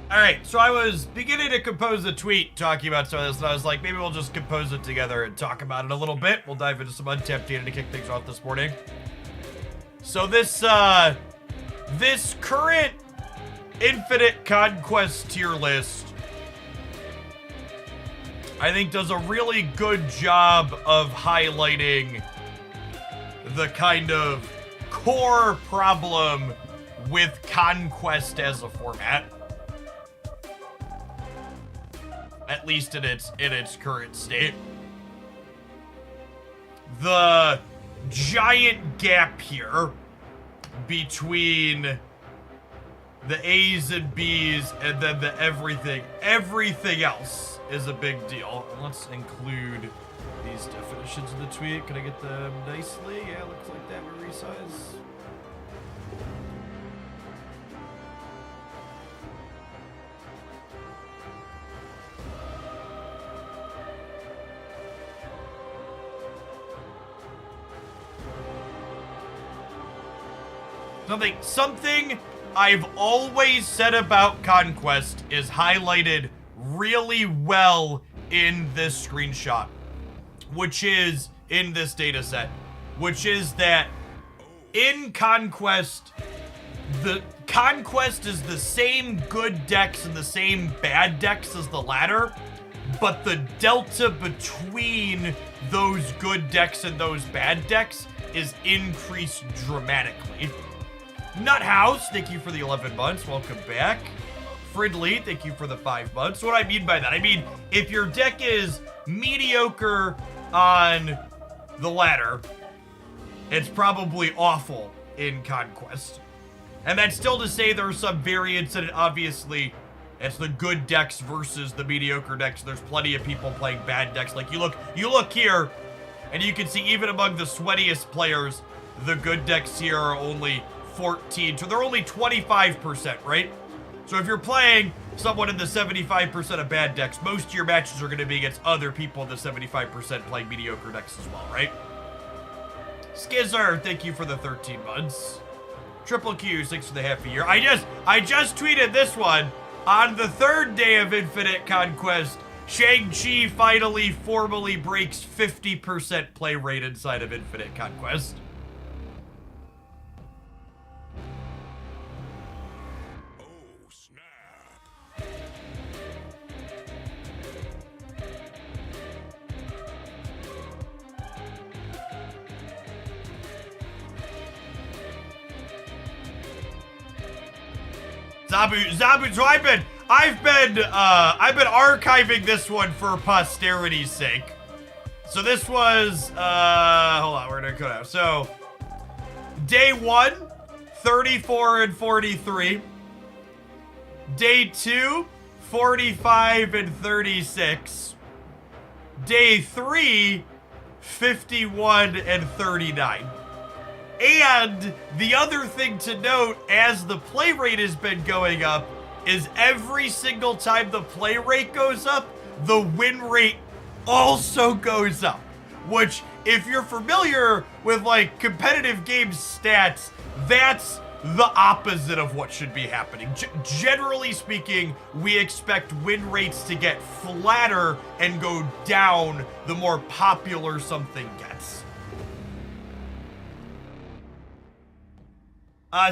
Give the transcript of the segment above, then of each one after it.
All right, so I was beginning to compose a tweet talking about some of this, and I was like, maybe we'll just compose it together and talk about it a little bit. We'll dive into some untapped data to kick things off this morning. So this current Infinite Conquest tier list, I think, does a really good job of highlighting the kind of core problem with Conquest as a format. At least in its current state. The giant gap here between the A's and B's and then the everything else is a big deal. Let's include these definitions in the tweet. Can I get them nicely? Yeah, looks like that. We resize. Something I've always said about Conquest is highlighted really well in this screenshot, which is in this data set, which is that in Conquest, the Conquest is the same good decks and the same bad decks as the ladder, but the delta between those good decks and those bad decks is increased dramatically. Nuthouse, thank you for the 11 months. Welcome back. Fridley, thank you for the 5 months. What do I mean by that? I mean, if your deck is mediocre on the ladder, it's probably awful in Conquest. And that's still to say there's some variance in it. Obviously, it's the good decks versus the mediocre decks. There's plenty of people playing bad decks. Like, you look here, and you can see even among the sweatiest players, the good decks here are only 14, so they're only 25%, right? So if you're playing someone in the 75% of bad decks, most of your matches are going to be against other people in the 75% playing mediocre decks as well, right? Skizzer, thank you for the 13 months. Triple Q, 6 and a half a year. I just tweeted this one. On the third day of Infinite Conquest, Shang-Chi finally formally breaks 50% play rate inside of Infinite Conquest. Zabu, so I've been archiving this one for posterity's sake. So this was, hold on, we're gonna cut out. So, day 1, 34 and 43. Day 2, 45 and 36. Day 3, 51 and 39. And the other thing to note, as the play rate has been going up, is every single time the play rate goes up, the win rate also goes up. Which, if you're familiar with, like, competitive game stats, that's the opposite of what should be happening. Generally speaking, we expect win rates to get flatter and go down the more popular something gets.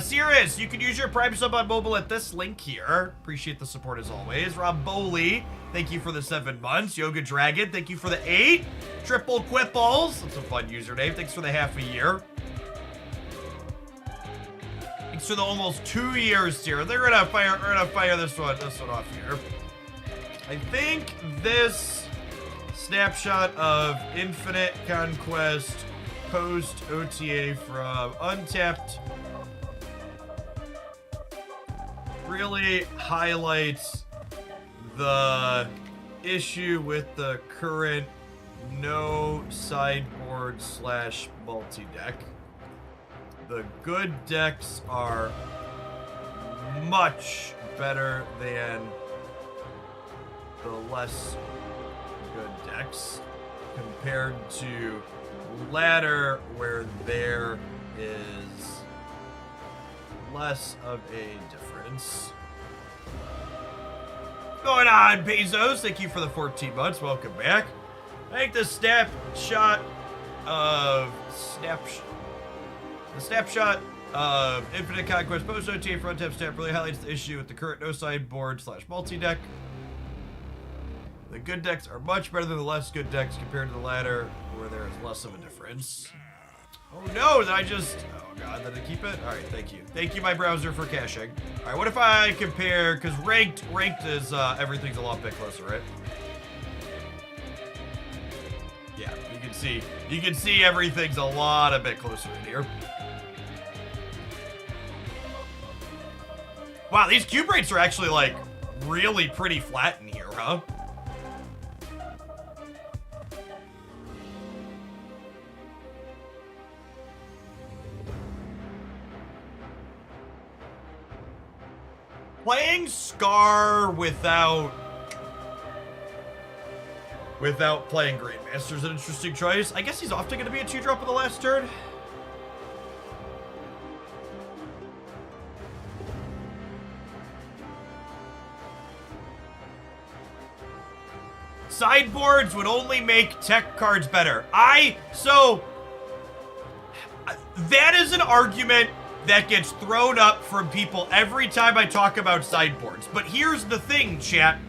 Sirius, you can use your Prime sub on mobile at this link here. Appreciate the support as always. Rob Bowley, thank you for the 7 months. Yoga Dragon, thank you for the 8. Triple Quipples, that's a fun username. Thanks for the half a year. Thanks for the almost 2 years here. We're gonna fire this one off here. I think this snapshot of Infinite Conquest post OTA from Untapped really highlights the issue with the current no sideboard / multi-deck. The good decks are much better than the less good decks compared to ladder, where there is less of a difference. going on, Bezos? Thank you for the 14 months. Welcome back. I think the snapshot of Infinite Conquest post OTA front tap snap really highlights the issue with the current no sideboard / multi deck. The good decks are much better than the less good decks compared to the latter, where there is less of a difference. Oh no, did I just... Oh god, did I keep it? Alright, thank you. Thank you, my browser, for caching. Alright, what if I compare... Because ranked is, everything's a lot bit closer, right? Yeah, you can see everything's a lot a bit closer in here. Wow, these cube rates are actually, like, really pretty flat in here, huh? Playing Scar without playing Grandmaster is an interesting choice. I guess he's often going to be a 2-drop in the last turn. Sideboards would only make tech cards better. That is an argument that gets thrown up from people every time I talk about sideboards. But here's the thing, chat.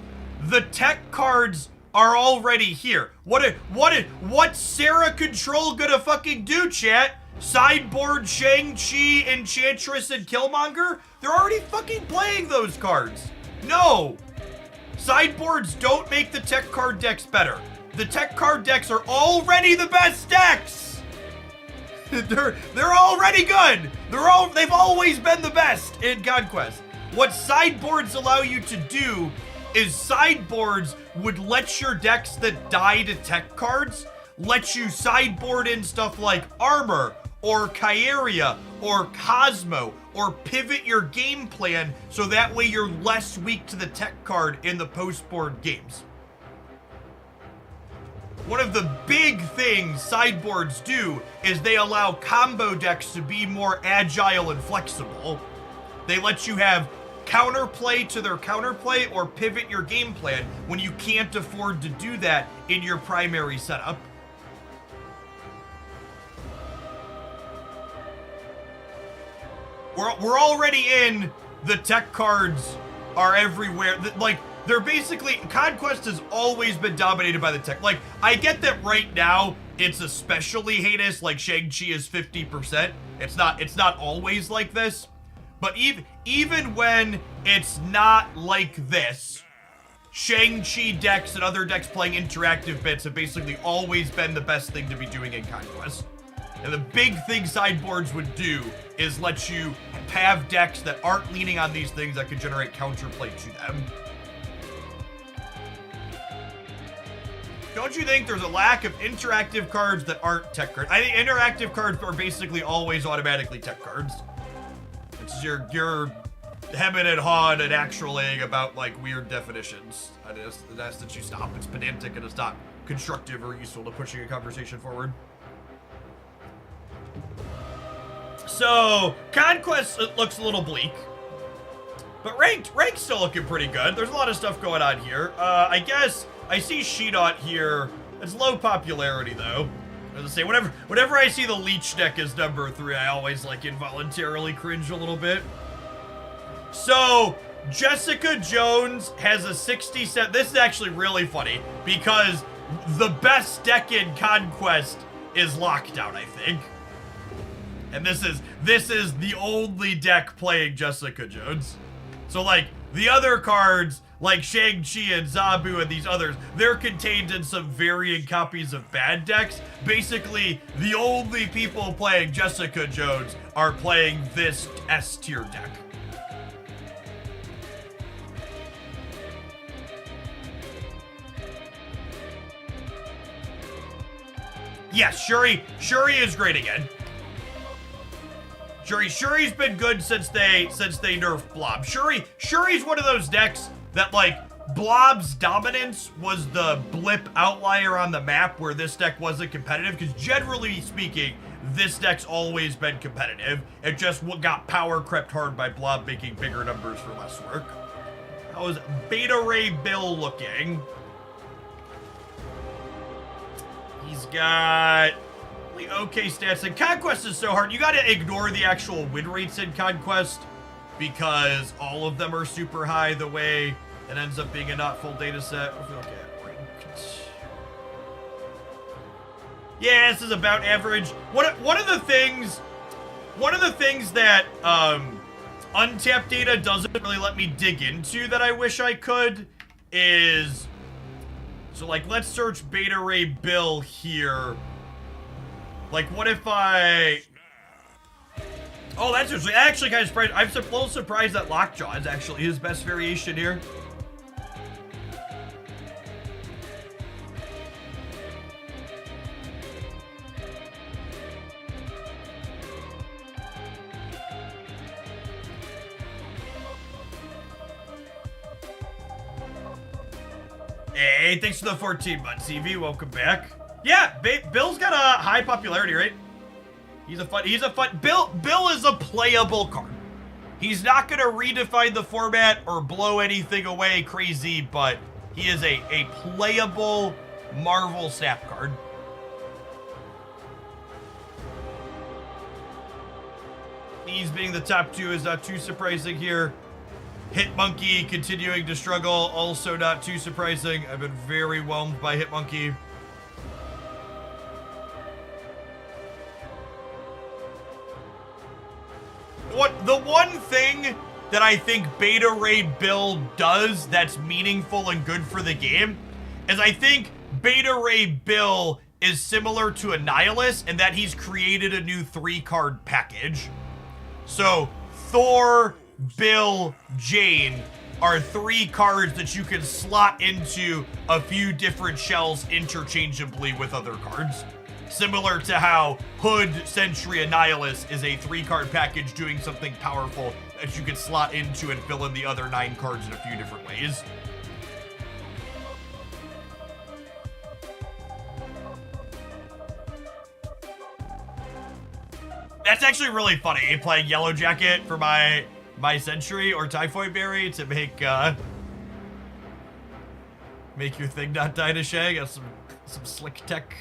The tech cards are already here. What's Sarah Control gonna fucking do, chat? Sideboard Shang-Chi, Enchantress, and Killmonger? They're already fucking playing those cards. No. Sideboards don't make the tech card decks better. The tech card decks are already the best decks. They're already good. They've always been the best in Conquest. What sideboards allow you to do is sideboards would let your decks that die to tech cards let you sideboard in stuff like Armor or Kieria or Cosmo or pivot your game plan so that way you're less weak to the tech card in the post-board games. One of the big things sideboards do is they allow combo decks to be more agile and flexible. They let you have counterplay to their counterplay or pivot your game plan when you can't afford to do that in your primary setup. We're already in the tech cards are everywhere. Like, they're basically, Conquest has always been dominated by the tech. Like, I get that right now it's especially heinous, like Shang-Chi is 50%. It's not always like this. But even when it's not like this, Shang-Chi decks and other decks playing interactive bits have basically always been the best thing to be doing in Conquest. And the big thing sideboards would do is let you have decks that aren't leaning on these things that could generate counterplay to them. Don't you think there's a lack of interactive cards that aren't tech cards? I think interactive cards are basically always automatically tech cards. It's your hemming and hawing and actualing about, like, weird definitions. I just ask that you stop. It's pedantic and it's not constructive or useful to pushing a conversation forward. So, Conquest looks a little bleak. But Rank's still looking pretty good. There's a lot of stuff going on here. I guess I see Sheedot here. It's low popularity, though. As I say, whenever I see the Leech deck as number 3, I always, like, involuntarily cringe a little bit. So, Jessica Jones has a 67... This is actually really funny, because the best deck in Conquest is Lockdown, I think. And this is the only deck playing Jessica Jones. So, like, the other cards, like Shang-Chi and Zabu and these others, they're contained in some varying copies of bad decks. Basically, the only people playing Jessica Jones are playing this S-tier deck. Yes, Shuri is great again. Shuri's been good since they nerfed Blob. Shuri's one of those decks that, like, Blob's dominance was the blip outlier on the map where this deck wasn't competitive, because generally speaking, this deck's always been competitive. It just got power crept hard by Blob making bigger numbers for less work. How's Beta Ray Bill looking? He's got okay stats. And Conquest is so hard. You gotta ignore the actual win rates in Conquest because all of them are super high the way it ends up being a not full data set. Okay. Yeah, this is about average. One of the things that Untapped data doesn't really let me dig into that I wish I could is, so like let's search Beta Ray Bill here. Like what if I, oh that's actually kind of surprised. I'm a little surprised that Lockjaw is actually his best variation here. Hey, thanks for the 14 months, CV. Welcome back. Yeah, Bill's got a high popularity, right? He's a fun. Bill is a playable card. He's not gonna redefine the format or blow anything away crazy, but he is a playable Marvel Snap card. He's being the top 2 is not too surprising here. Hitmonkey continuing to struggle, also not too surprising. I've been very whelmed by Hitmonkey. The one thing that I think Beta Ray Bill does that's meaningful and good for the game is I think Beta Ray Bill is similar to Annihilus in that he's created a new 3-card package. So Thor, Bill, Jane are 3 cards that you can slot into a few different shells interchangeably with other cards. Similar to how Hood, Sentry, Annihilus is a 3-card package doing something powerful that you can slot into and fill in the other 9 cards in a few different ways. That's actually really funny, playing Yellow Jacket for my Sentry or Typhoid Berry to make your thing not die to Shay. Got some slick tech.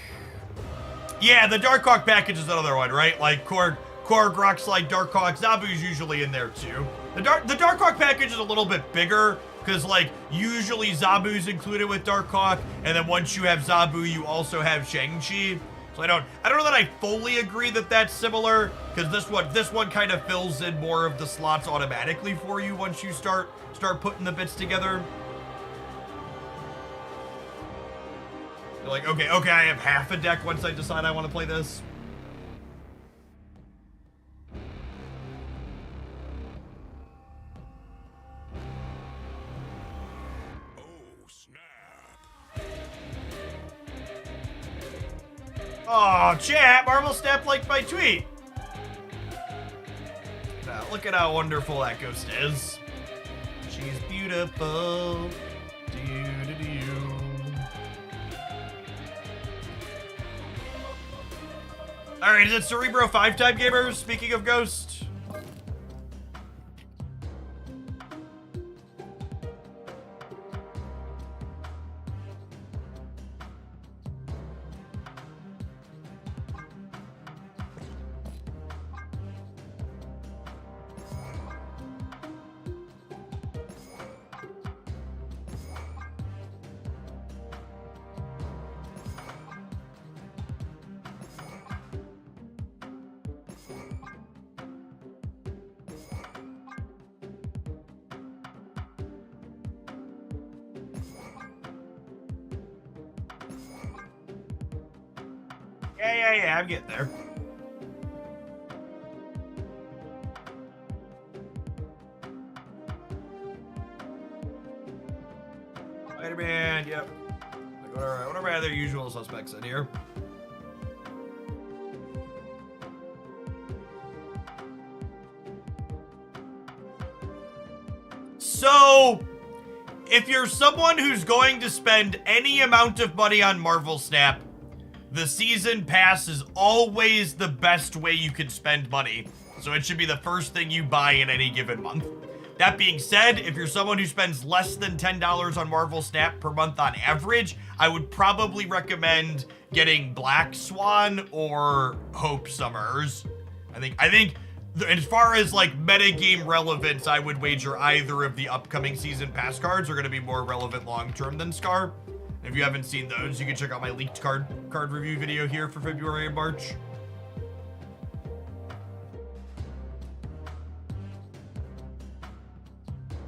Yeah, the Darkhawk package is another one, right? Like Korg, Rockslide, Darkhawk, Zabu's usually in there too. The Darkhawk package is a little bit bigger because like usually Zabu's included with Darkhawk, and then once you have Zabu, you also have Shang-Chi. So I don't know that I fully agree that that's similar, because this one kind of fills in more of the slots automatically for you once you start putting the bits together. You're like, okay, I have half a deck once I decide I want to play this. Oh, chat, Marvel Snap liked my tweet. Now, look at how wonderful that ghost is. She's beautiful. Do-do-do. Alright, is it Cerebro 5-time gamers? Speaking of Ghost. Yeah, I'm getting there. Spider-Man, yep. What are my other usual suspects in here? So, if you're someone who's going to spend any amount of money on Marvel Snap, the season pass is always the best way you can spend money. So it should be the first thing you buy in any given month. That being said, if you're someone who spends less than $10 on Marvel Snap per month on average, I would probably recommend getting Black Swan or Hope Summers. I think as far as like metagame relevance, I would wager either of the upcoming season pass cards are going to be more relevant long-term than Scar. If you haven't seen those, you can check out my leaked card review video here for February and March.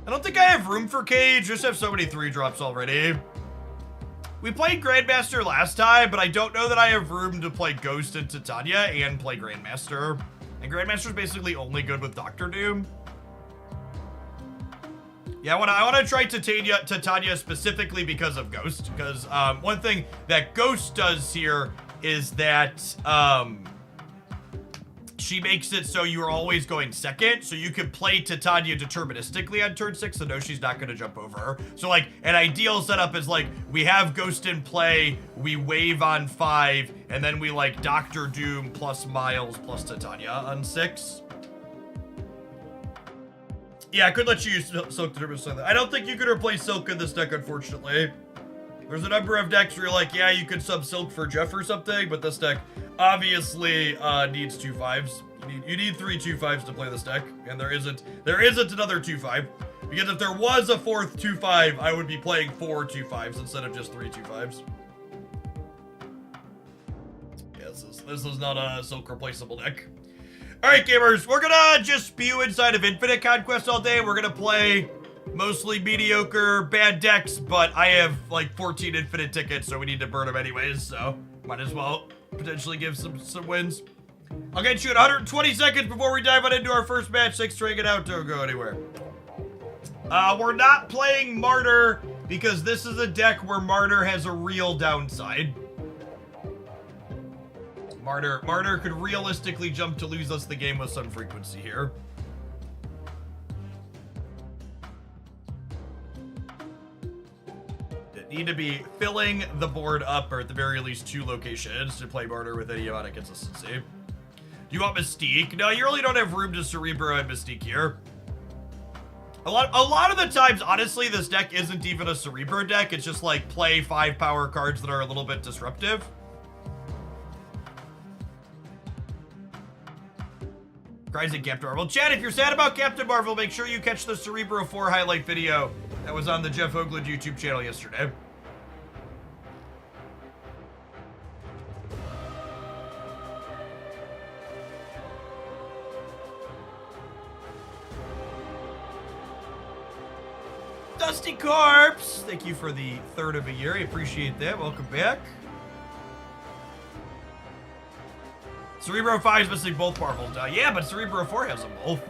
I don't think I have room for Cage. Just have so many 3-drops already. We played Grandmaster last time, but I don't know that I have room to play Ghost and Titania and play Grandmaster. And Grandmaster's basically only good with Doctor Doom. Yeah, I want to try Titania specifically because of Ghost. Because one thing that Ghost does here is that she makes it so you're always going second, so you can play Titania deterministically on turn 6 and know she's not going to jump over her. So, like, an ideal setup is, like, we have Ghost in play, we wave on 5, and then we, like, Doctor Doom plus Miles plus Titania on 6. Yeah, I could let you use Silk deterministically. I don't think you could replace Silk in this deck, unfortunately. There's a number of decks where you're like, yeah, you could sub Silk for Jeff or something, but this deck obviously needs 2/5s. You need 3 2/5s to play this deck, and there isn't another 2/5. Because if there was a 4th 2/5, I would be playing 4 2/5s instead of just 3 2/5s. Yeah, this is not a Silk replaceable deck. Alright, gamers, we're gonna just spew inside of Infinite Conquest all day. We're gonna play mostly mediocre, bad decks, but I have like 14 infinite tickets, so we need to burn them anyways, so might as well potentially give some wins. I'll get you in 120 seconds before we dive on into our first match. Thanks for hanging out. Don't go anywhere. We're not playing Martyr because this is a deck where Martyr has a real downside. Martyr could realistically jump to lose us the game with some frequency here. Need to be filling the board up, or at the very least 2 locations to play Martyr with any amount of consistency. Do you want Mystique? No, you really don't have room to Cerebro and Mystique here. A lot of the times, honestly, this deck isn't even a Cerebro deck. It's just like play 5 power cards that are a little bit disruptive. Crazy Captain Marvel. Chad, if you're sad about Captain Marvel, make sure you catch the Cerebro 4 highlight video that was on the Jeff Hoagland YouTube channel yesterday. Dusty Corpse, thank you for the 3rd of a year. I appreciate that. Welcome back. Cerebro 5 is missing both Marvels. Yeah, but Cerebro 4 has them both.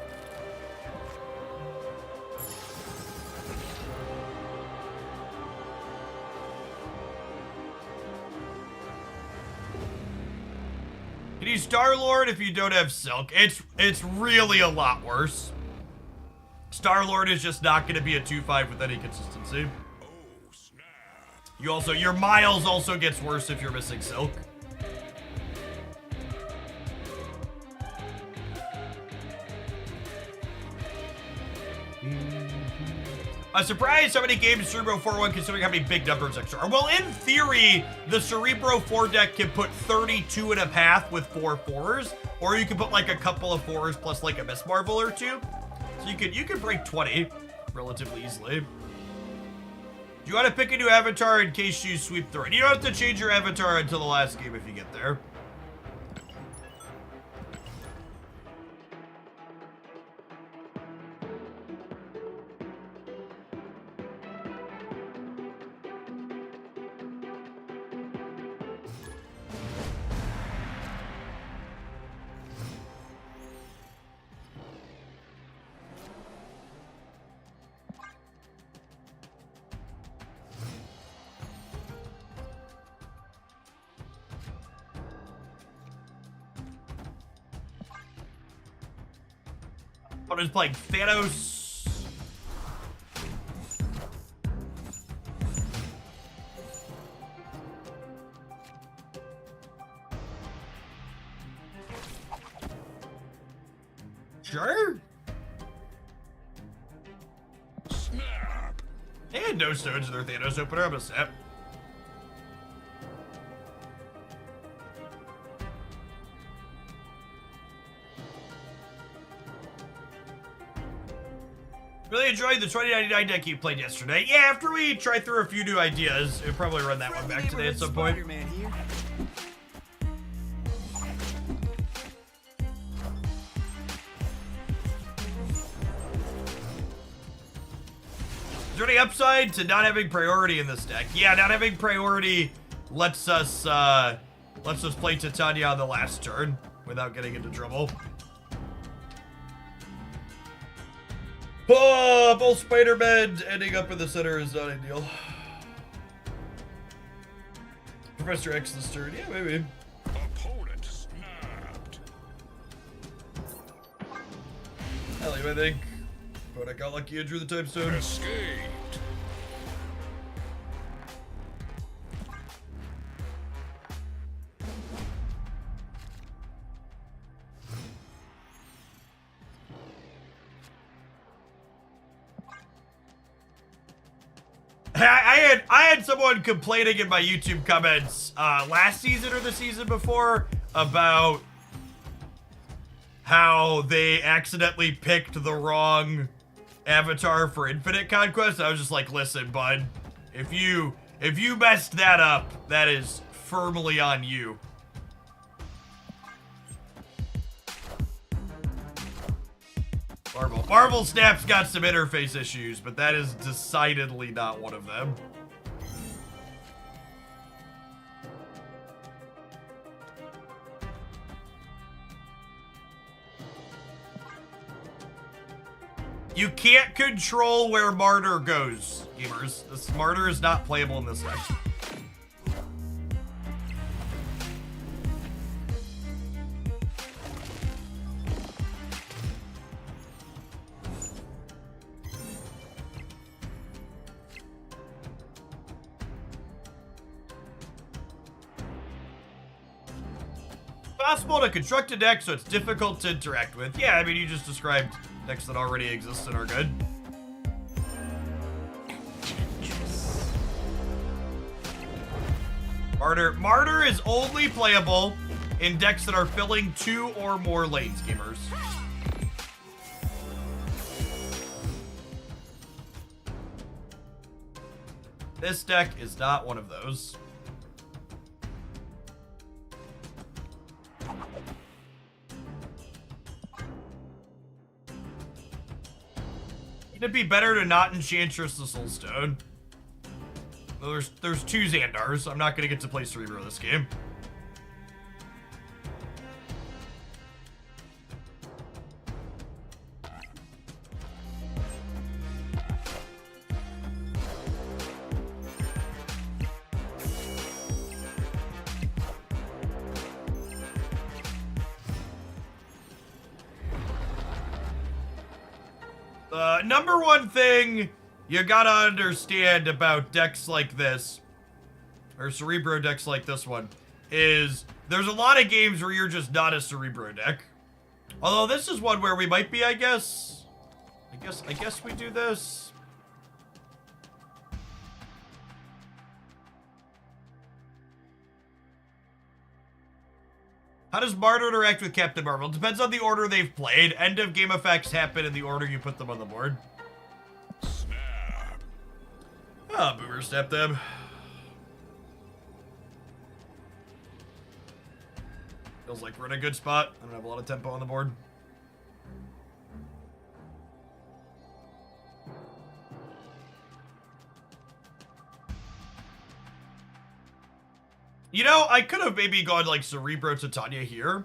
Can you Star-Lord if you don't have Silk? It's really a lot worse. Star-Lord is just not going to be a 2/5 with any consistency. Oh, snap. Your Miles also gets worse if you're missing Silk. I'm surprised how many games Cerebro 4 won considering how many big numbers extra are. Well, in theory, the Cerebro 4 deck can put 32 in a path with 4 4s, or you can put like a couple of 4s plus like a Miss Marvel or 2. So you can break 20 relatively easily. Do you want to pick a new avatar in case you sweep through it? You don't have to change your avatar until the last game if you get there. But it's playing Thanos. Sure. And no stones in their Thanos opener. I'm a sap. Really enjoyed the 2099 deck you played yesterday. Yeah, after we try through a few new ideas, we'll probably run that one back today at some point. Here. Is there any upside to not having priority in this deck? Yeah, not having priority lets us play Titania on the last turn without getting into trouble. Oh, both Spider-Men ending up in the center is not ideal. Professor X this turn, yeah, maybe. Opponent snapped. I think. But I got lucky and drew the time stone. Escaped. I had someone complaining in my YouTube comments last season or the season before about how they accidentally picked the wrong avatar for Infinite Conquest. I was just like, listen, bud, if you messed that up, that is firmly on you. Marvel Snap's got some interface issues, but that is decidedly not one of them. You can't control where Martyr goes, gamers. This Martyr is not playable in this deck. Possible to construct a deck so it's difficult to interact with. Yeah, I mean, you just described decks that already exist and are good. Martyr is only playable in decks that are filling 2 or more lanes, gamers. This deck is not one of those. It'd be better to not Enchantress the Soulstone. Well, there's 2 Xandars. I'm not gonna get to play Cerebro this game. Number one thing you gotta understand about decks like this, or Cerebro decks like this one, is there's a lot of games where you're just not a Cerebro deck. Although this is one where we might be, I guess we do this. How does Martyr interact with Captain Marvel? Depends on the order they've played. End of game effects happen in the order you put them on the board. Snap. Ah, Boomer Snap them. Feels like we're in a good spot. I don't have a lot of tempo on the board. You know, I could have maybe gone like Cerebro Titania here.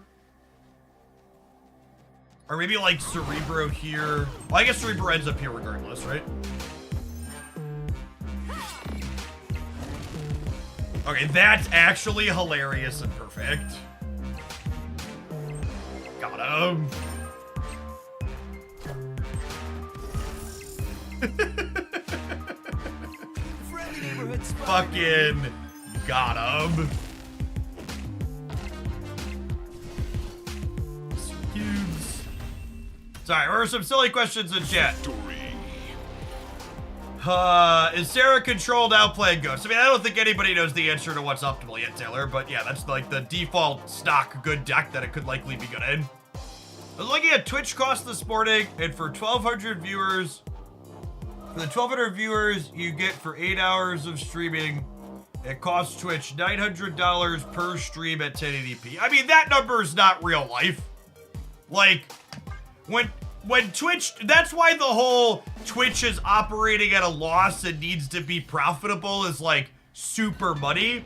Or maybe like Cerebro here. Well, I guess Cerebro ends up here regardless, right? Okay, that's actually hilarious and perfect. Got him. Fucking got him. Cubes. Sorry, there were some silly questions in chat. Victory. Is Sarah controlled outplaying Ghost? I mean, I don't think anybody knows the answer to what's optimal yet, Taylor, but yeah, that's like the default stock good deck that it could likely be good in. I was looking at Twitch costs this morning, and for 1,200 viewers, for the 1,200 viewers you get for 8 hours of streaming, it costs Twitch $900 per stream at 1080p. I mean, that number is not real life. Like, when Twitch, that's why the whole Twitch is operating at a loss and needs to be profitable is like super muddy.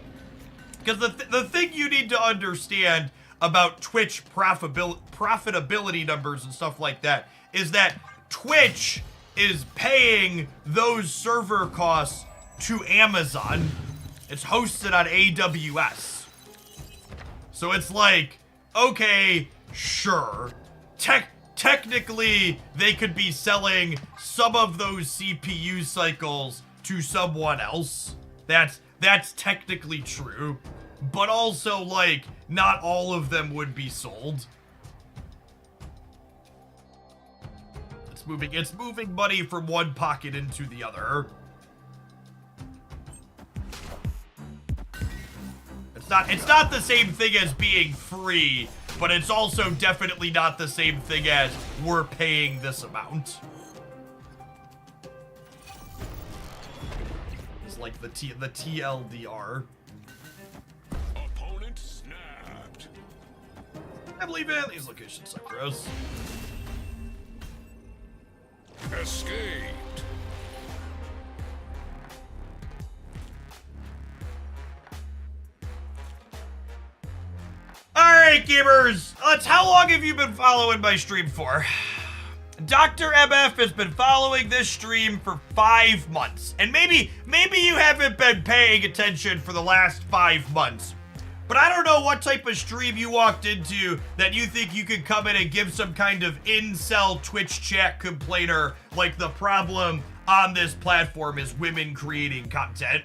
Because the thing you need to understand about Twitch profitability numbers and stuff like that is that Twitch is paying those server costs to Amazon. It's hosted on AWS. So it's like, okay, sure. Technically, they could be selling some of those CPU cycles to someone else. That's technically true. But also, like, not all of them would be sold. It's moving money from one pocket into the other. It's not the same thing as being free, but it's also definitely not the same thing as we're paying this amount. It's like the TLDR. Opponent snapped. I believe it. These locations are gross. Escaped. Alright, gamers. How long have you been following my stream for? Dr. MF has been following this stream for 5 months. And maybe you haven't been paying attention for the last 5 months. But I don't know what type of stream you walked into that you think you could come in and give some kind of incel Twitch chat complainer like the problem on this platform is women creating content.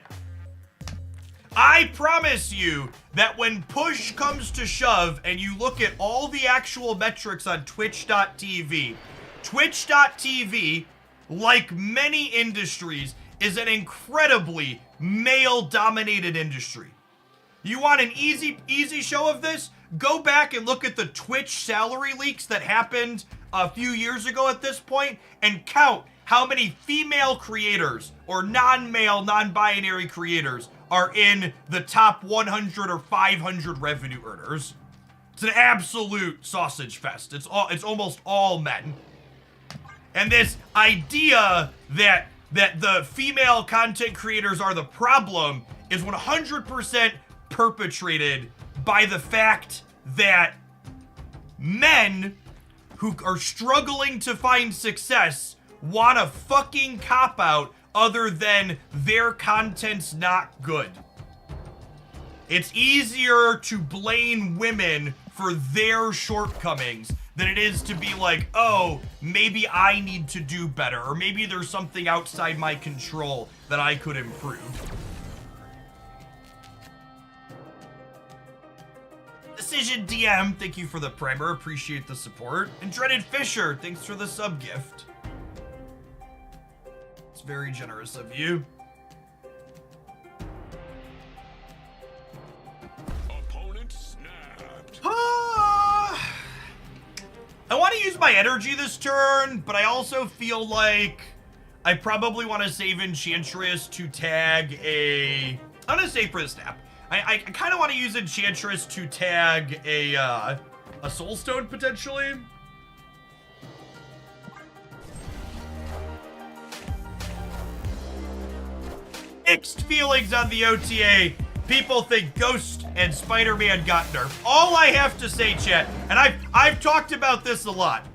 I promise you that when push comes to shove and you look at all the actual metrics on Twitch.tv, Twitch.tv, like many industries, is an incredibly male-dominated industry. You want an easy show of this? Go back and look at the Twitch salary leaks that happened a few years ago at this point and count how many female creators or non-male, non-binary creators are in the top 100 or 500 revenue earners. It's an absolute sausage fest. It's almost all men. And this idea that the female content creators are the problem is 100% perpetrated by the fact that men who are struggling to find success want a fucking cop-out other than their content's not good. It's easier to blame women for their shortcomings than it is to be like, oh, maybe I need to do better, or maybe there's something outside my control that I could improve. Decision DM, thank you for the primer, appreciate the support. And Dreaded Fisher, thanks for the sub gift. It's very generous of you. Opponent snapped. I want to use my energy this turn, but I also feel like I probably want to save Enchantress to tag a... I'm going to save for the snap. I kind of want to use Enchantress to tag a Soulstone, potentially. Mixed feelings on the OTA. People think Ghost and Spider-Man got nerfed. All I have to say, chat, and I've talked about this a lot,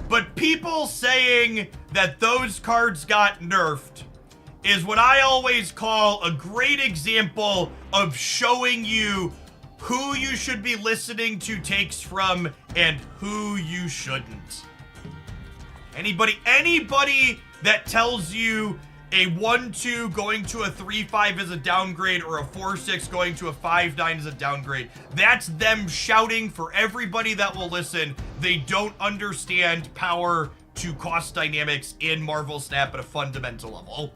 but people saying that those cards got nerfed is what I always call a great example of showing you who you should be listening to takes from and who you shouldn't. Anybody that tells you a 1-2 going to a 3-5 is a downgrade or a 4-6 going to a 5-9 is a downgrade, that's them shouting for everybody that will listen they don't understand power to cost dynamics in Marvel Snap at a fundamental level.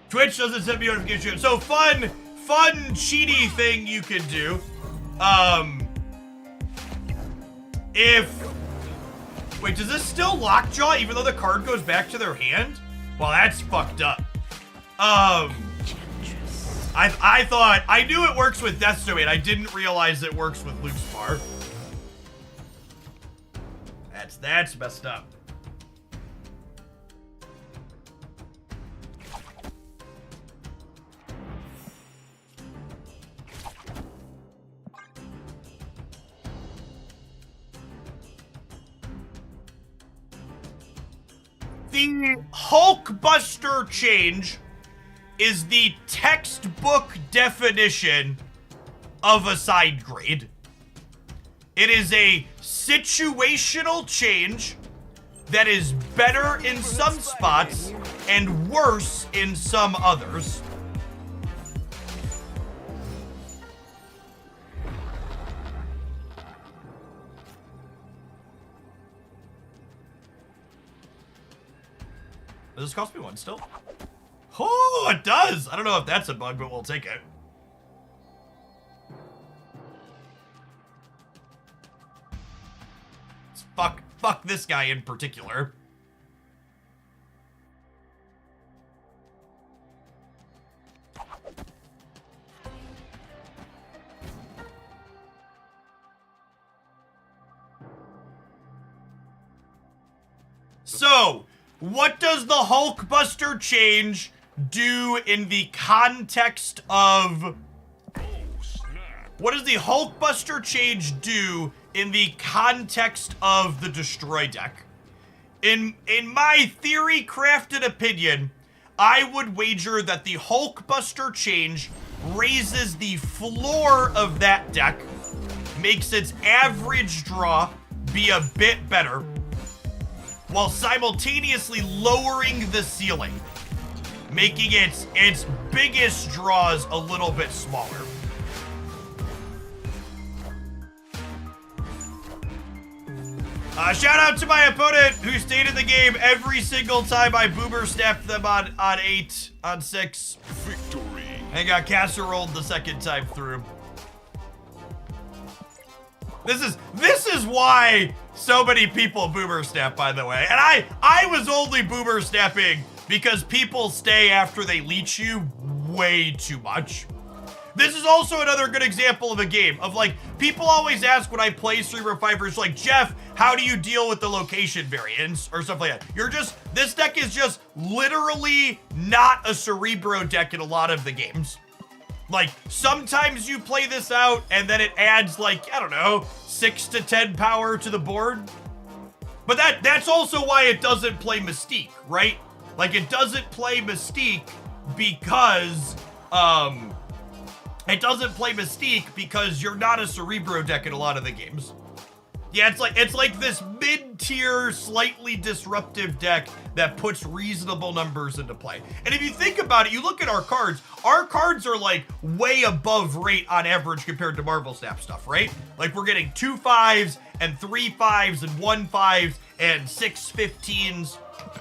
Twitch doesn't send me notification. So fun cheaty thing you could do. Wait, does this still lockjaw even though the card goes back to their hand? Well, that's fucked up. I thought, I knew it works with Death Domain. I didn't realize it works with Luke's Bar. That's messed up. The Hulkbuster change is the textbook definition of a side grade. It is a situational change that is better in some spots and worse in some others. Does this cost me one still? Oh, it does! I don't know if that's a bug, but we'll take it. Fuck this guy in particular. So, what does the Hulkbuster change do in the context of... What does the Hulkbuster change do in the context of the Destroy deck? In my theory-crafted opinion, I would wager that the Hulkbuster change raises the floor of that deck, makes its average draw be a bit better, while simultaneously lowering the ceiling, making its biggest draws a little bit smaller. Shout out to my opponent who stayed in the game every single time I boomer snapped them on 8, on 6. Victory. And got casseroled the second time through. This is why so many people boomer snap, by the way. And I was only boomer snapping because people stay after they leech you way too much. This is also another good example of a game of, like, people always ask when I play Cerebro Fighters, like, Jeff, how do you deal with the location variants or stuff like that? This deck is just literally not a Cerebro deck in a lot of the games. Like, sometimes you play this out and then it adds, like, I don't know, 6 to 10 power to the board. But that's also why it doesn't play Mystique, right? Like, it doesn't play Mystique because, you're not a Cerebro deck in a lot of the games. Yeah, it's like this mid-tier, slightly disruptive deck that puts reasonable numbers into play. And if you think about it, you look at our cards are like way above rate on average compared to Marvel Snap stuff, right? Like we're getting 2 5s and 3 5s and 1 5s and 6 15s.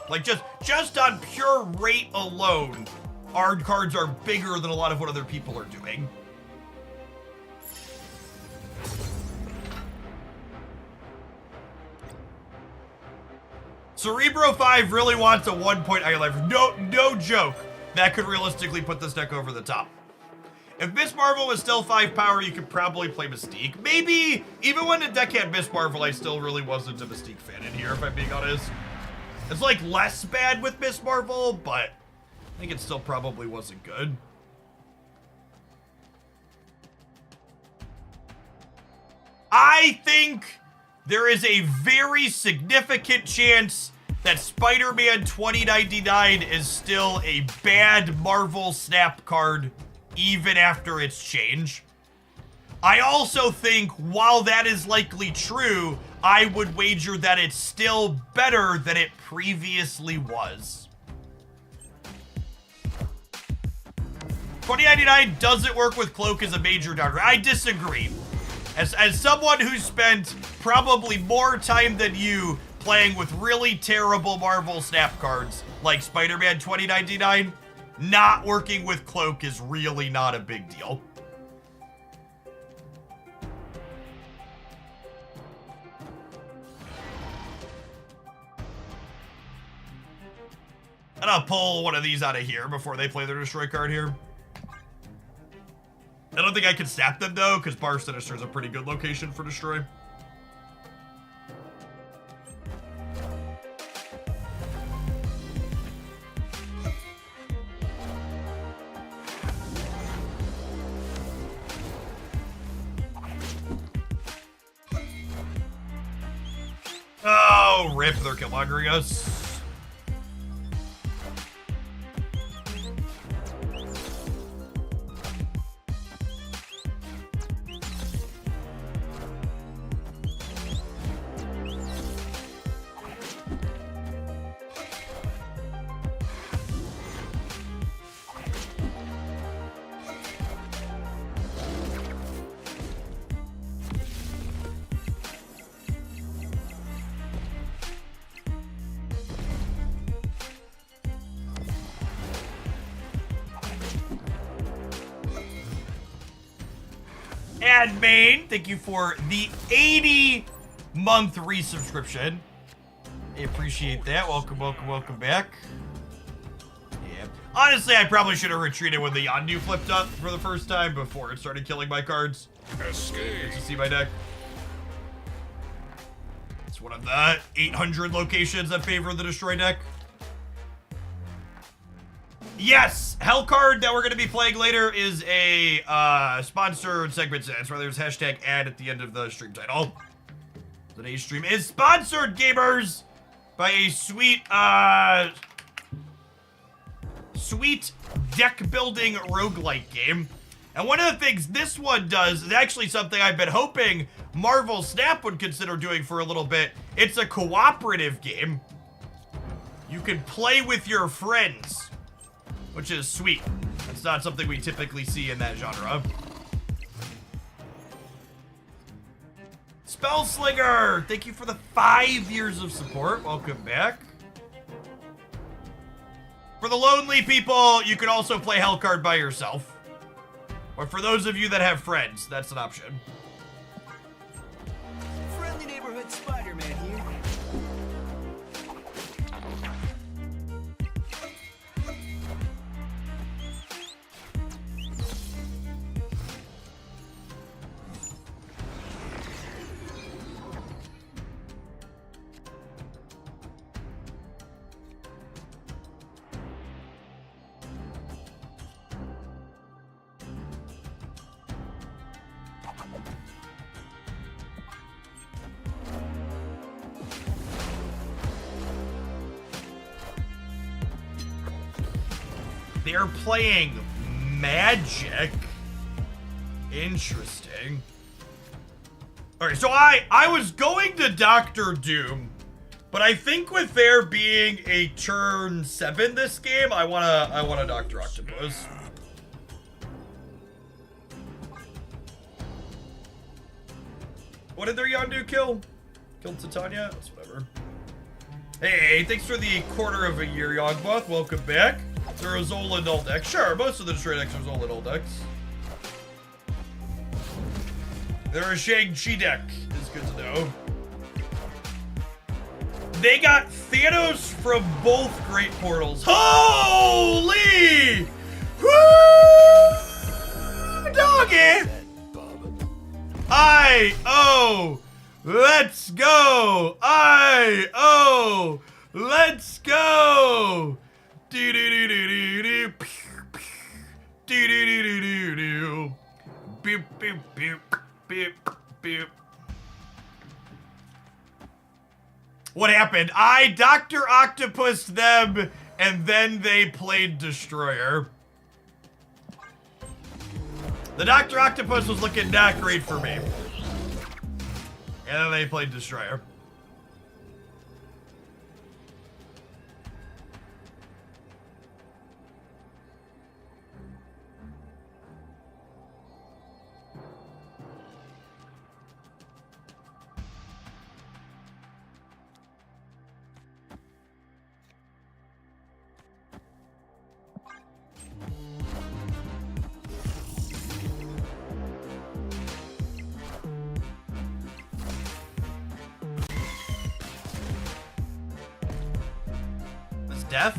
Like just on pure rate alone, our cards are bigger than a lot of what other people are doing. Cerebro 5 really wants a 1-point Iron Life. No joke. That could realistically put this deck over the top. If Miss Marvel was still 5 power, you could probably play Mystique. Maybe, even when the deck had Miss Marvel, I still really wasn't a Mystique fan in here, if I'm being honest. It's like less bad with Miss Marvel, but I think it still probably wasn't good. I think there is a very significant chance that Spider-Man 2099 is still a bad Marvel Snap card even after its change. I also think, while that is likely true, I would wager that it's still better than it previously was. 2099 doesn't work with Cloak as a major downgrade. I disagree. As someone who spent probably more time than you playing with really terrible Marvel Snap cards like Spider-Man 2099, not working with Cloak is really not a big deal. And I'll pull one of these out of here before they play their destroy card here. I don't think I can snap them though, because Bar Sinister is a pretty good location for destroy. Oh, rip, they're killmongering us. And Maine, thank you for the 80-month resubscription. I appreciate that. Welcome, welcome, welcome back. Yeah. Honestly, I probably should have retreated when the Yondu flipped up for the first time before it started killing my cards. Escape. To see my deck. It's one of the 800 locations that favor the destroy deck. Yes, Hellcard that we're going to be playing later is a sponsored segment. That's why there's hashtag ad at the end of the stream title. Today's stream is sponsored, gamers, by a sweet deck building roguelike game. And one of the things this one does is actually something I've been hoping Marvel Snap would consider doing for a little bit. It's a cooperative game. You can play with your friends, which is sweet. That's not something we typically see in that genre. Spellslinger, thank you for the 5 years of support. Welcome back. For the lonely people, you can also play Hellcard by yourself. Or for those of you that have friends, that's an option. Friendly neighborhood Spider-Man here. They're playing Magic. Interesting. Alright, so I was going to Doctor Doom, but I think with there being a turn 7 this game, I wanna Dr. Octopus. What did their Yondu kill? Killed Titania? That's whatever. Hey, thanks for the quarter of a year, Yogmoth. Welcome back. There are Zola null decks. Sure, most of the destroy decks are Zola null decks. There are Shang-Chi deck. It's good to know. They got Thanos from both Great Portals. Holy! Woo! Doggy! Let's go! Let's go! Do do do do do do. Do do do do do do. Beep beep beep beep beep. What happened? I Dr. Octopus them, and then they played Destroyer. The Dr. Octopus was looking not great for me. And then they played Destroyer. death.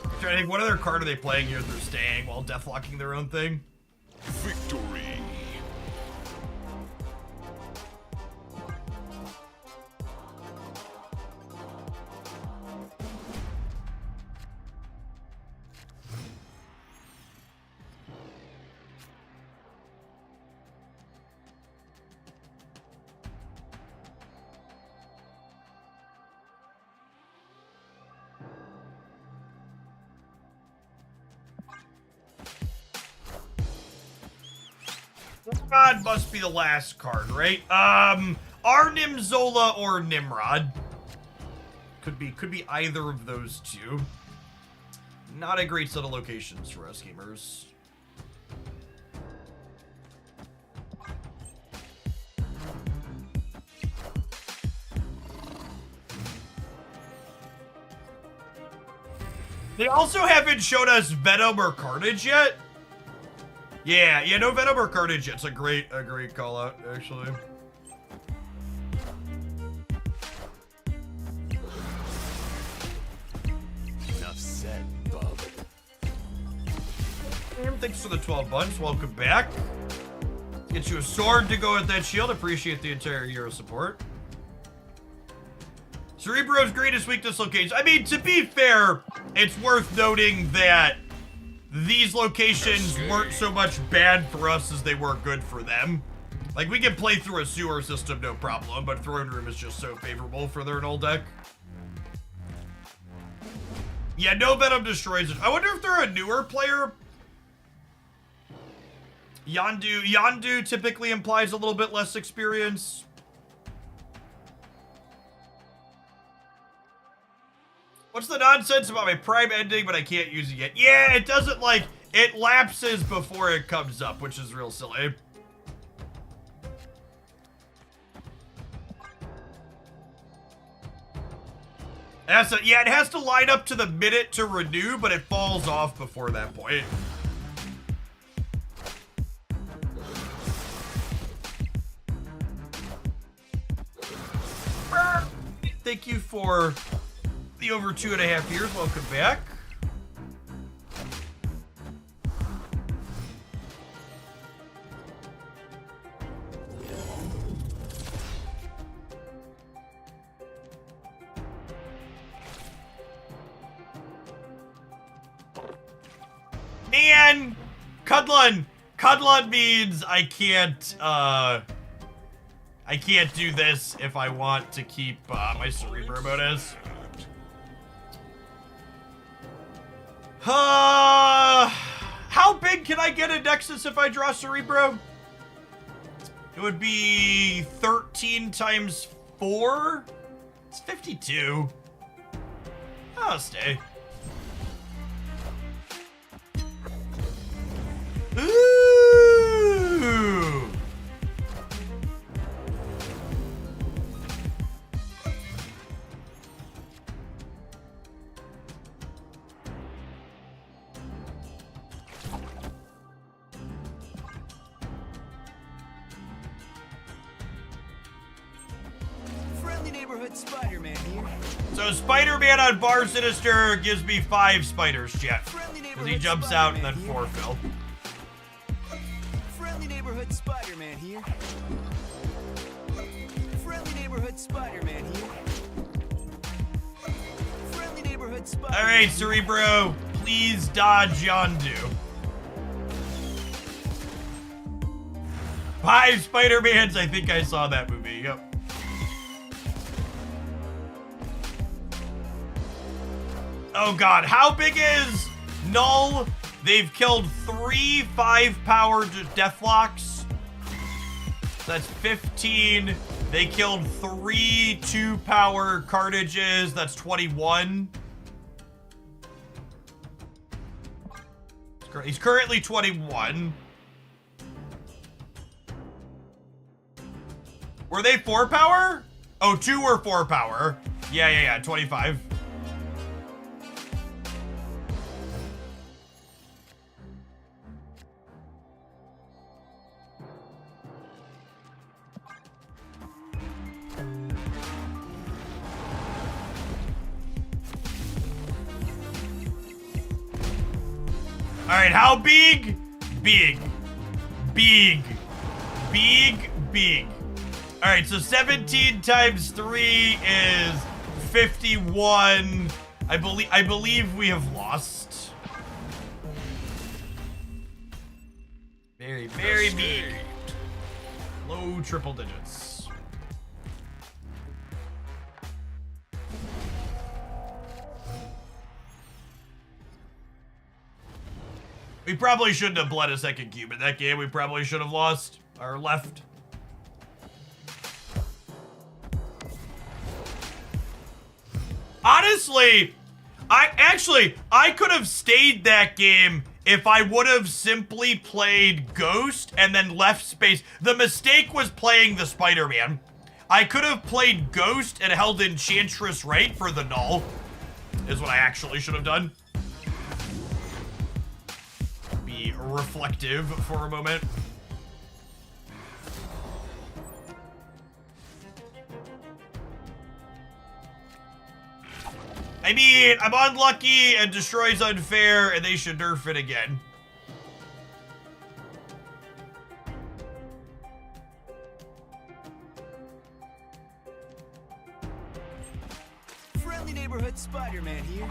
I'm trying to think, what other card are they playing here? They're staying while deathlocking their own thing. Victory. God must be the last card, right? Arnim-Zola or Nimrod. Could be either of those two. Not a great set of locations for us gamers. They also haven't showed us Venom or Carnage yet. Yeah, no Venom or Carnage yet. It's a great call out, actually. Enough said, bub. Thanks for the 12 months. Welcome back. Get you a sword to go with that shield. Appreciate the entire year of support. Cerebro's greatest weakness locations. I mean, to be fair, it's worth noting that these locations weren't so much bad for us as they were good for them. Like, we can play through a sewer system, no problem, but Throne Room is just so favorable for their null deck. Yeah, no Venom destroys it. I wonder if they're a newer player. Yondu typically implies a little bit less experience. What's the nonsense about my Prime ending, but I can't use it yet? Yeah, it doesn't, like, it lapses before it comes up, which is real silly. Yeah, it has to line up to the minute to renew, but it falls off before that point. Thank you for the over 2.5 years. Welcome back. Man, Cudlun means I can't do this if I want to keep my Cerebro bonus. How big can I get a Nexus if I draw Cerebro? It would be 13 times 4. It's 52. I'll stay. Ooh. Friendly neighborhood Spider-Man here. So Spider-Man on Bar Sinister gives me 5 spiders, chat. Friendly Because neighborhood he jumps out and then Spider-Man 4 here. fill. Friendly neighborhood Spider-Man here. Friendly neighborhood Spider-Man here. Friendly neighborhood Spider-Man. Alright, Cerebro, please dodge Yondu. 5 Spider-Mans, I think I saw that movie, yep. Oh god, how big is Null? They've killed 3 5-power Deathlocks. That's 15. They killed 3 2-power Carnages. That's 21. He's currently 21. Were they 4-power? Oh, 2 were 4-power. Yeah, 25. Alright, how big? Big. Big. Big, big. Alright, so 17 times 3 is 51. I believe we have lost. Very, very big. Low triple digits. We probably shouldn't have bled a second cube in that game. We probably should have lost or left. Honestly, I could have stayed that game if I would have simply played Ghost and then left space. The mistake was playing the Spider-Man. I could have played Ghost and held Enchantress right for the null, is what I actually should have done. Be reflective for a moment. I mean, I'm unlucky and destroys unfair, and they should nerf it again. Friendly neighborhood Spider-Man here.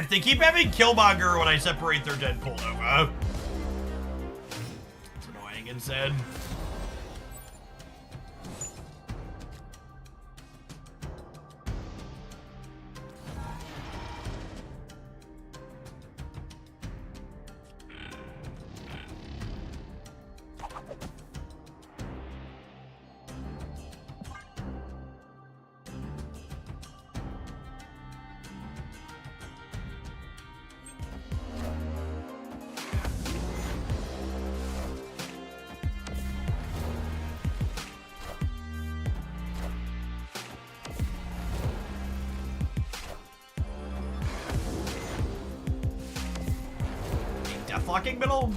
They keep having Killmonger when I separate their Deadpool Nova. It's annoying and sad. Deathlocking middle?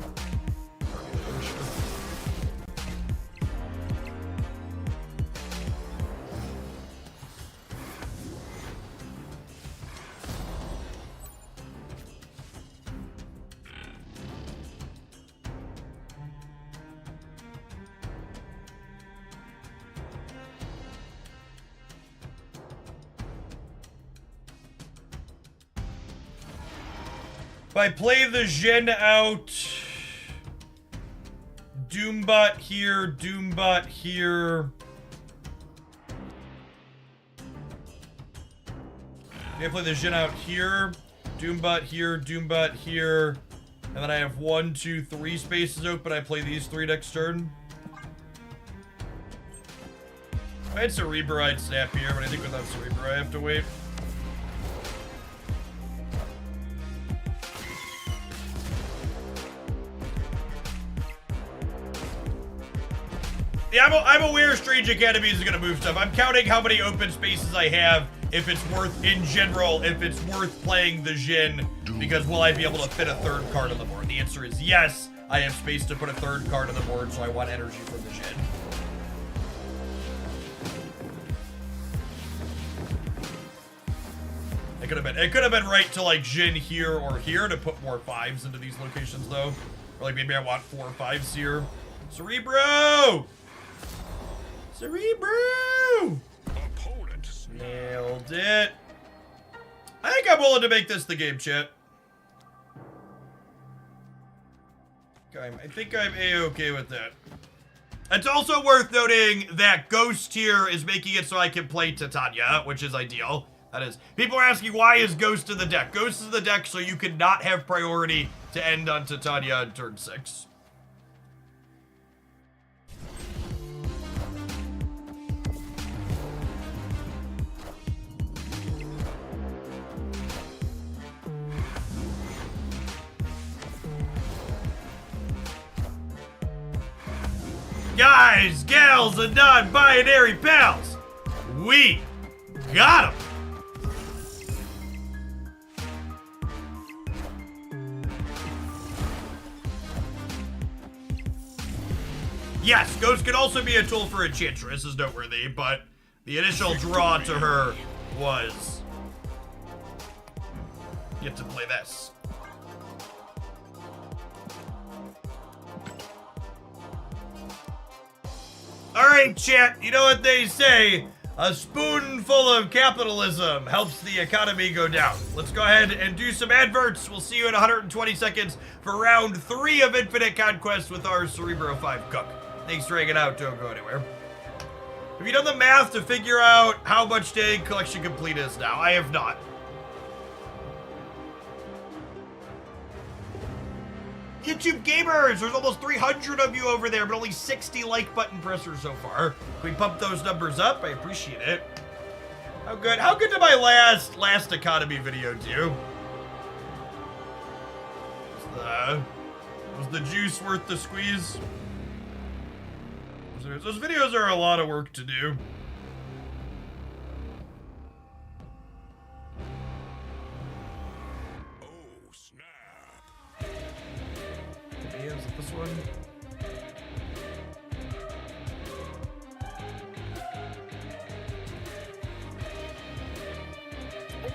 If I play the Jhin out, Doombot here, Doombot here. I play the Jhin out here, Doombot here, Doombot here. And then I have 1, 2, 3 spaces open. I play these 3 next turn. If I had Cerebro, I'd snap here, but I think without Cerebro, I have to wait. Yeah, I'm aware Strange Academies is gonna move stuff. I'm counting how many open spaces I have, if it's worth, in general, if it's worth playing the Jhin, because will I be able to fit a 3rd card on the board? The answer is yes. I have space to put a 3rd card on the board, so I want energy from the Jhin. It could have been right to like Jhin here or here to put more 5s into these locations though. Or like maybe I want 4 5s here. Cerebro! Cerebro! Opponent Nailed it. I think I'm willing to make this the game, chat. Okay, I think I'm A-okay with that. It's also worth noting that Ghost here is making it so I can play Titania, which is ideal. That is. People are asking, why is Ghost in the deck? Ghost is in the deck so you can not have priority to end on Titania in turn 6. Guys, gals, and non-binary pals, we got 'em! Yes, Ghost can also be a tool for Enchantress, is noteworthy, but the initial draw to her was... You get to play this. Alright, chat, you know what they say? A spoonful of capitalism helps the economy go down. Let's go ahead and do some adverts. We'll see you in 120 seconds for round 3 of Infinite Conquest with our Cerebro 5 cook. Thanks for hanging out. Don't go anywhere. Have you done the math to figure out how much day collection complete is now? I have not. YouTube gamers, there's almost 300 of you over there, but only 60 like button pressers so far. Can we pump those numbers up? I appreciate it. How good did my last economy video do? Was the juice worth the squeeze? Those videos are a lot of work to do. This one.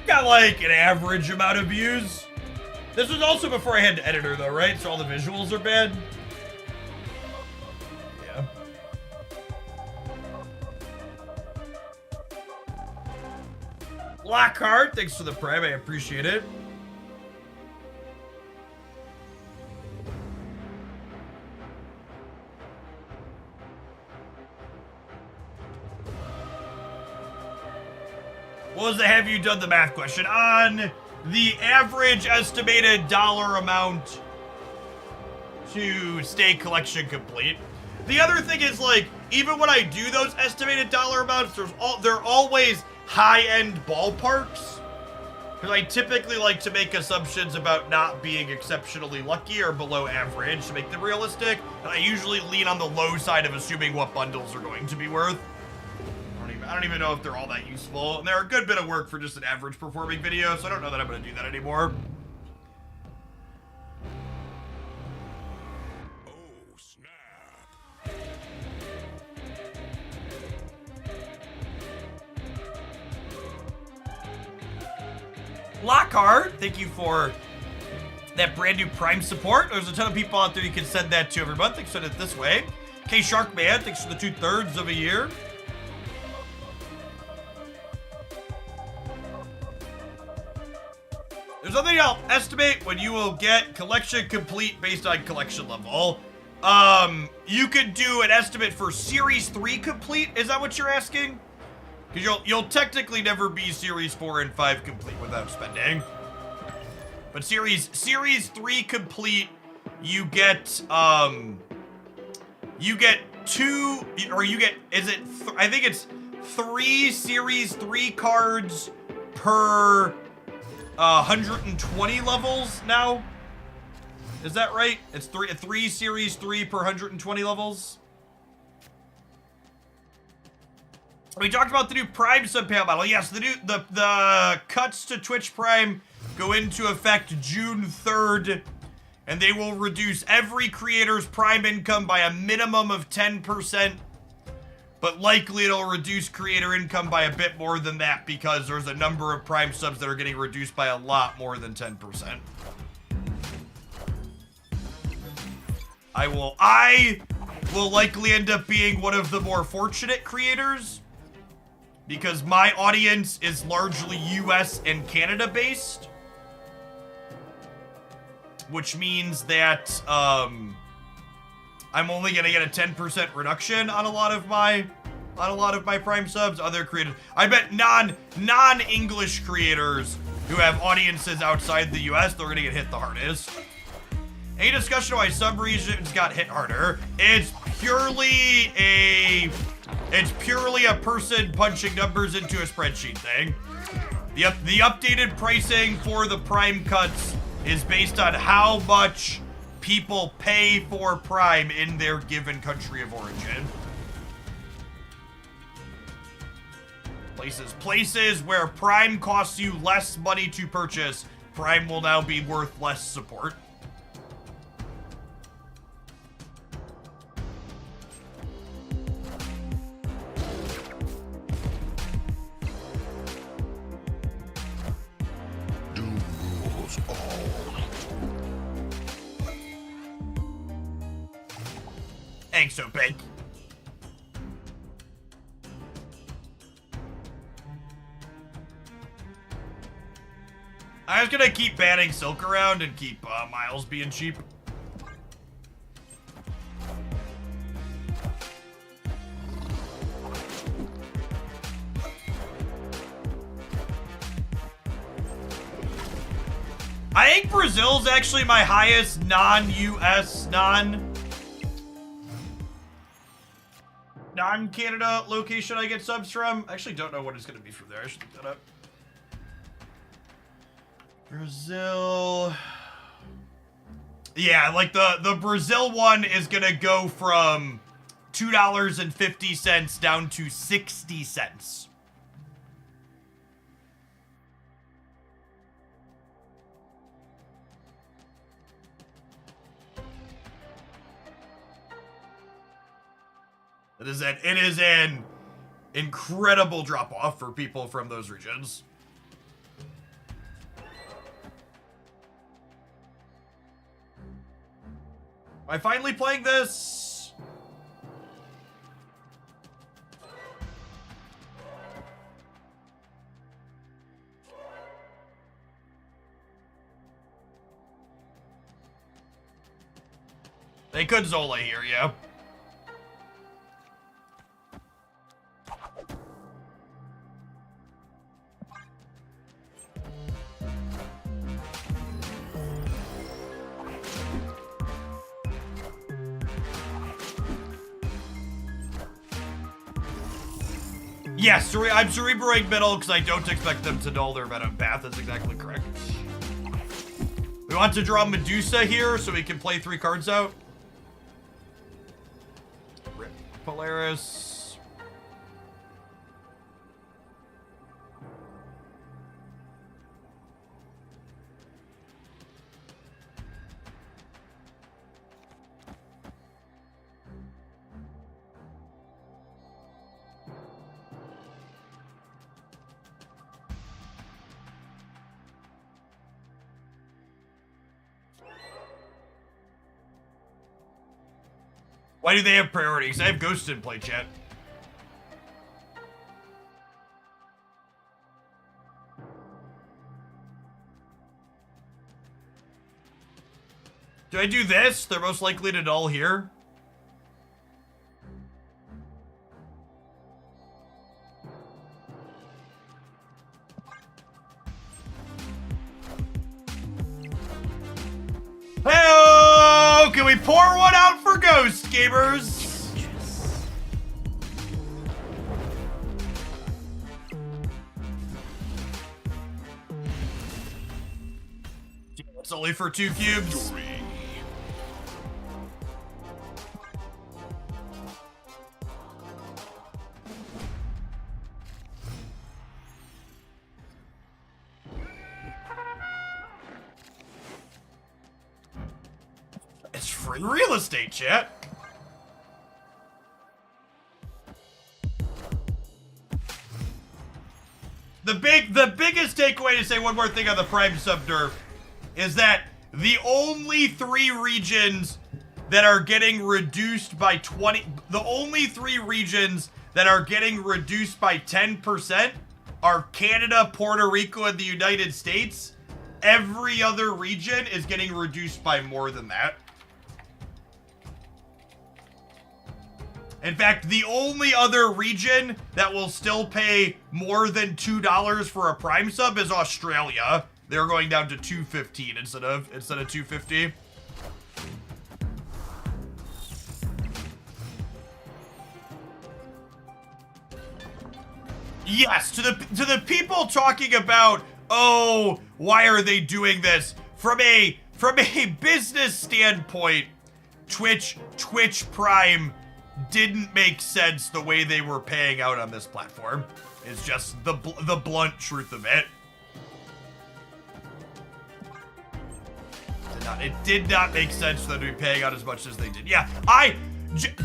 Got like an average amount of views. This was also before I had an editor though, right? So all the visuals are bad. Yeah. Lockhart, thanks for the prime, I appreciate it. What was the have you done the math question? On the average estimated dollar amount to stay collection complete. The other thing is, like, even when I do those estimated dollar amounts, they're always high-end ballparks. Because I typically like to make assumptions about not being exceptionally lucky or below average to make them realistic. And I usually lean on the low side of assuming what bundles are going to be worth. I don't even know if they're all that useful. And they're a good bit of work for just an average performing video, so I don't know that I'm going to do that anymore. Oh, snap. Lockhart, thank you for that brand new Prime support. There's a ton of people out there you can send that to every month. They can send it this way. K Sharkman, thanks for the 2/3 of a year. There's something I'll estimate when you will get collection complete based on collection level. You could do an estimate for Series 3 complete. Is that what you're asking? Because you'll technically never be Series 4 and 5 complete without spending. But Series 3 complete, you get two, or you get, I think it's 3 Series 3 cards per 120 levels now. Is that right? It's three Series 3 per 120 levels. We talked about the new Prime sub-payout model. Yes, the cuts to Twitch Prime go into effect June 3rd, and they will reduce every creator's Prime income by a minimum of 10%, but likely it'll reduce creator income by a bit more than that because there's a number of Prime subs that are getting reduced by a lot more than 10%. I will likely end up being one of the more fortunate creators because my audience is largely US and Canada based, which means that I'm only gonna get a 10% reduction on a lot of my Prime subs. Other creators, I bet non-English creators who have audiences outside the US, they're gonna get hit the hardest. Any discussion why some regions got hit harder? It's purely a person punching numbers into a spreadsheet thing. The updated pricing for the Prime cuts is based on how much people pay for Prime in their given country of origin. Places where Prime costs you less money to purchase, Prime will now be worth less support. kills all. Thanks, so big. I was gonna keep banning Silk around and keep Miles being cheap. I think Brazil's actually my highest non-US, non-Canada location I get subs from. I actually don't know what it's gonna be from there. I should look that up. Brazil. Yeah, like the Brazil one is gonna go from $2.50 down to 60 cents. It is an incredible drop off for people from those regions. Am I finally playing this? They could Zola here, yeah. Yes, I'm cerebroing middle because I don't expect them to null their Venom Path. That's exactly correct. We want to draw Medusa here so we can play 3 cards out. Rip Polaris. Why do they have priorities? I have Ghost in play, chat. Do I do this? They're most likely to null here. Hey-oh! Can we pour one out for Ghost, gamers? It's only for 2 cubes. It's free real estate, chat. The biggest takeaway, to say one more thing on the Prime sub nerf, is that the only 3 regions that are getting reduced by 20, the only 3 regions that are getting reduced by 10% are Canada, Puerto Rico, and the United States. Every other region is getting reduced by more than that. In fact, the only other region that will still pay more than $2 for a Prime sub is Australia. They're going down to $2.15 instead of $2.50. Yes, to the people talking about, oh, why are they doing this? From a business standpoint, Twitch Prime didn't make sense the way they were paying out on this platform. It's just the blunt truth of it. It did not make sense for them to be paying out as much as they did. Yeah,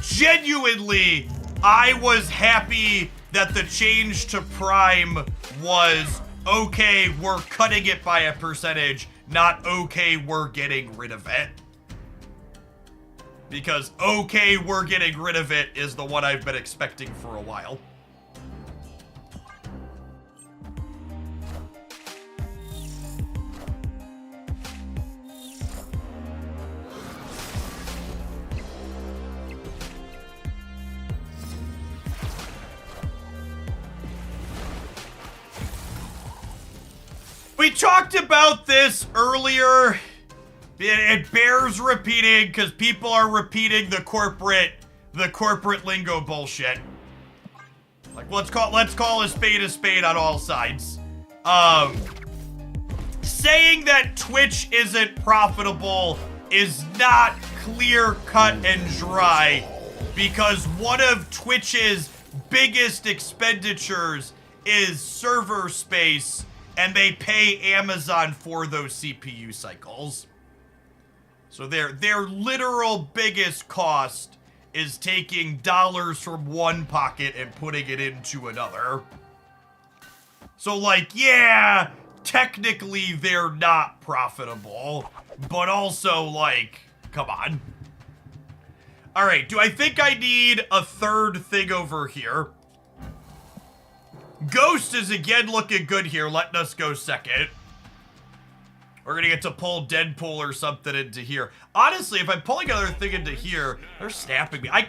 genuinely, I was happy that the change to Prime was okay, we're cutting it by a percentage, not okay, we're getting rid of it. Because okay, we're getting rid of it is the one I've been expecting for a while. We talked about this earlier. It bears repeating because people are repeating the corporate lingo bullshit. Like let's call a spade on all sides. Saying that Twitch isn't profitable is not clear cut and dry because one of Twitch's biggest expenditures is server space. And they pay Amazon for those CPU cycles. So their literal biggest cost is taking dollars from one pocket and putting it into another. So like, yeah, technically they're not profitable, but also like, come on. All right, do I think I need a third thing over here? Ghost is again looking good here, letting us go second. We're gonna get to pull Deadpool or something into here. Honestly, if I'm pulling another thing into here, they're snapping me. They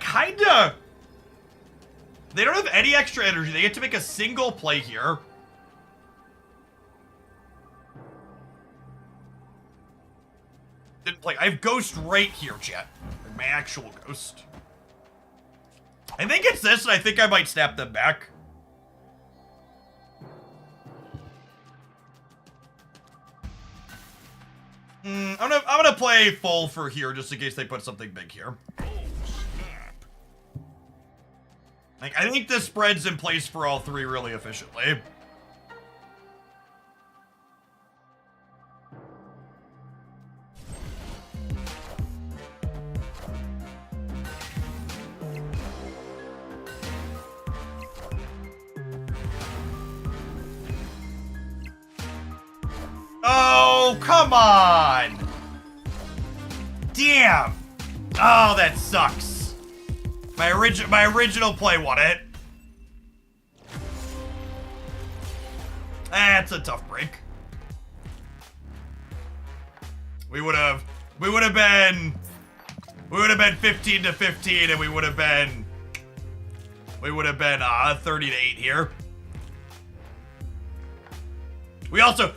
don't have any extra energy. They get to make a single play here. Didn't play. I have Ghost right here, chat. My actual Ghost. I think it's this, and I think I might snap them back. I'm gonna play full for here just in case they put something big here. Like, I think this spread's in place for all three really efficiently. Oh, come on! Damn! Oh, that sucks. My original play won it. That's a tough break. We would have been 15 to 15, and we would have been 30 to 8 here. We also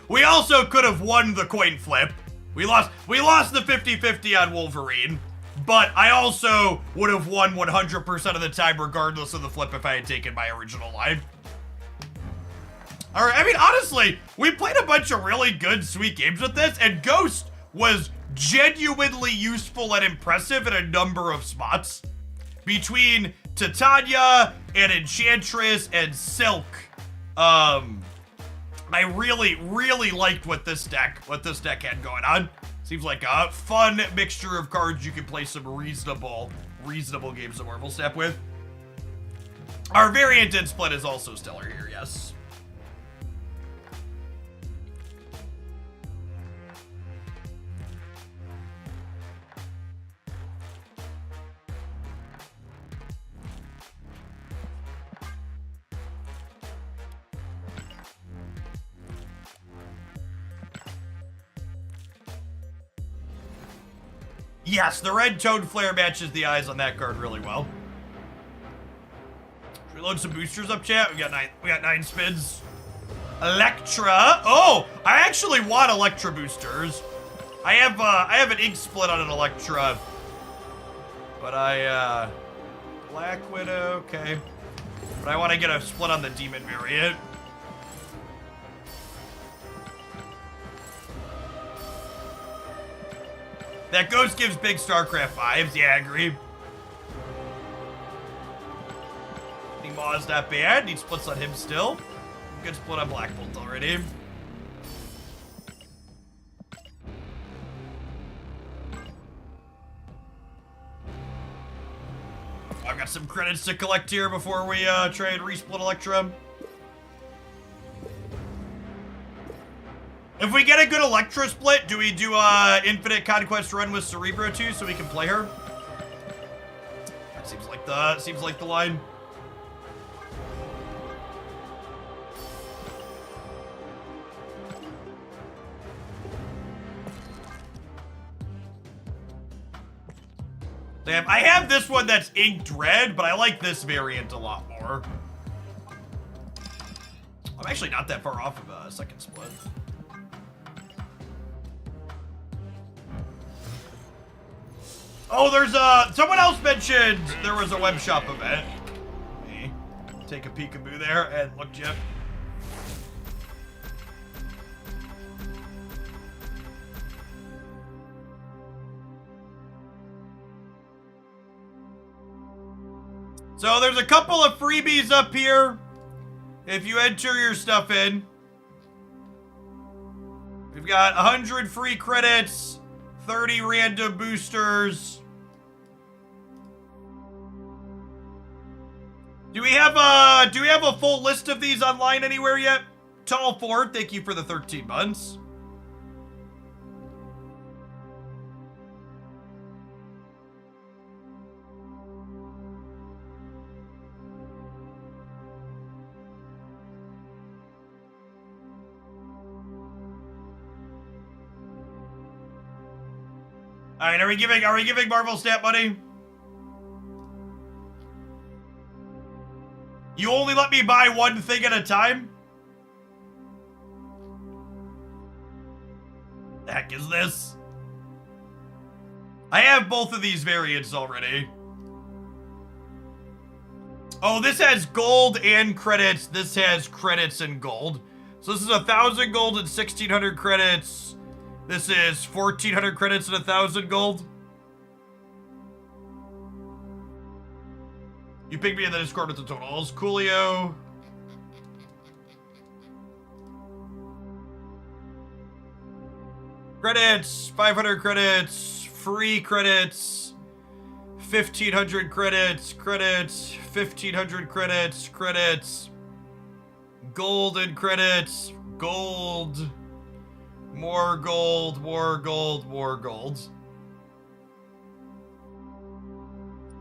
could have won the coin flip. We lost the 50-50 on Wolverine, but I also would have won 100% of the time regardless of the flip if I had taken my original line. All right, I mean, honestly, we played a bunch of really good, sweet games with this, and Ghost was genuinely useful and impressive in a number of spots. Between Titania and Enchantress and Silk, I really liked what this deck had going on. Seems like a fun mixture of cards you can play some reasonable games of Marvel Snap with. Our variant in Split is also stellar here, yes. Yes, the red Toad Flare matches the eyes on that card really well. Should we load some boosters up, chat? We got 9 spins. Electra. Oh, I actually want Electra boosters. I have an ink split on an Electra. But Black Widow, okay. But I want to get a split on the Demon variant. That Ghost gives big StarCraft vibes. Yeah, I agree. Maw's not bad. Need splits on him still. Good split on Black Bolt already. I've got some credits to collect here before we try and resplit Electra. If we get a good Electro split, do we do a Infinite Conquest run with Cerebro too, so we can play her? That seems like the line. Damn, I have this one that's inked red, but I like this variant a lot more. I'm actually not that far off of a second split. Oh, there's someone else mentioned there was a web shop event. Let me take a peekaboo there and look, Jim. So there's a couple of freebies up here if you enter your stuff in. We've got 100 free credits, 30 random boosters. Do we have a full list of these online anywhere yet? Tall Ford, thank you for the 13 months. All right, are we giving Marvel stat money? You only let me buy one thing at a time? The heck is this? I have both of these variants already. Oh, this has gold and credits. This has credits and gold. So this is 1,000 gold and 1,600 credits. This is 1,400 credits and 1,000 gold. You ping me in the Discord with the totals. Coolio. Credits, 500 credits, free credits, 1,500 credits, 1,500 credits, golden credits, gold. More gold, more gold, more gold.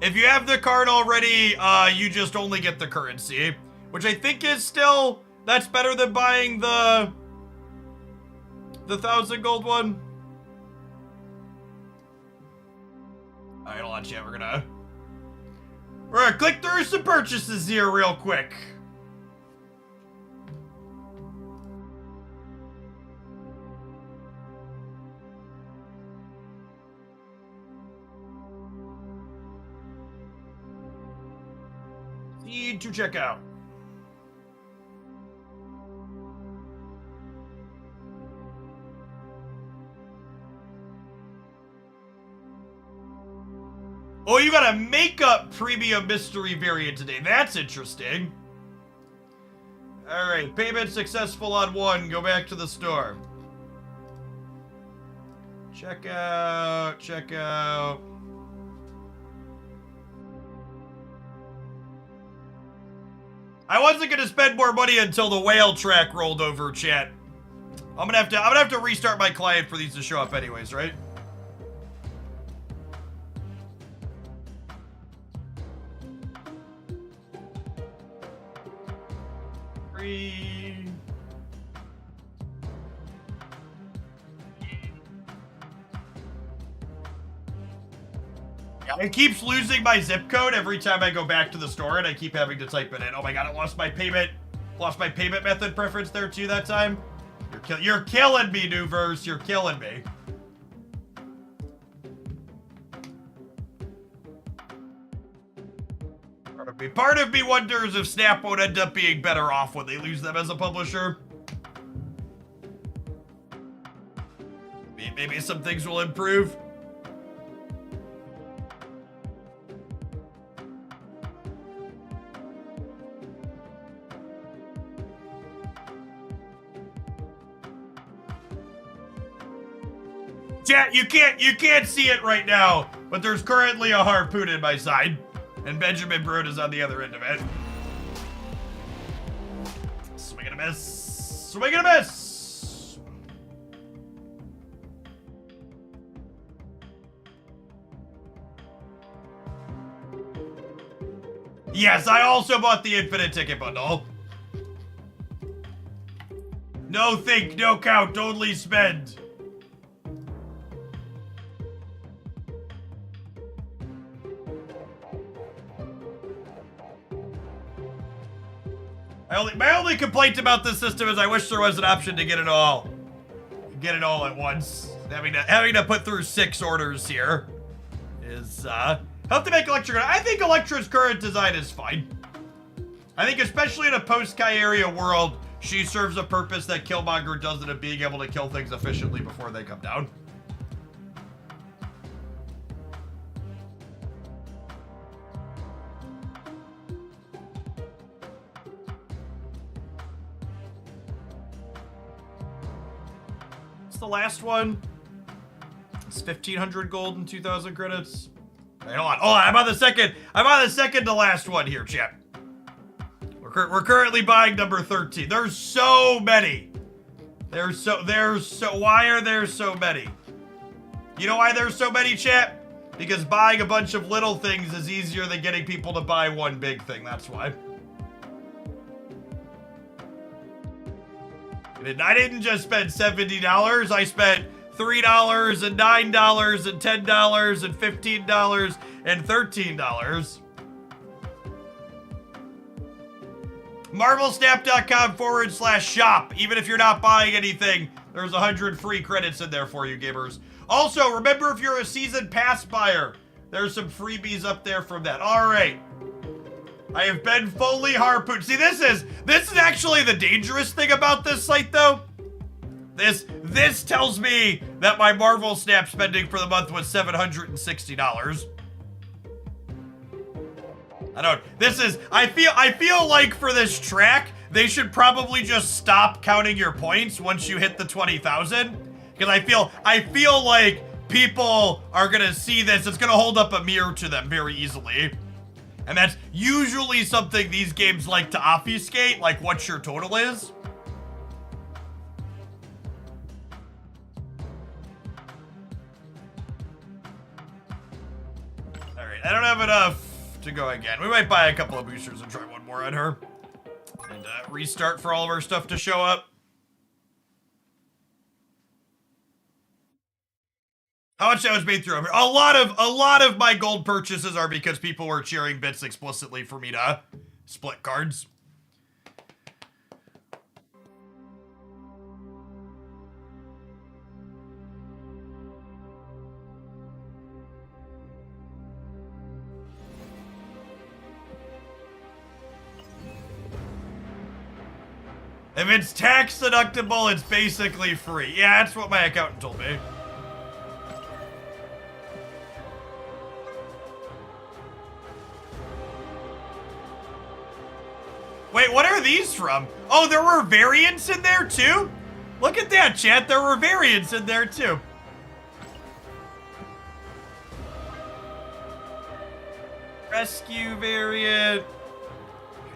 If you have the card already, you just only get the currency, which I think is still, that's better than buying the 1,000 gold one. All right, hold on, chat. We're gonna click through some purchases here real quick. Need to check out. Oh, you got a makeup premium mystery variant today. That's interesting. All right, payment successful on one. Go back to the store. Check out, check out. I wasn't gonna spend more money until the whale track rolled over, chat. I'm gonna have to restart my client for these to show up anyways, right? Free. It keeps losing my zip code every time I go back to the store, and I keep having to type it in. Oh my god, I lost my payment method preference there too that time. You're killing me, Newverse. You're killing me. Part of me wonders if Snap won't end up being better off when they lose them as a publisher. Maybe some things will improve. Chat, you can't see it right now, but there's currently a harpoon in my side, and Benjamin Broad is on the other end of it. Swing and a miss. Swing and a miss. Yes, I also bought the infinite ticket bundle. No think, no count, only spend. My only complaint about this system is I wish there was an option to get it all. Get it all at once. Having to put through 6 orders here is help to make Electra. I think Electra's current design is fine. I think especially in a post-Kai area world, she serves a purpose that Killmonger doesn't, of being able to kill things efficiently before they come down. The last one. It's 1,500 gold and 2,000 credits. Wait, hold on. I'm on the second to last one here, chat. We're currently buying number 13. There's so many. Why are there so many? You know why there's so many, chat? Because buying a bunch of little things is easier than getting people to buy one big thing. That's why. I didn't just spend $70. I spent $3 and $9 and $10 and $15 and $13. MarvelSnap.com/shop. Even if you're not buying anything, there's 100 free credits in there for you, gamers. Also, remember, if you're a season pass buyer, there's some freebies up there from that. All right. I have been fully harpooned. See, this is actually the dangerous thing about this site, though. This tells me that my Marvel Snap spending for the month was $760. I feel like for this track, they should probably just stop counting your points once you hit the 20,000. Because I feel like people are gonna see this. It's gonna hold up a mirror to them very easily. And that's usually something these games like to obfuscate, like what your total is. Alright, I don't have enough to go again. We might buy a couple of boosters and try one more on her. And restart for all of our stuff to show up. How much that was made through? A lot of my gold purchases are because people were cheering bits explicitly for me to split cards. If it's tax deductible, it's basically free. Yeah, that's what my accountant told me. Wait, what are these from? Oh, there were variants in there too? Look at that, chat. There were variants in there too. Rescue variant.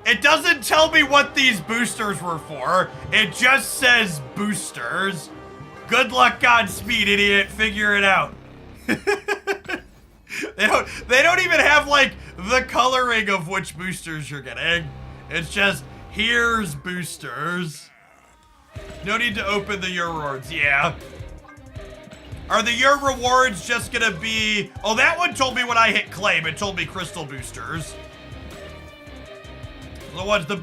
It doesn't tell me what these boosters were for. It just says boosters. Good luck, Godspeed, idiot. Figure it out. They don't even have like the coloring of which boosters you're getting. It's just, here's boosters. No need to open the your rewards. Yeah. Are the your rewards just gonna be... Oh, that one told me when I hit claim. It told me crystal boosters. The ones, the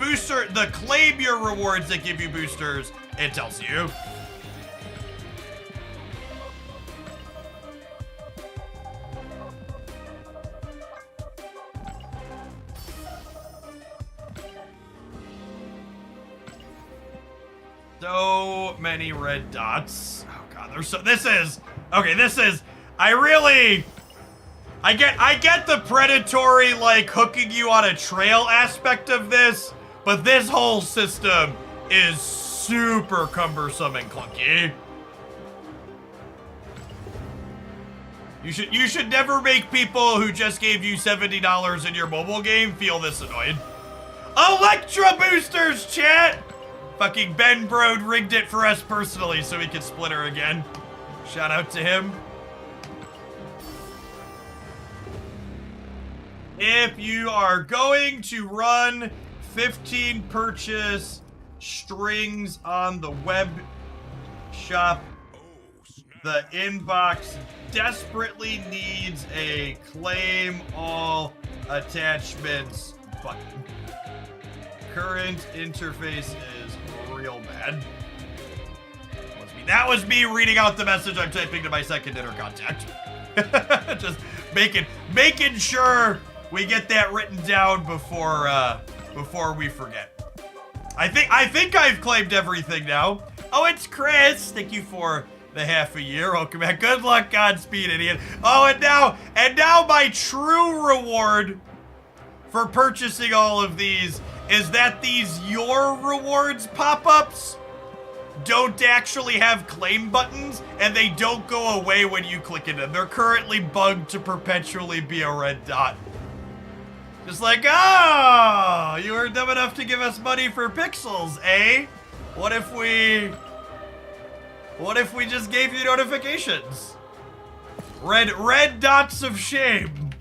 claim your rewards that give you boosters, it tells you. So many red dots. Oh god, there's so, this is, I get the predatory, like, hooking you on a trail aspect of this, but this whole system is super cumbersome and clunky. You should never make people who just gave you $70 in your mobile game feel this annoyed. Electra boosters, chat! Fucking Ben Brode rigged it for us personally so we could split her again. Shout out to him. If you are going to run 15 purchase strings on the web shop, the inbox desperately needs a claim all attachments button. Current interface is real bad. That was me reading out the message I'm typing to my second dinner contact. Just making sure we get that written down before we forget. I think I've claimed everything now. Oh, it's Chris. Thank you for the half a year. Welcome back. Good luck, Godspeed, idiot. Oh, and now my true reward for purchasing all of these is that these your rewards pop-ups don't actually have claim buttons, and they don't go away when you click into them. They're currently bugged to perpetually be a red dot. Just like, oh, you were dumb enough to give us money for pixels, eh? What if we just gave you notifications? Red dots of shame.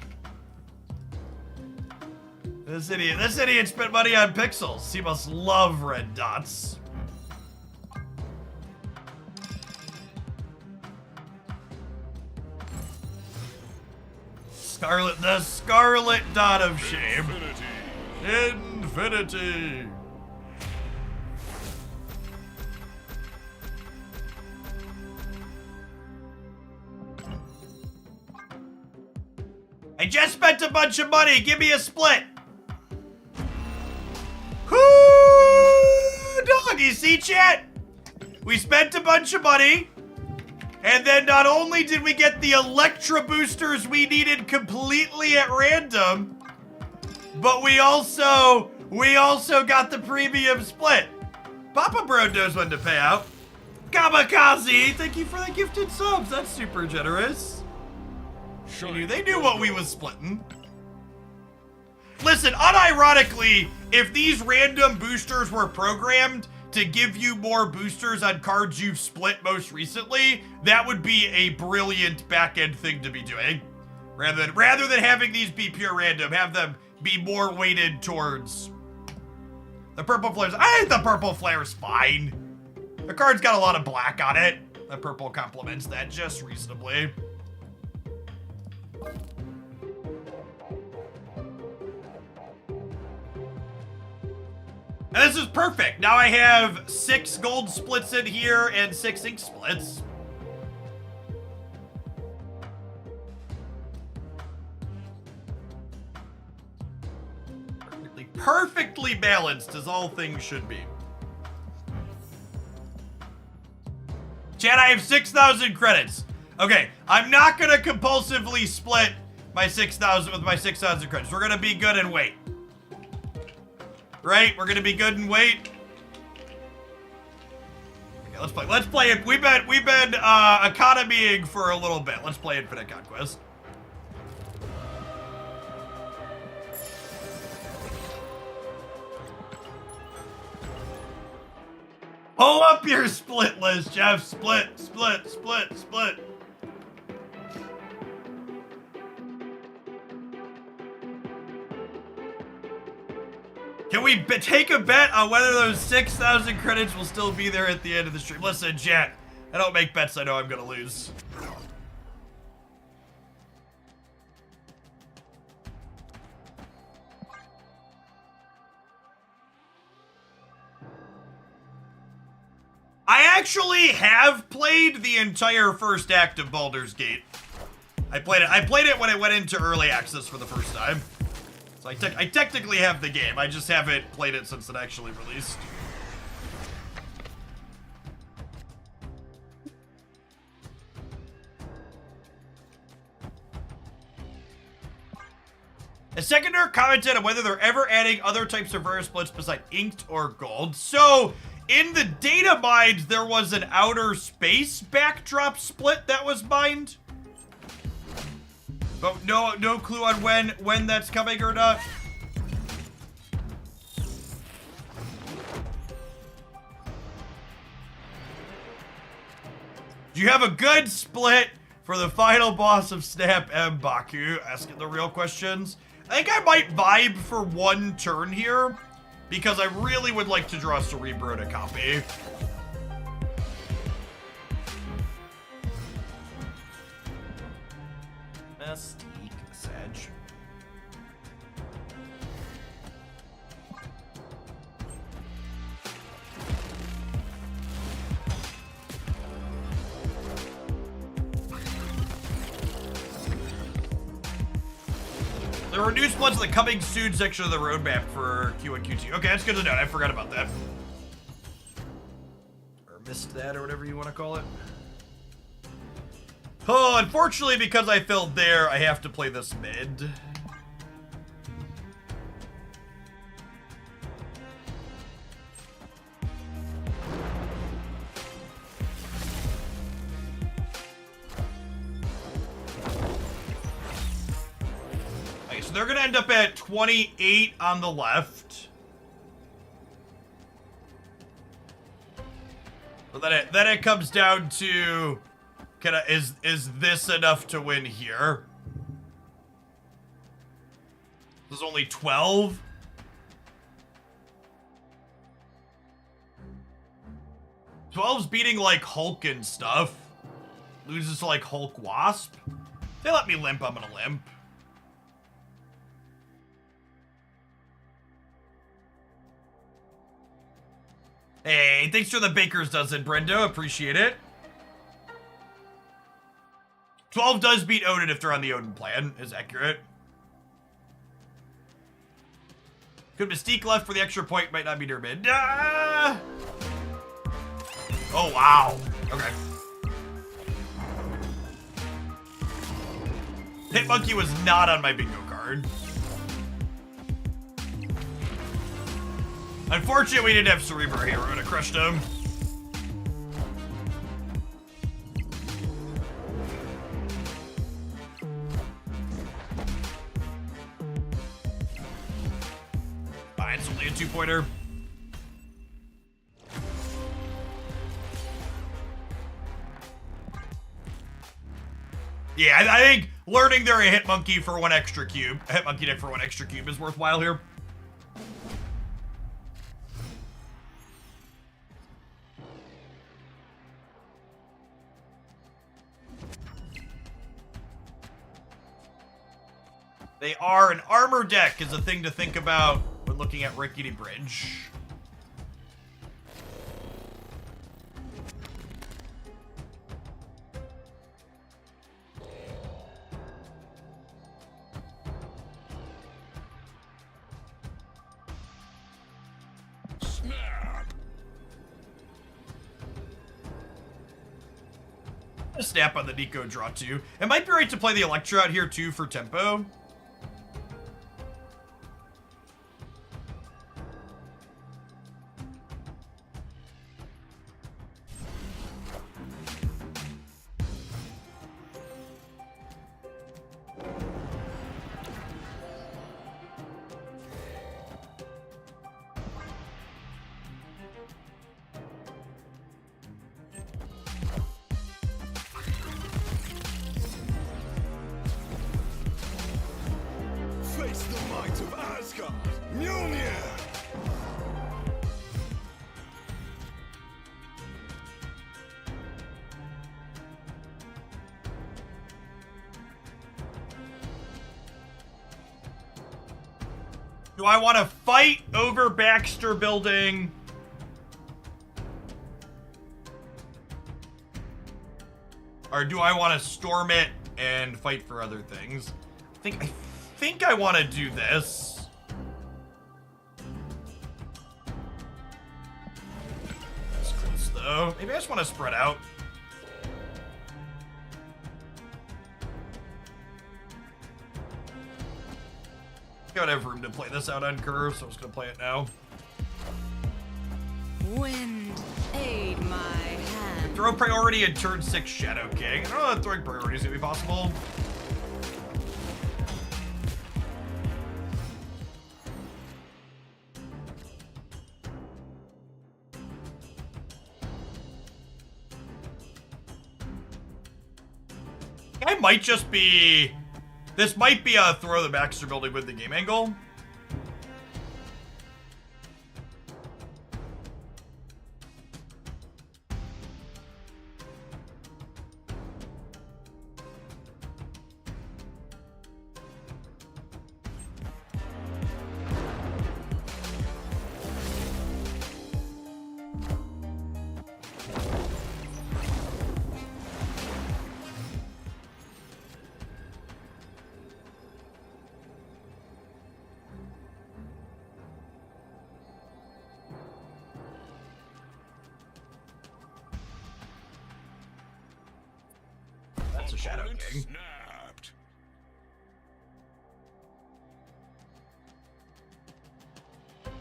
This idiot spent money on pixels. He must love red dots. The scarlet dot of shame. Infinity. I just spent a bunch of money. Give me a split. Whoo, dog, you see, chat? We spent a bunch of money. And then not only did we get the Electra boosters we needed completely at random, but we also got the premium split. Papa Bro knows when to pay out. Kamikaze, thank you for the gifted subs. That's super generous. They knew what we was splitting. Listen, unironically, if these random boosters were programmed to give you more boosters on cards you've split most recently, that would be a brilliant back-end thing to be doing. Rather than having these be pure random, have them be more weighted towards the purple flares. I think the purple flare's fine. The card's got a lot of black on it. The purple complements that just reasonably. And this is perfect. Now I have 6 gold splits in here and 6 ink splits. Perfectly balanced as all things should be. Chat, I have 6,000 credits. Okay, I'm not gonna compulsively split my 6,000 with my 6,000 credits. We're gonna be good and wait. Right? We're gonna be good and wait. Okay, let's play. Let's play it. We've been economying for a little bit. Let's play Infinite Conquest. Pull up your split list, Jeff. Split. Can we take a bet on whether those 6,000 credits will still be there at the end of the stream? Listen, chat, I don't make bets I know I'm gonna lose. I actually have played the entire first act of Baldur's Gate. I played it when it went into early access for the first time. So I technically have the game. I just haven't played it since it actually released. A seconder commented on whether they're ever adding other types of rare splits besides inked or gold. So, in the data mined, there was an outer space backdrop split that was mined. But no clue on when that's coming or not. Do you have a good split for the final boss of Snap M, Baku? Asking the real questions. I think I might vibe for one turn here, because I really would like to draw Cerebro to copy. Mystique, Sedge. There were new splits in the coming soon section of the roadmap for Q1, Q2. Okay, that's good to know. I forgot about that. Or missed that, or whatever you want to call it. Oh, unfortunately, because I failed there, I have to play this mid. Okay, so they're gonna end up at 28 on the left. So then it comes down to, is this enough to win here? There's only 12. Twelve's beating like Hulk and stuff. Loses to like Hulk Wasp. If they let me limp, I'm gonna limp. Hey, thanks for the baker's dozen, Brendo. Appreciate it. 12 does beat Odin if they're on the Odin plan, is accurate. Good Mystique left for the extra point, might not be near mid. Ah! Oh, wow. Okay. Hitmonkey was not on my bingo card. Unfortunately, we didn't have Cerebro here. We're gonna crush him. Fine, it's only a 2-pointer. Yeah, I think learning they're a Hitmonkey for one extra cube, a Hitmonkey deck for one extra cube is worthwhile here. They are an armor deck is a thing to think about when looking at Rickety Bridge. Snap. A snap on the Nico draw too. It might be right to play the Electro out here too for tempo. Face the might of Asgard. Mjolnir. Do I want to fight over Baxter building? Or do I want to storm it and fight for other things? I think I want to do this. That's close though. Maybe I just want to spread out. I don't have room to play this out on curve, so I'm just gonna play it now. Wind, aid my hand. Throw priority in turn 6 Shadow King. I don't know if throwing priority is gonna be possible. I might just be This might be a throw the Baxter building with the game angle. That's a Shadow King. Snapped.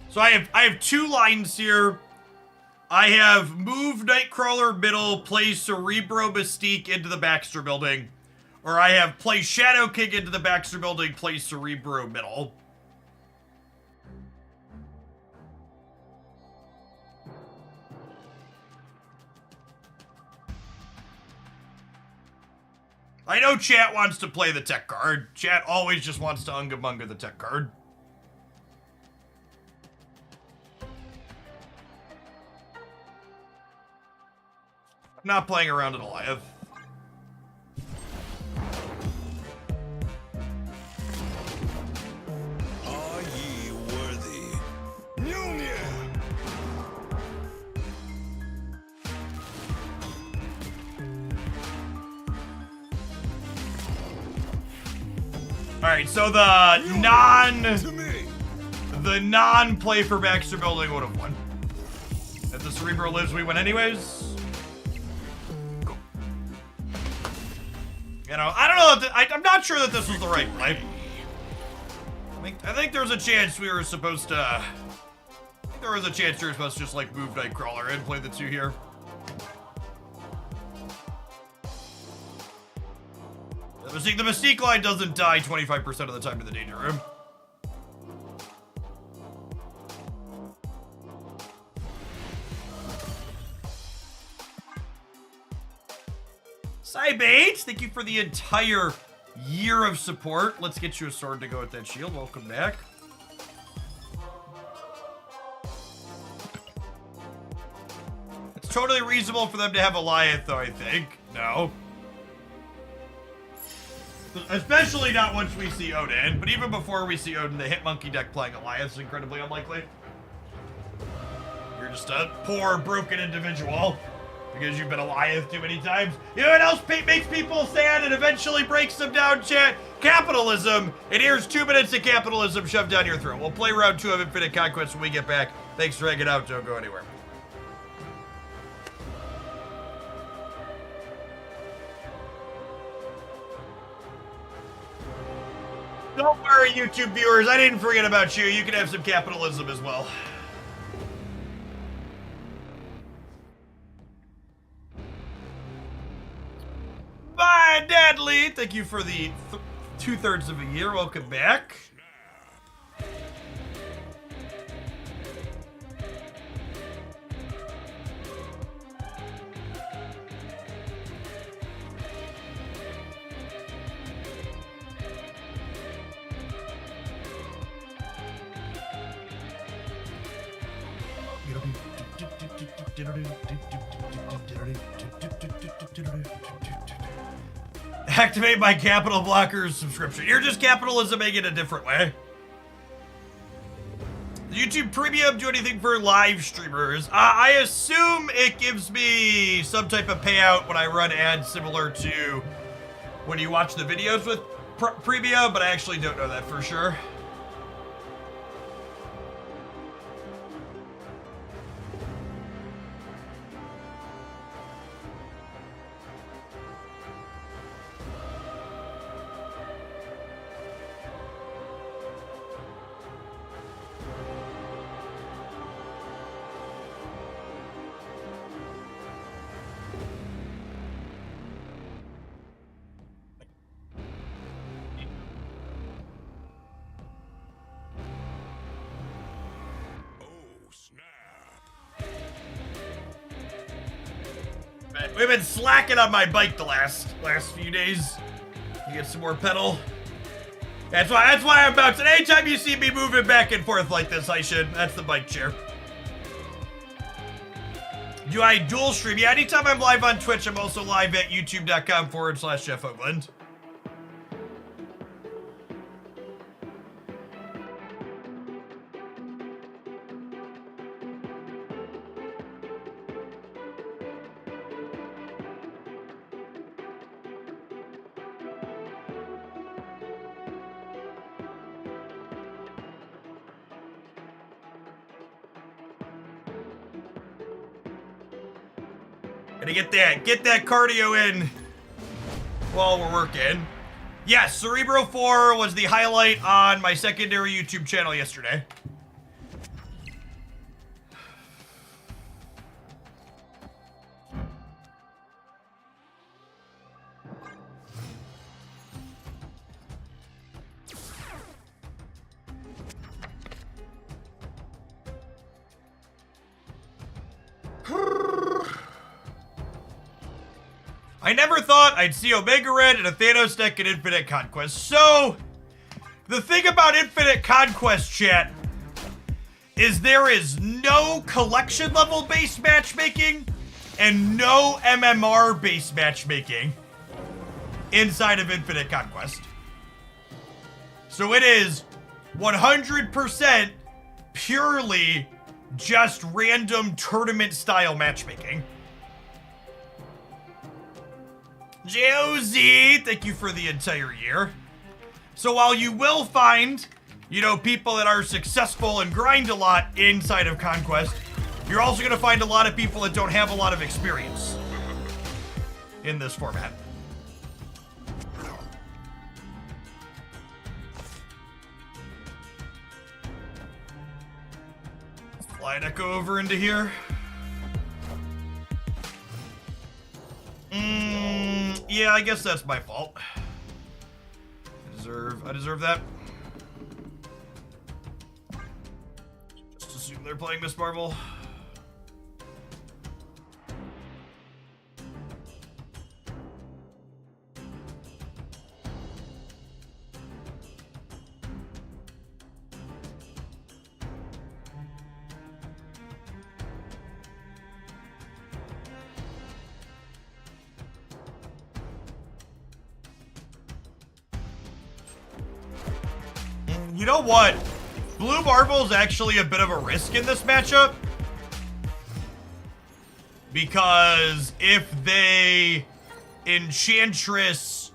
So I have two lines here. I have move Nightcrawler middle, play Cerebro Mystique into the Baxter building. Or I have play Shadow King into the Baxter building, play Cerebro middle. I know chat wants to play the tech card. Chat always just wants to Unga Bunga the tech card. I'm not playing around in Goliath. Are ye worthy? Mjolnir! Alright, so the To me! non-play for Baxter building would have won. If the Cerebro lives, we win anyways. Cool. You know, I don't know. I'm not sure that this was the right play. I think there was a chance we were supposed to. I think there was a chance we were supposed to just like move Nightcrawler and play the two here. The Mystique line doesn't die 25% of the time to the Danger Room. Cybate, thank you for the entire year of support. Let's get you a sword to go with that shield. Welcome back. It's totally reasonable for them to have Goliath, though, I think. No. Especially not once we see Odin, but even before we see Odin, the Hitmonkey deck playing Goliath is incredibly unlikely. You're just a poor, broken individual because you've been Goliath too many times. You know what else makes people sad and eventually breaks them down, chat? Capitalism. And here's 2 minutes of capitalism shoved down your throat. We'll play round 2 of Infinite Conquest when we get back. Thanks for hanging out. Don't go anywhere. Don't worry, YouTube viewers. I didn't forget about you. You can have some capitalism as well. Bye, Dadley. Thank you for the 2/3 of a year. Welcome back. Activate my Capital Blockers subscription. You're just capitalisming it a different way. The YouTube Premium do anything for live streamers? I assume it gives me some type of payout when I run ads similar to when you watch the videos with Premium, but I actually don't know that for sure. We've been slacking on my bike the last few days. You get some more pedal. That's why I'm bouncing. Anytime you see me moving back and forth like this, that's the bike chair. Do I dual stream? Yeah, anytime I'm live on Twitch, I'm also live at youtube.com/Jeff Oakland. Gotta get that cardio in while we're working. Yes, Cerebro 4 was the highlight on my secondary YouTube channel yesterday. I never thought I'd see Omega Red and a Thanos deck in Infinite Conquest. So, the thing about Infinite Conquest, chat, is there is no collection level based matchmaking and no MMR based matchmaking inside of Infinite Conquest. So it is 100% purely just random tournament style matchmaking. JOZ, thank you for the entire year. So while you will find, you know, people that are successful and grind a lot inside of Conquest, you're also going to find a lot of people that don't have a lot of experience in this format. Slide Echo over into here. Yeah, I guess that's my fault. I deserve that. Just assume they're playing Miss Marvel. You know what? Blue Marvel's actually a bit of a risk in this matchup. Because if they Enchantress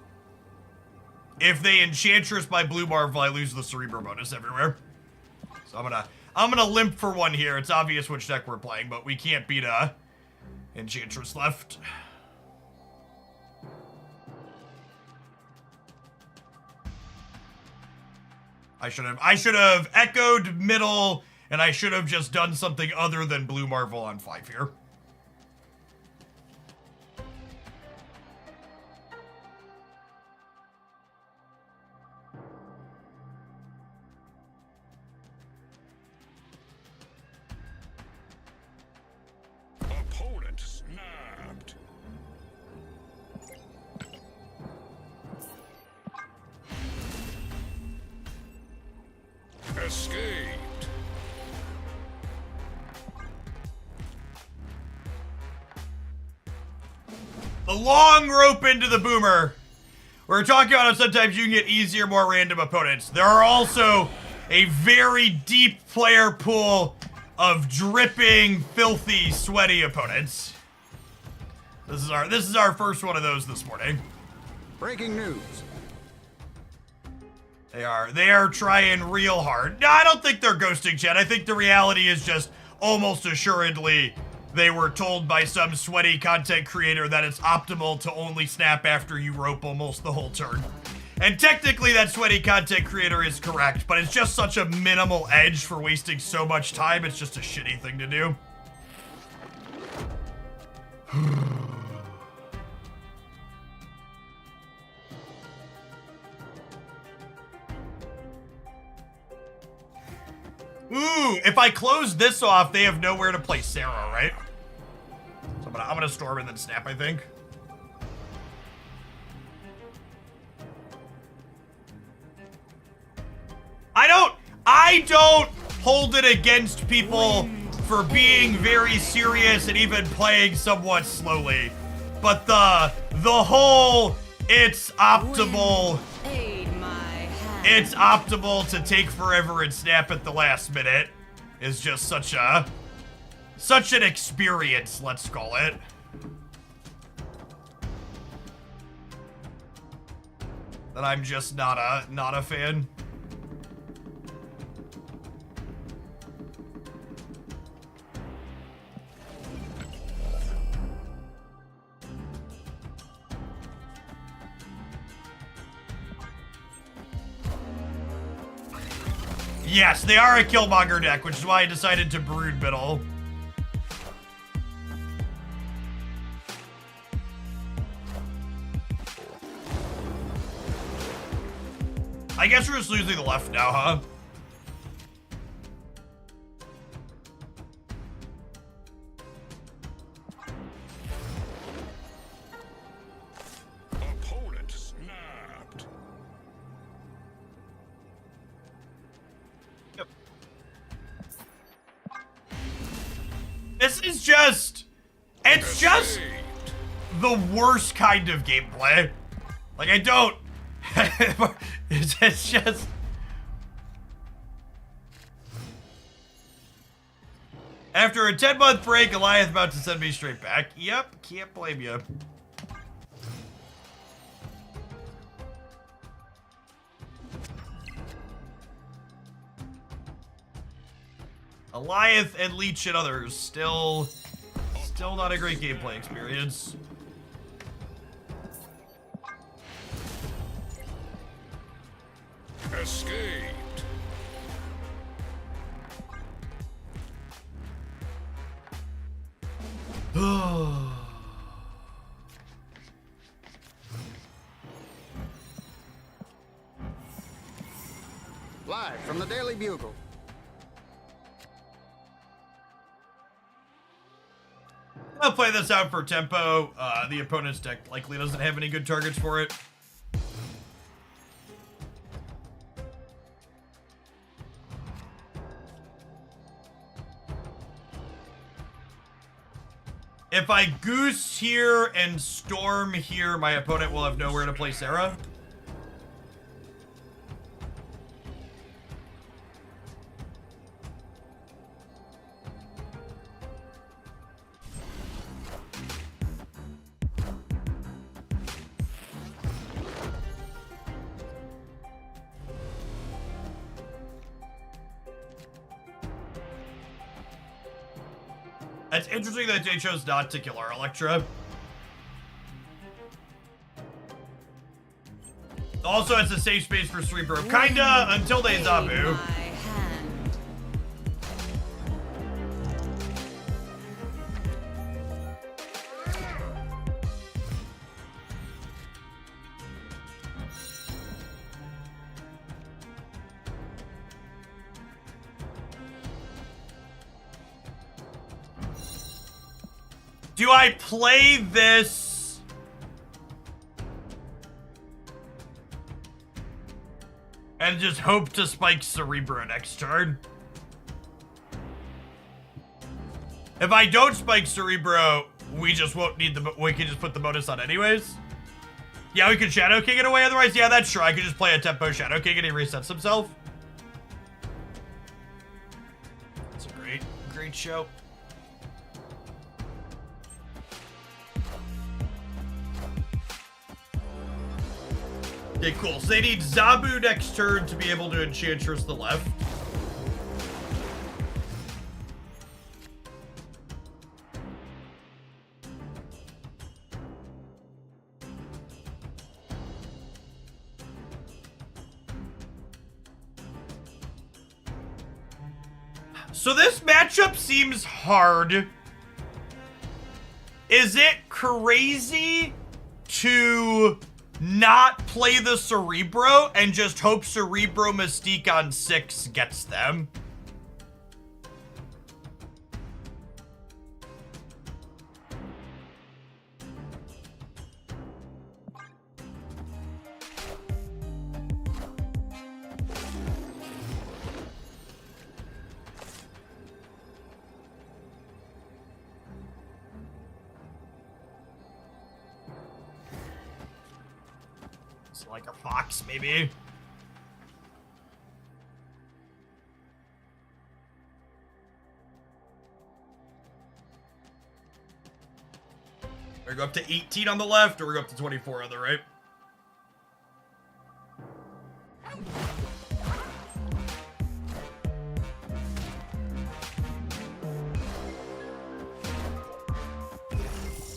by Blue Marvel, I lose the Cerebro bonus everywhere. So I'm gonna limp for one here. It's obvious which deck we're playing, but we can't beat Enchantress left. I should have echoed middle, and I should have just done something other than Blue Marvel on 5 here. Opponent snapped. Escaped. The long rope into the boomer. We're talking about how sometimes you can get easier, more random opponents. There are also a very deep player pool of dripping, filthy, sweaty opponents. This is our first one of those this morning. Breaking news. They are trying real hard. No, I don't think they're ghosting chat. I think the reality is just almost assuredly they were told by some sweaty content creator that it's optimal to only snap after you rope almost the whole turn. And technically that sweaty content creator is correct, but it's just such a minimal edge for wasting so much time, it's just a shitty thing to do. Ooh, if I close this off, they have nowhere to play Sarah, right? So I'm gonna storm and then snap, I think. I don't hold it against people for being very serious and even playing somewhat slowly. But the whole it's optimal. Aid my hand. It's optimal to take forever and snap at the last minute is just such an experience, let's call it. That I'm just not a fan. Yes, they are a Killmonger deck, which is why I decided to Brood middle. I guess we're just losing the left now, huh? Opponent snapped. Yep. This is just... It's just the worst kind of gameplay. Like, I don't... it's just... After a 10-month break, Goliath about to send me straight back. Yep, can't blame you. Goliath and Leech and others, still not a great gameplay experience. Escaped. Live from the Daily Bugle. I'll play this out for tempo. The opponent's deck likely doesn't have any good targets for it. If I Goose here and Storm here, my opponent will have nowhere to play Sarah. It's interesting that they chose not to kill our Electra. Also, it's a safe space for Cerebro. Kinda, until they Zabu. Do I play this? And just hope to spike Cerebro next turn? If I don't spike Cerebro, we just won't need we can just put the bonus on anyways. Yeah, we could Shadow King it away otherwise. Yeah, that's true. I could just play a tempo Shadow King and he resets himself. It's a great show. Okay, cool. So they need Zabu next turn to be able to Enchantress the left. So this matchup seems hard. Is it crazy to not play the Cerebro and just hope Cerebro Mystique on 6 gets them? So like a fox, maybe. We go up to 18 on the left, or we go up to 24 on the right.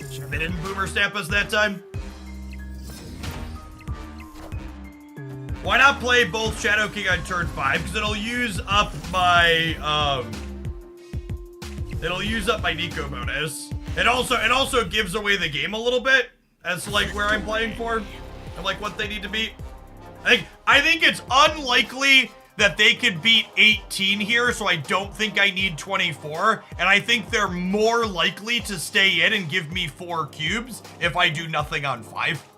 Sure they didn't boomer snap us that time. Why not play both Shadow King on turn 5? Because it'll use up my Nico bonus. It also gives away the game a little bit as to like where I'm playing for and like what they need to beat. I think it's unlikely that they could beat 18 here, so I don't think I need 24. And I think they're more likely to stay in and give me 4 cubes if I do nothing on 5.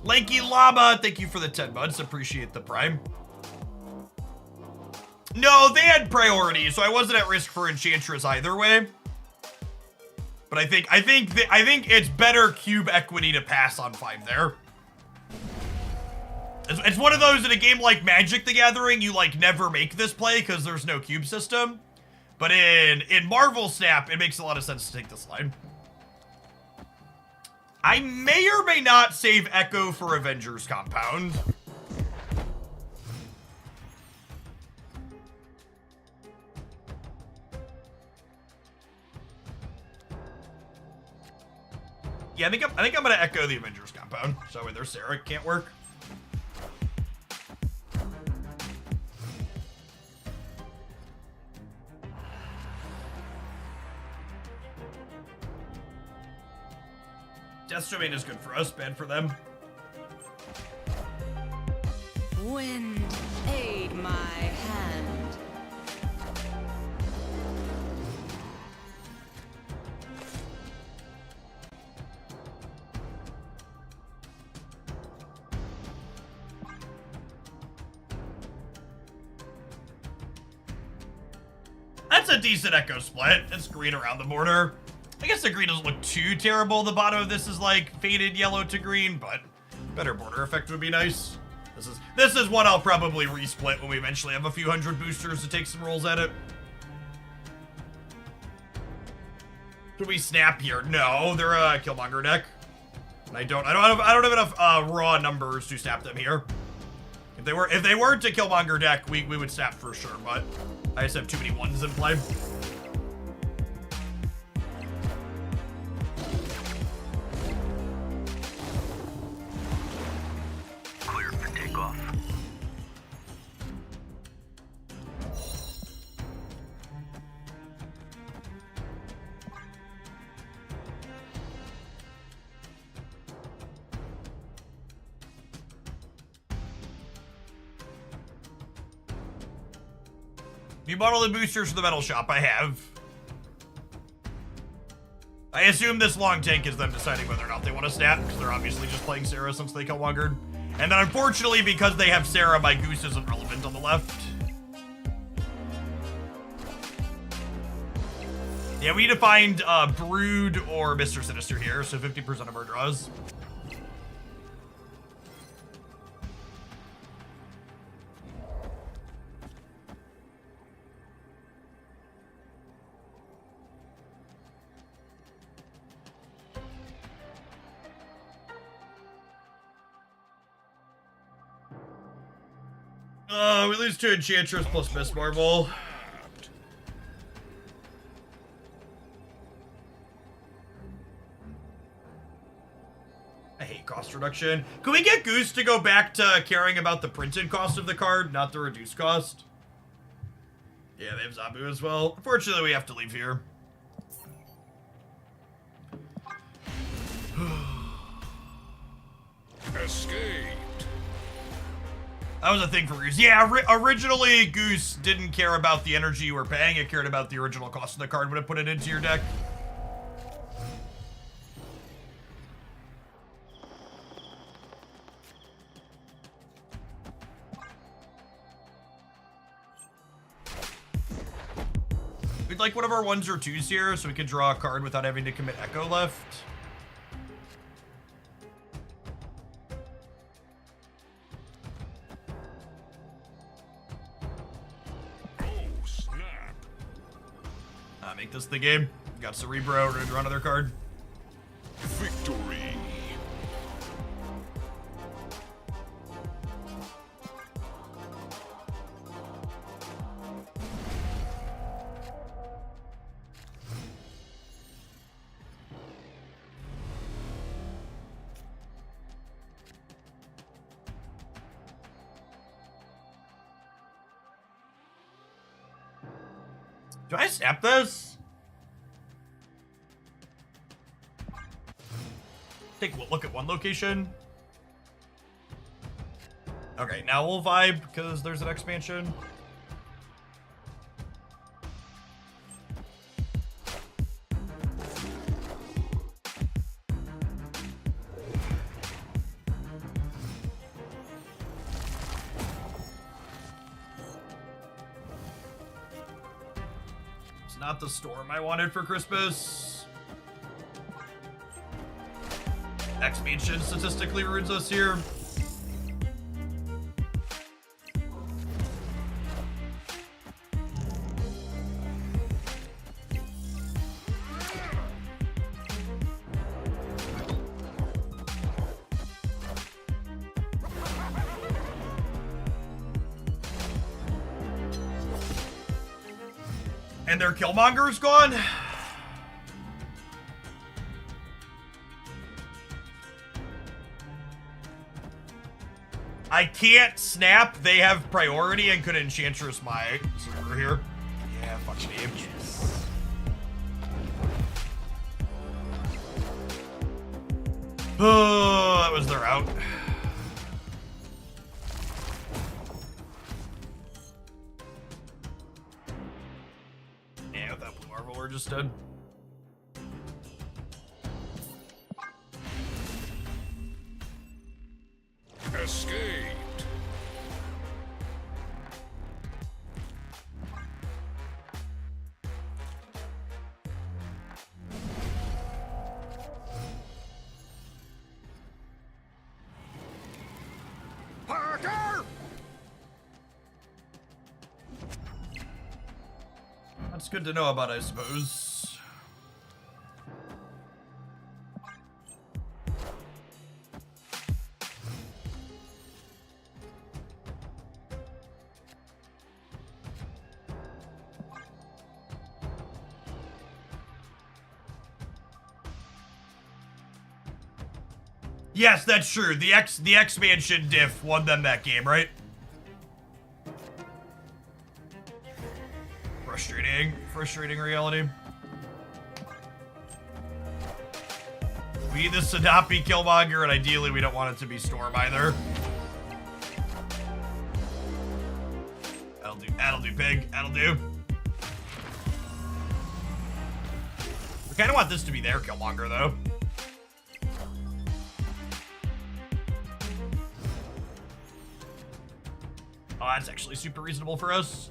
Lanky Llama, thank you for the 10 months. Appreciate the prime. No, they had priority, so I wasn't at risk for Enchantress either way. But I think it's better cube equity to pass on 5 there. It's one of those in a game like Magic the Gathering, you like never make this play because there's no cube system. But in Marvel Snap, it makes a lot of sense to take this line. I may or may not save Echo for Avengers Compound. Yeah, I think I'm gonna Echo the Avengers Compound. So wait, there's Sarah. Can't work. Death Domain is good for us, bad for them. Wind, aid my hand. That's a decent Echo split. It's green around the border. I guess the green doesn't look too terrible. The bottom of this is like faded yellow to green, but better border effect would be nice. This is what I'll probably resplit when we eventually have a few hundred boosters to take some rolls at it. Should we snap here? No, they're a Killmonger deck. And I don't have enough raw numbers to snap them here. If they weren't a Killmonger deck, we would snap for sure, but I just have too many ones in play. You bought all the boosters for the metal shop. I have. I assume this long tank is them deciding whether or not they want to snap, because they're obviously just playing Sarah since they Killmongered. And then unfortunately, because they have Sarah, my goose isn't relevant on the left. Yeah, we need to find Brood or Mr. Sinister here, so 50% of our draws. We lose to Enchantress plus Miss Marvel. I hate cost reduction. Can we get Goose to go back to caring about the printed cost of the card, not the reduced cost? Yeah, they have Zabu as well. Unfortunately, we have to leave here. Escape. That was a thing for Goose. Yeah, originally Goose didn't care about the energy you were paying. It cared about the original cost of the card when it put it into your deck. We'd like one of our 1s or 2s here so we can draw a card without having to commit Echo left. make this the game. Got Cerebro, ready to draw another card. Victory. Do I snap this? Take a look at one location. Okay, now we'll vibe because there's an expansion. Not the storm I wanted for Christmas. Expansion statistically ruins us here. And their Killmonger's gone? I can't snap. They have priority and could Enchantress my server here. Yeah, fuck me. Oh, that was their out. Just did. Escaped. Parker! That's good to know about, I suppose. Yes, that's true. The expansion diff won them that game, right? Frustrating reality. We need the Sadapi Killmonger, and ideally we don't want it to be Storm either. That'll do, pig. That'll do. I kinda want this to be their Killmonger, though. Oh, that's actually super reasonable for us.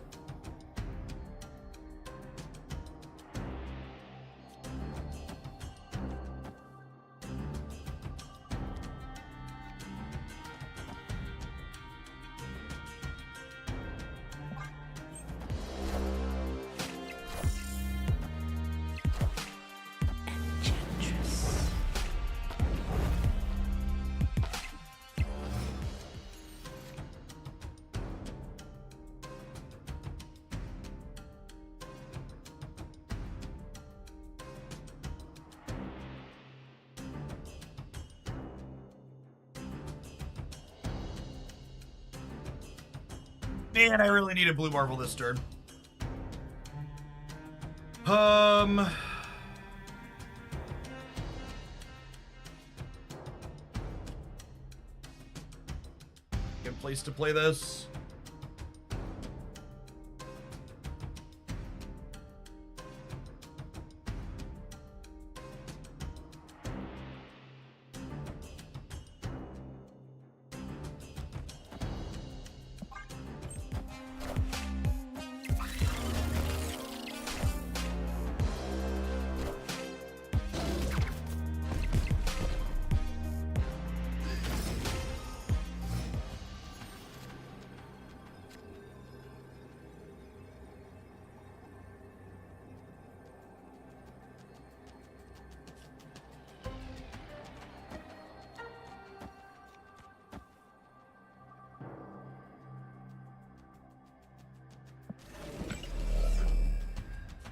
Man, I really need a blue marble this turn. Good place to play this.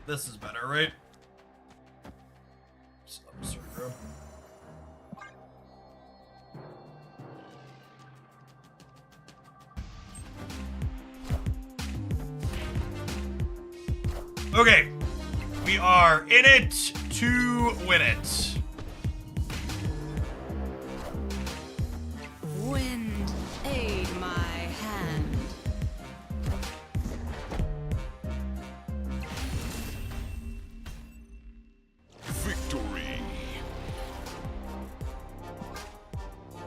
This is better, right? Okay, we are in it to win it. Wind, aid my hand. Victory.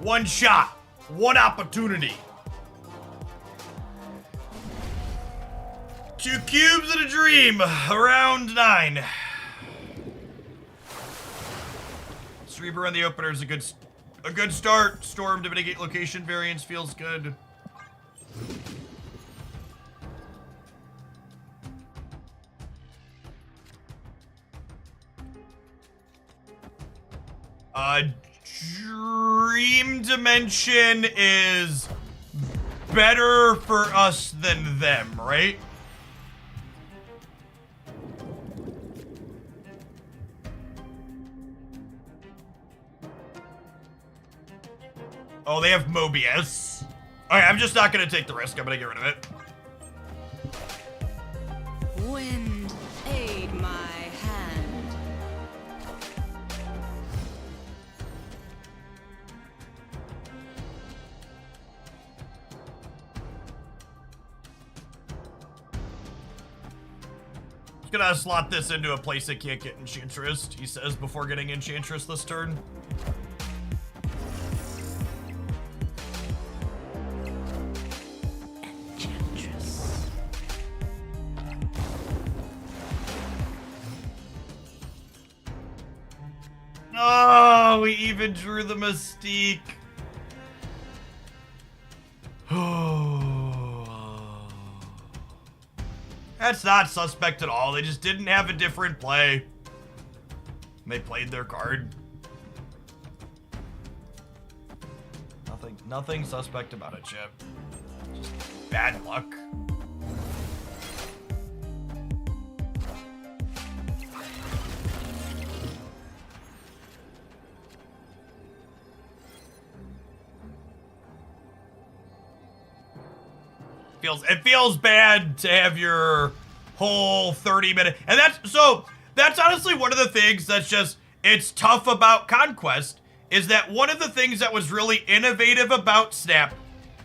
One shot, one opportunity. 2 cubes and a dream, round 9. Cerebro on the opener is a good start. Storm to mitigate location variance feels good. Dream Dimension is better for us than them, right? Oh, they have Mobius. Alright, I'm just not gonna take the risk. I'm gonna get rid of it. Wind, aid my hand. Just gonna slot this into a place that can't get Enchantress, he says before getting Enchantress this turn. Oh, we even drew the Mystique. That's not suspect at all. They just didn't have a different play. They played their card. Nothing suspect about it, Chip. Just bad luck. It feels bad to have your whole 30-minute, and that's honestly one of the things it's tough about Conquest, is that one of the things that was really innovative about Snap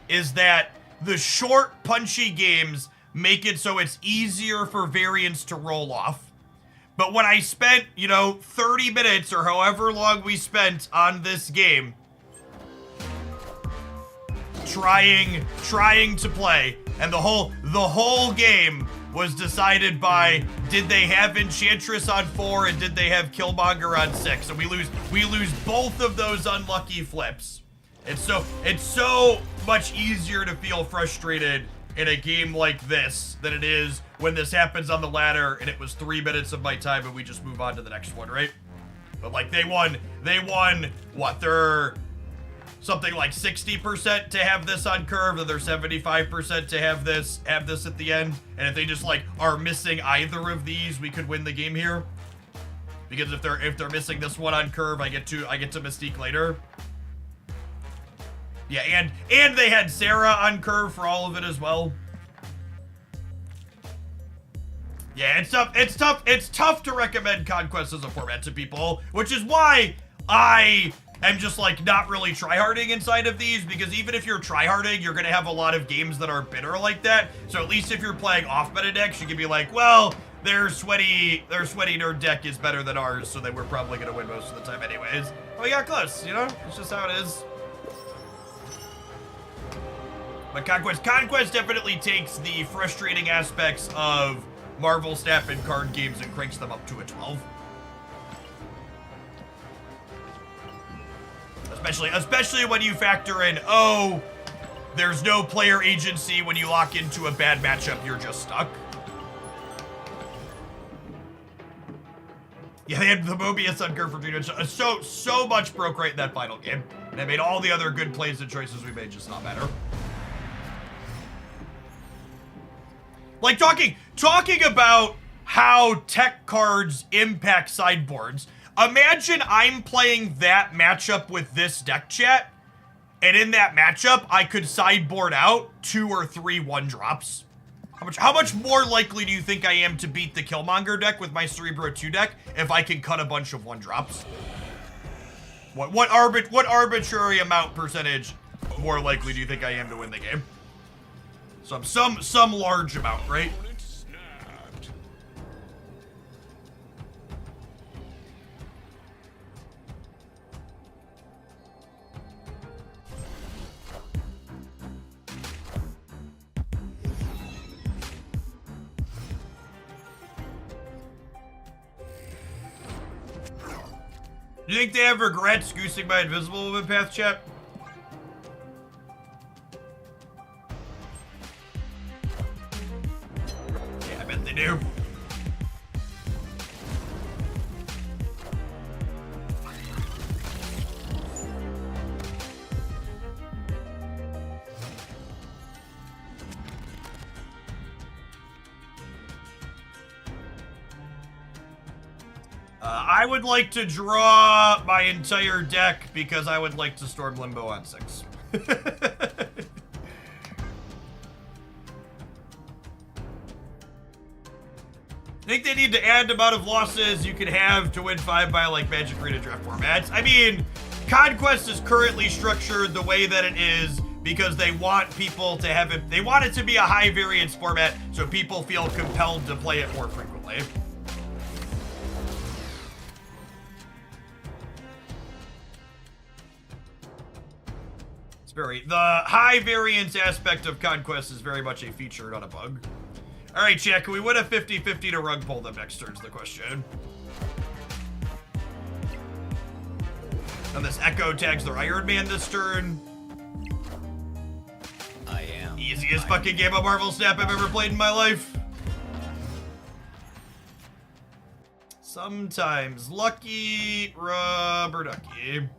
is that the short, punchy games make it so it's easier for variants to roll off. But when I spent, 30 minutes or however long we spent on this game trying to play, and the whole game was decided by, did they have Enchantress on 4 and did they have Killmonger on 6? And we lose both of those unlucky flips. It's so much easier to feel frustrated in a game like this than it is when this happens on the ladder and it was 3 minutes of my time and we just move on to the next one, right? But like they won what, they're something like 60% to have this on curve, and they're 75% to have this at the end. And if they just like are missing either of these, we could win the game here. Because if they're missing this one on curve, I get to Mystique later. Yeah, and they had Sarah on curve for all of it as well. Yeah, it's tough to recommend Conquest as a format to people, which is why I am just like not really tryharding inside of these, because even if you're tryharding, you're gonna have a lot of games that are bitter like that. So at least if you're playing off meta decks, you can be like, well, their sweaty nerd deck is better than ours, so they were probably gonna win most of the time anyways. But we got close, it's just how it is. But Conquest definitely takes the frustrating aspects of Marvel Snap and card games and cranks them up to a 12. Especially when you factor in, oh, there's no player agency when you lock into a bad matchup, you're just stuck. Yeah, they had the Mobius on curve for 3 minutes. So much broke right in that final game. And it made all the other good plays and choices we made just not matter. Like talking about how tech cards impact sideboards. Imagine I'm playing that matchup with this deck, chat, and in that matchup, I could sideboard out 2 or 3 1-drops. How much more likely do you think I am to beat the Killmonger deck with my Cerebro 2 deck if I can cut a bunch of 1-drops? What arbitrary amount percentage more likely do you think I am to win the game? Some large amount, right? Do you think they have regrets goosing my invisible movement path, chat? Yeah, I bet they do. I would like to draw my entire deck because I would like to Storm Limbo on 6. I think they need to add the amount of losses you can have to win 5 by like Magic Arena draft formats. I mean, Conquest is currently structured the way that it is because they want people to have it. They want it to be a high variance format so people feel compelled to play it more frequently. The high variance aspect of Conquest is very much a feature, not a bug. All right, chat, can we win a 50-50 to rug pull them next turn is the question. And this Echo tags their Iron Man this turn. I am. Easiest fucking game of Marvel Snap I've ever played in my life. Sometimes lucky, rubber ducky.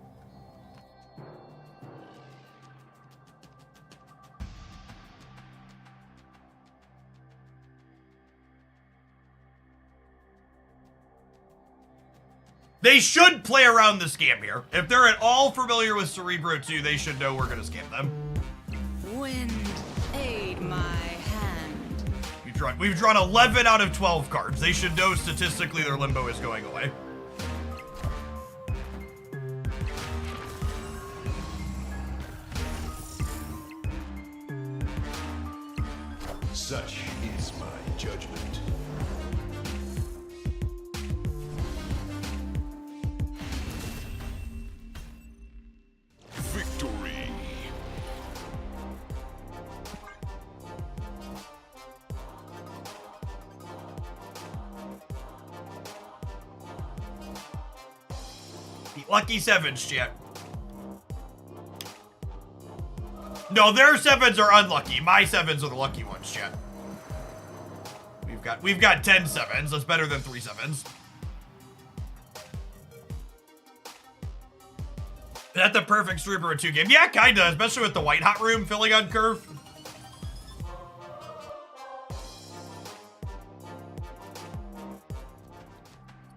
They should play around the scam here. If they're at all familiar with Cerebro 2, they should know we're gonna scam them. Wind, aid my hand. We've drawn 11 out of 12 cards. They should know statistically their limbo is going away. Such is my judgment. Victory. Lucky 7s, chat. No, their 7s are unlucky. My 7s are the lucky ones, chat. We've got 10 7s. That's better than 3 7s. Is that the perfect Cerebro 2 game? Yeah, kinda, especially with the White Hot Room filling on curve.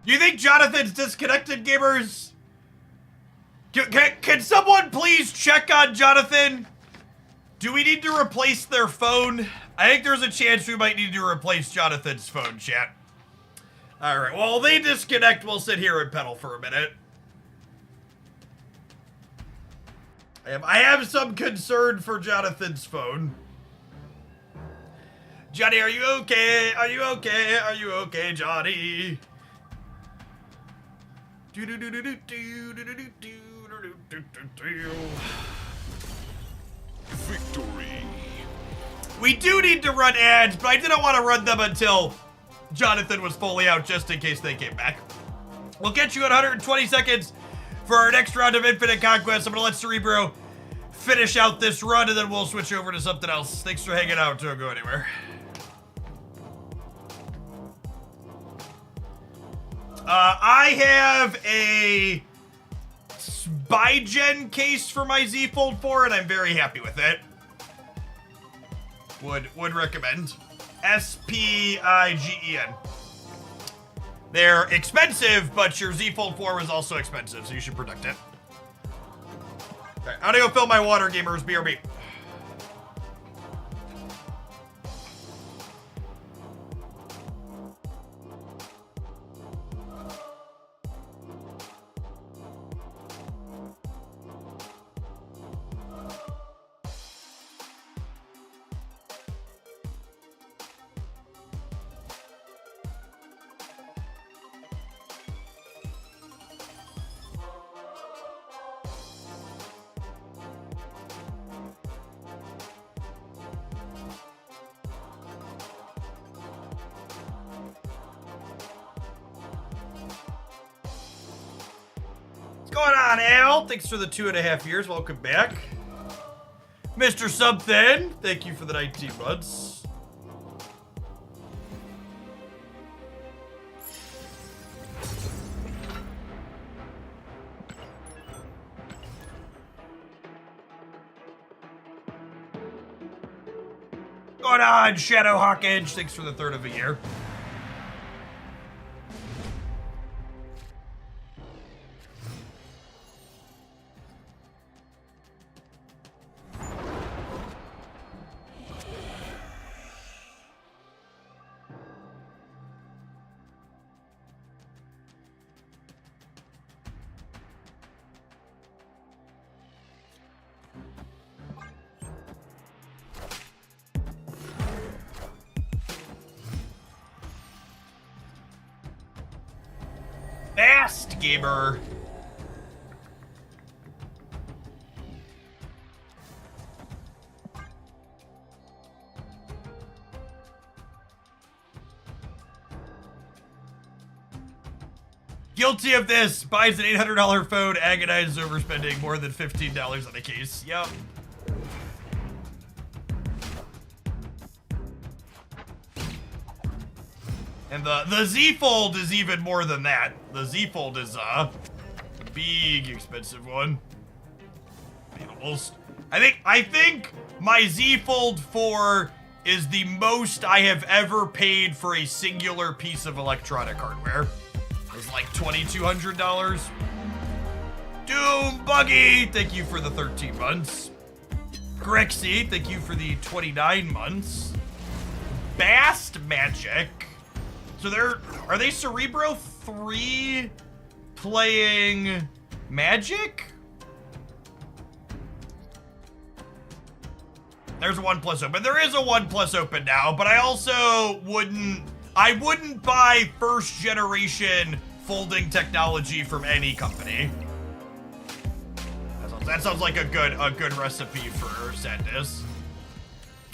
Do you think Jonathan's disconnected, gamers? Can someone please check on Jonathan? Do we need to replace their phone? I think there's a chance we might need to replace Jonathan's phone, chat. Alright, while they disconnect, we'll sit here and pedal for a minute. I have some concern for Jonathan's phone. Johnny, are you okay? Are you okay? Are you okay, Johnny? Victory. We do need to run ads, but I didn't want to run them until Jonathan was fully out, just in case they came back. We'll get you at 120 seconds for our next round of Infinite Conquest. I'm going to let Cerebro finish out this run, and then we'll switch over to something else. Thanks for hanging out. Don't go anywhere. I have a Spygen case for my Z Fold 4, and I'm very happy with it. Would recommend. Spigen. They're expensive, but your Z Fold 4 is also expensive, so you should protect it. Okay, I'm gonna go fill my water, gamers. BRB. What's going on, Al? Thanks for the 2.5 years. Welcome back. Mr. Something, thank you for the 19 months. Going on, Shadow Hawkage. Thanks for the 3rd of a year. Fast gamer. Guilty of this. Buys an $800 phone, agonizes overspending more than $15 on a case. Yep. And the Z Fold is even more than that. The Z Fold is a big expensive one. Almost. I think my Z Fold 4 is the most I have ever paid for a singular piece of electronic hardware. It was like $2,200. Doom Buggy, thank you for the 13 months. Grexy, thank you for the 29 months. Bast Magic. So are they Cerebro 3 playing Magic? There's a 1+ open. There is a 1+ open now, but I also wouldn't buy first generation folding technology from any company. That sounds like a good recipe for sadness.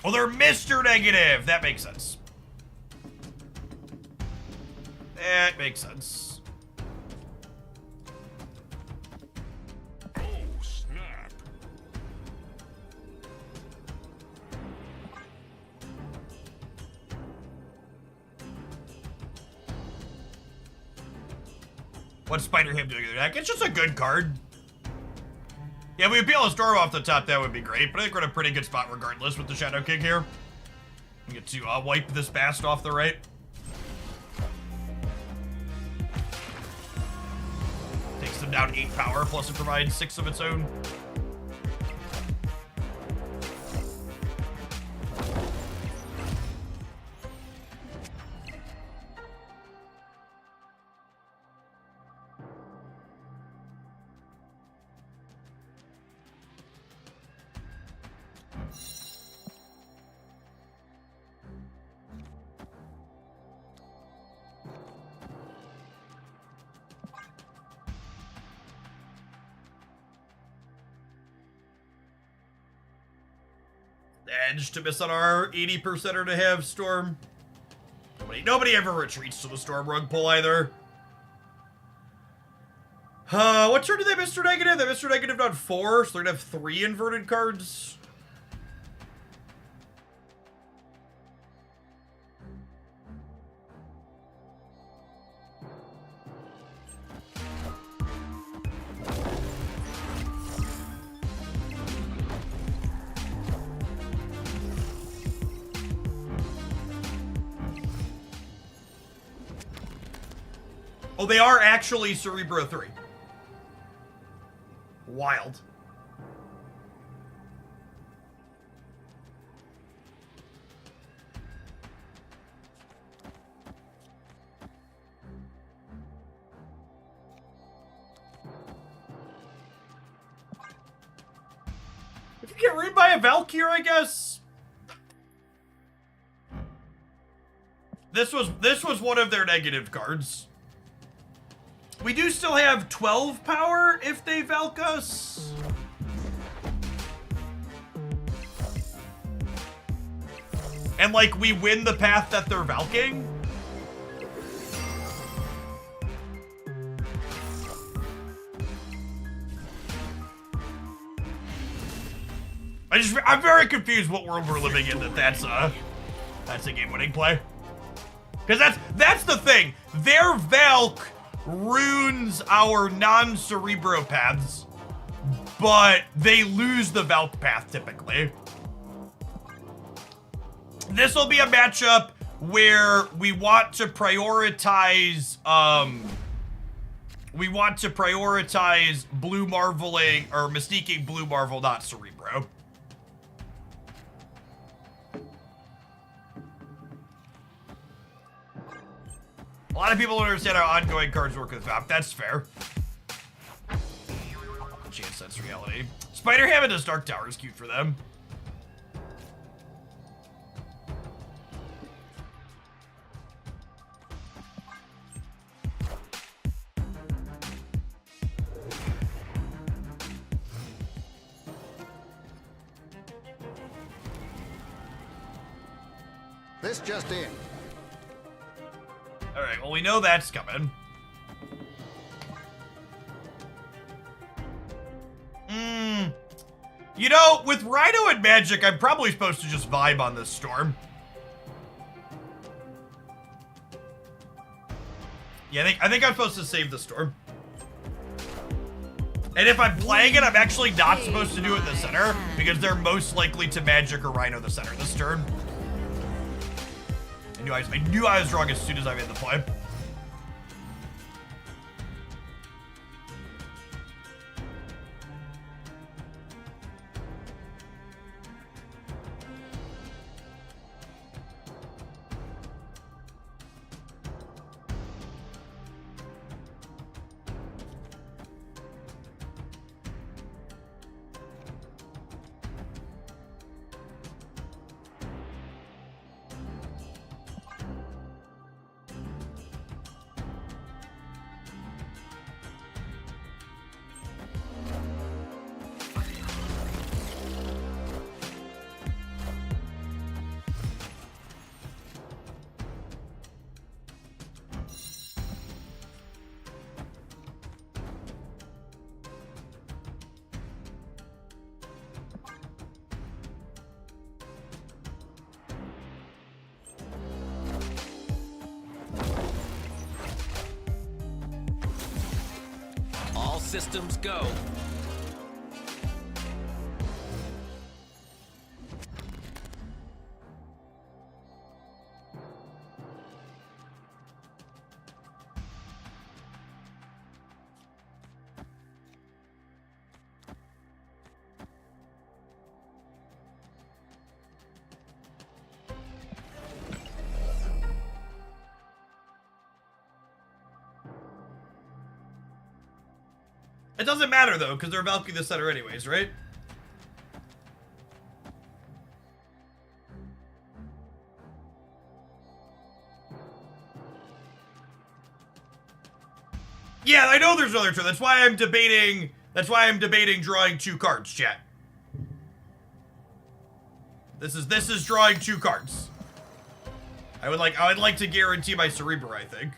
Well, they're Mr. Negative. That makes sense. That makes sense. Oh, snap. What's Spider-Ham doing in their deck? It's just a good card. Yeah, we'd be able to storm off the top, that would be great, but I think we're in a pretty good spot regardless with the Shadow King here. We get to wipe this Bast off the right. Takes them down 8 power, plus it provides 6 of its own. Edge to miss on our 80%er to have Storm. Nobody ever retreats to the Storm rug pull either. What turn did they Mr. Negative? They Mr. Negative on 4, so they're gonna have 3 inverted cards. Oh, they are actually Cerebro 3. Wild. If you get read by a Valkyr, I guess. This was one of their negative cards. We do still have 12 power if they Valk us. And like we win the path that they're Valking. I'm very confused what world we're living in that's a game-winning play. Because that's the thing. Their Valk ruins our non-Cerebro paths, but they lose the Valk path typically. This will be a matchup where we want to prioritize Blue Marveling or Mystiquing Blue Marvel, not Cerebro. A lot of people don't understand how ongoing cards work with VAP. That's fair. Chance Sense Reality. Spider-Ham and his Dark Tower is cute for them. This just in. Alright, well we know that's coming. You know, with Rhino and Magic, I'm probably supposed to just vibe on this Storm. Yeah, I think I'm supposed to save the Storm. And if I'm playing it, I'm actually not supposed to do it in the center, because they're most likely to Magic or Rhino the center this turn. I knew I was wrong as soon as I made the play. Systems go. It doesn't matter though, because they're Valkyrie the center anyways, right? Yeah, I know there's another turn. That's why I'm debating drawing 2 cards, chat. This is drawing 2 cards. I would like to guarantee my Cerebro, I think.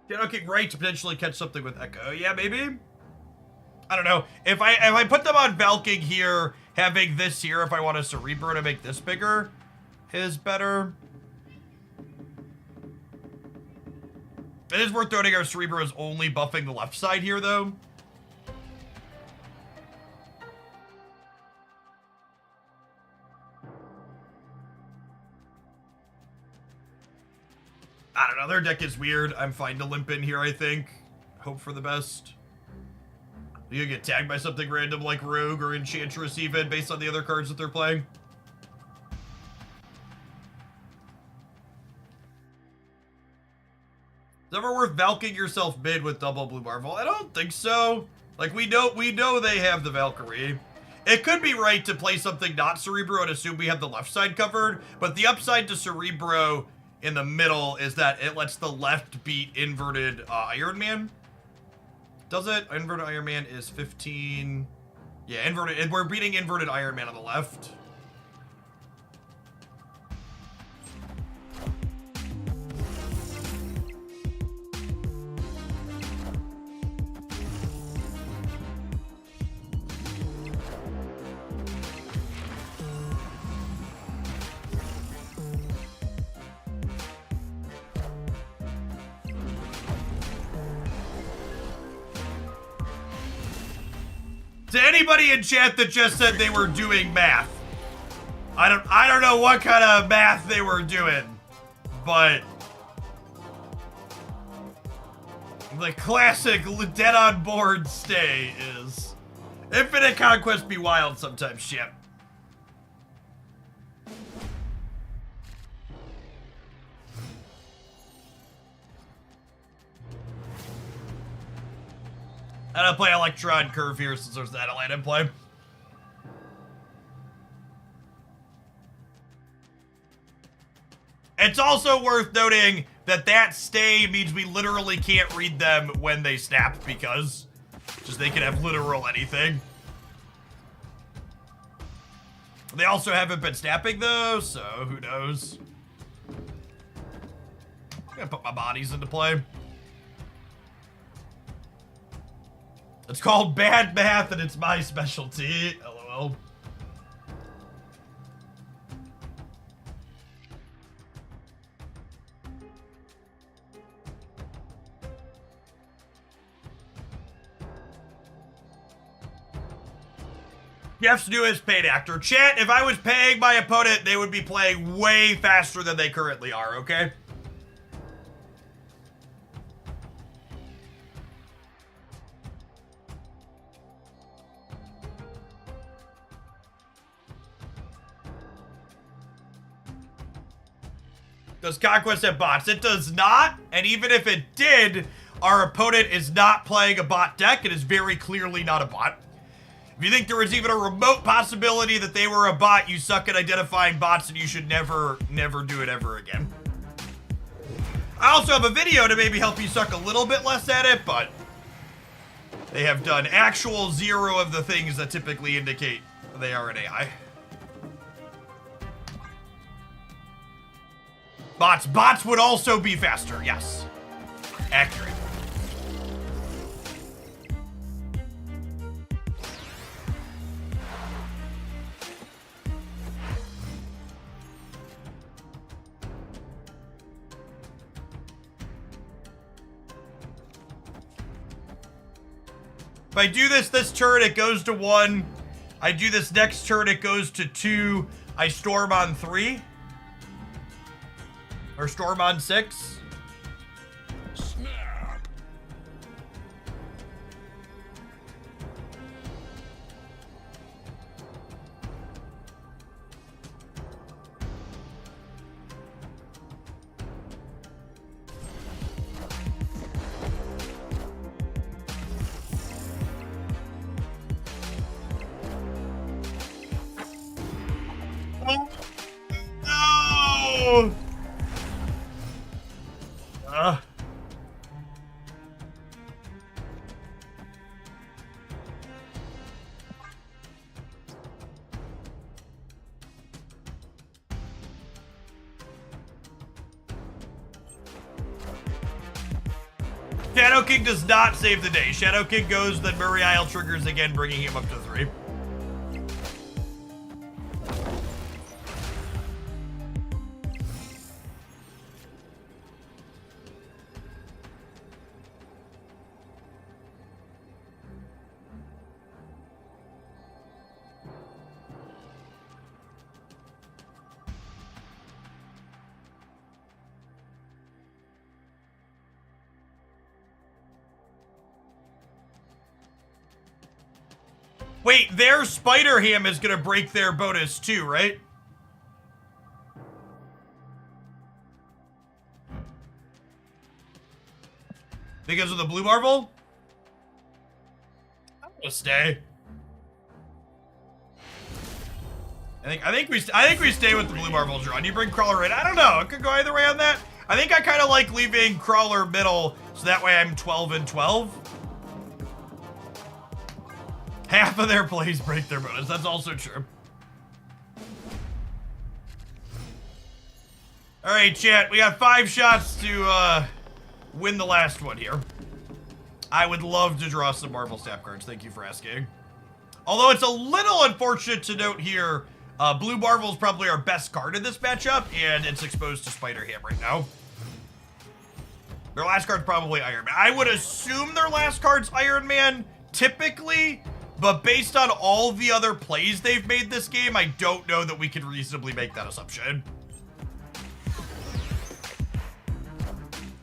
Yeah, okay, right, to potentially catch something with Echo. Yeah, maybe? I don't know. If I put them on Valking here, having this here, if I want a Cerebro to make this bigger, is better. It is worth noting our Cerebro is only buffing the left side here, though. I don't know, their deck is weird. I'm fine to limp in here, I think. Hope for the best. You get tagged by something random like Rogue or Enchantress even, based on the other cards that they're playing. Is it ever worth Valking yourself mid with double Blue Marvel? I don't think so. Like, we know they have the Valkyrie. It could be right to play something not Cerebro and assume we have the left side covered, but the upside to Cerebro in the middle is that it lets the left beat inverted Iron Man. Does it? Inverted Iron Man is 15. Yeah, inverted. We're beating inverted Iron Man on the left. To anybody in chat that just said they were doing math, I don't know what kind of math they were doing, but the classic dead on board stay is Infinite Conquest be wild sometimes, shit. I'm gonna play Electron Curve here since there's that land in play. It's also worth noting that that stay means we literally can't read them when they snap because just they can have literal anything. They also haven't been snapping though, so who knows? I'm gonna put my bodies into play. It's called bad math and it's my specialty. LOL. Jeff's newest paid actor. Chat, if I was paying my opponent, they would be playing way faster than they currently are, okay? Does Conquest have bots? It does not, and even if it did, our opponent is not playing a bot deck. It is very clearly not a bot. If you think there is even a remote possibility that they were a bot, you suck at identifying bots and you should never do it ever again. I also have a video to maybe help you suck a little bit less at it, but they have done actual zero of the things that typically indicate they are an AI. Bots would also be faster, yes. Accurate. If I do this turn, it goes to 1. I do this next turn, it goes to 2. I storm on 3. Or storm on 6. Snap. Oh, no! Shadow King does not save the day. Shadow King goes, then Murray Isle triggers again, bringing him up to 3. Wait, their Spider Ham is gonna break their bonus too, right? Because of the blue marble? I'm gonna stay. I think we stay with the blue marble draw. Do you bring Crawler in? I don't know. It could go either way on that. I think I kind of like leaving Crawler middle, so that way I'm 12 and 12. Half of their plays break their bonus. That's also true. All right, chat. We got 5 shots to win the last one here. I would love to draw some Marvel Staff cards. Thank you for asking. Although it's a little unfortunate to note here, Blue Marvel is probably our best card in this matchup, and it's exposed to Spider Ham right now. Their last card's probably Iron Man. I would assume their last card's Iron Man, typically. But based on all the other plays they've made this game, I don't know that we can reasonably make that assumption.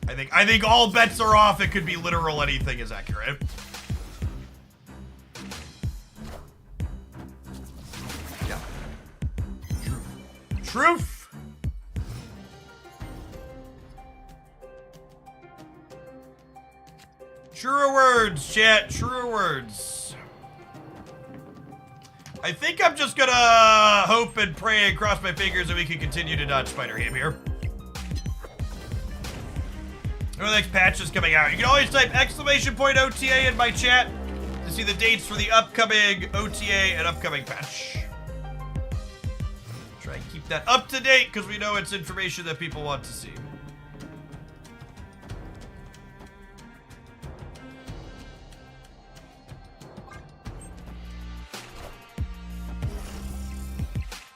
I think all bets are off. It could be literal anything is accurate. Yeah. Truth. Truer words, chat. Truer words. I think I'm just gonna hope and pray and cross my fingers that we can continue to dodge Spider Ham here. The next patch is coming out. You can always type !OTA in my chat to see the dates for the upcoming OTA and upcoming patch. Try and keep that up to date because we know it's information that people want to see.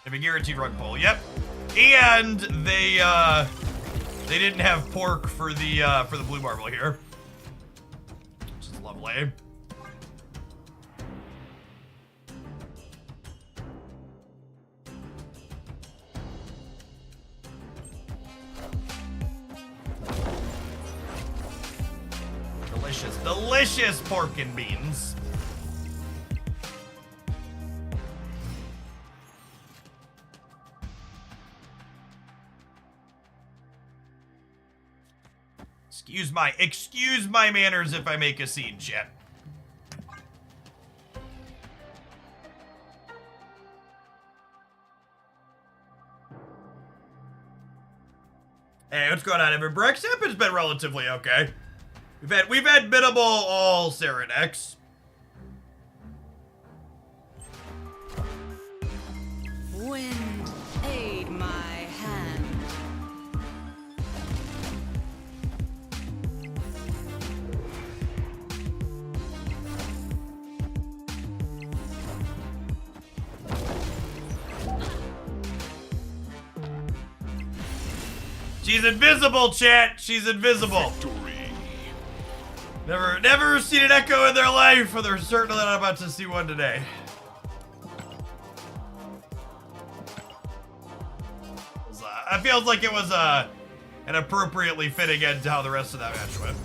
A guaranteed rug pull, yep. And they didn't have pork for the blue marble here. Which is lovely. Delicious, delicious pork and beans. Excuse my manners if I make a scene, chat. Hey, what's going on, Evan Brooks? It's been relatively okay. We've had minimal all Serenex. Wind, aid my hand. She's invisible, chat. She's invisible. Never seen an echo in their life, but they're certainly not about to see one today. It feels like it was an appropriately fitting end to how the rest of that match went.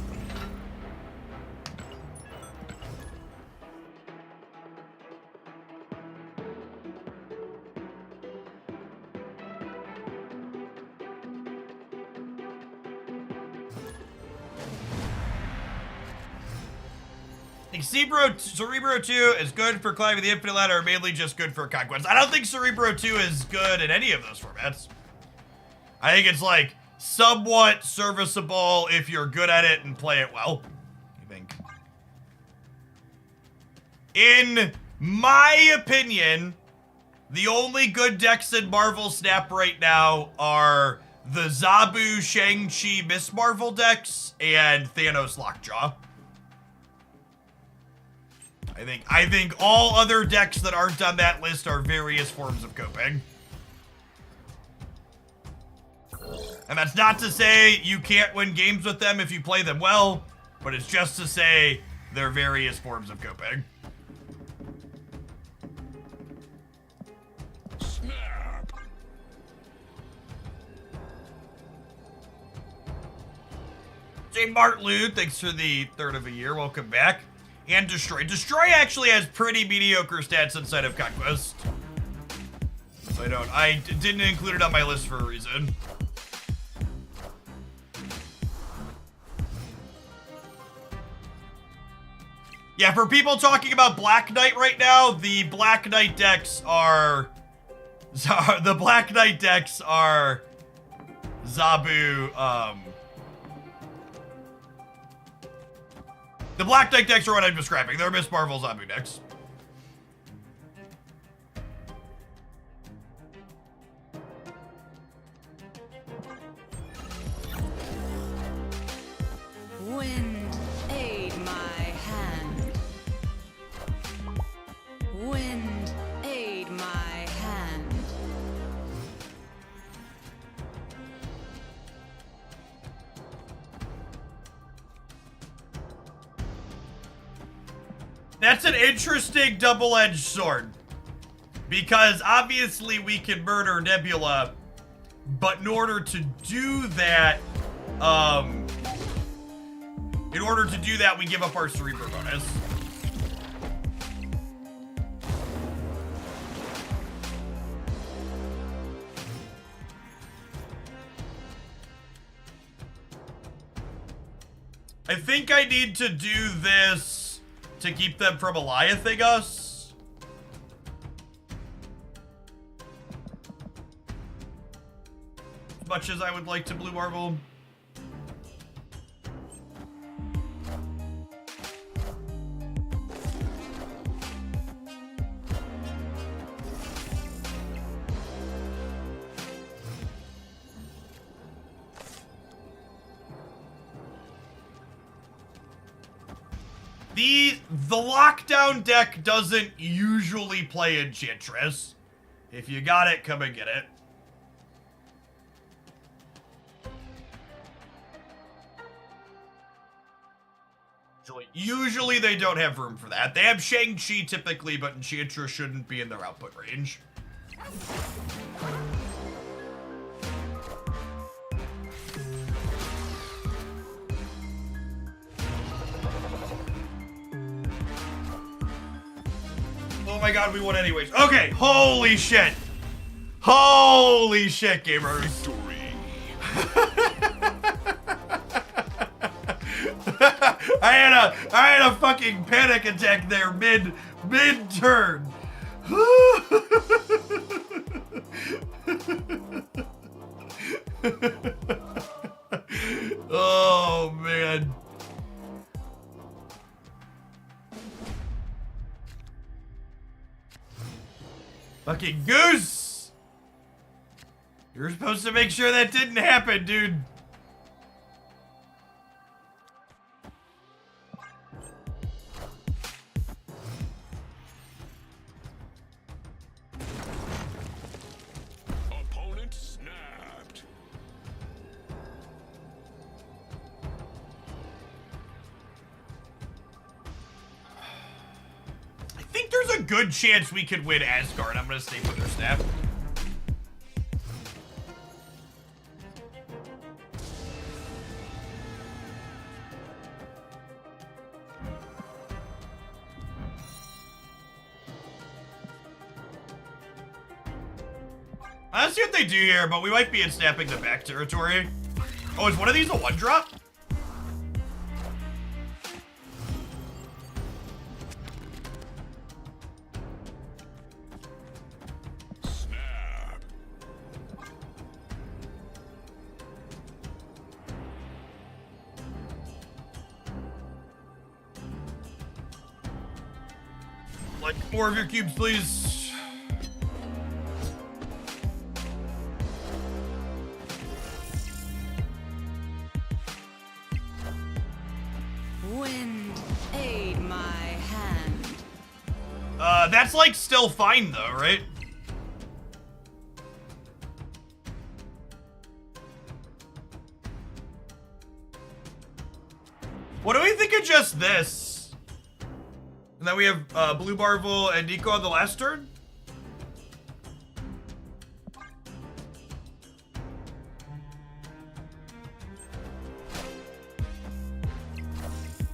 I think Cerebro 2 is good for climbing the Infinite Ladder, or mainly just good for Conquest. I don't think Cerebro 2 is good in any of those formats. I think it's like somewhat serviceable if you're good at it and play it well. I think. In my opinion, the only good decks in Marvel Snap right now are the Zabu, Shang-Chi, Miss Marvel decks, and Thanos Lockjaw. I think all other decks that aren't on that list are various forms of coping. And that's not to say you can't win games with them if you play them well, but it's just to say they're various forms of coping. Snap. J. Martloot, thanks for the third of a year. Welcome back. And Destroy. Destroy actually has pretty mediocre stats inside of Conquest. So I didn't include it on my list for a reason. Yeah, for people talking about Black Knight right now, the Black Knight decks are Zabu, the Black Knight decks are what I'm describing. They're Miss Marvel Zabu decks. Wind, aid my hand. Wind, aid my hand. That's an interesting double-edged sword. Because obviously we can murder Nebula, but in order to do that, we give up our Cerebro bonus. I think I need to do this to keep them from Eliathing us. As much as I would like to Blue Marvel. The lockdown deck doesn't usually play Enchantress. If you got it, come and get it. Usually they don't have room for that. They have Shang-Chi typically, but Enchantress shouldn't be in their output range. Oh my god, we won anyways. Okay, holy shit. Holy shit, gamers. Victory. I had a fucking panic attack there mid-turn. Oh man. Fucking Goose! You're supposed to make sure that didn't happen, dude. Opponent snapped. I think there's a good chance we could win Asgard. I'm gonna stay with their staff. Let's see what they do here, but we might be in snapping the back territory. Oh, is one of these a one drop? Snap. Like more of your cubes, please. Wind, aid my hand. That's like still fine though, right? What do we think of just this? And then we have Blue Marvel and Nico on the last turn?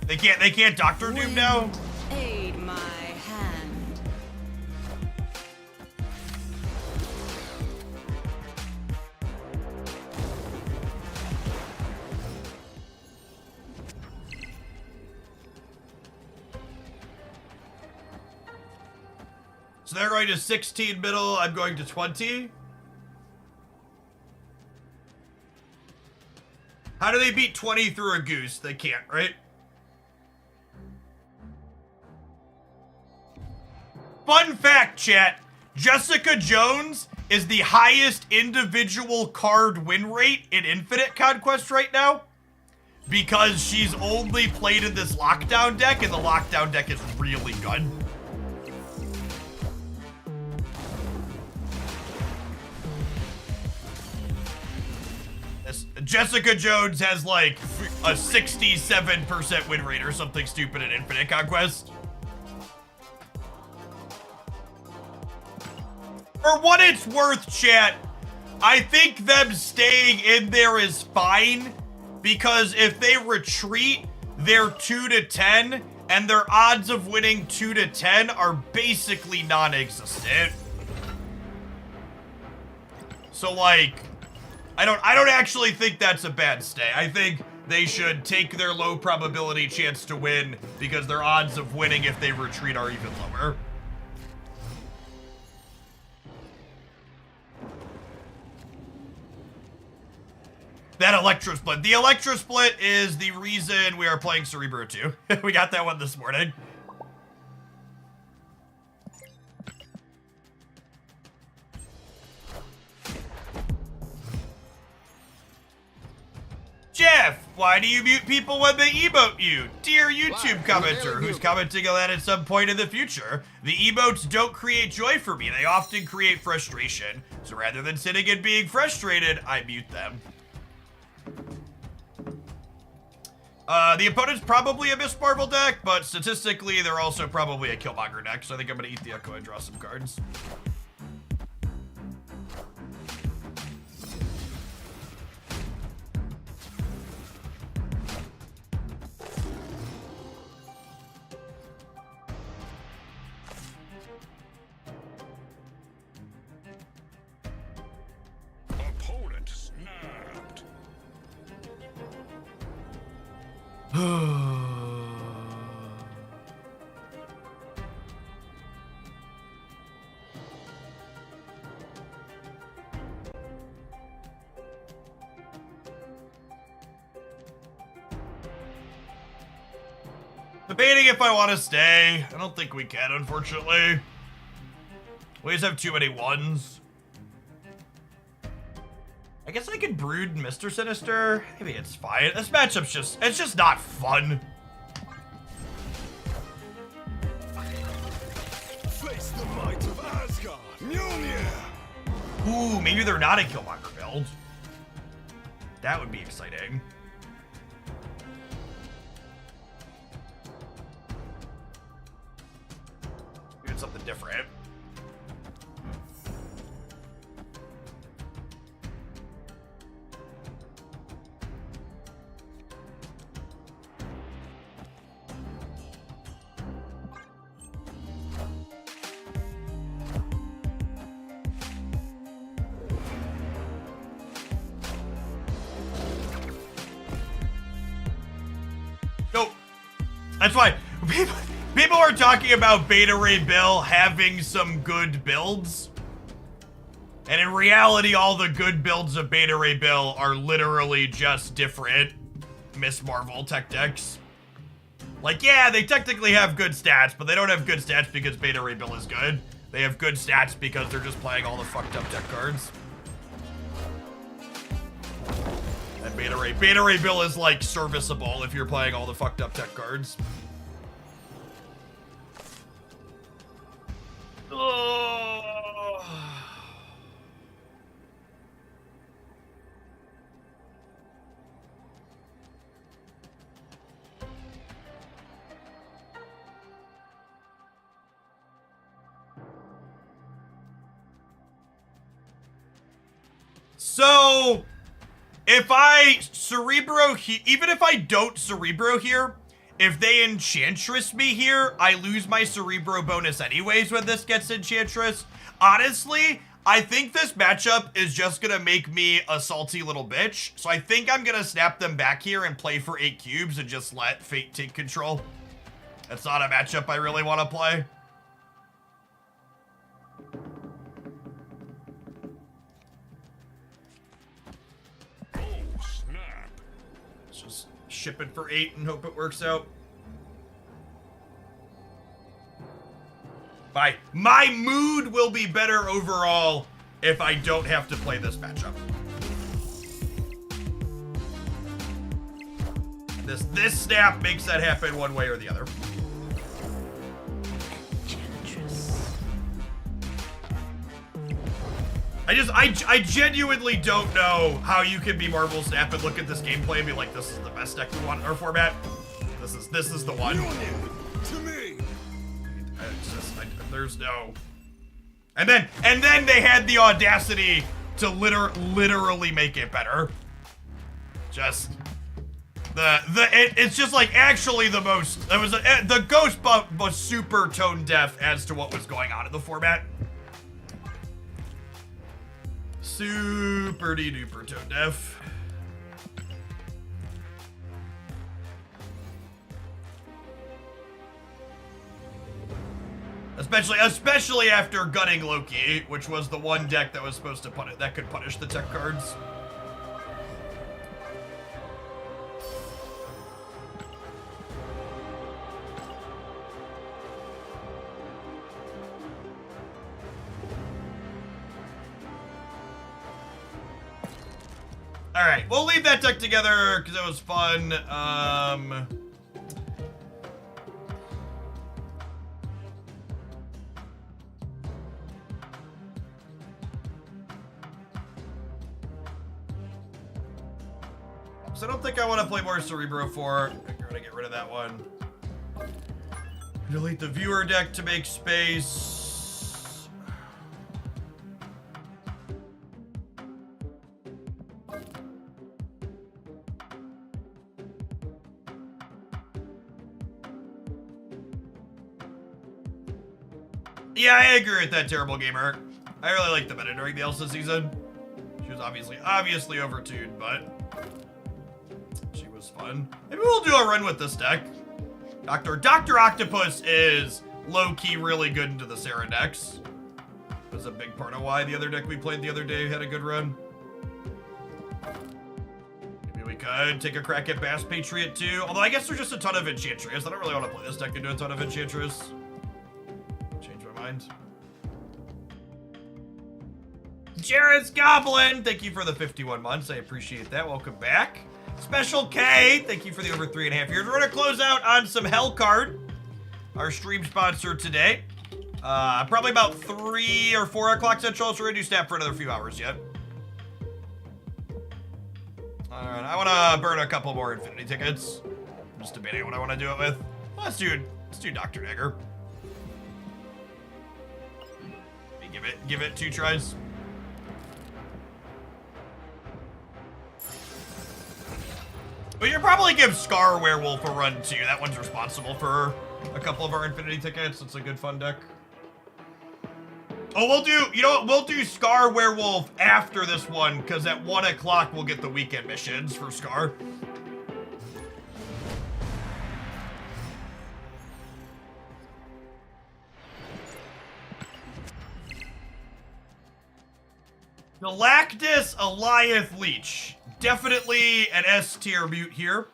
They can't Doctor Doom now? Aid my hand. So they're going to 16 middle, I'm going to 20. How do they beat 20 through a goose? They can't, right? Fun fact, chat. Jessica Jones is the highest individual card win rate in Infinite Conquest right now because she's only played in this lockdown deck, and the lockdown deck is really good. Jessica Jones has like a 67% win rate or something stupid in Infinite Conquest. For what it's worth, chat, I think them staying in there is fine because if they retreat, they're 2-10, and their odds of winning 2-10 are basically non-existent. So like, I don't actually think that's a bad stay. I think they should take their low probability chance to win because their odds of winning if they retreat are even lower. That Electro Split. The Electro Split is the reason we are playing Cerebro 2. We got that one this morning. Jeff, why do you mute people when they emote you? Dear YouTube commenter who's commenting on that at some point in the future, the emotes don't create joy for me. They often create frustration. So rather than sitting and being frustrated, I mute them. The opponent's probably a Miss Marvel deck, but statistically, they're also probably a Killmonger deck, so I think I'm gonna eat the Echo and draw some cards. Opponent snapped. Debating if I want to stay. I don't think we can, unfortunately. We just have too many ones. I guess I could brood Mr. Sinister. Maybe it's fine. This matchup's it's just not fun. Face the might of Asgard. Mjolnir. Ooh, maybe they're not a Killmonger build. That would be exciting. Doing something different. Nope. That's why people are talking about Beta Ray Bill having some good builds. And in reality, all the good builds of Beta Ray Bill are literally just different Miss Marvel tech decks. Like, yeah, they technically have good stats, but they don't have good stats because Beta Ray Bill is good. They have good stats because they're just playing all the fucked up deck cards. Beta Ray. Beta Ray Bill is like serviceable if you're playing all the fucked up tech cards. So, if I Cerebro even if I don't Cerebro here, if they Enchantress me here, I lose my Cerebro bonus anyways when this gets Enchantress. Honestly, I think this matchup is just gonna make me a salty little bitch. So I think I'm gonna snap them back here and play for 8 cubes and just let Fate take control. That's not a matchup I really want to play. Just ship it for 8 and hope it works out. My mood will be better overall if I don't have to play this matchup. This snap makes that happen one way or the other. I genuinely don't know how you can be Marvel Snap and look at this gameplay and be like, this is the best deck we want in our format. This is the one. To me. It's just, there's no. And then they had the audacity to literally make it better. Just it's just like actually the most. The ghost buff was super tone deaf as to what was going on in the format. Super duper tone deaf. Especially after gutting Loki, which was the one deck that was supposed to could punish the tech cards. All right, we'll leave that deck together because it was fun. So I don't think I want to play more Cerebro 4. I'm going to get rid of that one. Delete the viewer deck to make space. Yeah, I agree with that, Terrible Gamer. I really liked the meta during the Elsa season. She was obviously overtuned, but she was fun. Maybe we'll do a run with this deck. Dr. Octopus is low-key really good into the Sarah decks. Was a big part of why the other deck we played the other day had a good run. Maybe we could take a crack at Bass Patriot too. Although I guess there's just a ton of Enchantress. I don't really want to play this deck into a ton of Enchantress. Jared's Goblin, thank you for the 51 months. I appreciate that. Welcome back. Special K, thank you for the over 3.5 years. We're gonna close out on some Hellcard, our stream sponsor today. Probably about 3 or 4 o'clock central, so we're gonna do snap for another few hours yet. All right, I wanna burn a couple more Infinity tickets. I'm just debating what I wanna do it with. Let's do Dr. Dagger. Give it 2 tries. But you'll probably give Scar Werewolf a run too. That one's responsible for a couple of our Infinity tickets. It's a good fun deck. Oh, we'll do Scar Werewolf after this one, because at 1 o'clock we'll get the weekend missions for Scar. Galactus Eliath Leech. Definitely an S tier mute here.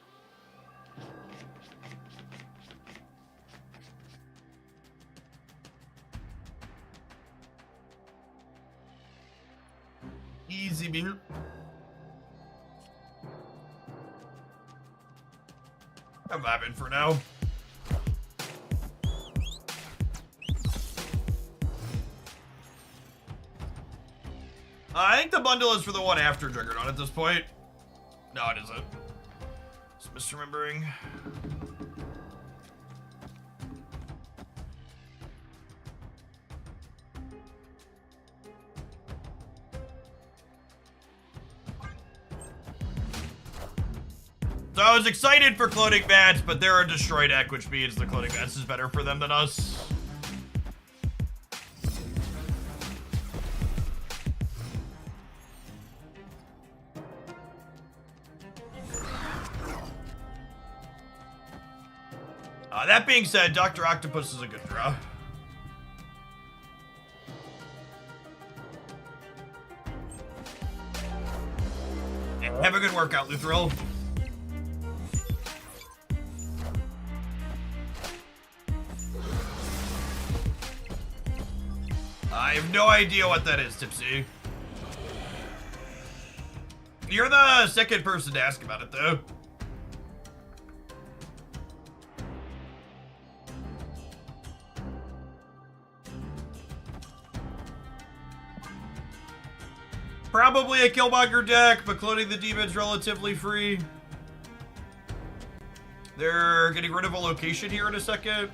Easy mute. I'm vibing for now. I think the bundle is for the one after Juggernaut at this point. No, it isn't. Just misremembering. So I was excited for Cloning Bats, but they're a destroy deck, which means the Cloning Bats is better for them than us. That being said, Dr. Octopus is a good draw. Have a good workout, Luthril. I have no idea what that is, Tipsy. You're the second person to ask about it, though. Probably a Killmonger deck, but cloning the demon's relatively free. They're getting rid of a location here in a second.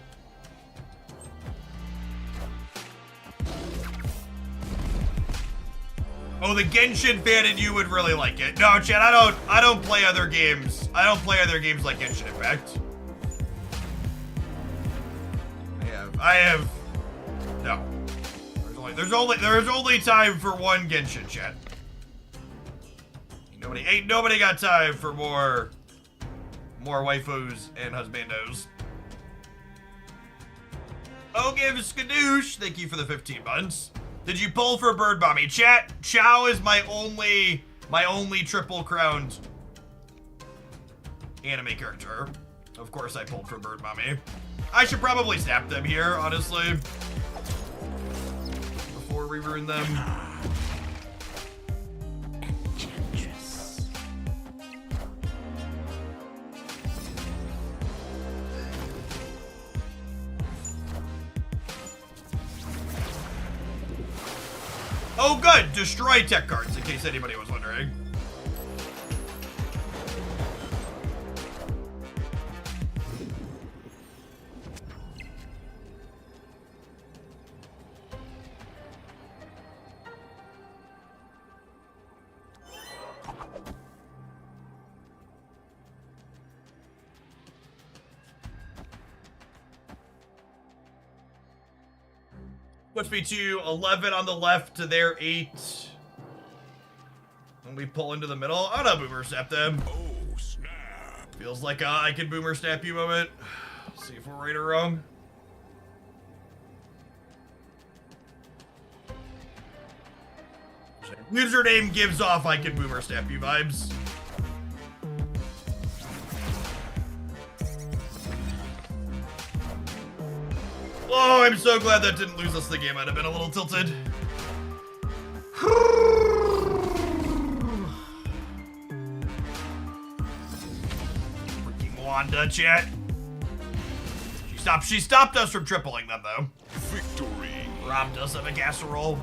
Oh, the Genshin fan in you would really like it. No, Chad, I don't play other games. I don't play other games like Genshin Impact. I have no. There's only time for one Genshin, chat. Ain't nobody got time for more waifus and husbandos. Oh, give Skadoosh, thank you for the 15 months. Did you pull for Bird Mommy? Chat, Chow is my only triple crowned anime character. Of course I pulled for Bird Mommy. I should probably snap them here, honestly. Before we ruin them. Oh good, destroy tech cards in case anybody was wondering. Puts me to 11 on the left to their 8. And we pull into the middle. I'm gonna boomer snap them. Oh, snap. Feels like I can boomer snap you moment. See if we're right or wrong. Username gives off I can boomer snap you vibes. Oh, I'm so glad that didn't lose us the game. I'd have been a little tilted. Freaking Wanda, chat. She stopped us from tripling them, though. Victory. Robbed us of a casserole.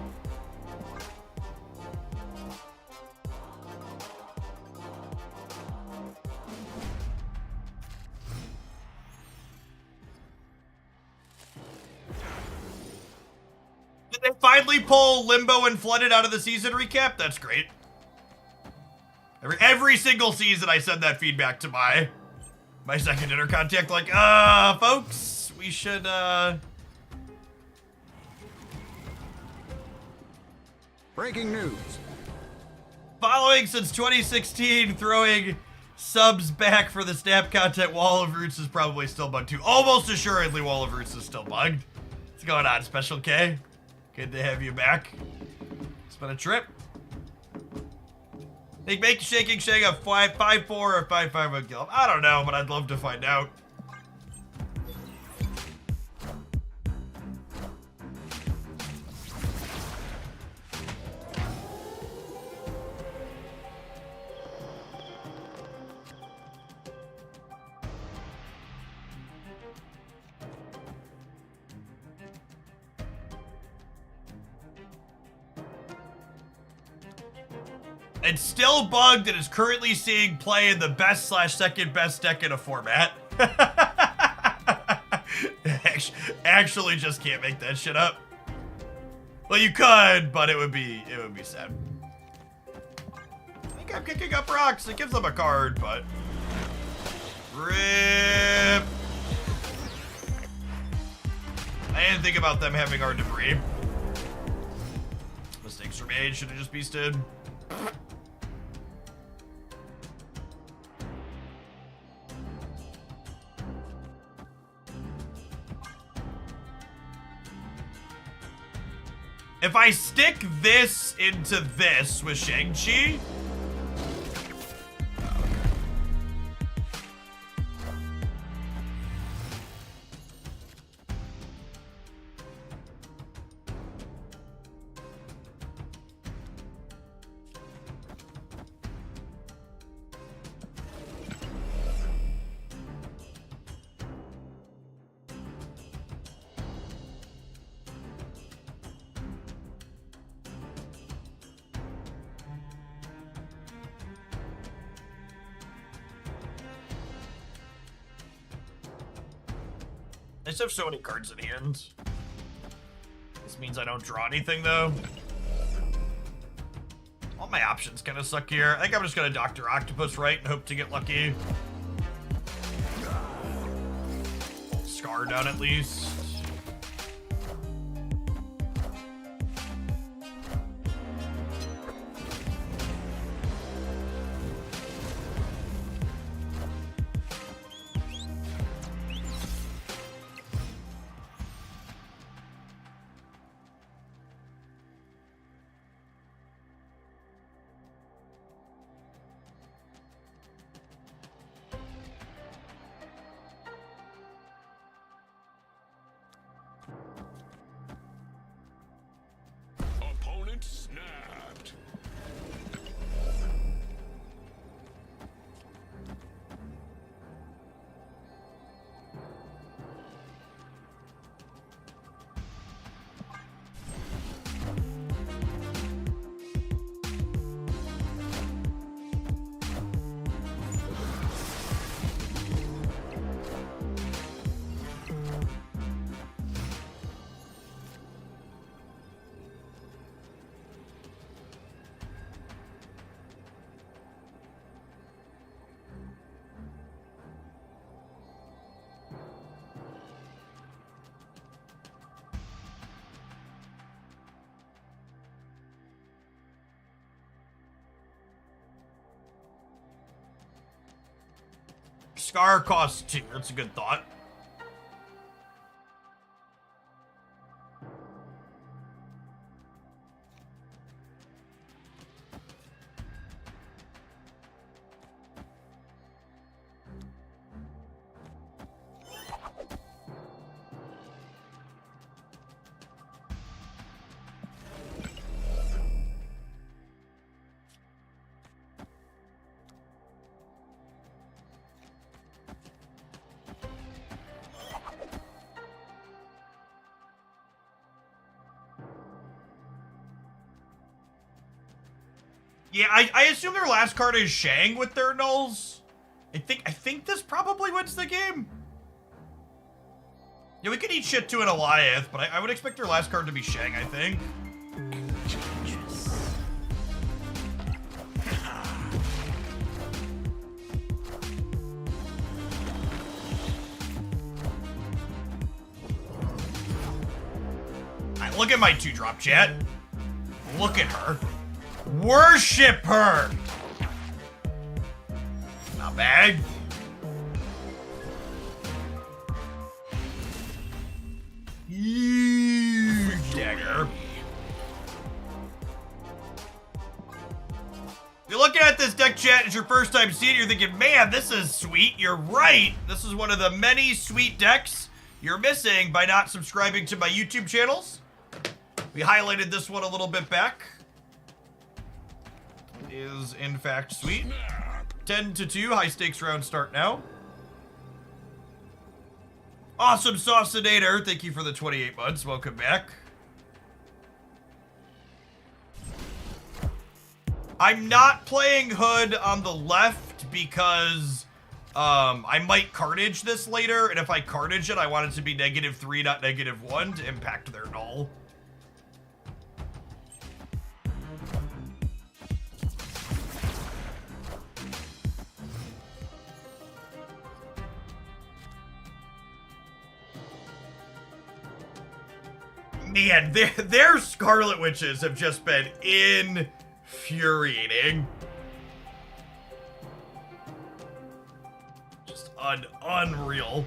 Did they finally pull Limbo and Flooded out of the season recap? That's great. Every single season I send that feedback to my second inner contact, like, folks, we should, Breaking news. Following since 2016, throwing subs back for the snap content, Wall of Roots is probably still bugged too. Almost assuredly Wall of Roots is still bugged. What's going on, Special K? Good to have you back. It's been a trip. They make Shaking Shake a 5-5-4 or 5-5 would kill him. I don't know, but I'd love to find out. It's still bugged and is currently seeing play in the best / second best deck in a format. Actually just can't make that shit up. Well, you could, but it would be sad. I think I'm kicking up rocks. It gives them a card, but rip. I didn't think about them having our debris. Mistakes were made. Should have just beasted. If I stick this into this with Shang-Chi... I just have so many cards in hand. This means I don't draw anything, though. All my options kind of suck here. I think I'm just gonna Dr. Octopus right and hope to get lucky. Scar down at least. Snapped. Scar costs 2. That's a good thought. Yeah, I assume their last card is Shang with their nulls. I think this probably wins the game. Yeah, we could eat shit to an Goliath, but I would expect their last card to be Shang, I think. Alright, look at my 2-drop, chat. Look at her. Worship her! Not bad. Dagger. You're looking at this deck, chat, it's your first time seeing it, you're thinking, man, this is sweet. You're right. This is one of the many sweet decks you're missing by not subscribing to my YouTube channels. We highlighted this one a little bit back. Is in fact sweet. 10-2, high stakes round start now. Awesome Saucinator, thank you for the 28 months. Welcome back. I'm not playing Hood on the left because I might Carnage this later, and if I Carnage it, I want it to be -3, not -1 to impact their null. Man, their Scarlet Witches have just been infuriating. Just unreal.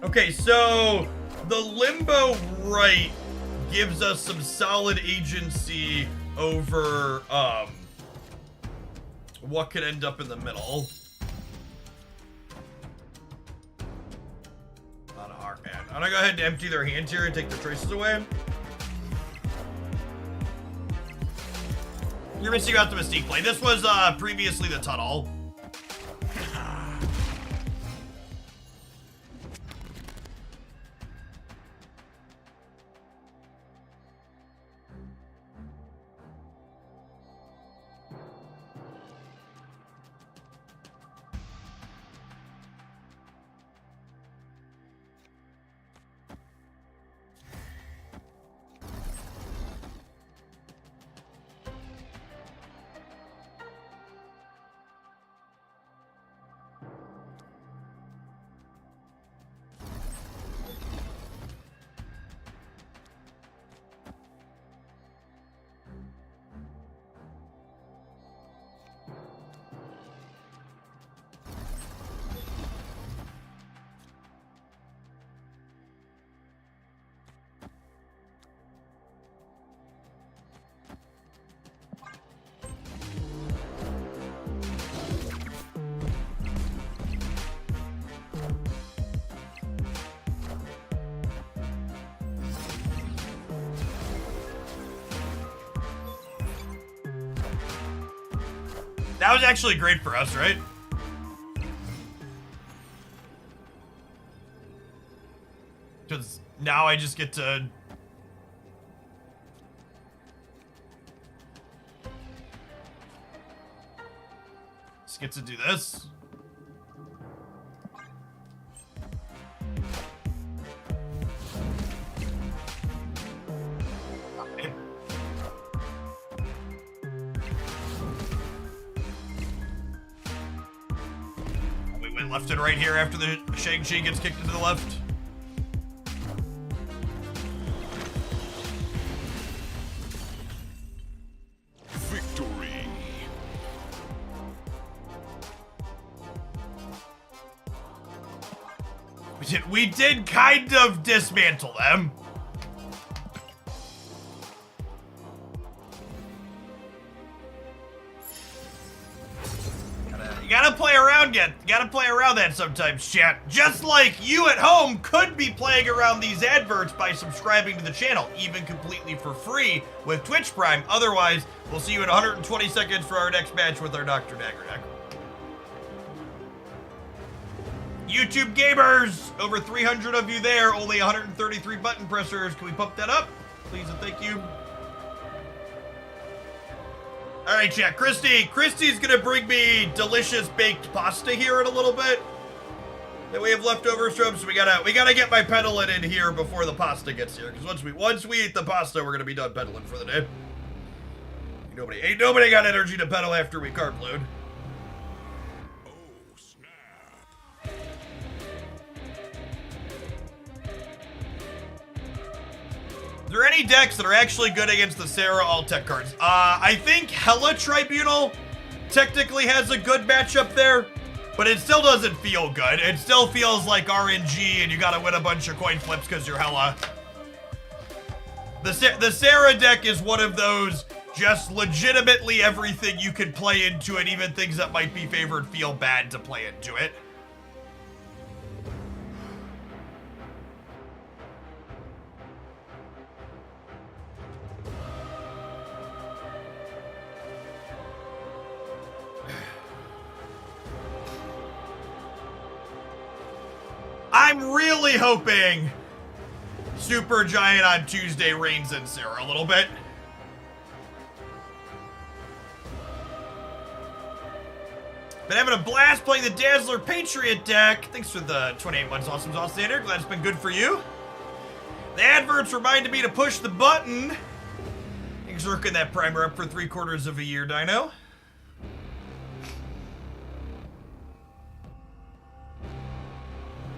Okay, so the Limbo right gives us some solid agency over what could end up in the middle. Not a hard man. I'm gonna go ahead and empty their hand here and take their choices away. You're missing out the Mystique play. This was previously the Tunnel. That was actually great for us, right? Because now I just get to... do this. We went left and right here after the Shang-Chi gets kicked into the left. We did kind of dismantle them. You gotta play around that sometimes, chat. Just like you at home could be playing around these adverts by subscribing to the channel, even completely for free with Twitch Prime. Otherwise, we'll see you in 120 seconds for our next match with our Dr. Dagger deck. YouTube gamers, over 300 of you there, only 133 button pressers. Can we pump that up? Please and thank you. All right, chat. Christy's gonna bring me delicious baked pasta here in a little bit that we have leftovers from. So we gotta get my peddling in here before the pasta gets here. Because once we eat the pasta, we're gonna be done peddling for the day. Ain't nobody got energy to pedal after we carb load. Are there any decks that are actually good against the Sarah all-tech cards? I think Hella Tribunal technically has a good matchup there, but it still doesn't feel good. It still feels like RNG and you gotta win a bunch of coin flips because you're Hella. The Sarah deck is one of those just legitimately everything you can play into it, even things that might be favored feel bad to play into it. I'm really hoping Super Giant on Tuesday reigns in Sarah a little bit. Been having a blast playing the Dazzler Patriot deck. Thanks for the 28 months, awesome, Standard. Glad it's been good for you. The adverts reminded me to push the button. Thanks for working that primer up for 3/4 of a year, Dino.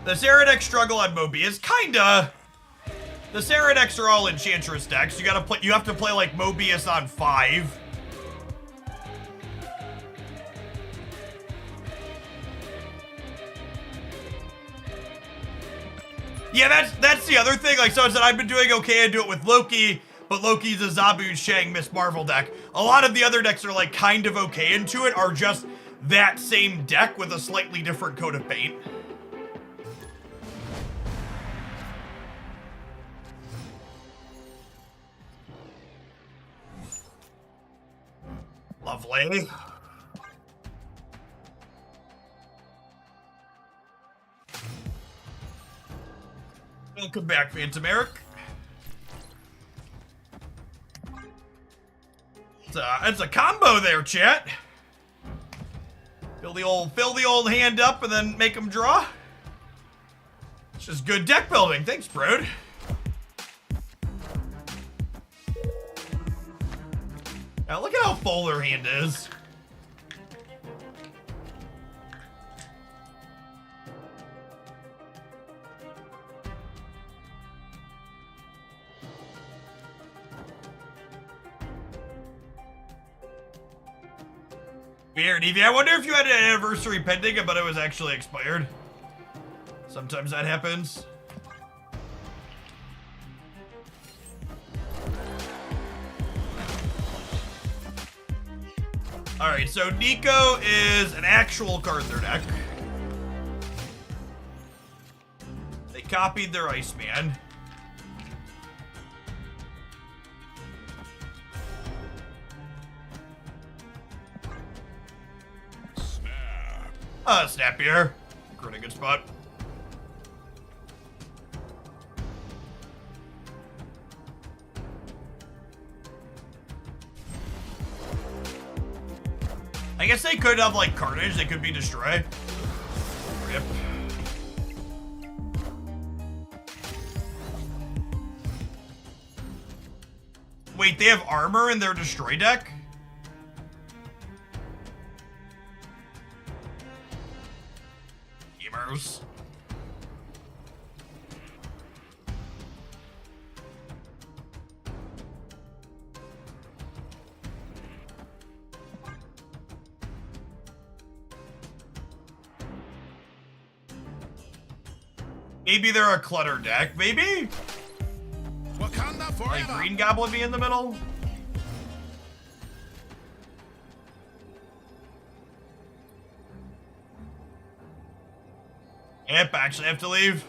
The Sarah decks struggle on Mobius, kinda. The Sarah decks are all Enchantress decks. You have to play like Mobius on 5. Yeah, that's the other thing. Like someone said, I've been doing okay. I do it with Loki, but Loki's a Zabu Shang Miss Marvel deck. A lot of the other decks are like kind of okay into it, are just that same deck with a slightly different coat of paint. Lovely. Welcome back, Phantom Eric. It's a combo there, chat. Fill the old hand up and then make them draw. It's just good deck building. Thanks, Broad. Now look at how full their hand is. Weird, Evie. I wonder if you had an anniversary pending, but it was actually expired. Sometimes that happens. Alright, so Nico is an actual card in their deck. They copied their Iceman. Snap here. We're in a good spot. I guess they could have, like, Carnage. They could be Destroy. Rip. Wait, they have armor in their Destroy deck? Gamers. Maybe they're a clutter deck. Maybe? Wakanda forever. Like Green Goblin be in the middle? Yep, actually have to leave.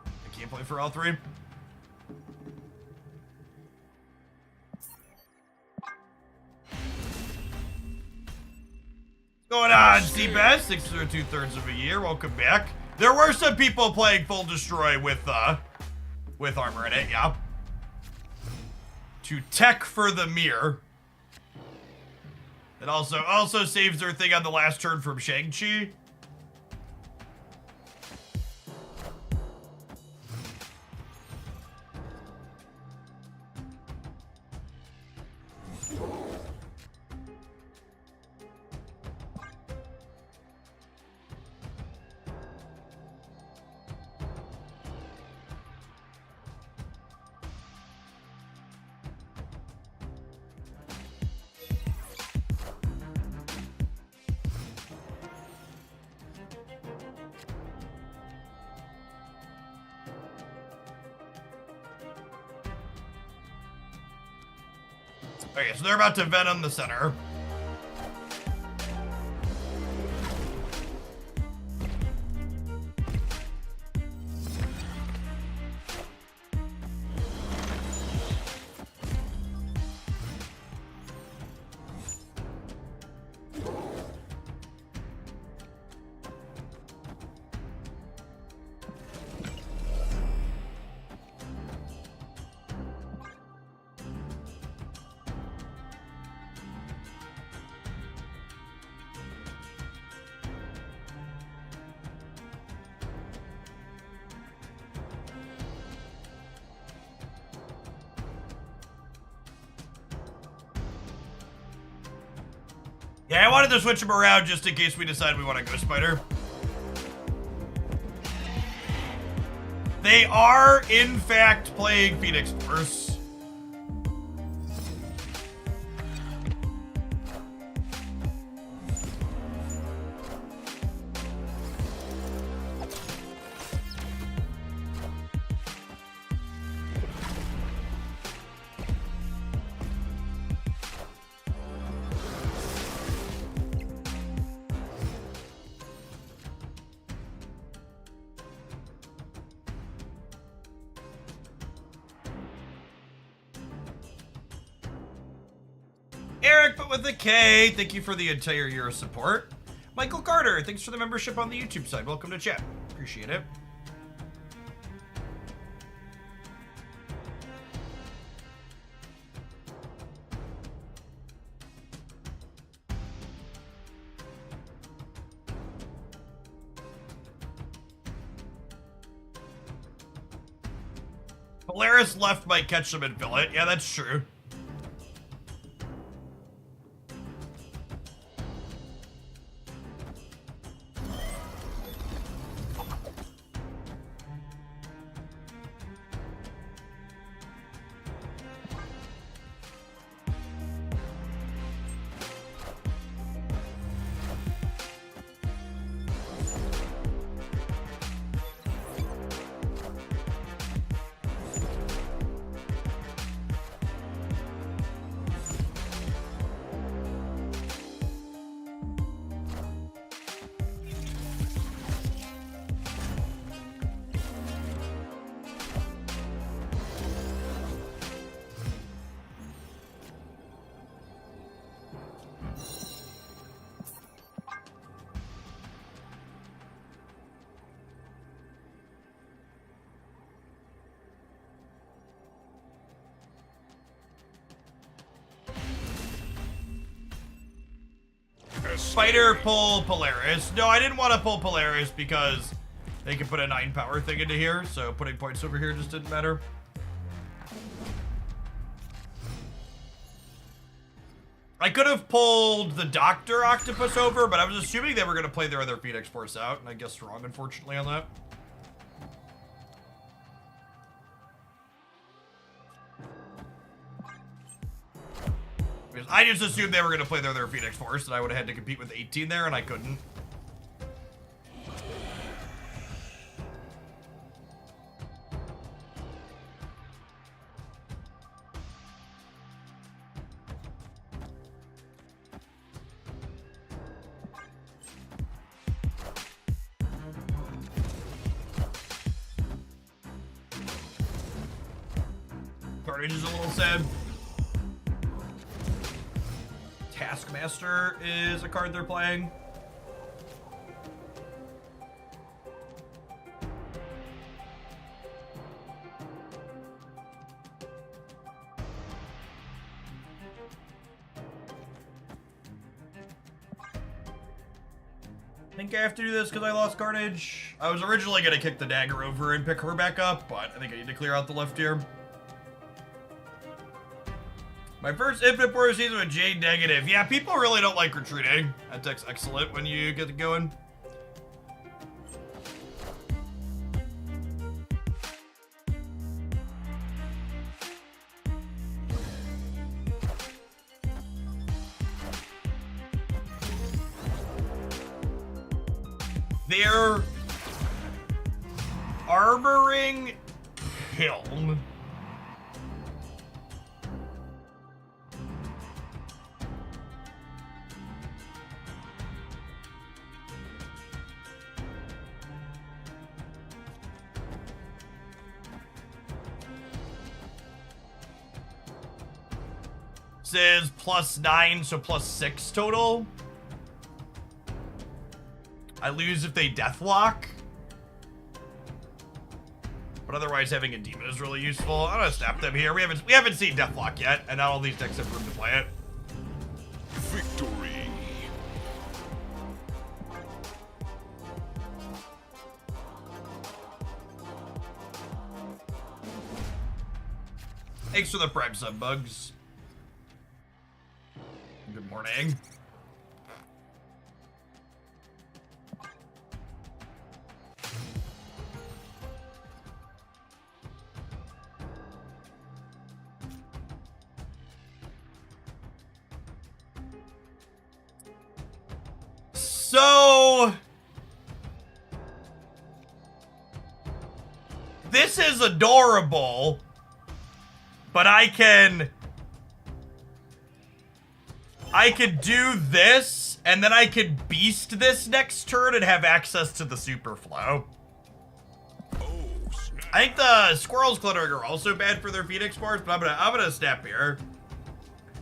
I can't play for all three. Going on, Seabass, 6 through 2/3 of a year. Welcome back. There were some people playing Full Destroy with armor in it, yeah. To tech for the mirror. It also saves their thing on the last turn from Shang-Chi. Okay, so they're about to venom the center. Yeah, I wanted to switch them around just in case we decide we want to go Spider. They are, in fact, playing Phoenix Force. Eric, but with a K, thank you for the entire year of support. Michael Carter, thanks for the membership on the YouTube side. Welcome to chat. Appreciate it. Polaris left might catch them and fill it. Yeah, that's true. Spider pull Polaris. No, I didn't want to pull Polaris because they could put a 9 power thing into here, so putting points over here just didn't matter. I could have pulled the Doctor Octopus over, but I was assuming they were going to play their other Phoenix Force out, and I guess wrong, unfortunately, on that. Because I just assumed they were going to play their other Phoenix Force, and I would have had to compete with 18 there, and I couldn't. Carnage is a little sad. Taskmaster is a card they're playing. I think I have to do this because I lost Carnage. I was originally going to kick the dagger over and pick her back up, but I think I need to clear out the left here. My first Infinite Warrior season with Jade negative. Yeah, people really don't like retreating. That deck's excellent when you get it going. They're armoring Helm. This is +9, so +6 total. I lose if they deathlock. But otherwise, having a demon is really useful. I'm gonna snap them here. We haven't seen deathlock yet, and not all these decks have room to play it. Victory. Thanks for the Prime sub, Bugs. Good morning. So, this is adorable, but I can do this, and then I can beast this next turn and have access to the super flow. I think the squirrels cluttering are also bad for their Phoenix bars, but I'm gonna snap here.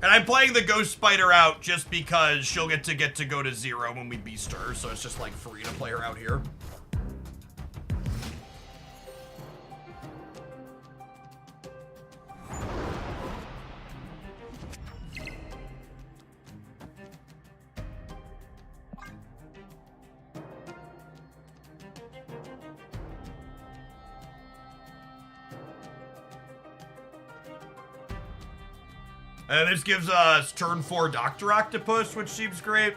And I'm playing the Ghost Spider out just because she'll get to go to 0 when we beast her, so it's just like free to play her out here. And this gives us turn 4 Dr. Octopus, which seems great.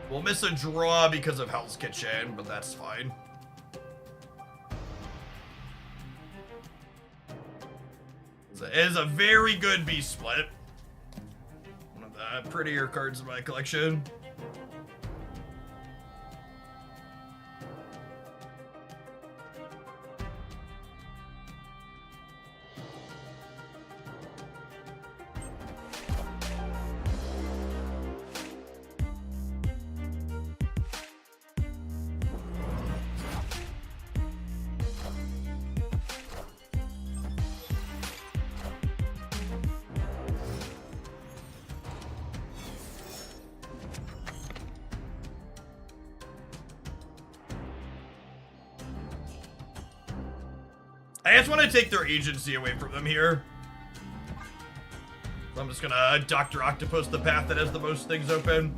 We'll miss a draw because of Hell's Kitchen, but that's fine. It is a very good beast split. One of the prettier cards in my collection. I just want to take their agency away from them here. So I'm just gonna Dr. Octopus the path that has the most things open.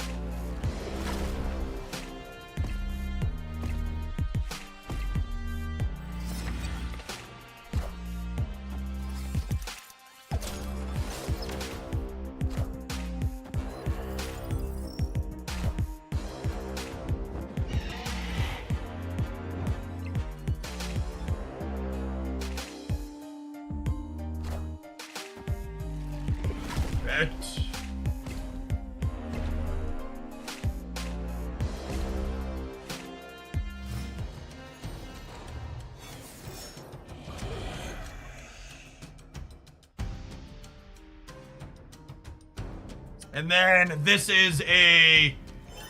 And then this is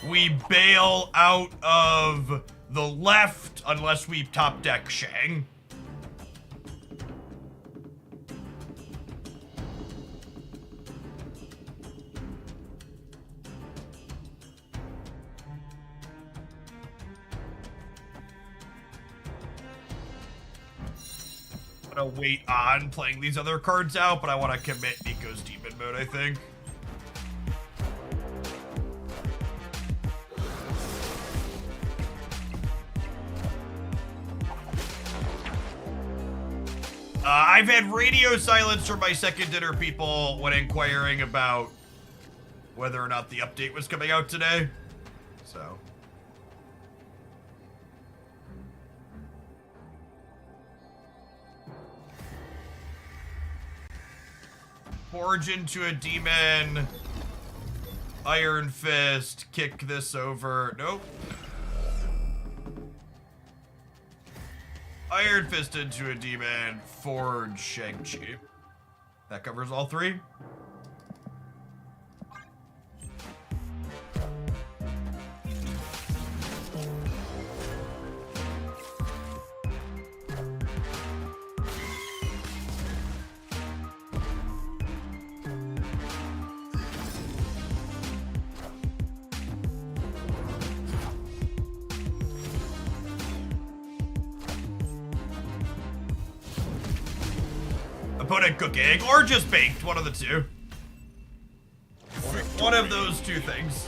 we bail out of the left unless we top deck Shang. I'm gonna wait on playing these other cards out, but I want to commit Nico's Demon Mode, I think. I've had radio silence from my second dinner people when inquiring about whether or not the update was coming out today. So. Forge into a demon. Iron Fist. Kick this over. Nope. Iron Fist into a demon, Forge Shang-Chi. That covers all three. put it cooking, or just baked, one of the two. One of those two things.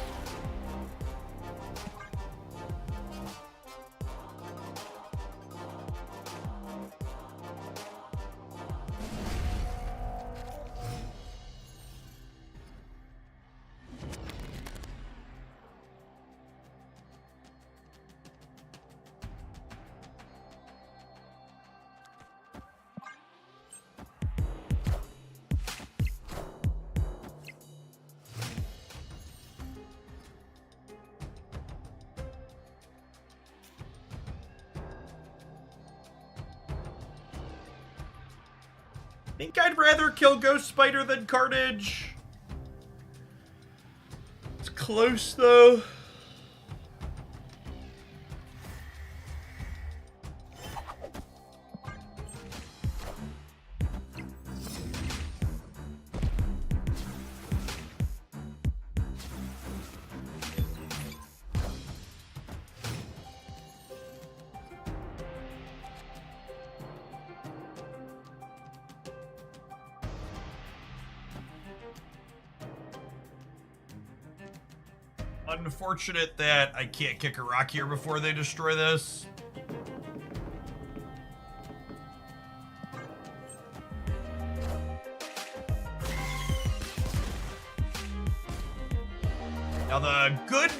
I think I'd rather kill Ghost Spider than Carnage. It's close, though. Unfortunate that I can't kick a rock here before they destroy this. Now the good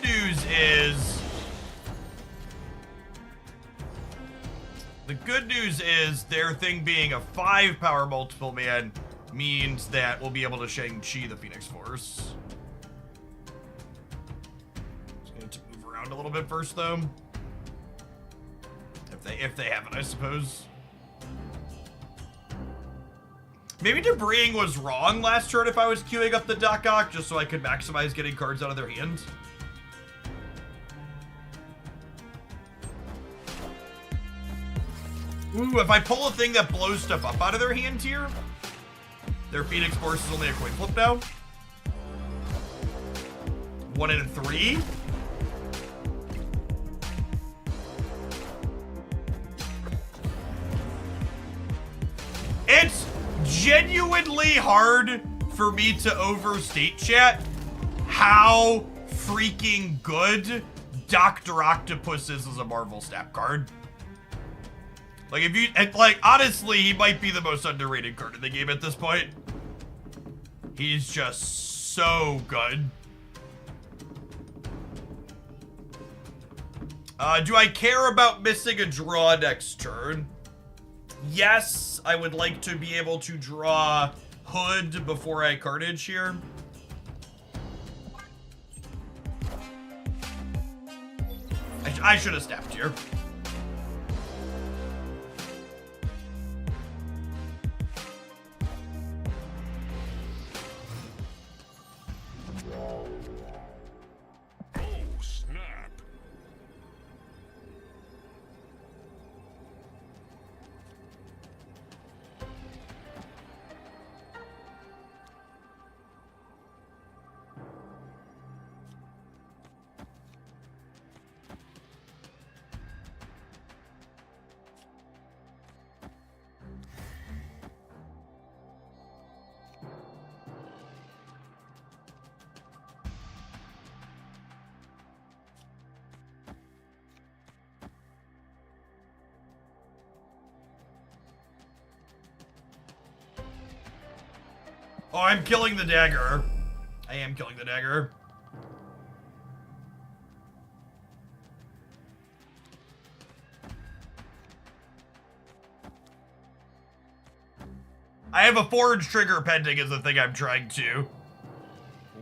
news is their thing being a 5 power multiple man means that we'll be able to Shang-Chi the Phoenix Force. A little bit first, though, if they have it, I suppose. Maybe debrising was wrong last turn if I was queuing up the Doc Ock just so I could maximize getting cards out of their hand. Ooh, if I pull a thing that blows stuff up out of their hand here, their Phoenix Force is only a coin flip now. 1 and 3. It's genuinely hard for me to overstate, chat, how freaking good Dr. Octopus is as a Marvel Snap card. Like, if you, like, honestly, he might be the most underrated card in the game at this point. He's just so good. Do I care about missing a draw next turn? Yes, I would like to be able to draw Hood before I Carnage here. I should have stepped here. Oh, I'm killing the dagger. I am killing the dagger. I have a forge trigger pending is the thing I'm trying to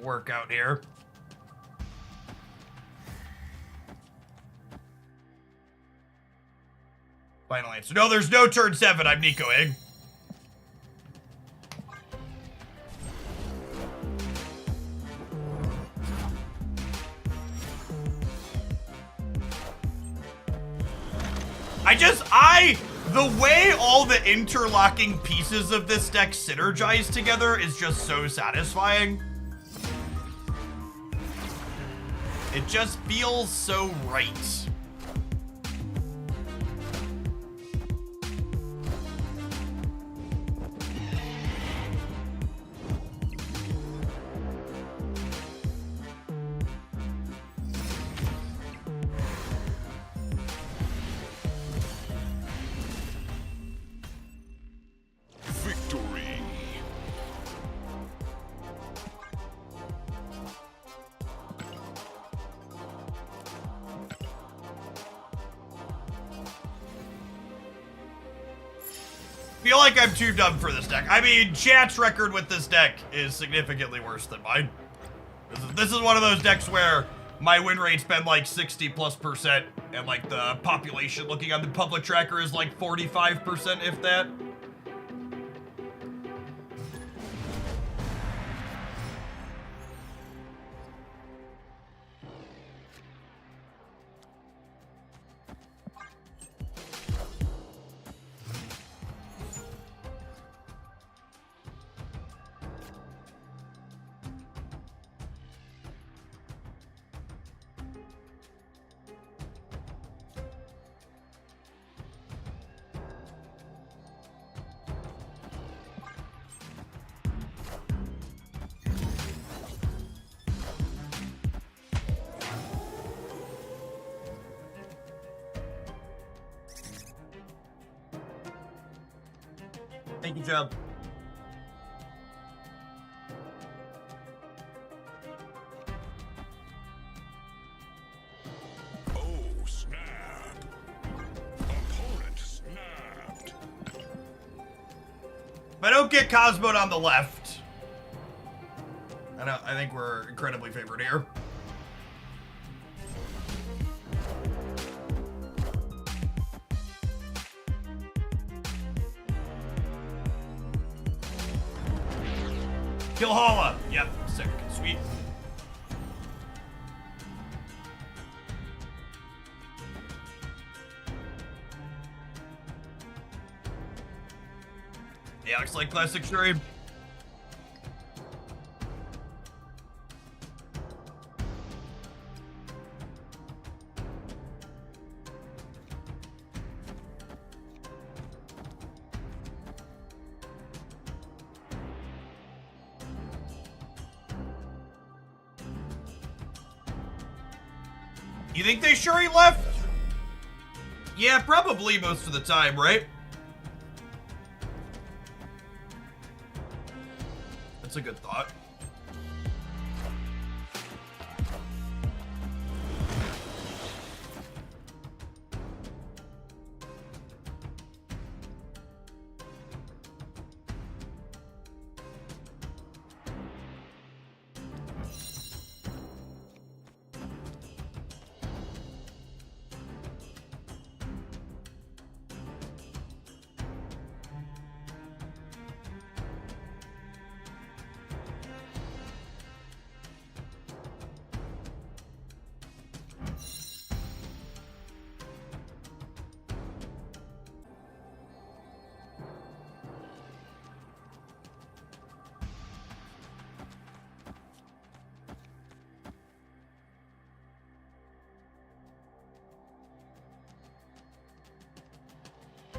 work out here. Final answer. No, there's no turn 7. I'm Nicoing. The way all the interlocking pieces of this deck synergize together is just so satisfying. It just feels so right. feel like I'm too dumb for this deck. I mean, chat's record with this deck is significantly worse than mine. This is one of those decks where my win rate's been like 60+%, and like the population looking on the public tracker is like 45%, if that. Thank you, Joe. Oh, snap. Opponent snapped. If I don't get Cosmoed on the left, I think we're incredibly favored here. Kill Hala. Yep, sick. Sweet. Yeah, looks like classic Shuri. You think they Shuri left? Yeah, probably most of the time, right? That's a good thought.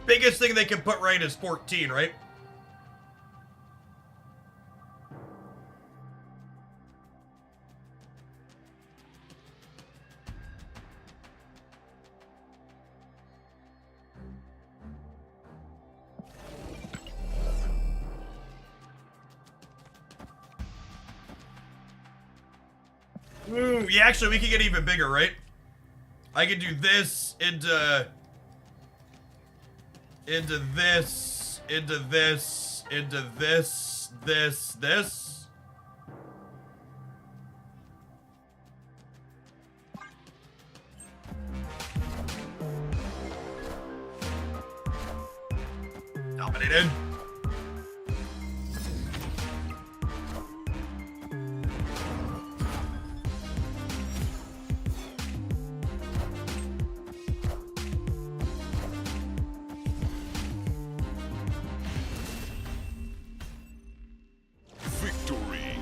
Biggest thing they can put right is 14, right? Ooh, yeah, actually, we could get even bigger, right? I could do this into this, into this, into this, this. Dominated. Victory.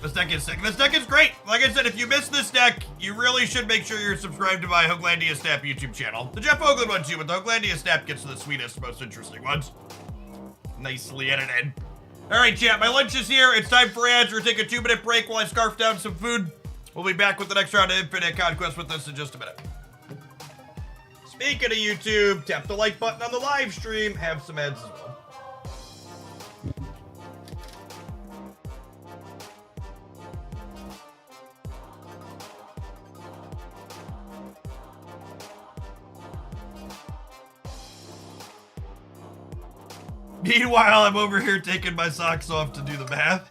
This deck is sick. This deck is great. Like I said, if you missed this deck, you really should make sure you're subscribed to my Hulklandia Snap YouTube channel. The Jeff Hoagland one too, but the Hulklandia Snap gets to the sweetest, most interesting ones. Nicely edited. All right, chat, my lunch is here. It's time for ads. We're gonna take a 2-minute break while I scarf down some food. We'll be back with the next round of Infinite Conquest with us in just a minute. Speaking of YouTube, tap the like button on the live stream. Have some ads as well. Meanwhile, I'm over here taking my socks off to do the math.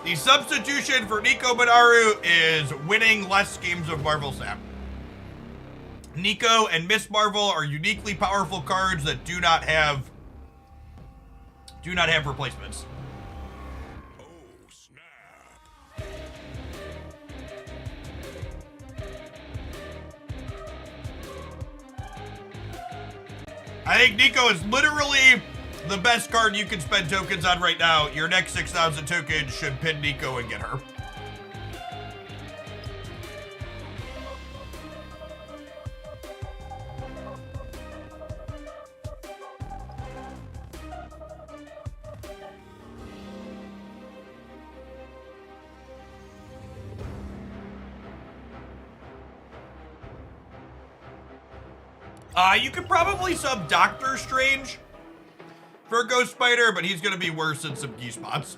The substitution for Nico Minaru is winning less games of Marvel Snap. Nico and Miss Marvel are uniquely powerful cards that do not have replacements. Oh, snap. I think Nico is literally the best card you can spend tokens on right now. Your next 6,000 tokens should pin Nico and get her. You could probably sub Doctor Strange for Ghost Spider, but he's gonna be worse than some geese spots.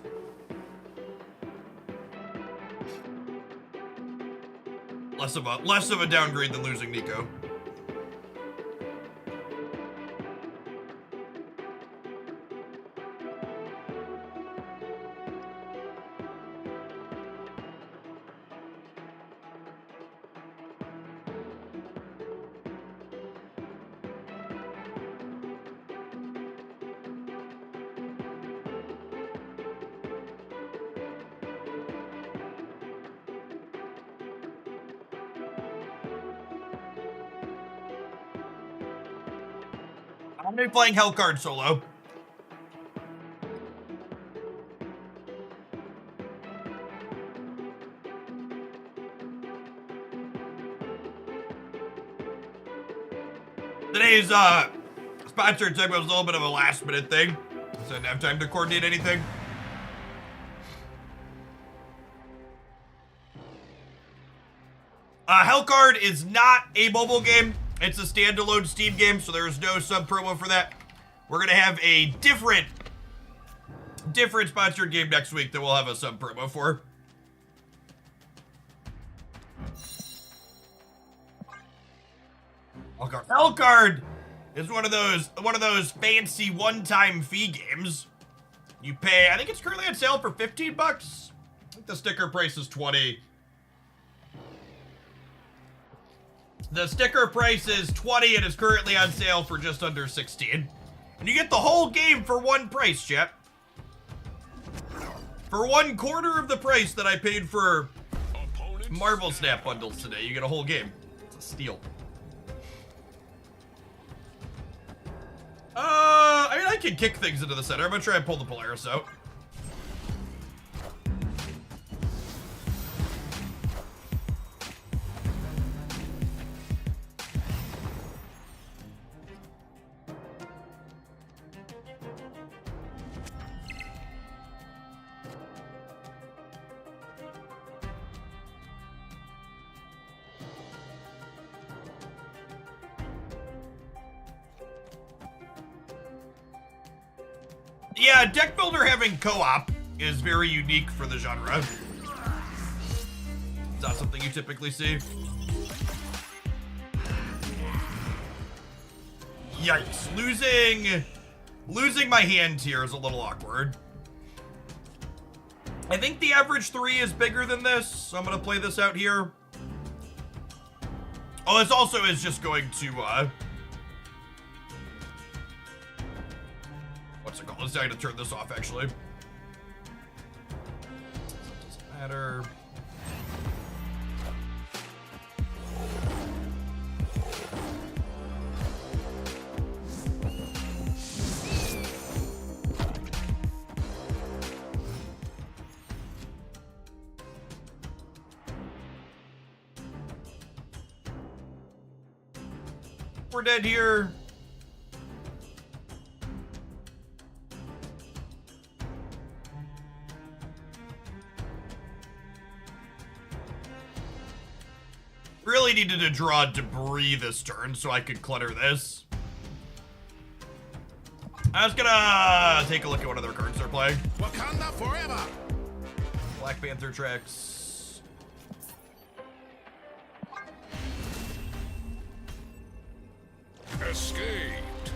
Less of a downgrade than losing Nico. I'm gonna be playing Hellcard solo. Today's sponsored segment was a little bit of a last minute thing, so I didn't have time to coordinate anything. Hellcard is not a mobile game. It's a standalone Steam game, so there's no sub promo for that. We're gonna have a different sponsored game next week that we'll have a sub promo for. Hellcard is one of those fancy one-time fee games. You pay, I think it's currently on sale for 15 bucks. I think the sticker price is 20. The sticker price is 20 and is currently on sale for just under 16. And you get the whole game for one price, chat. For 1/4 of the price that I paid for Marvel Snap bundles today, you get a whole game. It's a steal. I mean, I can kick things into the center. I'm gonna try and pull the Polaris out. Yeah, deck builder having co-op is very unique for the genre. It's not something you typically see. Yikes, losing my hand here is a little awkward. I think the average 3 is bigger than this, so I'm gonna play this out here. Oh, this also is just going to, what's it called? Let's try to turn this off, actually. Doesn't matter. we're dead here. Really needed to draw debris this turn so I could clutter this. I was gonna take a look at what other cards they're playing. Wakanda forever! Black Panther tracks. Escaped.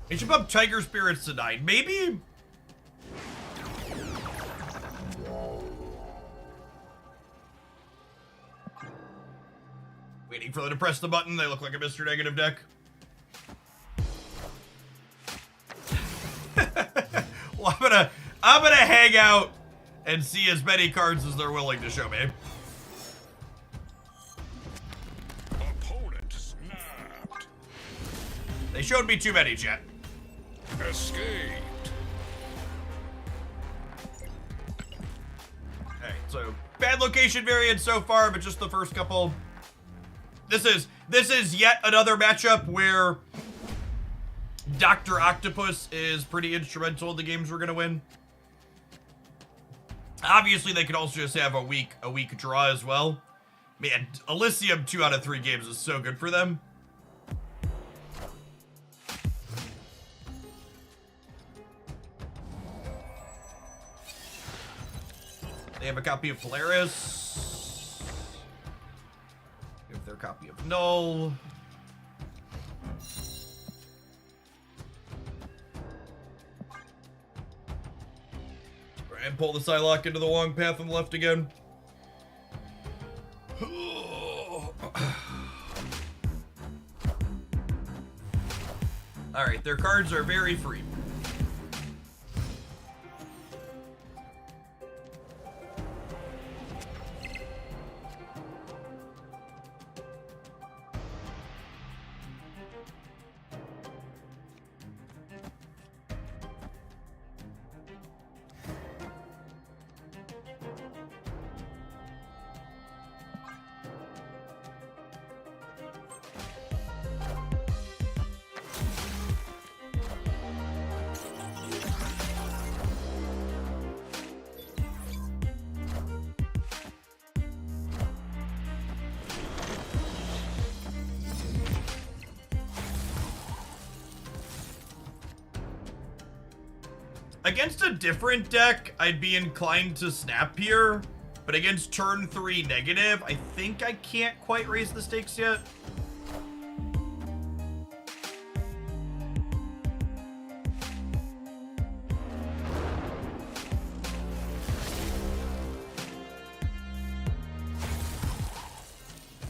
They should pump Tiger Spirits tonight. Maybe? Waiting for them to press the button. They look like a Mr. Negative deck. Well, I'm gonna hang out and see as many cards as they're willing to show me. Opponent snapped. They showed me too many, chat. Escaped. Alright, so bad location variant so far, but just the first couple. This is yet another matchup where Dr. Octopus is pretty instrumental in the games we're gonna win. Obviously, they could also just have a weak draw as well. Man, Elysium 2 out of 3 games is so good for them. They have a copy of Polaris. They have their copy of Null. And pull the Psylocke into the long path on the left again. Alright, their cards are very free. Against a different deck, I'd be inclined to snap here, but against turn 3 negative, I think I can't quite raise the stakes yet.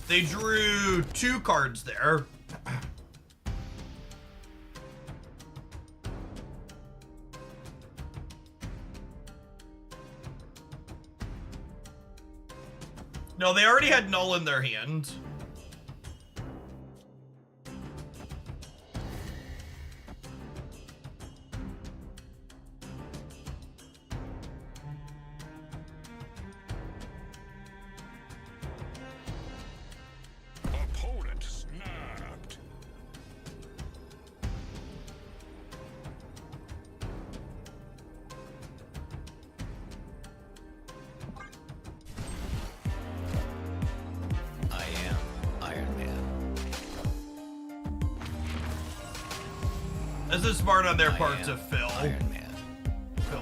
They drew 2 cards there. No, they already had Null in their hand. Opponent snapped. I am Iron Man. This is smart on their I part am to fill Iron Man.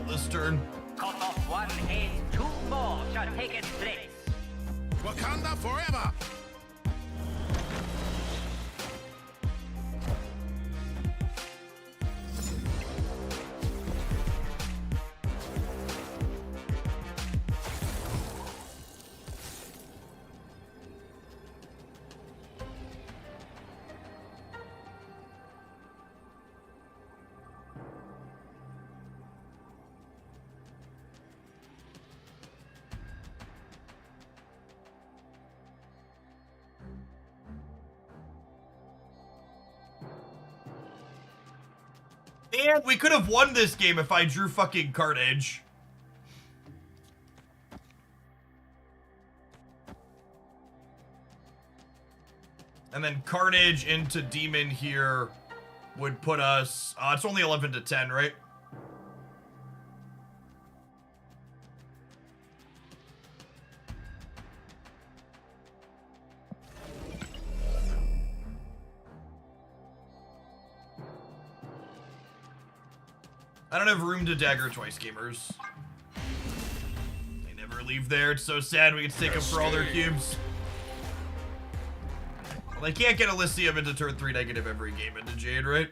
this turn. Cut off one head, 2 more shall take its place. Wakanda forever! And we could have won this game if I drew fucking Carnage. And then Carnage into Demon here would put us... it's only 11 to 10, right? I don't have room to dagger twice, gamers. They never leave there. It's so sad. We can take them for all their cubes. Well, they can't get Elysium into turn 3 negative every game into Jade, right?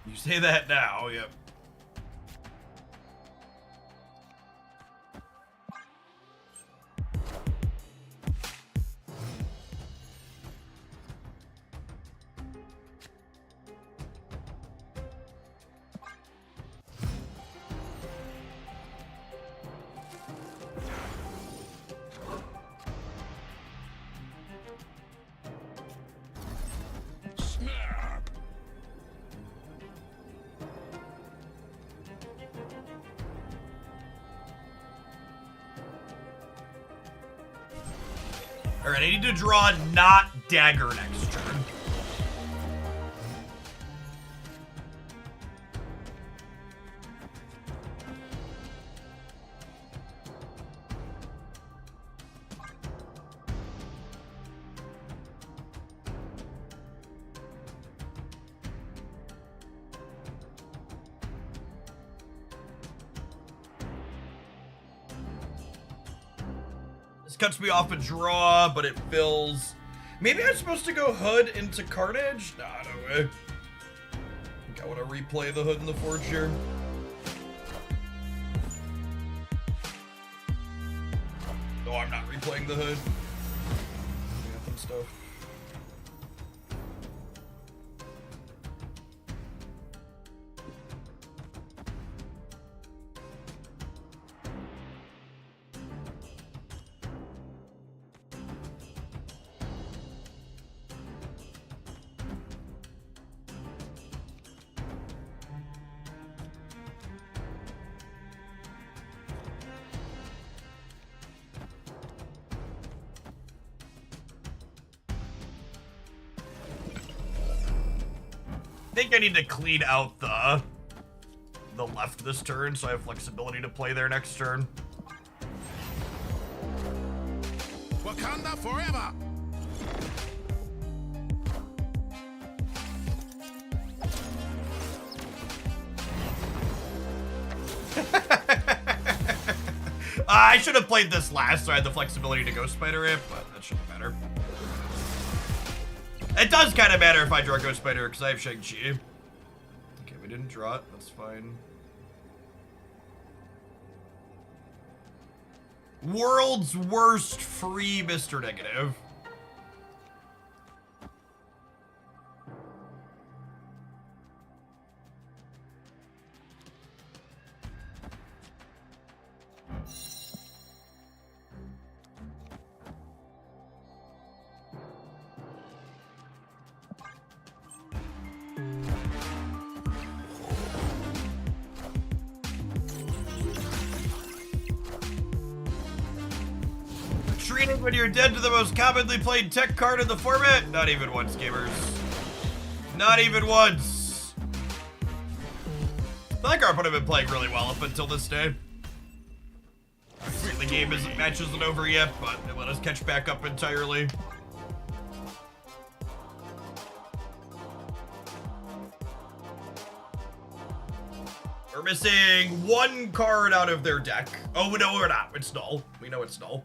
You say that now, yep. Snap! Alright, I need to draw not dagger next turn. This cuts me off a draw, but it fills. Maybe I'm supposed to go Hood into Carnage? Nah, no way. I think I want to replay the Hood and the Forge here. No, I'm not replaying the Hood. Anthem stuff. I think I need to clean out the left this turn so I have flexibility to play there next turn. Wakanda forever! I should have played this last so I had the flexibility to Ghost Spider it, but that shouldn't matter. It does kind of matter if I draw Ghost Spider because I have Shang-Chi. Okay, we didn't draw it. That's fine. World's worst free Mr. Negative. Treated when you're dead to the most commonly played tech card in the format? Not even once, gamers. Not even once. That card would have been playing really well up until this day. The game match isn't over yet, but they let us catch back up entirely. We're missing one card out of their deck. Oh, no, we're not. It's null. We know it's null.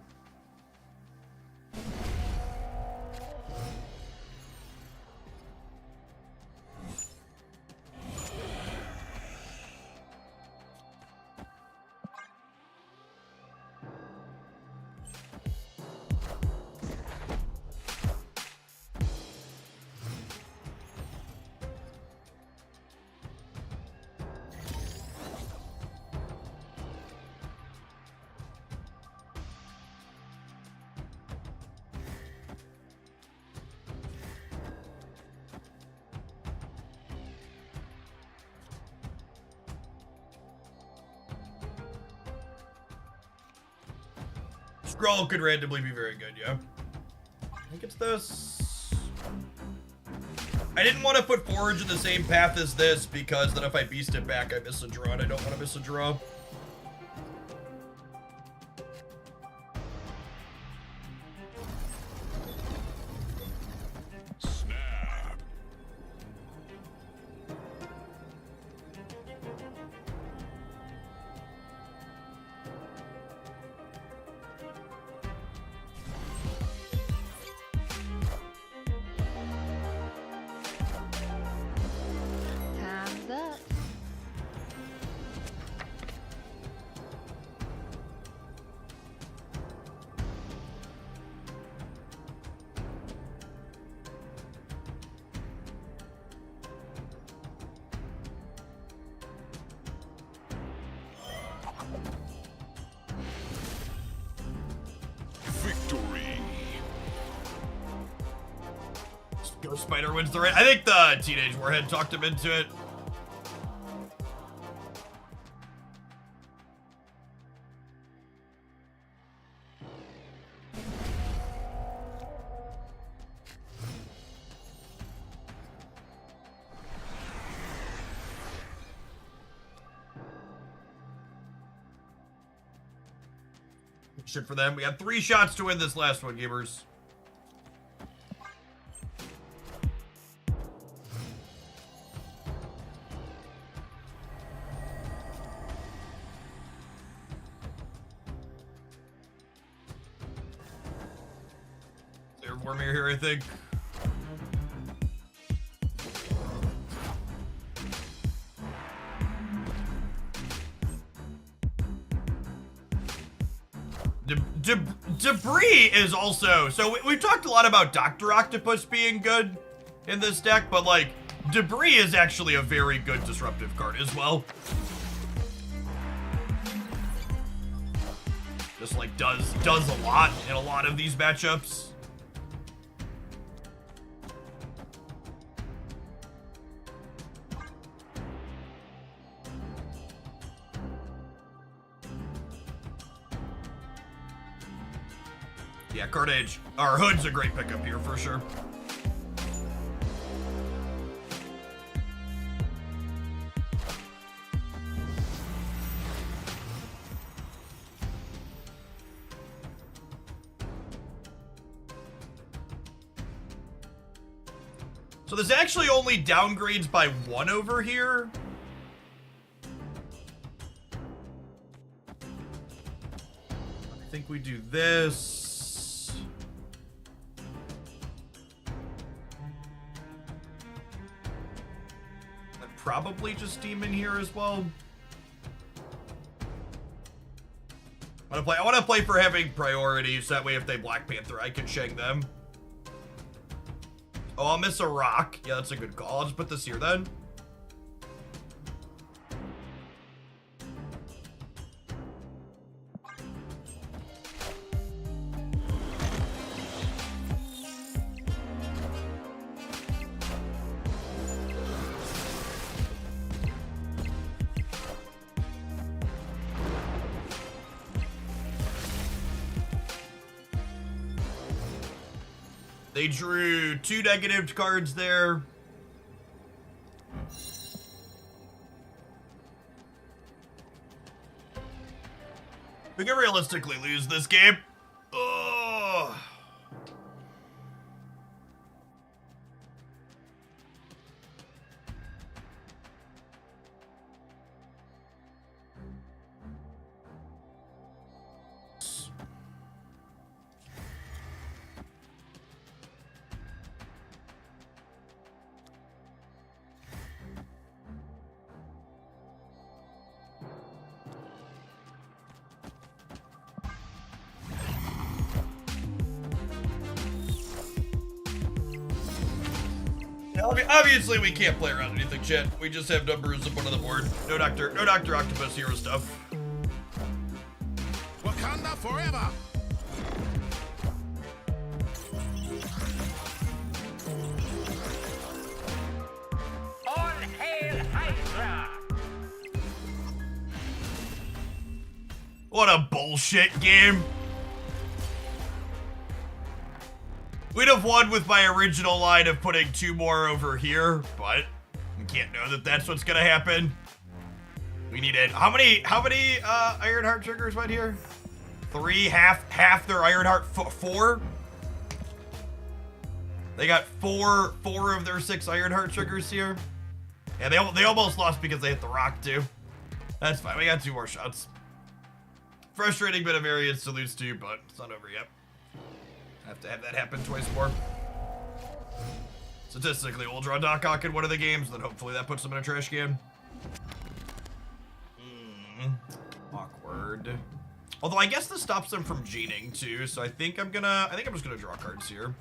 Scroll could randomly be very good, yeah. I think it's this. I didn't want to put Forge in the same path as this because then if I beast it back, I miss a draw, and I don't want to miss a draw. Time's up. Victory. Ghost Spider wins the race. I think the Teenage Warhead talked him into it. Shit for them. We have 3 shots to win this last one, gamers. They're Vormir here, I think. Debris is also, so we've talked a lot about Dr. Octopus being good in this deck, but like Debris is actually a very good disruptive card as well. Just like does a lot in a lot of these matchups. Yeah, Carnage. Our Hood's a great pickup here for sure. So this actually only downgrades by 1 over here. I think we do this. Probably just Demon here as well. I want to play for having priority, so that way if they Black Panther, I can Shang them. Oh, I'll miss a rock. Yeah, that's a good call. I'll just put this here then. They drew 2 negative cards there. We can realistically lose this game. Ugh. Obviously, we can't play around anything, chat. We just have numbers up on the board. No Dr. Octopus hero stuff. Wakanda forever. All hail Hydra! What a bullshit game. We'd have won with my original line of putting 2 more over here, but we can't know that that's what's gonna happen. We needed how many Ironheart triggers went here? 3, half their Ironheart 4. They got 4 of their 6 Ironheart triggers here. Yeah, they almost lost because they hit the rock too. That's fine. We got 2 more shots. Frustrating bit of variance to lose to, but it's not over yet. Have to have that happen twice more. Statistically, we'll draw Doc Ock in one of the games, then hopefully that puts them in a trash can. Awkward. Although I guess this stops them from gening too, so I think I'm just gonna draw cards here.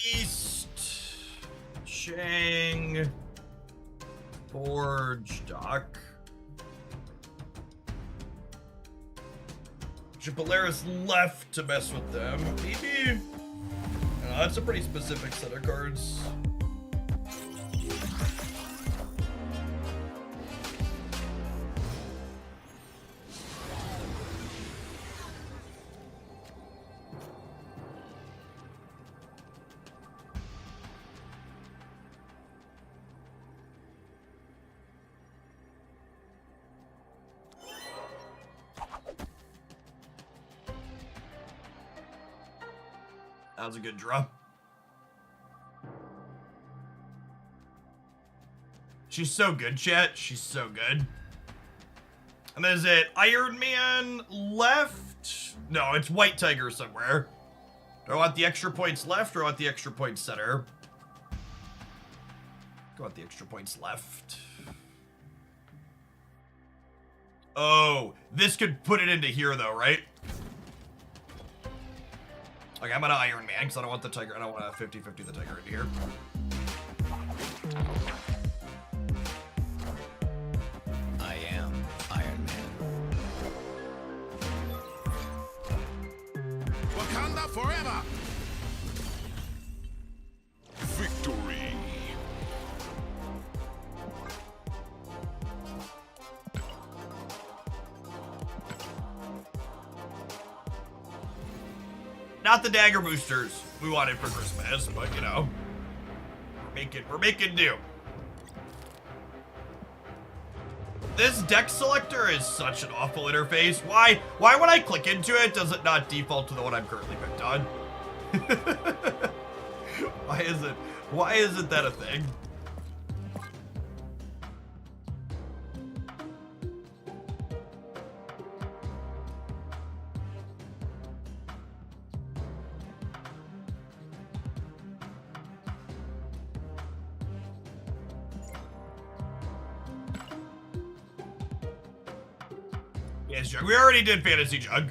East, Chang, Forge, Doc. Polaris left to mess with them. Maybe. That's a pretty specific set of cards. That was a good draw. She's so good, chat. She's so good. And is it Iron Man left? No, it's White Tiger somewhere. Do I want the extra points left or do I want the extra points center? Go want the extra points left. Oh, this could put it into here though, right? Like, I'm gonna Iron Man because I don't want the Tiger. I don't want to 50-50 the Tiger into here. I am Iron Man. Wakanda forever! Victory! Not the dagger boosters we wanted for Christmas, but you know, we're making do. This deck selector is such an awful interface. Why when I click into it does it not default to the one I'm currently picked on? Why isn't that a thing? Yes, Jug. We already did Fantasy Jug.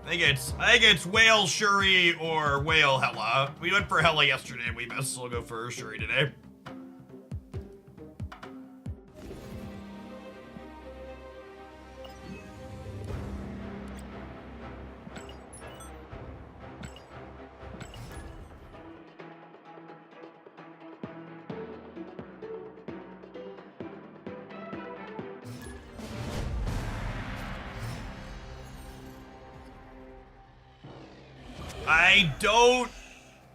I think it's Whale Shuri or Whale Hella. We went for Hella yesterday. We missed, so we'll go for Shuri today. I don't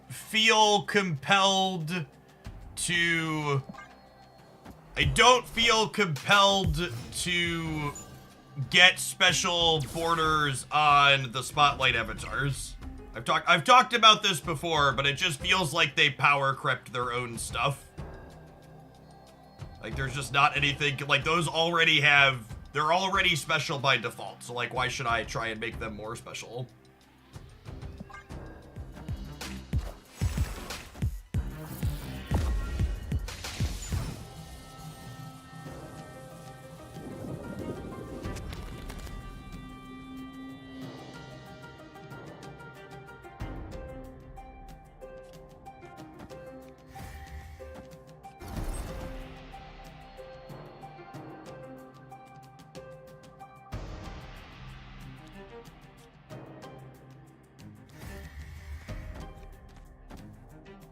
feel compelled to... I don't feel compelled to get special borders on the Spotlight avatars. I've talked about this before, but it just feels like they power crept their own stuff. Like, there's just not anything... Like, those already have... They're already special by default, so, like, why should I try and make them more special?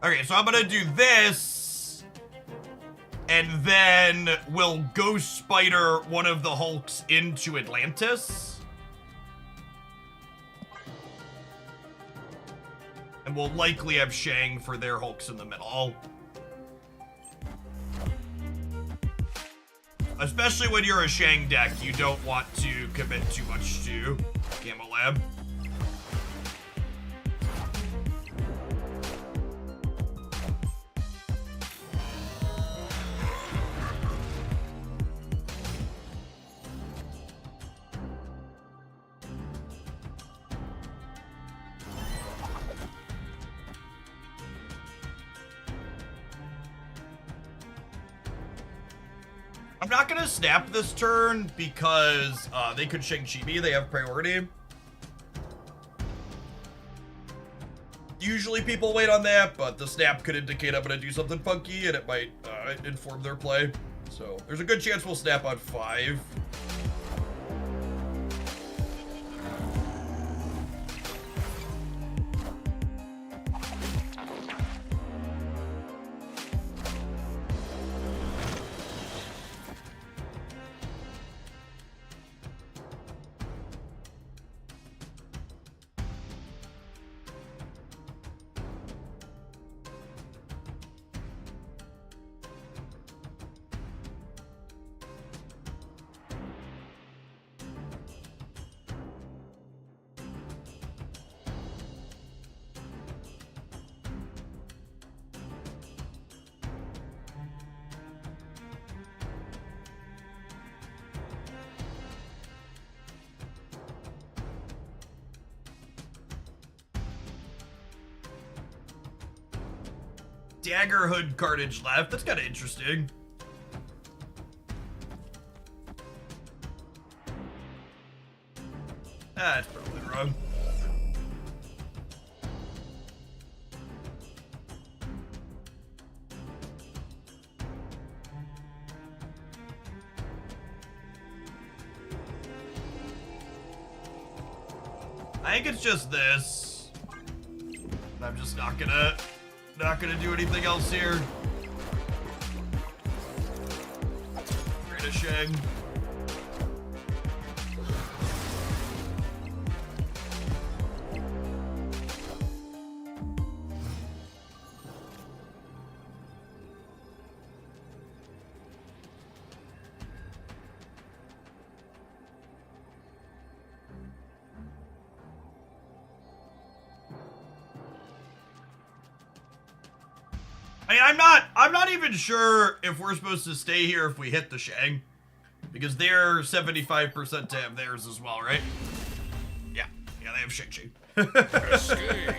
Okay, so I'm gonna do this, and then we'll Ghost Spider one of the Hulks into Atlantis. And we'll likely have Shang for their Hulks in the middle. Especially when you're a Shang deck, you don't want to commit too much to Camo Lab. I'm not gonna snap this turn because they could Shang-Chi me, they have priority. Usually people wait on that, but the snap could indicate I'm gonna do something funky and it might inform their play. So there's a good chance we'll snap on 5. Dagger Hood Carnage left. That's kind of interesting. That's probably wrong. I think it's just this. I'm just not gonna do anything else here. Great a Shang. I mean, I'm not even sure if we're supposed to stay here if we hit the Shang. Because they're 75% to have theirs as well, right? Yeah, they have Shang-Chi. Escaped.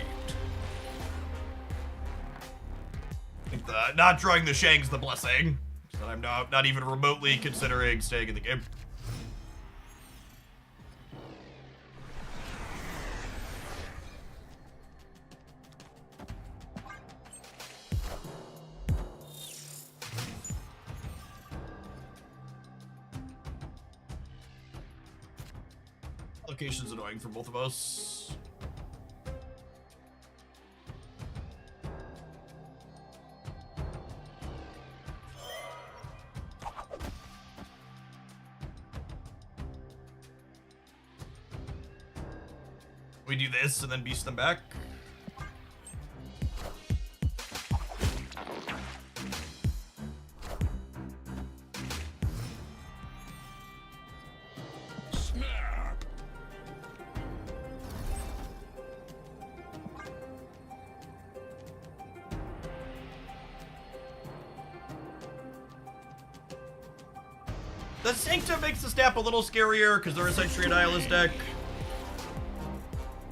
I think not drawing the Shang's the blessing. So I'm not even remotely considering staying in the game. Location's annoying for both of us. We do this and then beast them back. The Sanctum makes the snap a little scarier because they're essentially a Nihilist deck.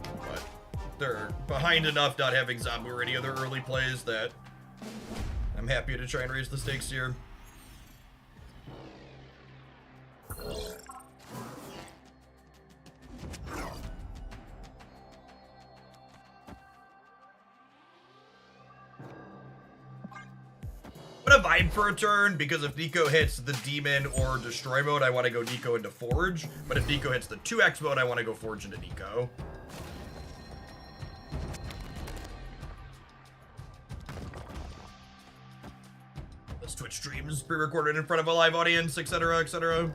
But they're behind enough not having Zabu or any other early plays that I'm happy to try and raise the stakes here. I'm gonna vibe for a turn because if Nico hits the Demon or Destroy mode, I want to go Nico into Forge. But if Nico hits the 2x mode, I want to go Forge into Nico. This Twitch stream is pre-recorded in front of a live audience, etc., etc.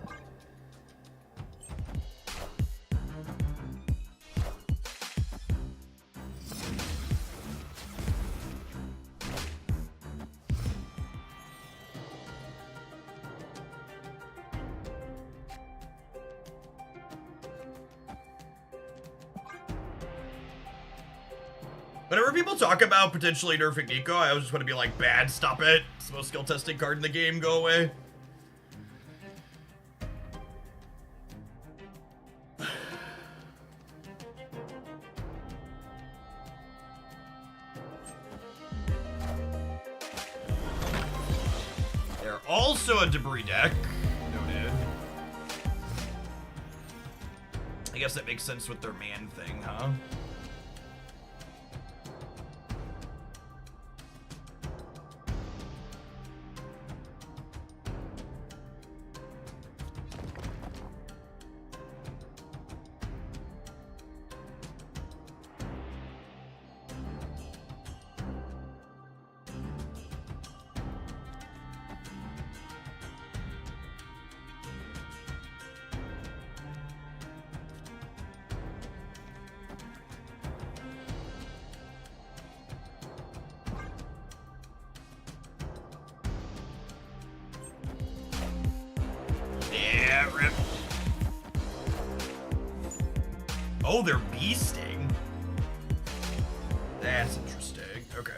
Whenever people talk about potentially nerfing Nico, I always just want to be like, bad, stop it. It's the most skill testing card in the game, go away. They're also a debris deck. Noted. I guess that makes sense with their man thing, huh? Oh, they're beasting. That's interesting. Okay.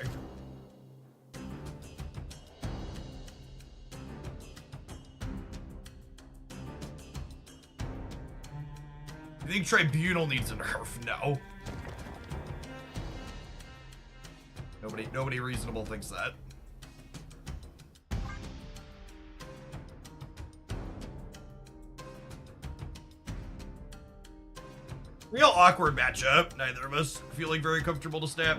You think Tribunal needs a nerf? No. Nobody reasonable thinks that. Real awkward matchup. Neither of us feeling very comfortable to snap.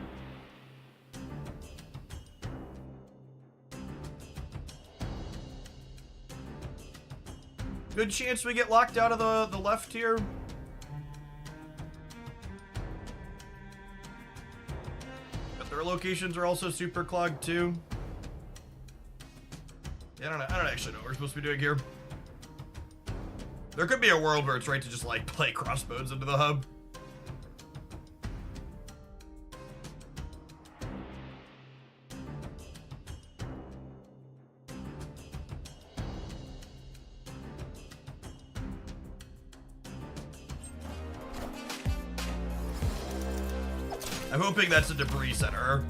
Good chance we get locked out of the left here. But their locations are also super clogged too. Yeah, I don't actually know what we're supposed to be doing here. There could be a world where it's right to just like play crossbones into the hub. I'm hoping that's a debris center.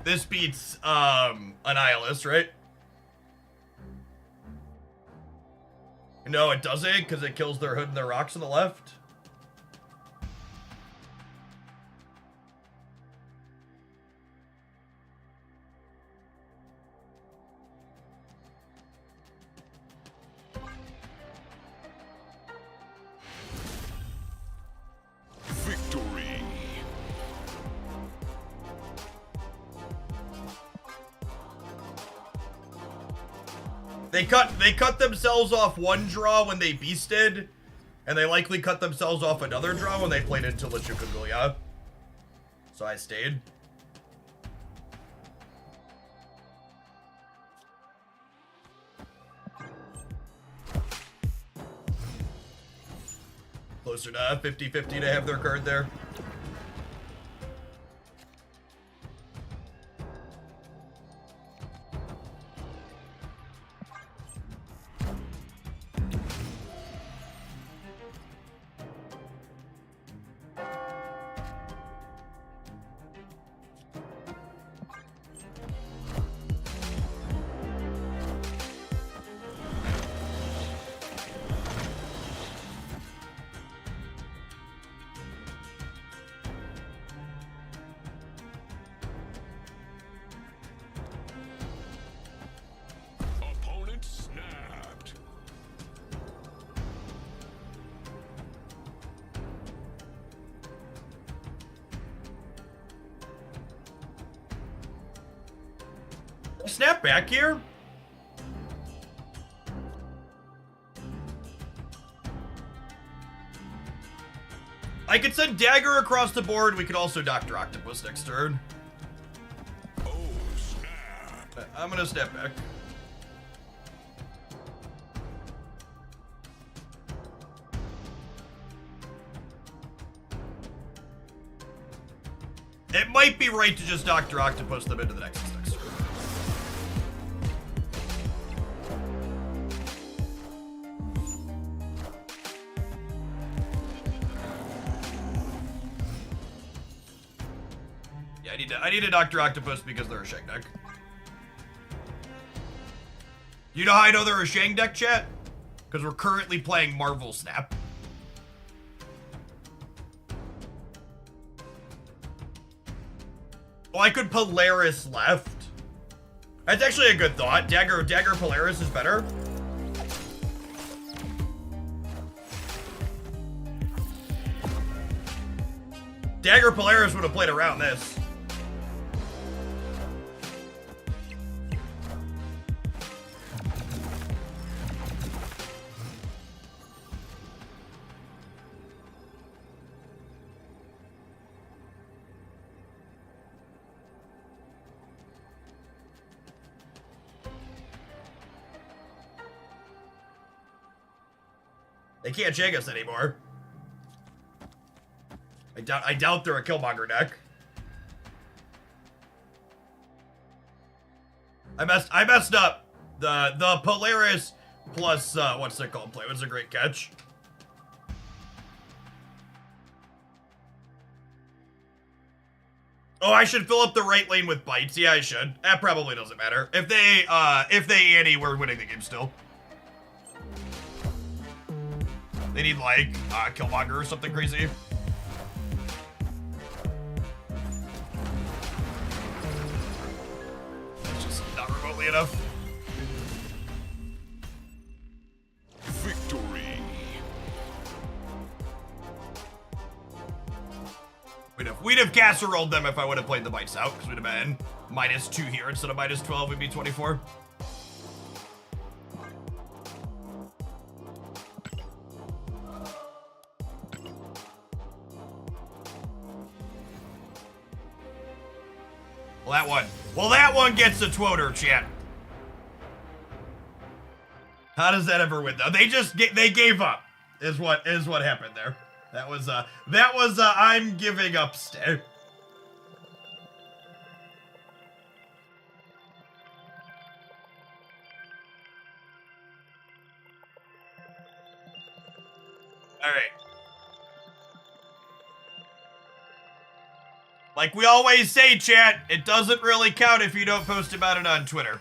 This beats a Nihilist, right? No, it doesn't, because it kills their hood and their rocks on the left. Victory. They cut themselves off one draw when they beasted, and they likely cut themselves off another draw when they played into Lechukugulia. So I stayed. closer to 50-50 to have their card there. Opponent snapped. Snap back here? I could send Dagger across the board. We could also Dr. Octopus next turn. Oh, snap. I'm gonna step back. It might be right to just Dr. Octopus them into the next turn. I need a Dr. Octopus because they're a Shang deck. You know how I know they're a Shang deck, chat? Because we're currently playing Marvel Snap. Oh, I could Polaris left. That's actually a good thought. Dagger Polaris is better. Dagger Polaris would have played around this. They can't shake us anymore. I doubt they're a Killmonger deck. I messed up. The Polaris plus what's it called? Play was a great catch. Oh, I should fill up the right lane with bites. Yeah, I should. That probably doesn't matter. If they ante, we're winning the game still. They need like Killmonger or something crazy. It's just not remotely enough. Victory. We'd have casseroled them if I would have played the bites out, because we'd have been -2 here instead of -12. We'd be 24. Well, that one gets a twoter, chat. How does that ever win, though? They gave up, is what happened there. That was I'm giving up stare. All right. Like we always say, chat, it doesn't really count if you don't post about it on Twitter.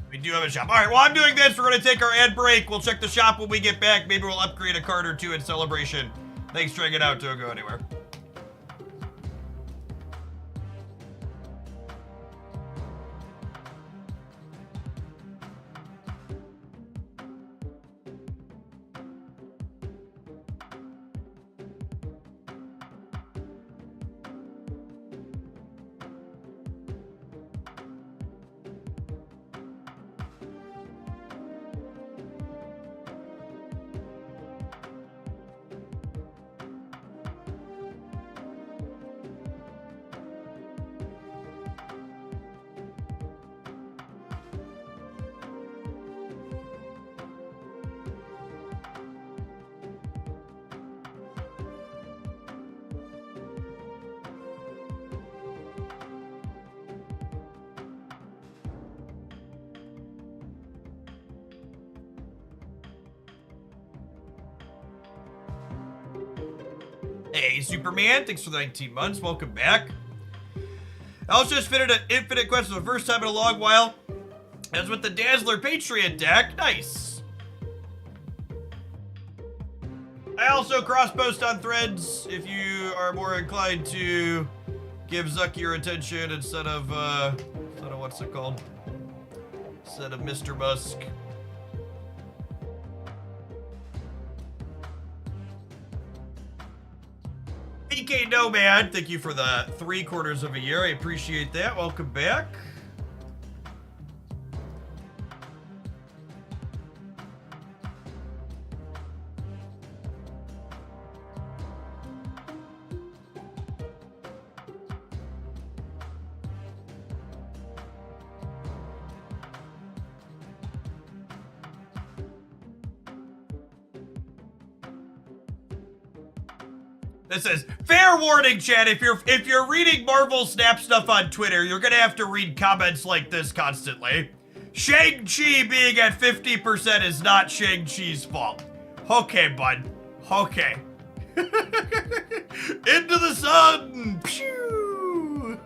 We do have a shop. All right, while I'm doing this, we're going to take our ad break. We'll check the shop when we get back. Maybe we'll upgrade a card or two in celebration. Thanks for hanging out. Don't go anywhere. Hey, Superman, thanks for the 19 months. Welcome back. I also just finished an Infinite Quest for the first time in a long while. As with the Dazzler Patriot deck. Nice. I also cross-post on threads if you are more inclined to give Zuck your attention instead of what's it called? Instead of Mr. Musk. PK Nomad, thank you for the 3/4 of a year. I appreciate that. Welcome back. This is fair warning, chat. If you're reading Marvel Snap stuff on Twitter, you're gonna have to read comments like this constantly. Shang-Chi being at 50% is not Shang-Chi's fault. Okay, bud. Okay. Into the sun. Pew.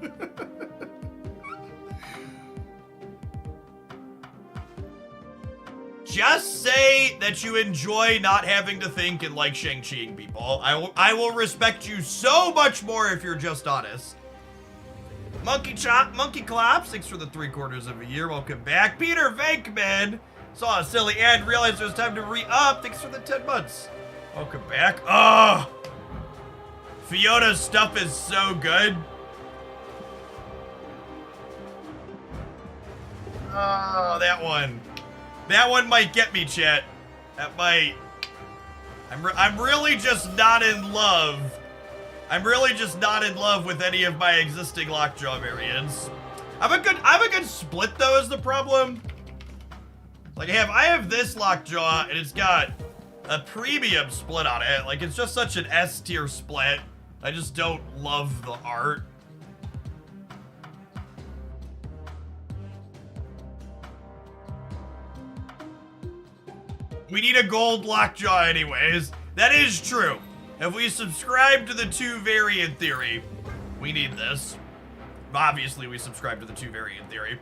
Just say that you enjoy not having to think and like Shang-Chiing people. I will respect you so much more if you're just honest. Monkey Clops, thanks for the 3/4 of a year. Welcome back. Peter Venkman saw a silly ad, realized it was time to re-up. Thanks for the 10 months. Welcome back. Oh, Fiona's stuff is so good. Oh, that one. That one might get me, chat. That might. I'm really just not in love. I'm really just not in love with any of my existing Lockjaw variants. I'm a good split though is the problem. Like I have this Lockjaw and it's got a premium split on it. Like it's just such an S tier split. I just don't love the art. We need a gold Lockjaw anyways. That is true. If we subscribe to the 2 variant theory, we need this. Obviously, we subscribe to the 2 variant theory.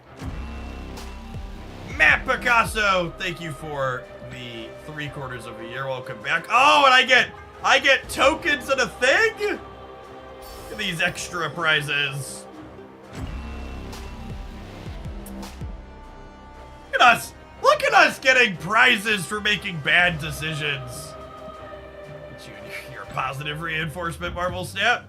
Matt Picasso, thank you for the 3/4 of a year. Welcome back. Oh, and I get tokens and a thing? Look at these extra prizes. Look at us. Look at us getting prizes for making bad decisions. Your positive reinforcement, Marvel Snap.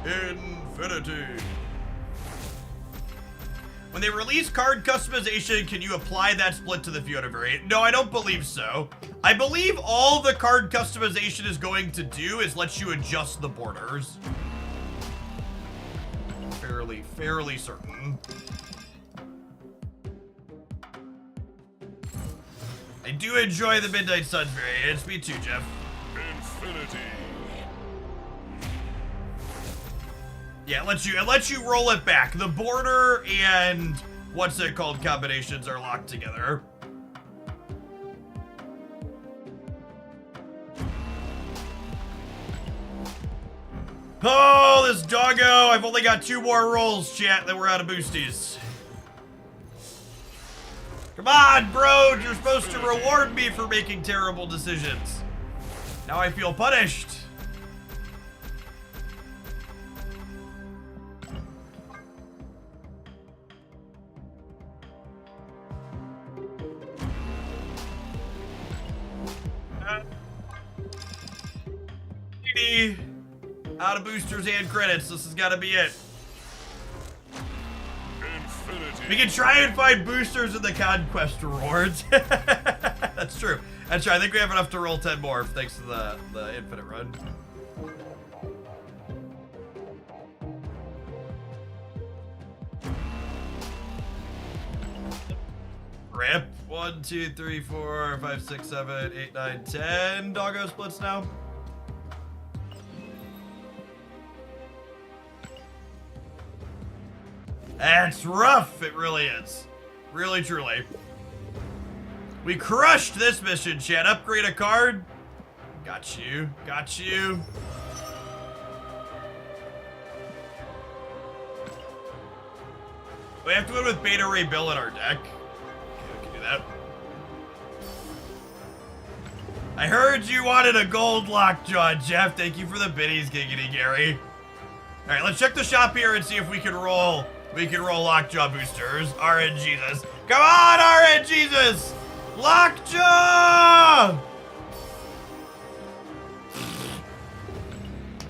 Infinity. When they release card customization, can you apply that split to the Fiona variant? No, I don't believe so. I believe all the card customization is going to do is let you adjust the borders. Fairly certain. I do enjoy the Midnight Suns variants. Me too, Jeff. Infinity. Yeah, it lets you roll it back. The border and what's it called combinations are locked together. Oh, this doggo. I've only got 2 more rolls, chat, then we're out of boosties. Come on, bro. You're supposed to reward me for making terrible decisions. Now I feel punished. Out of boosters and credits. This has got to be it. Infinity. We can try and find boosters in the Conquest rewards. That's true. That's true. I think we have enough to roll 10 more thanks to the infinite run. Rip. 1, 2, 3, 4, 5, 6, 7, 8, 9, 10 doggo splits now. That's rough. It really is. Really, truly. We crushed this mission, chat. Upgrade a card. Got you. Got you. We have to win with Beta Ray Bill in our deck. Okay, we can do that. I heard you wanted a gold lockjaw, Jeff. Thank you for the biddies, Giggity Gary. All right, let's check the shop here and see if we can roll. We can roll lockjaw boosters. RNGesus. Come on, RNGesus! Lockjaw!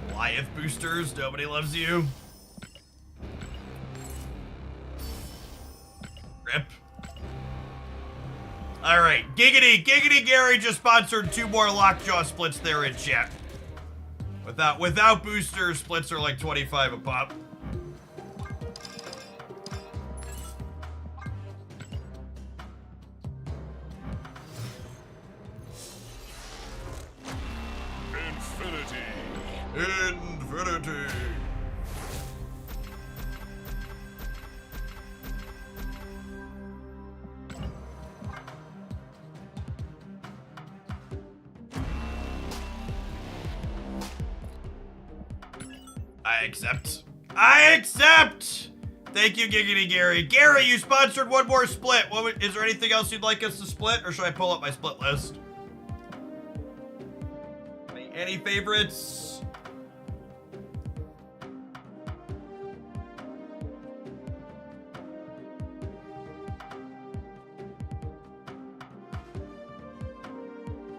Goliath boosters. Nobody loves you. Rip. All right, Giggity Gary just sponsored 2 more lockjaw splits there in chat. Without boosters, splits are like 25 a pop. Infinity. I accept. I accept! Thank you, Giggity Gary. Gary, you sponsored 1 more split. Is there anything else you'd like us to split, or should I pull up my split list? Any favorites?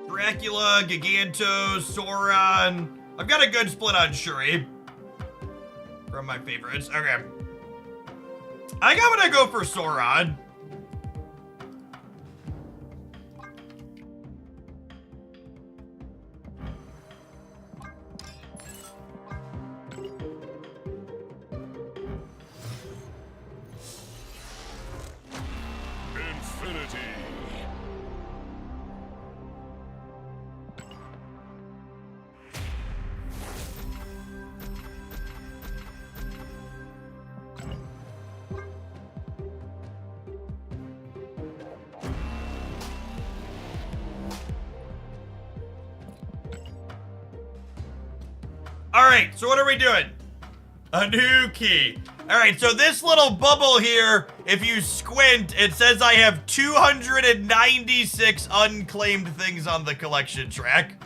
Dracula, Gigantos, Sauron. I've got a good split on Shuri. From my favorites. Okay. I think I'm gonna go for Sauron. Infinity. All right, so what are we doing? A new key. All right, so this little bubble here, if you squint, it says I have 296 unclaimed things on the collection track.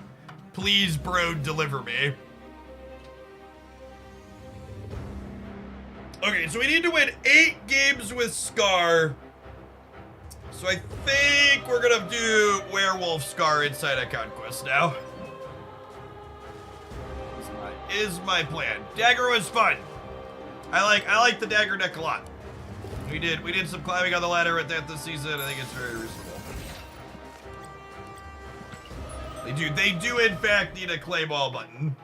Please, bro, deliver me. Okay, so we need to win 8 games with Scar. So I think we're gonna do Werewolf Scar inside of Conquest now. Is my plan. Dagger was fun. I like the dagger deck a lot. We did some climbing on the ladder at that this season. I think it's very reasonable. They do in fact need a claim all button.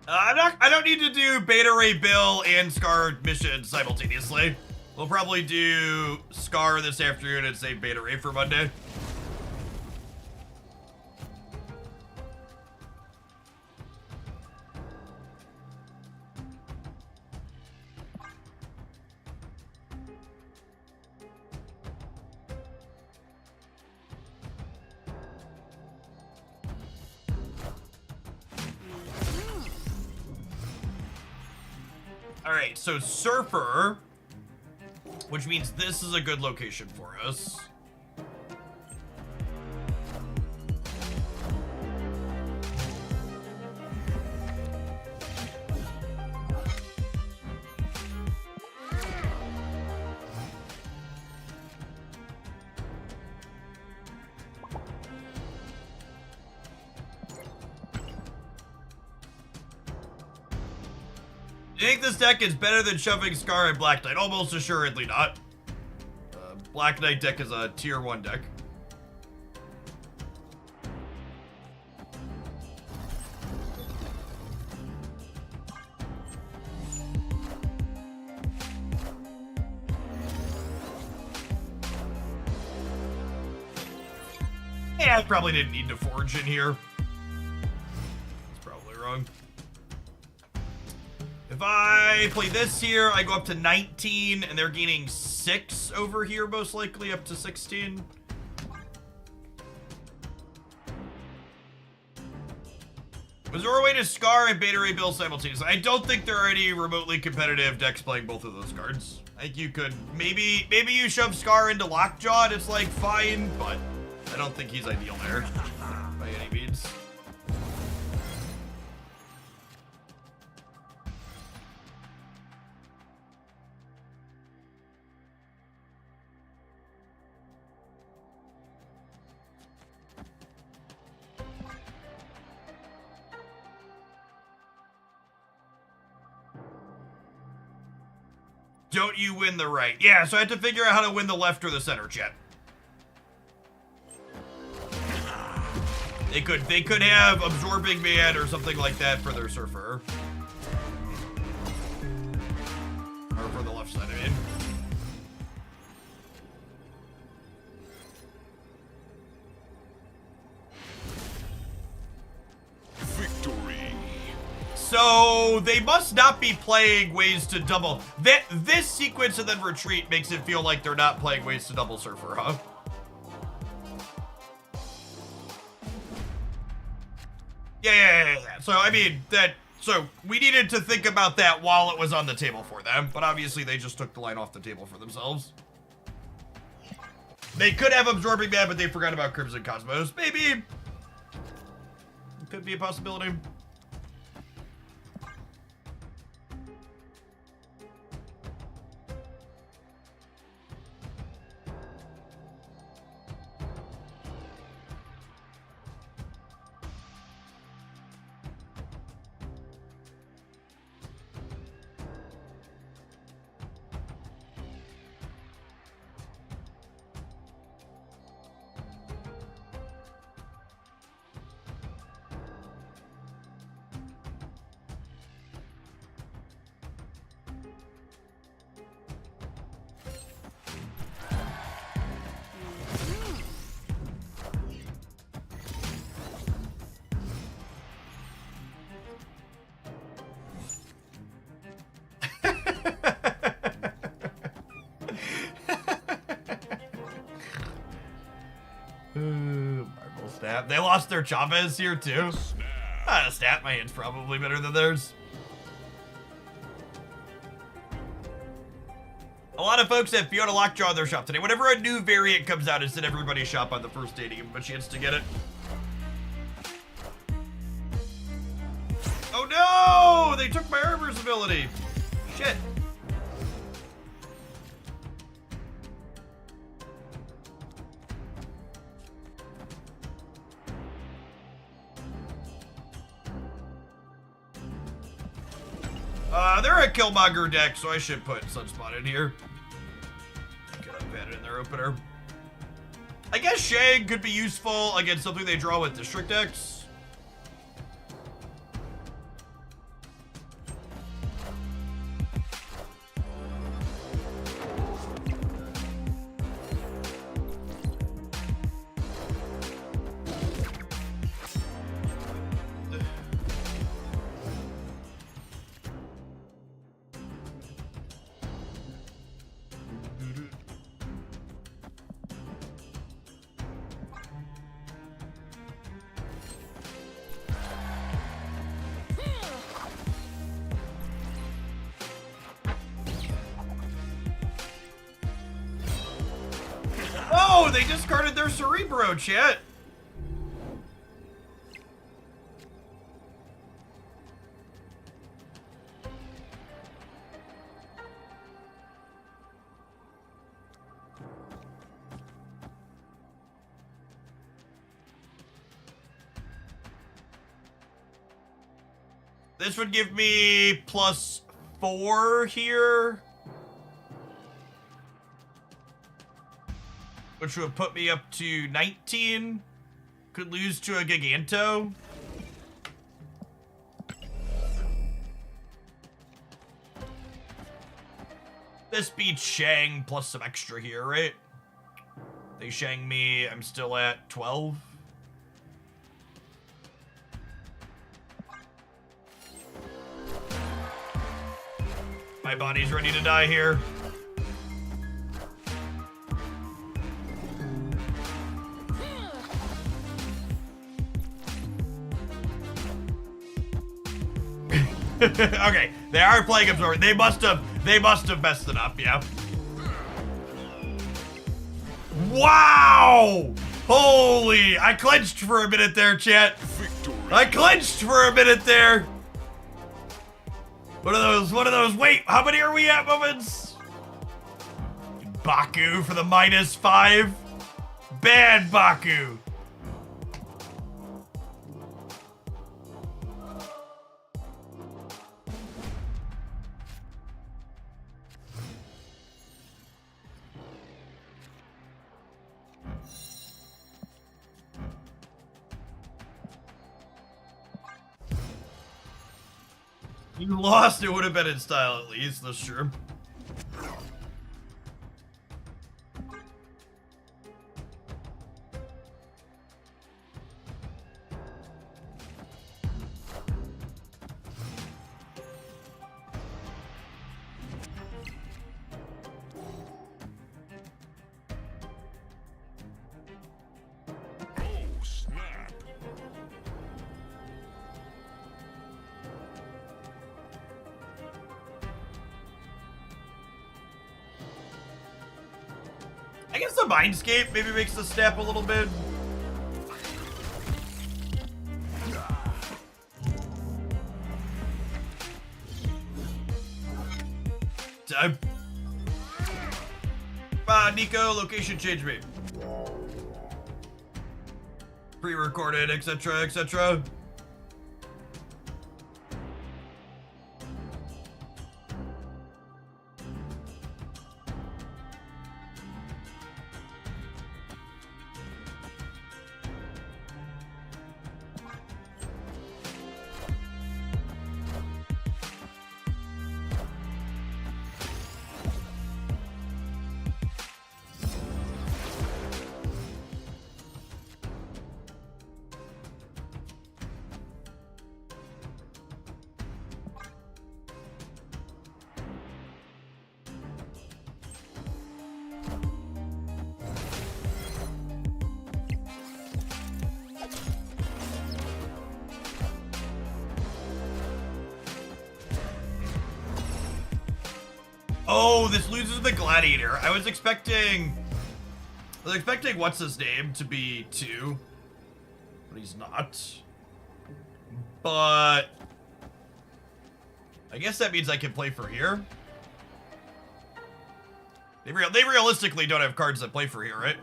I don't need to do Beta Ray Bill and Scar missions simultaneously. We'll probably do Scar this afternoon and save Beta Ray for Monday. Alright, so Surfer, which means this is a good location for us. You think this deck is better than shoving Scar and Black Knight? Almost assuredly not. Black Knight deck is a tier 1 deck. Yeah, I probably didn't need to forge in here. That's probably wrong. If I play this here, I go up to 19, and they're gaining 6 over here, most likely, up to 16. Was there a way to Scar and Beta Ray Bill simultaneously? I don't think there are any remotely competitive decks playing both of those cards. I think you could, maybe you shove Scar into Lockjaw and it's like fine, but I don't think he's ideal there by any means. Don't you win the right? Yeah, so I had to figure out how to win the left or the center, chat. They could have Absorbing Man or something like that for their Surfer. Or for the left side, I mean. Victory. So they must not be playing ways to double. This sequence and then retreat makes it feel like they're not playing ways to double Surfer, huh? Yeah. So I mean so we needed to think about that while it was on the table for them, but obviously they just took the line off the table for themselves. They could have Absorbing Man, but they forgot about Crimson Cosmos. Maybe. It could be a possibility. Marble Snap. They lost their Chavez here too. Snap. My hand's probably better than theirs. A lot of folks have Fiona Lockjaw in their shop today. Whenever a new variant comes out, it's in everybody's shop on the first day to give them a chance to get it. Oh no! They took my Armor's ability. Shit. They're a Killmonger deck, so I should put Sunspot in here. Could have had it in their opener. I guess Shang could be useful against something they draw with District decks. Oh, they discarded their Cerebro, chat. This would give me +4 4 here. Which would put me up to 19. Could lose to a Giganto. This beats Shang plus some extra here, right? They Shang me, I'm still at 12. My body's ready to die here. Okay, they are playing Absorb. They must have messed it up, yeah. Wow! Holy, I clenched for a minute there, chat. Victory. I clenched for a minute there. One of those, wait, how many are we at moments? Baku for the -5. Bad Baku. You lost, it would have been in style at least, that's true. Oh, snap. I guess the Mindscape maybe makes the snap a little bit. Time. Nico, location change me. Pre-recorded, etc., etc. Oh, this loses the Gladiator. I was expecting what's his name to be 2, but he's not. But I guess that means I can play for here. They realistically don't have cards that play for here, right?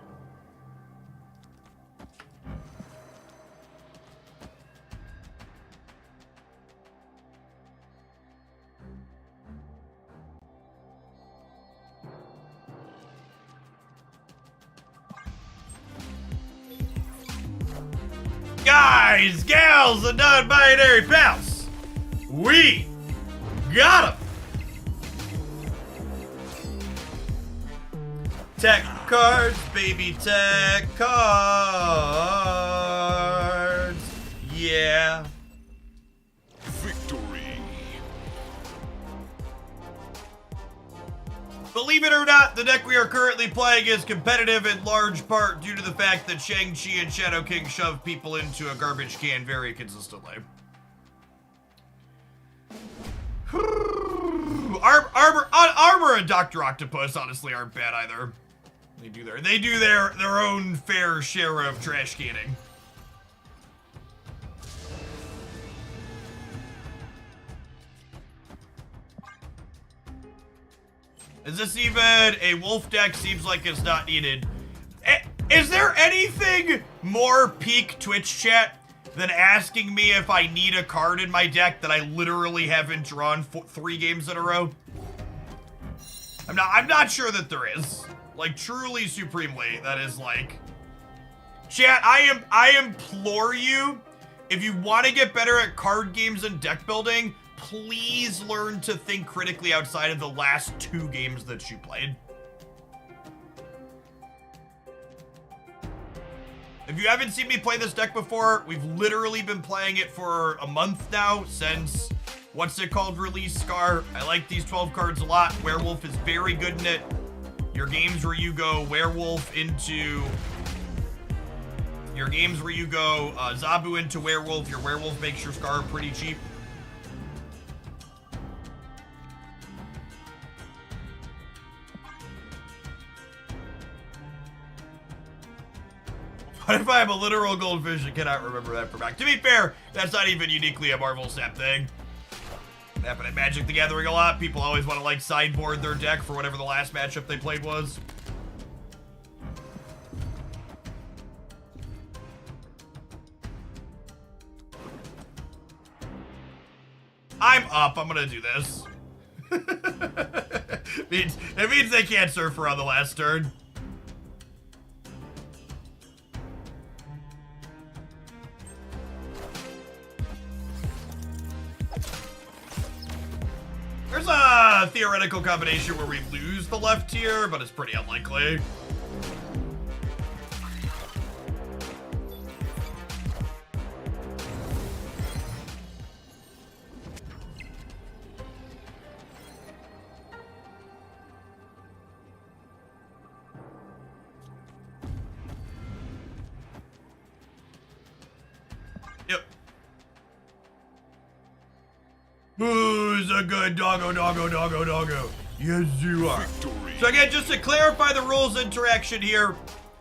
Guys, gals, and non-binary pals, we got 'em. Tech cards, baby, tech cards. Yeah. Victory. Believe it or not, the deck we are currently playing is competitive in large part due to the fact that Shang-Chi and Shadow King shove people into a garbage can very consistently. Armor and Dr. Octopus honestly aren't bad either. They do their own fair share of trash canning. Is this even a wolf deck? Seems like it's not needed. Is there anything more peak Twitch chat than asking me if I need a card in my deck that I literally haven't drawn 3 games in a row. I'm not sure that there is. Like, truly, supremely, that is like... Chat, I implore you, if you want to get better at card games and deck building, please learn to think critically outside of the last 2 games that you played. If you haven't seen me play this deck before, we've literally been playing it for a month now since, what's it called, Release Scar. I like these 12 cards a lot. Werewolf is very good in it. Your games where you go Werewolf into... Your games where you go Zabu into Werewolf, your Werewolf makes your Scar pretty cheap. What if I am a literal goldfish and cannot remember that for back? To be fair, that's not even uniquely a Marvel Snap thing. It happened at Magic the Gathering a lot. People always want to like sideboard their deck for whatever the last matchup they played was. I'm up. I'm gonna do this. It means they can't surf around the last turn. There's a theoretical combination where we lose the left tier, but it's pretty unlikely. Yep. Who's a good doggo? Yes, you are. Victory. So again, just to clarify the rules interaction here,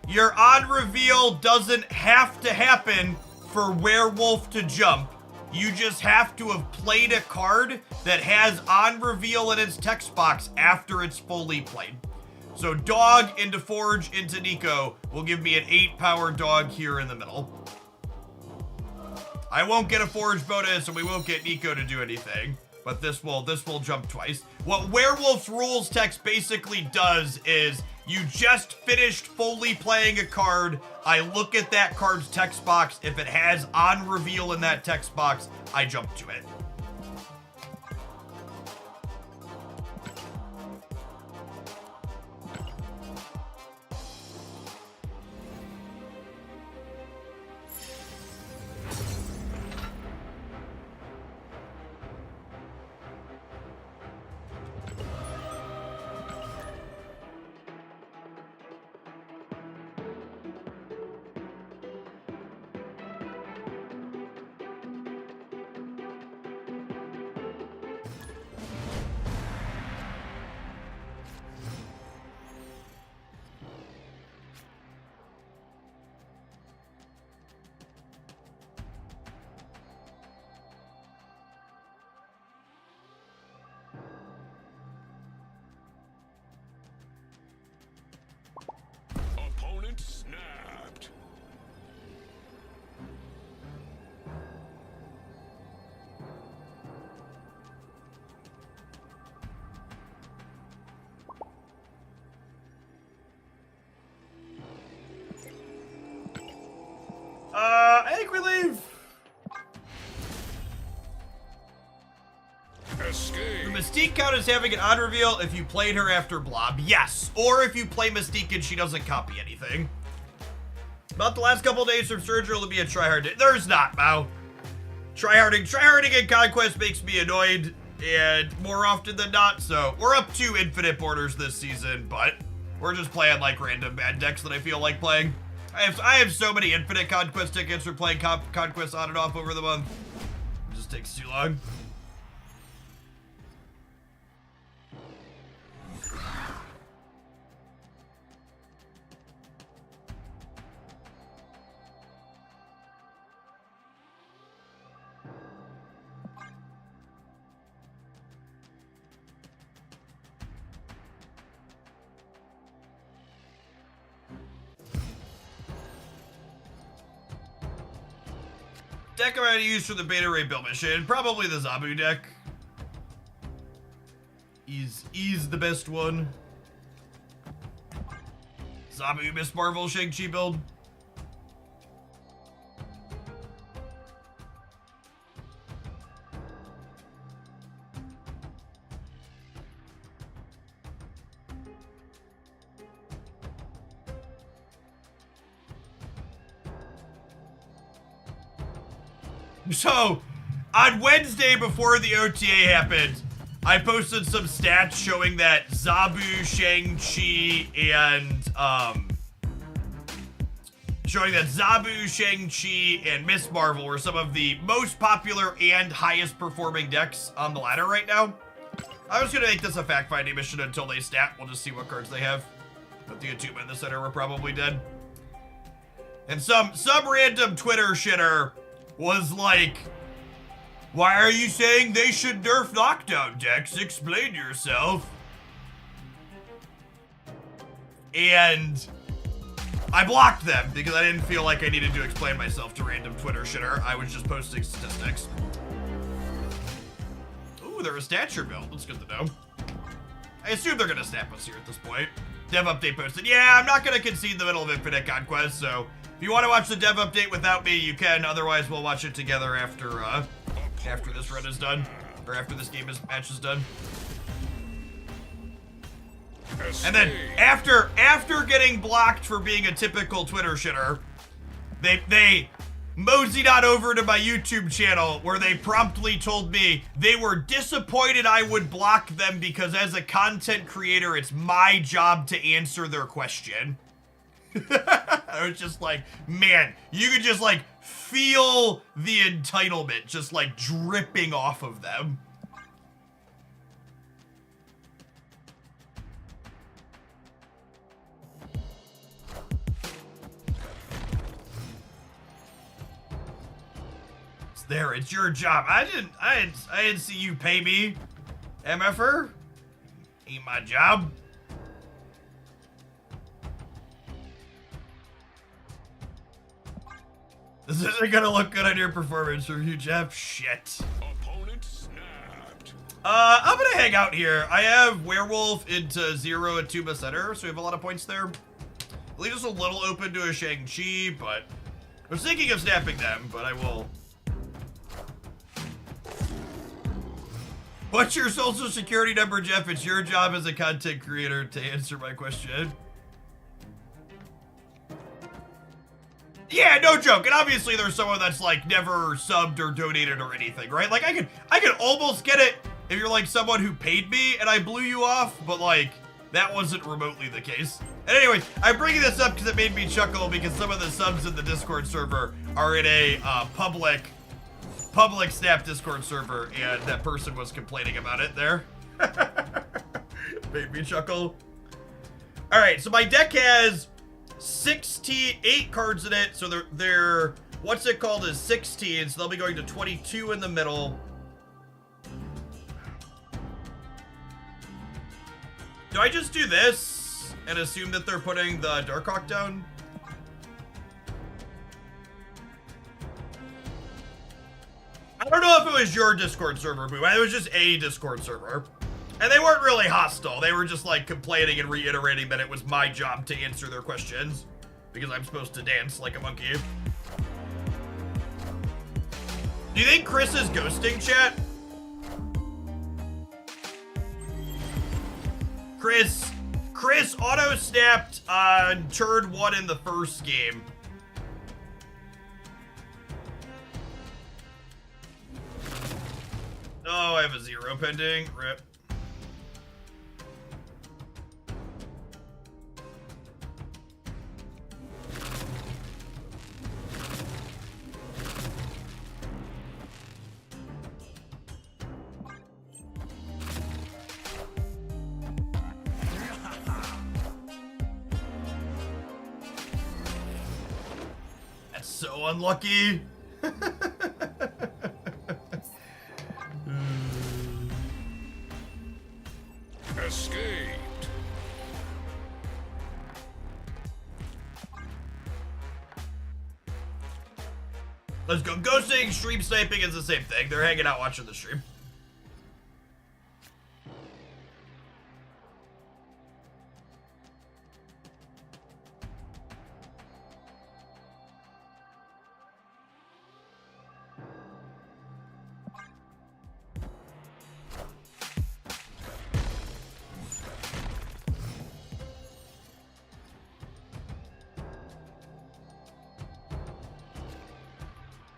your on reveal doesn't have to happen for Werewolf to jump. You just have to have played a card that has on reveal in its text box after it's fully played. So dog into Forge into Nico will give me an 8-power dog here in the middle. I won't get a Forge bonus and we won't get Nico to do anything, but this will jump twice. What Werewolf's rules text basically does is you just finished fully playing a card. I look at that card's text box. If it has on reveal in that text box, I jump to it. Opponent snapped. I think we leave. Escape. The Mystique count as having an on reveal if you played her after Blob. Yes. Or if you play Mystique and she doesn't copy anything. About the last couple days from Surgery will be a tryhard day. There's not, Mao. Tryharding in Conquest makes me annoyed, and more often than not, so we're up to infinite borders this season, but we're just playing like random bad decks that I feel like playing. I have so many infinite Conquest tickets for playing Conquest on and off over the month. It just takes too long. Deck I'm going to use for the beta ray build mission, probably the Zabu deck. He's the best one. Zabu, Miss Marvel, Shang-Chi build. So, on Wednesday before the OTA happened, I posted some stats showing that Zabu, Shang-Chi, and Miss Marvel were some of the most popular and highest performing decks on the ladder right now. I was gonna make this a fact-finding mission until they stat. We'll just see what cards they have. But the Attunement in the center were probably dead. And some random Twitter shitter was like, why are you saying they should nerf knockdown decks? Explain yourself. And I blocked them because I didn't feel like I needed to explain myself to random Twitter shitter. I was just posting statistics. Ooh, they're a stature build. That's good to know. I assume they're gonna snap us here at this point. Dev update posted. Yeah, I'm not gonna concede the middle of Infinite Conquest, so if you want to watch the dev update without me, you can. Otherwise, we'll watch it together after this run is done, or after this match is done. And then after getting blocked for being a typical Twitter shitter, they moseyed on over to my YouTube channel where they promptly told me they were disappointed I would block them because as a content creator, it's my job to answer their question. I was just like, man, you could just like feel the entitlement just like dripping off of them. It's there, it's your job. I didn't see you pay me, MFer. Ain't my job. This isn't gonna look good on your performance review, Jeff. Shit. Opponent snapped. I'm gonna hang out here. I have Werewolf into 0 and 2 center, so we have a lot of points there. Leave us a little open to a Shang-Chi, but I was thinking of snapping them, but I will. What's your social security number, Jeff? It's your job as a content creator to answer my question. Yeah, no joke. And obviously there's someone that's like never subbed or donated or anything, right? Like I could almost get it if you're like someone who paid me and I blew you off, but like that wasn't remotely the case. And anyways, I'm bringing this up because it made me chuckle because some of the subs in the Discord server are in a public Snap Discord server, and that person was complaining about it there. Made me chuckle. All right, so my deck has 68 cards in it, so they're what's it called is 16, so they'll be going to 22 in the middle. Do I just do this and assume that they're putting the Darkhawk down? I don't know if it was your Discord server, Boo. It was just a Discord server. And they weren't really hostile. They were just like complaining and reiterating that it was my job to answer their questions because I'm supposed to dance like a monkey. Do you think Chris is ghosting, chat? Chris auto-snapped on turn 1 in the first game. Oh, I have a 0 pending. Rip. That's so unlucky. Escaped. Let's go. Ghosting, stream sniping is the same thing. They're hanging out watching the stream.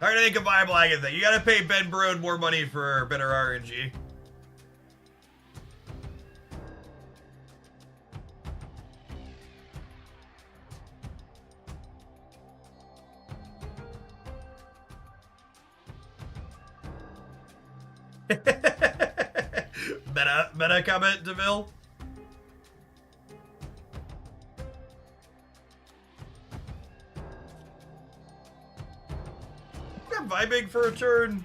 Hard to think of viable Agatha. You gotta pay Ben Brode more money for better RNG. Meta comment, DeVille? I'm vibing for a turn.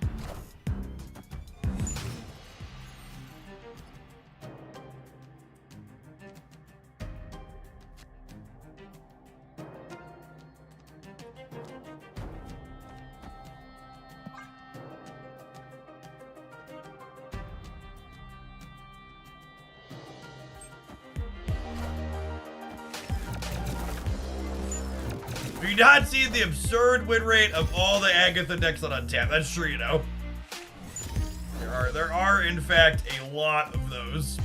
Have you not seen the absurd win rate of all the Agatha decks on Untap? That's true, you know. There are in fact a lot of those.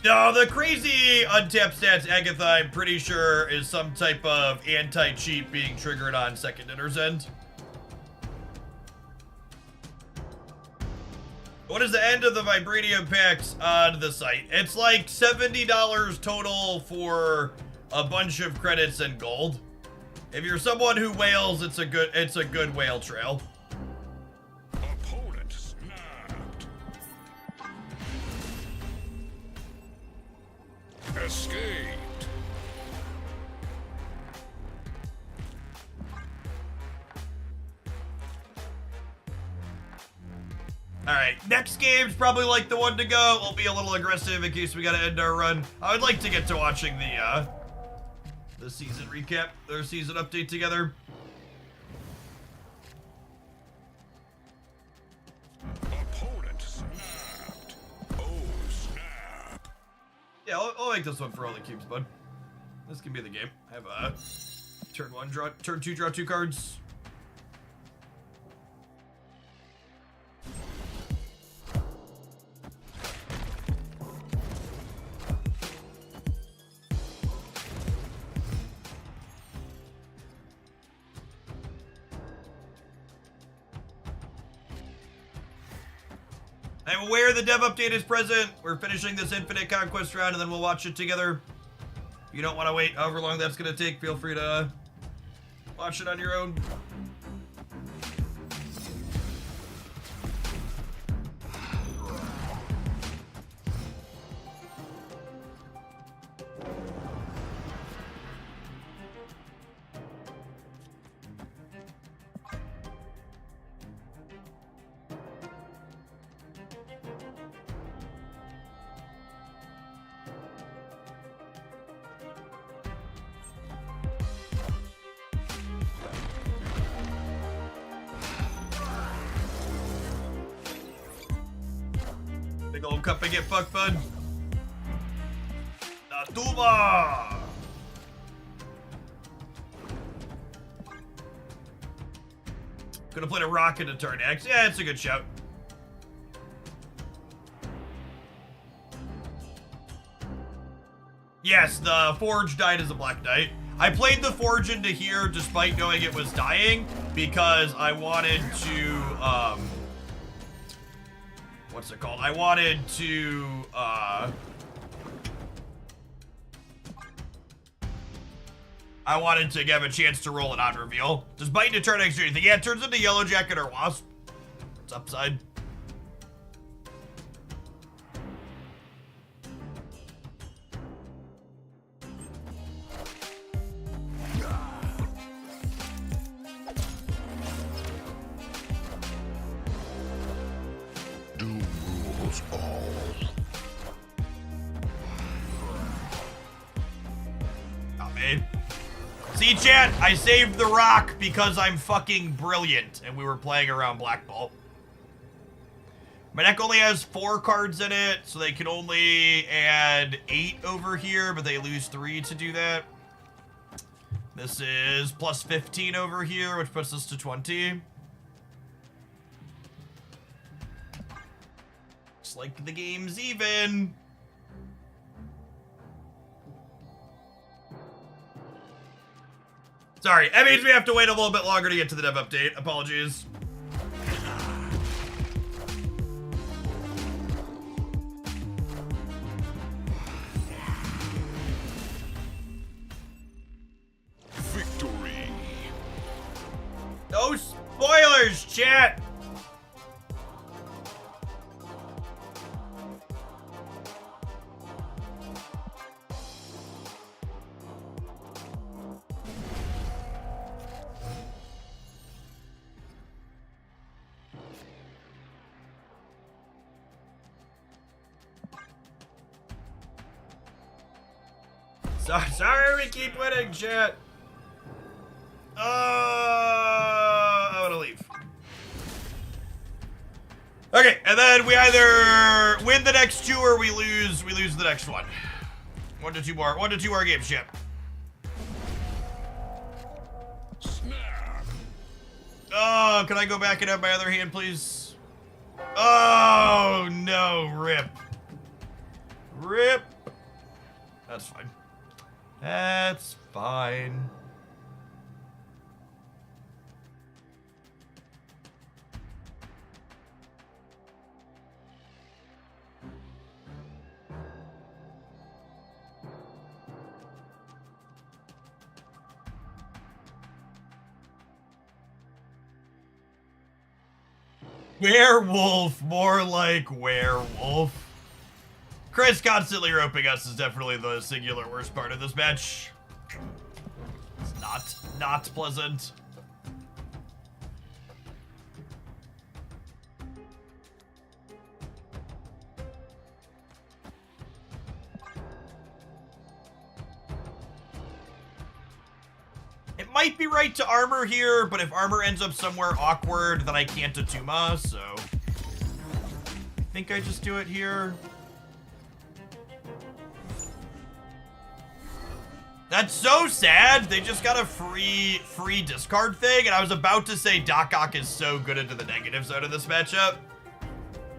No, the crazy untapped stats Agatha, I'm pretty sure, is some type of anti-cheat being triggered on second dinner's end. What is the end of the Vibranium packs on the site? It's like $70 total for a bunch of credits and gold. If you're someone who whales, it's a good whale trail. Opponent snapped. Escaped. Alright, next game's probably like the one to go. We'll be a little aggressive in case we gotta end our run. I would like to get to watching the season recap, or season update together. Opponent snapped. Oh, snap. Yeah, I'll make this one for all the cubes, bud. This can be the game. I have a turn two, draw two cards. I'm aware the dev update is present. We're finishing this Infinite Conquest round and then we'll watch it together. If you don't want to wait however long that's going to take, feel free to watch it on your own. Big old cup and get fucked, bud. Natuma! Could have played a rocket to turn X. Yeah, it's a good shout. Yes, the Forge died as a Black Knight. I played the Forge into here despite knowing it was dying because I wanted to, what's it called? I wanted to, give a chance to roll it on reveal. Does Bite into turn X do anything? Yeah, it turns into Yellow Jacket or Wasp. It's upside. See, chat, I saved the rock because I'm fucking brilliant, and we were playing around Black Ball. My deck only has 4 cards in it, so they can only add 8 over here, but they lose 3 to do that. This is plus 15 over here, which puts us to 20. Looks like the game's even. Sorry, that means we have to wait a little bit longer to get to the dev update. Apologies. Victory. No spoilers, chat! Sorry we keep winning, chat. I'm gonna leave. Okay, and then we either win the next 2 or we lose the next one. 1 to 2 more. 1 to 2 more games, chat. Snap. Oh, can I go back and have my other hand, please? Oh, no. Rip. Rip. That's fine. That's fine. Werewolf, more like werewolf. Chris constantly roping us is definitely the singular worst part of this match. It's not pleasant. It might be right to armor here, but if armor ends up somewhere awkward, then I can't Atuma, so I think I just do it here. That's so sad. They just got a free discard thing, and I was about to say Doc Ock is so good into the negative zone of this matchup.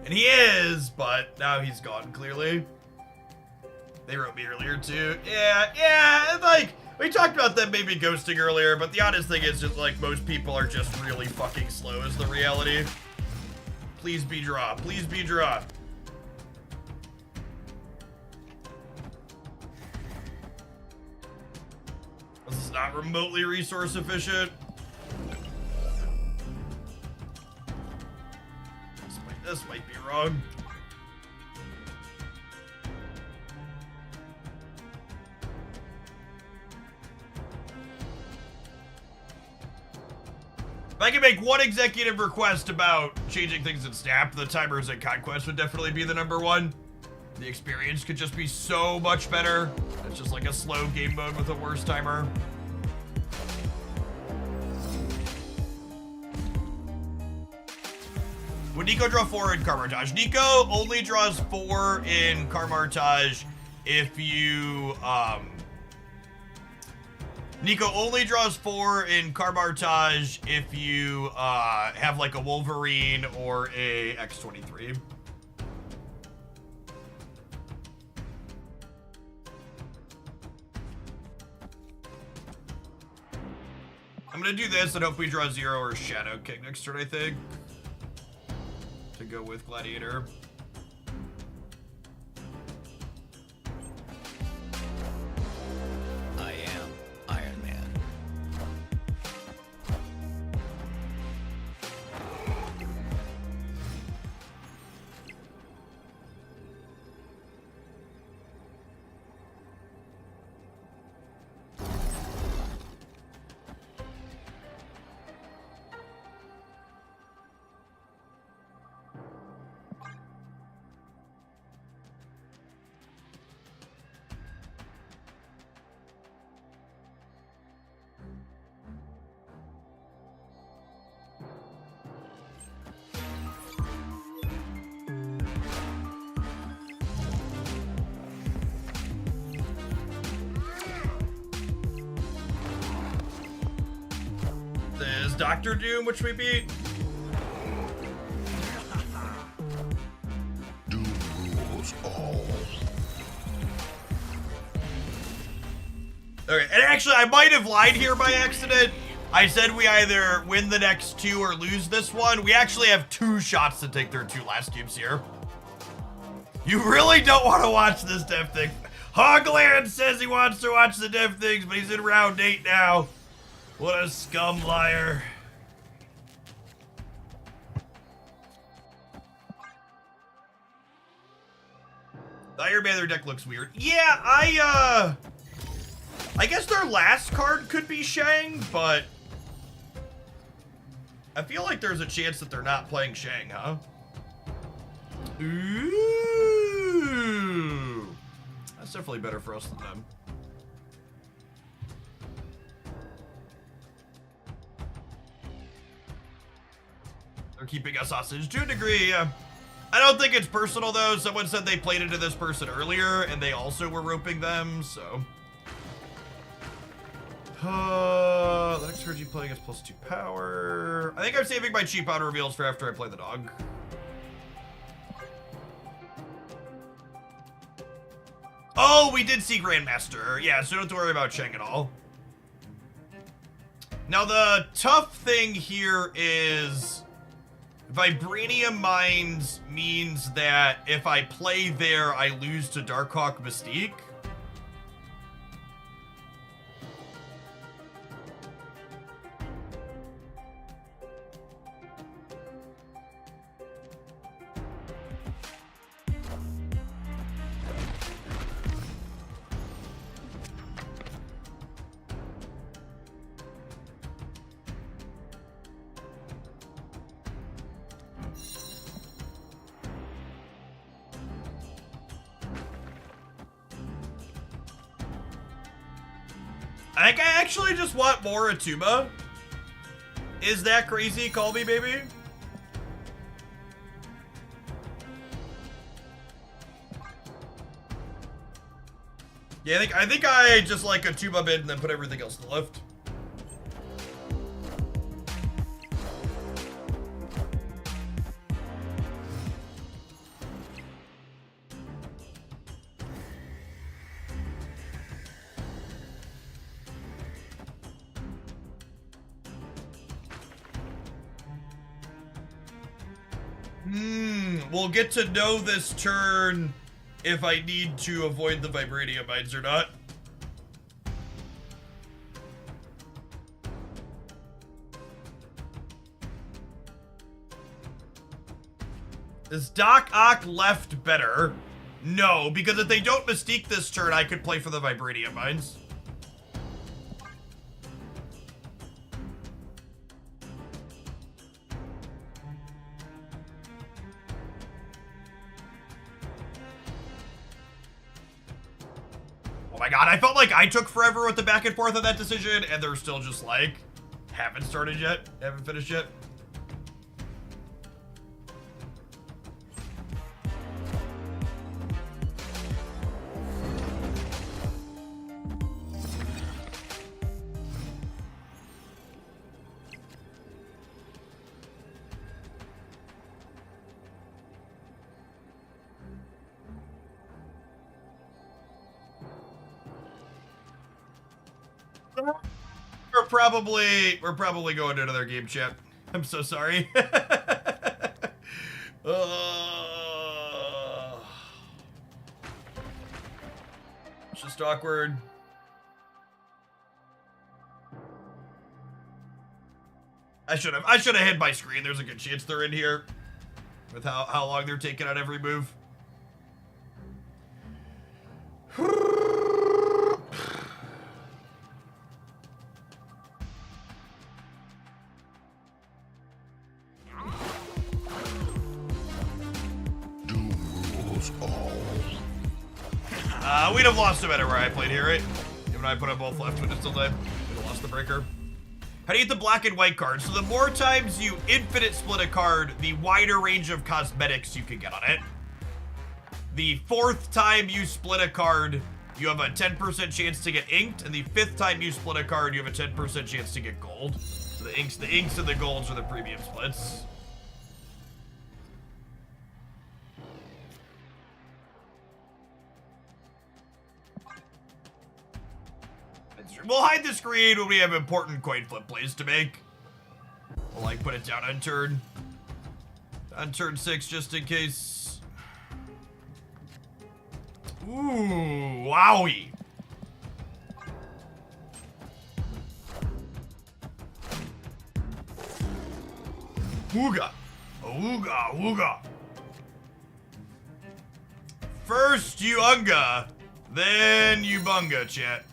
And he is, but now he's gone, clearly. They wrote me earlier, too. Yeah, like, we talked about them maybe ghosting earlier, but the honest thing is just, like, most people are just really fucking slow is the reality. Please be draw. Please be draw. This is not remotely resource efficient. This might be wrong. If I could make one executive request about changing things in Snap, the timers in Conquest would definitely be the #1. The experience could just be so much better. It's just like a slow game mode with a worse timer. Would Nico draw 4 in Carmartage? Nico only draws 4 in Carmartage if you, Nico only draws 4 in Carmartage if you, have like a Wolverine or a X-23. I'm gonna do this and hope we draw 0 or Shadow King next turn, I think. To go with Gladiator. I am Iron Man. Dr. Doom, which we beat. Doom rules all. Okay, and actually, I might have lied here by accident. I said we either win the next 2 or lose this one. We actually have 2 shots to take their 2 last cubes here. You really don't want to watch this dev thing. Hogland says he wants to watch the dev things, but he's in round 8 now. What a scum liar. The Iron Man, their deck looks weird. Yeah, I guess their last card could be Shang, but I feel like there's a chance that they're not playing Shang, huh? Ooh. That's definitely better for us than them. They're keeping us hostage to a degree, yeah. I don't think it's personal, though. Someone said they played into this person earlier, and they also were roping them, so... the next card you playing is +2 power. I think I'm saving my cheap auto reveals for after I play the dog. Oh, we did see Grandmaster. Yeah, so don't have to worry about Shang at all. Now, the tough thing here is Vibranium Mines means that if I play there, I lose to Darkhawk Mystique. I think I actually just want more Atuma. Is that crazy? Call me, baby. Yeah, I think I just like Atuma bid and then put everything else to the left. We'll get to know this turn if I need to avoid the Vibranium Mines or not. Is Doc Ock left better? No, because if they don't Mystique this turn, I could play for the Vibranium Mines. Oh my god, I felt like I took forever with the back and forth of that decision, and they're still just like, haven't started yet, haven't finished yet. We're probably going to another game, chat. I'm so sorry. It's just awkward. I should have hid my screen. There's a good chance they're in here with how long they're taking on every move. We'd have lost no matter where I played here, right? Even though I put them both left, but it still did. We'd have lost the breaker. How do you get the black and white card? So the more times you infinite split a card, the wider range of cosmetics you can get on it. The 4th time you split a card, you have a 10% chance to get inked, and the 5th time you split a card, you have a 10% chance to get gold. So the inks and the golds are the premium splits. We'll hide the screen when we have important coin flip plays to make. We'll like put it down on turn 6 just in case. Ooh, wowie. Ooga. Ooga, ooga. First you unga, then you bunga, chat.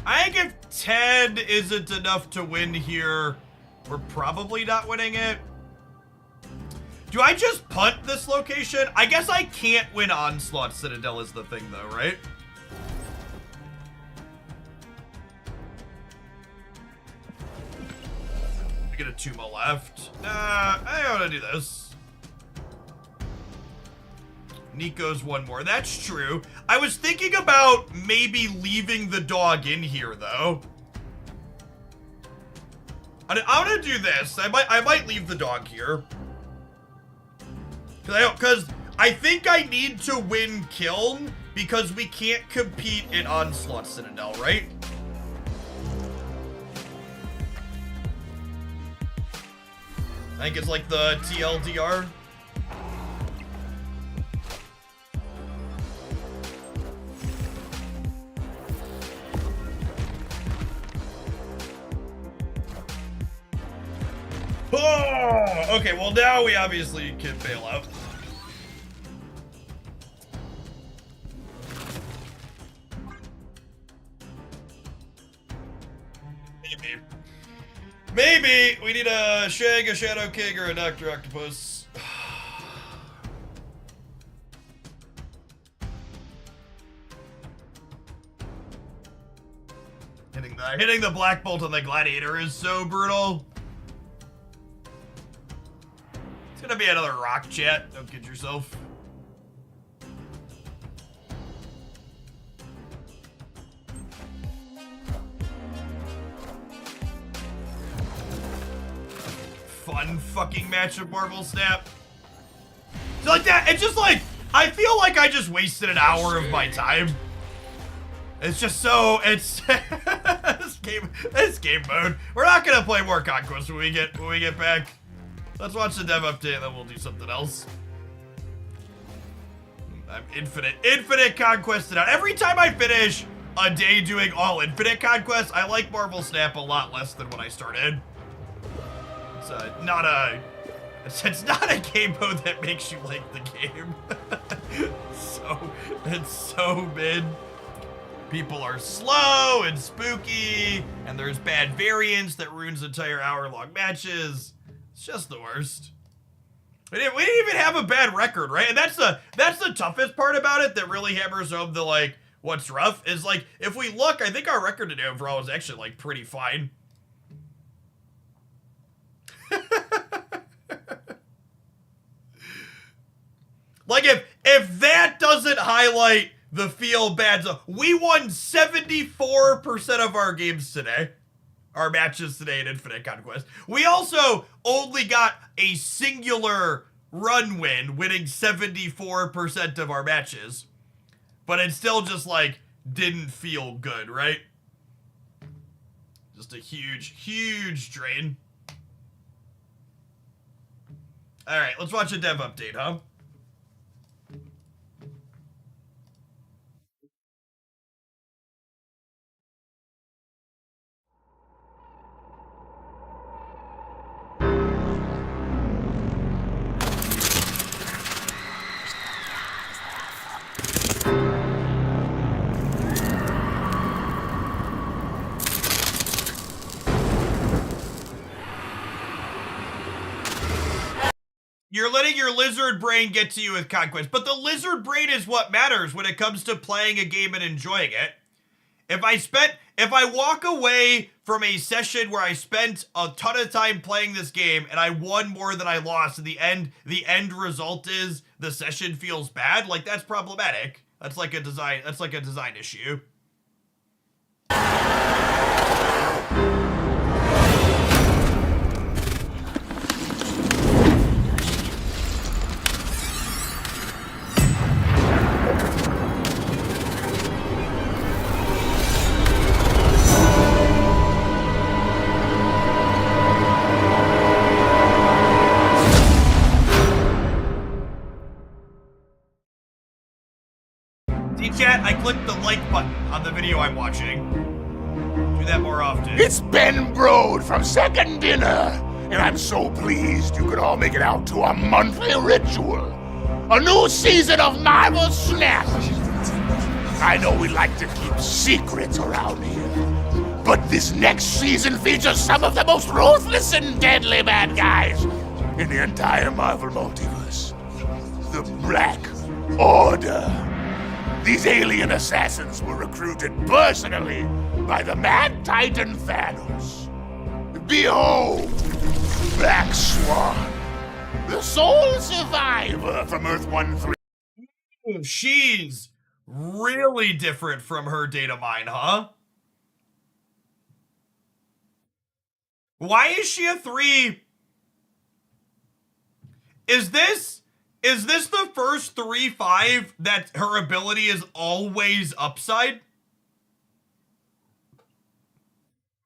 I think if 10 isn't enough to win here, we're probably not winning it. Do I just punt this location? I guess I can't win Onslaught Citadel is the thing though, right? We get a Tuma left. I ought to do this. Nico's one more. That's true. I was thinking about maybe leaving the dog in here, though. I'm gonna do this. I might leave the dog here. Because I think I need to win Kiln because we can't compete in Onslaught Citadel, right? I think it's like the TLDR. Oh, okay, well now we obviously can bail out. Maybe we need a Shag, a Shadow King, or a Dr. Octopus. Hitting the Black Bolt on the Gladiator is so brutal. It's gonna be another rock, chat. Don't kid yourself. Fun fucking match of Marvel Snap. So like that, it's just like, I feel like I just wasted an hour of my time. It's just so, it's this game mode. We're not gonna play more Conquest when we get back. Let's watch the dev update and then we'll do something else. I'm infinite Conquest it out. Every time I finish a day doing all infinite Conquest, I like Marvel Snap a lot less than when I started. It's not a game mode that makes you like the game. It's so mid. People are slow and spooky, and there's bad variants that ruins entire hour-long matches. It's just the worst. We didn't even have a bad record, right? And that's the toughest part about it that really hammers home the, like, what's rough is, like, if we look, I think our record today overall is actually, like, pretty fine. Like, if that doesn't highlight the feel bad zone, we won 74% of our games today. Our matches today in Infinite Conquest. We also only got a singular run win, winning 74% of our matches. But it still just, like, didn't feel good, right? Just a huge, huge drain. Alright, let's watch a dev update, huh? You're letting your lizard brain get to you with Conquest, but the lizard brain is what matters when it comes to playing a game and enjoying it. If I walk away from a session where I spent a ton of time playing this game and I won more than I lost, and the end result is the session feels bad, like that's problematic. That's like a design issue. Chat, I clicked the like button on the video I'm watching. Do that more often. It's Ben Brode from Second Dinner, and I'm so pleased you could all make it out to a monthly ritual. A new season of Marvel Snap. I know we like to keep secrets around here, but this next season features some of the most ruthless and deadly bad guys in the entire Marvel multiverse. The Black Order. These alien assassins were recruited personally by the Mad Titan Thanos. Behold, Black Swan, the sole survivor from Earth 1-3. She's really different from her data mine, huh? Why is she a 3? Is this the first 3/5 that her ability is always upside?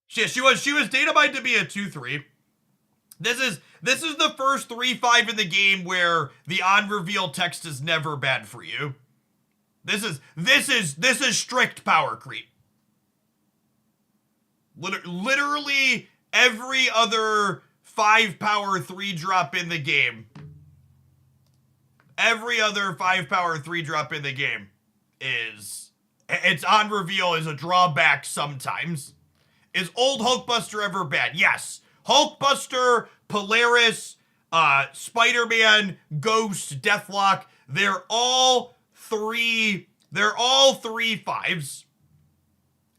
She was data mined to be a 2/3. This is the first 3/5 in the game where the on reveal text is never bad for you. This is strict power creep. Literally every other 5 power 3 drop in the game. Every other 5 power 3 drop in the game is, it's on reveal is a drawback sometimes. Is old Hulkbuster ever bad? Yes. Hulkbuster, Polaris, Spider-Man, Ghost, Deathlock, they're all 3/5s.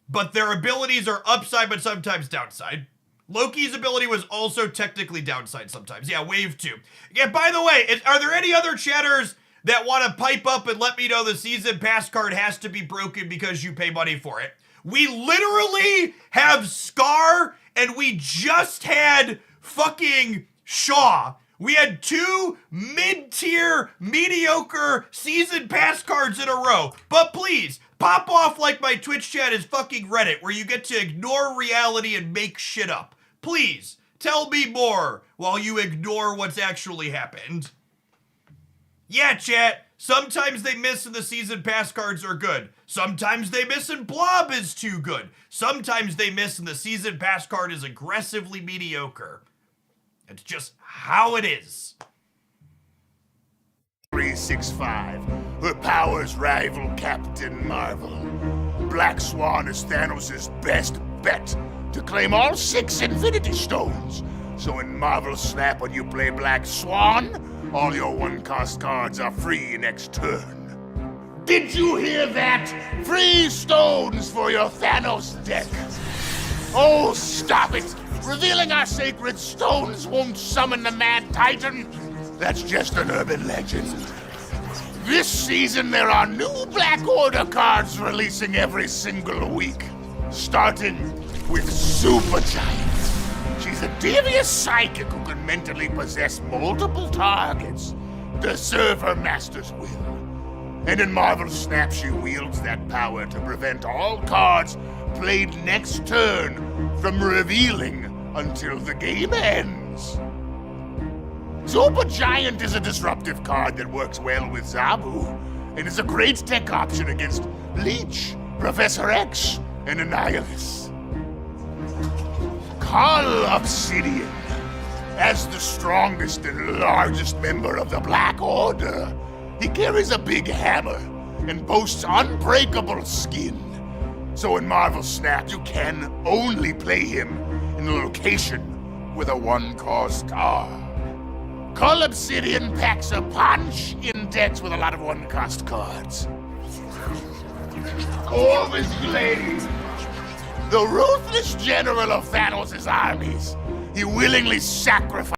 But their abilities are upside but sometimes downside. Loki's ability was also technically downside sometimes. Yeah, wave 2. Yeah, by the way, are there any other chatters that want to pipe up and let me know the season pass card has to be broken because you pay money for it? We literally have Scar, and we just had fucking Shaw. We had 2 mid-tier, mediocre season pass cards in a row. But please, pop off like my Twitch chat is fucking Reddit, where you get to ignore reality and make shit up. Please, tell me more while you ignore what's actually happened. Yeah, chat, sometimes they miss and the season pass cards are good. Sometimes they miss and Blob is too good. Sometimes they miss and the season pass card is aggressively mediocre. It's just how it is. 365. Her powers rival Captain Marvel. Black Swan is Thanos' best bet to claim all 6 Infinity Stones. So in Marvel Snap, when you play Black Swan, all your 1-cost cards are free next turn. Did you hear that? Free stones for your Thanos deck. Oh, stop it! Revealing our sacred stones won't summon the Mad Titan. That's just an urban legend. This season, there are new Black Order cards releasing every single week. Starting with Supergiant. She's a devious psychic who can mentally possess multiple targets to serve her master's will. And in Marvel Snap, she wields that power to prevent all cards played next turn from revealing until the game ends. Supergiant is a disruptive card that works well with Zabu, and is a great tech option against Leech, Professor X, and Annihilus. Call Obsidian. As the strongest and largest member of the Black Order, he carries a big hammer and boasts unbreakable skin. So in Marvel Snap, you can only play him in a location with a 1-cost card. Cull Obsidian packs a punch in decks with a lot of one-cost cards. Corvus Glaive, the ruthless general of Thanos' armies. He willingly sacrificed.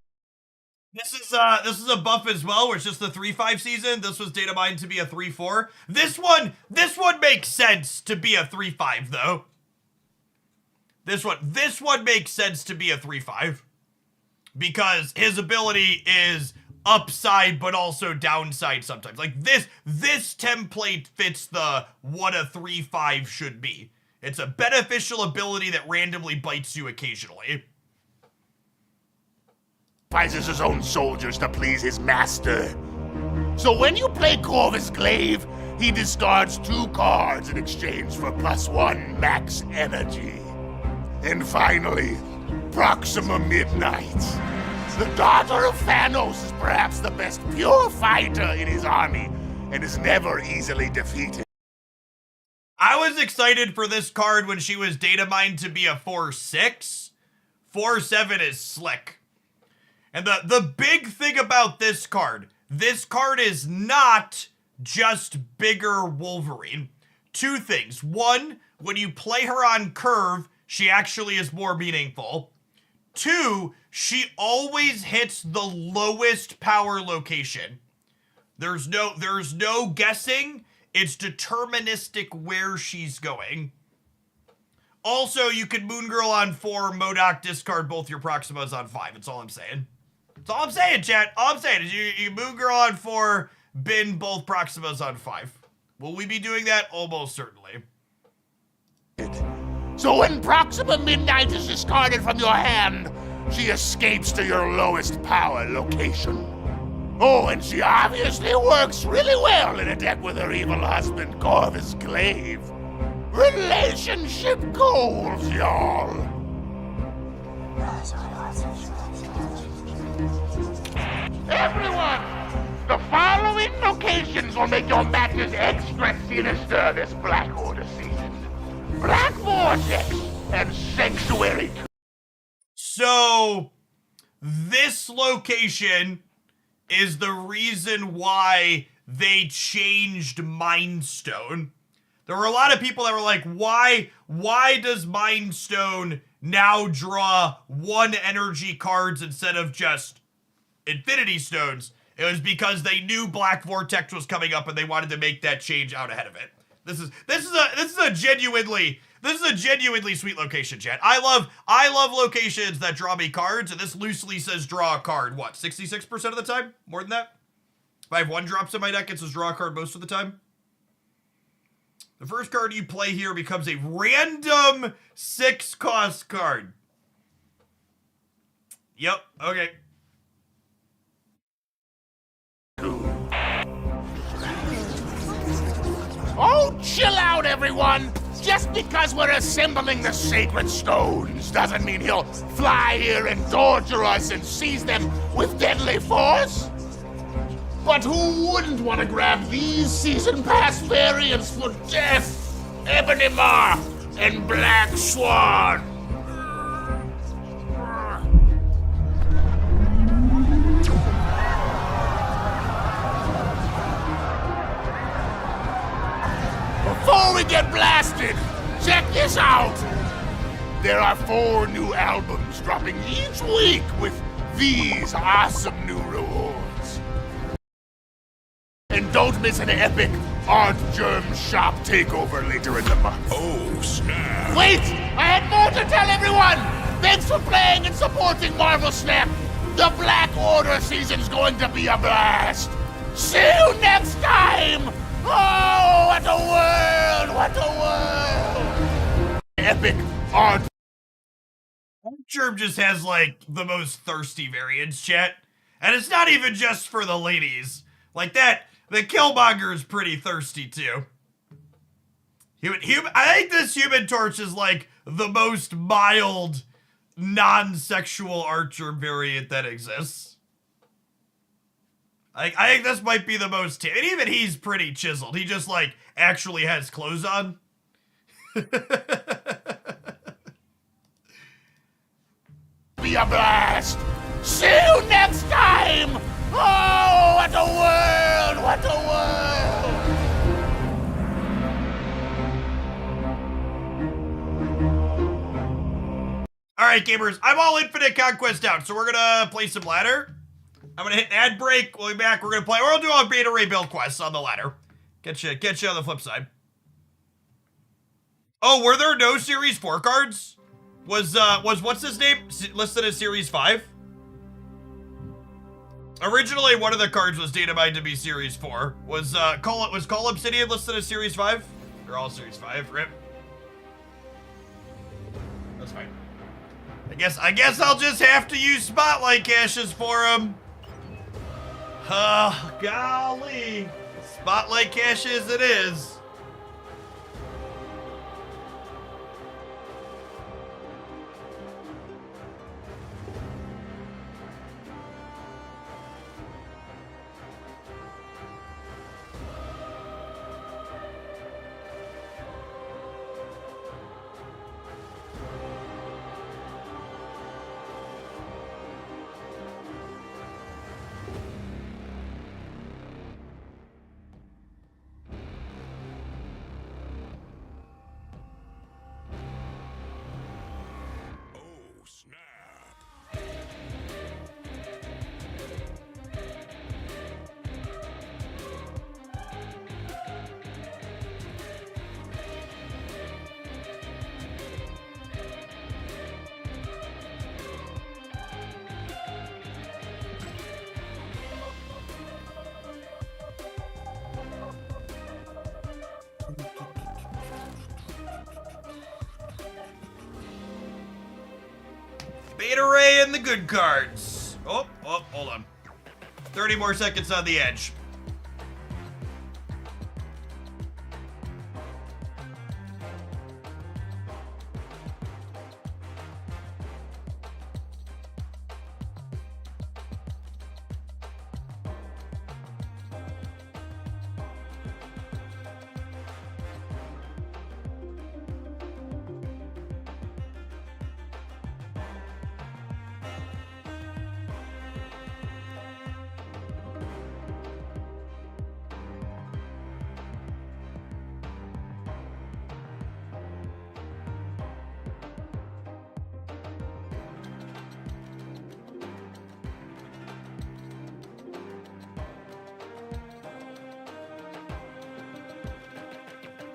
This is a buff as well, where it's just the 3/5 season. This was data mined to be a 3/4. This one makes sense to be a 3/5 though. This one makes sense to be a 3/5 because his ability is upside but also downside sometimes. Like this template fits the what a 3/5 should be. It's a beneficial ability that randomly bites you occasionally. Sacrifices his own soldiers to please his master. So when you play Corvus Glaive, he discards 2 cards in exchange for +1 max energy. And finally, Proxima Midnight. The daughter of Thanos is perhaps the best pure fighter in his army and is never easily defeated. I was excited for this card when she was data mined to be a 4/6. 4/7 is slick. And the big thing about this card is not just bigger Wolverine. 2 things. 1, when you play her on curve, she actually is more meaningful. 2, she always hits the lowest power location. There's no guessing. It's deterministic where she's going. Also, you can Moon Girl on 4, Modok discard both your Proximas on 5. That's all I'm saying. That's all I'm saying, chat. All I'm saying is you Moon Girl on 4, bin both Proximas on 5. Will we be doing that? Almost certainly. So when Proxima Midnight is discarded from your hand, she escapes to your lowest power location. Oh, and she obviously works really well in a deck with her evil husband, Corvus Glaive. Relationship goals, y'all. Everyone, the following locations will make your matches extra sinister this Black Order season. Black Vortex and Sanctuary. So, this location is the reason why they changed Mind Stone. There were a lot of people that were like, why does Mind Stone now draw 1 energy cards instead of just Infinity Stones? It was because they knew Black Vortex was coming up and they wanted to make that change out ahead of it. This is a genuinely sweet location, chat. I love locations that draw me cards, and this loosely says draw a card. What, 66% of the time? More than that? If I have 1 drops in my deck, it says draw a card most of the time. The first card you play here becomes a random 6-cost card. Yep, okay. Oh, chill out, everyone! Just because we're assembling the sacred stones doesn't mean he'll fly here and torture us and seize them with deadly force. But who wouldn't want to grab these season pass variants for Death, Ebony Maw, and Black Swan? Before we get blasted, check this out! There are 4 new albums dropping each week with these awesome new rewards. And don't miss an epic Art Germ shop takeover later in the month. Oh, snap. Wait! I had more to tell everyone! Thanks for playing and supporting Marvel Snap! The Black Order season's going to be a blast! See you next time! Oh, what a world! What a world! Epic Art Germ just has, like, the most thirsty variants, chat. And it's not even just for the ladies. Like that, the Killmonger is pretty thirsty, too. I think this Human Torch is, like, the most mild, non-sexual Archer variant that exists. I think this might be the most... And even he's pretty chiseled. He just, like, actually has clothes on. Be a blast! See you next time! Oh, what a world! What a world! All right, gamers, I'm all infinite conquest out, so we're gonna play some ladder. I'm gonna hit an ad break. We'll be back. We're gonna play. We'll do our beta ray build quests on the ladder. Get you on the flip side. Oh, were there no Series 4 cards? Was what's his name listed as Series 5? Originally, one of the cards was data mined to be Series 4. Was Call Obsidian listed as Series 5? They're all Series 5. Rip. That's fine. I guess I'll just have to use Spotlight caches for him. Golly. Spotlight caches it is. Oh, snap. Beta Ray and the good cards. Oh, hold on. 30 more seconds on the edge.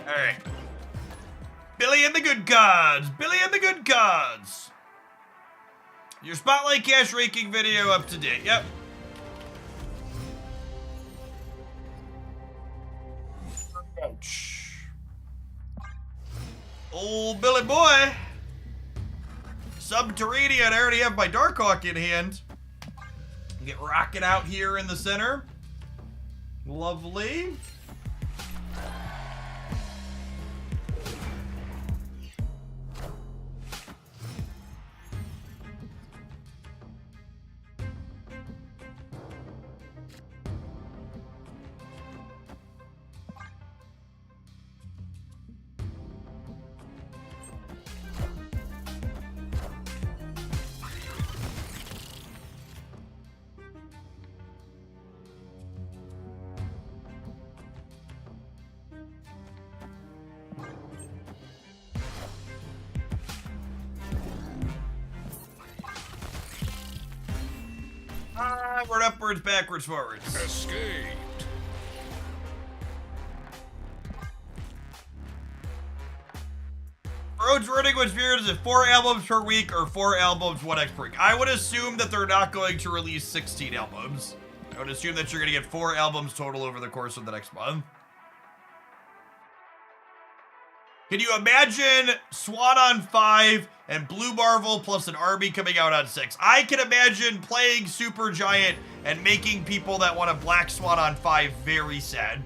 All right. Billy and the good cards. Billy and the good cards. Your Spotlight cash ranking video up to date. Yep. Ouch. Old Billy boy. Subterranean. I already have my Darkhawk in hand. Get Rocket out here in the center. Lovely. Onward, upwards, backwards, forwards. Escaped. Roads running was viewed as 4 albums per week or 4 albums 1x per week. I would assume that they're not going to release 16 albums. I would assume that you're going to get 4 albums total over the course of the next month. Can you imagine Swan on 5 and Blue Marvel plus an army coming out on 6? I can imagine playing Supergiant and making people that want a Black Swan on 5 very sad.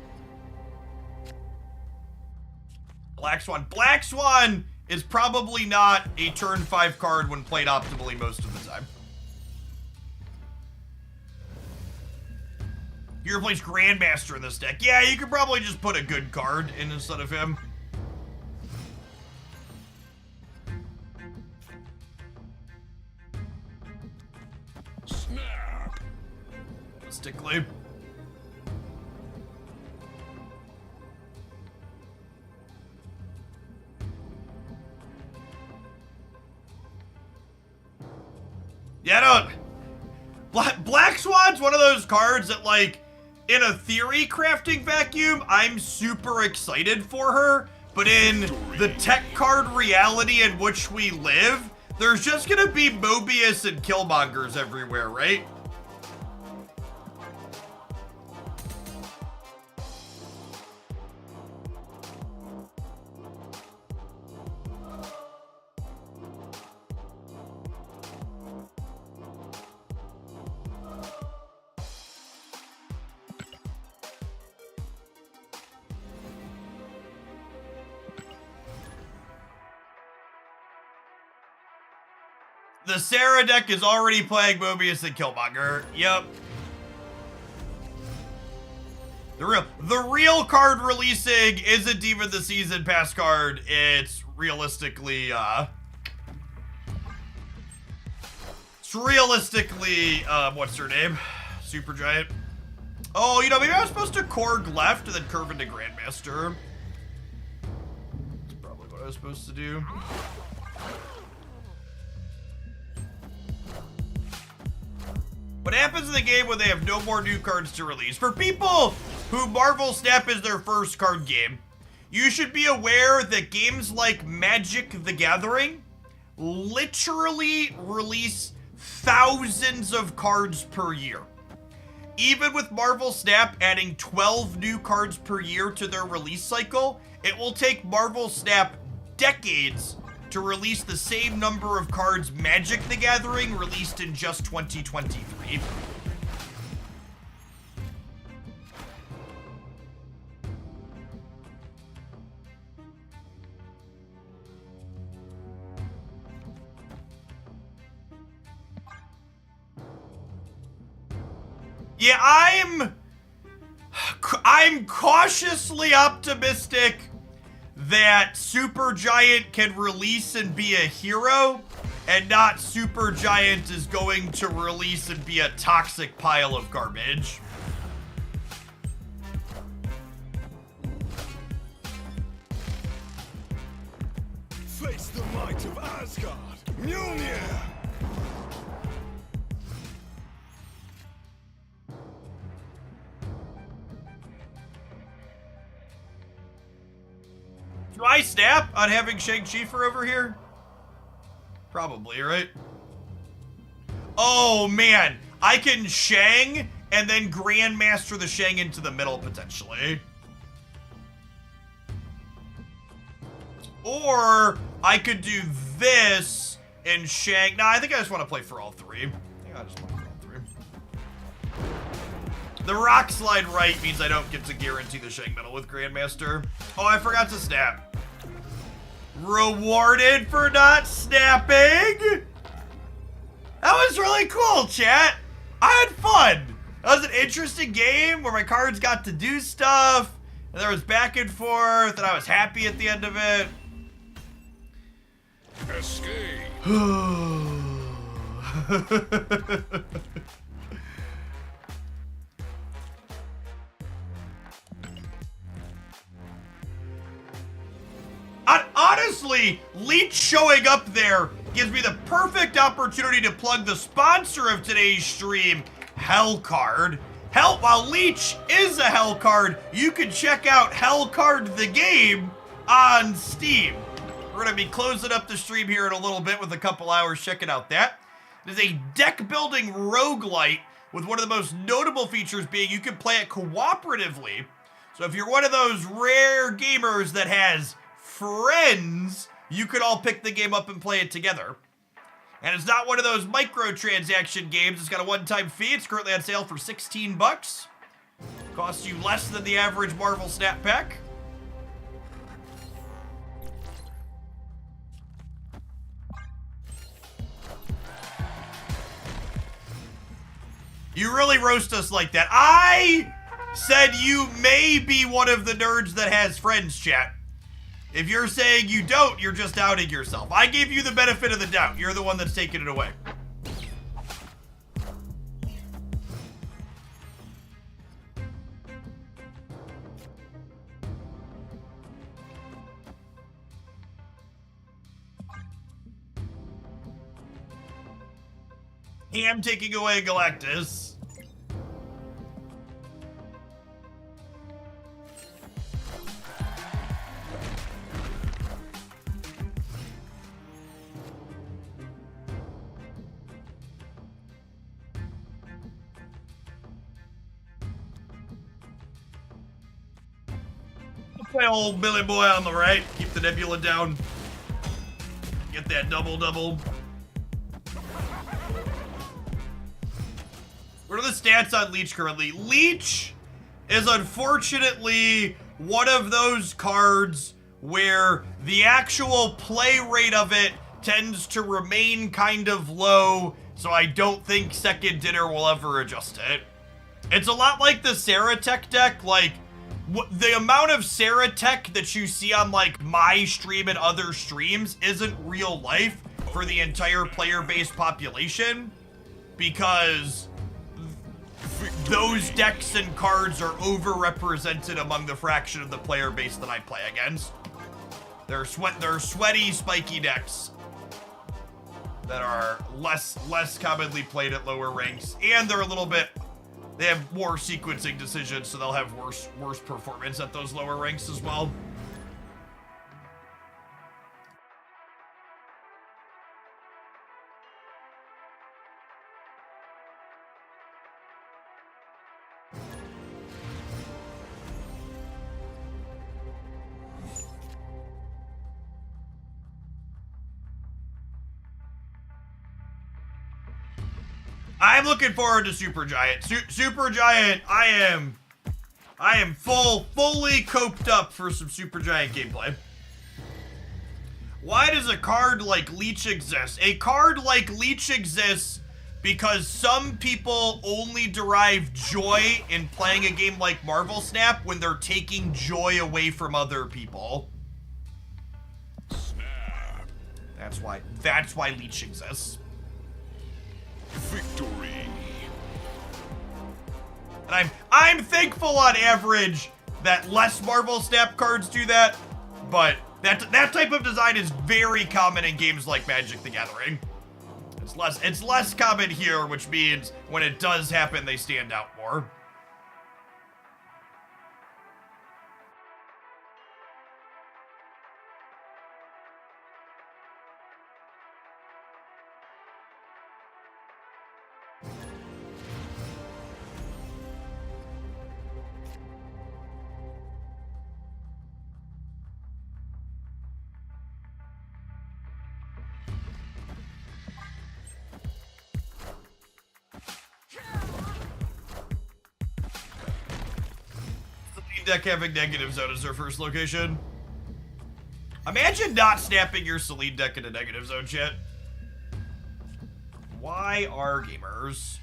Black Swan. Black Swan is probably not a turn 5 card when played optimally most of the time. You replace Grandmaster in this deck. Yeah, you could probably just put a good card in instead of him. Stickly. Yeah, no. Black Swan's one of those cards that, like, in a theory crafting vacuum, I'm super excited for her. But in the tech card reality in which we live, there's just gonna be Mobius and Killmongers everywhere, right? The Sarah deck is already playing Mobius and Killmonger. Yep. The real card releasing isn't even the season pass card. It's realistically, what's her name? Supergiant. Oh, you know, maybe I was supposed to Korg left and then curve into Grandmaster. That's probably what I was supposed to do. What happens in the game when they have no more new cards to release? For people who Marvel Snap is their first card game, you should be aware that games like Magic the Gathering literally release thousands of cards per year. Even with Marvel Snap adding 12 new cards per year to their release cycle, it will take Marvel Snap decades to release the same number of cards Magic the Gathering released in just 2023. Yeah, I'm cautiously optimistic that Supergiant can release and be a hero, and not Supergiant is going to release and be a toxic pile of garbage. Face the might of Asgard. Mjolnir! Do I snap on having Shang-Chi for over here? Probably, right? Oh, man. I can Shang and then Grandmaster the Shang into the middle, potentially. Or I could do this and Shang. Nah, I think I just want to play for all three. I think I just want to play for all three. The Rock Slide right means I don't get to guarantee the Shang middle with Grandmaster. Oh, I forgot to snap. Rewarded for not snapping? That was really cool, chat. I had fun. That was an interesting game where my cards got to do stuff, and there was back and forth, and I was happy at the end of it. Escape. Honestly, Leech showing up there gives me the perfect opportunity to plug the sponsor of today's stream, Hellcard. While Leech is a Hellcard, you can check out Hellcard the game on Steam. We're going to be closing up the stream here in a little bit with a couple hours checking out that. It is a deck-building roguelite with one of the most notable features being you can play it cooperatively. So if you're one of those rare gamers that has friends, you could all pick the game up and play it together. And it's not one of those microtransaction games. It's got a one-time fee. It's currently on sale for $16. Costs you less than the average Marvel Snap Pack. You really roast us like that. I said you may be one of the nerds that has friends, chat. If you're saying you don't, you're just outing yourself. I gave you the benefit of the doubt. You're the one that's taking it away. Ham taking away Galactus. Play old Billy Boy on the right. Keep the Nebula down. Get that double-double. What are the stats on Leech currently? Leech is unfortunately one of those cards where the actual play rate of it tends to remain kind of low, so I don't think Second Dinner will ever adjust it. It's a lot like the Saratech deck, like, the amount of Saratech that you see on, like, my stream and other streams isn't real life for the entire player-based population, because those decks and cards are overrepresented among the fraction of the player base that I play against. They're sweaty, spiky decks that are less commonly played at lower ranks, and they're a little bit. They have more sequencing decisions, so they'll have worse performance at those lower ranks as well. I'm looking forward to Supergiant. Supergiant, I am fully coped up for some Supergiant gameplay. Why does a card like Leech exist? A card like Leech exists because some people only derive joy in playing a game like Marvel Snap when they're taking joy away from other people. Snap. That's why Leech exists. Victory. And I'm thankful on average that less Marvel Snap cards do that, but that type of design is very common in games like Magic the Gathering. It's less common here, which means when it does happen, they stand out more. Deck having negative zone as their first location. Imagine not snapping your Celine deck into negative zone, chat. Why are gamers?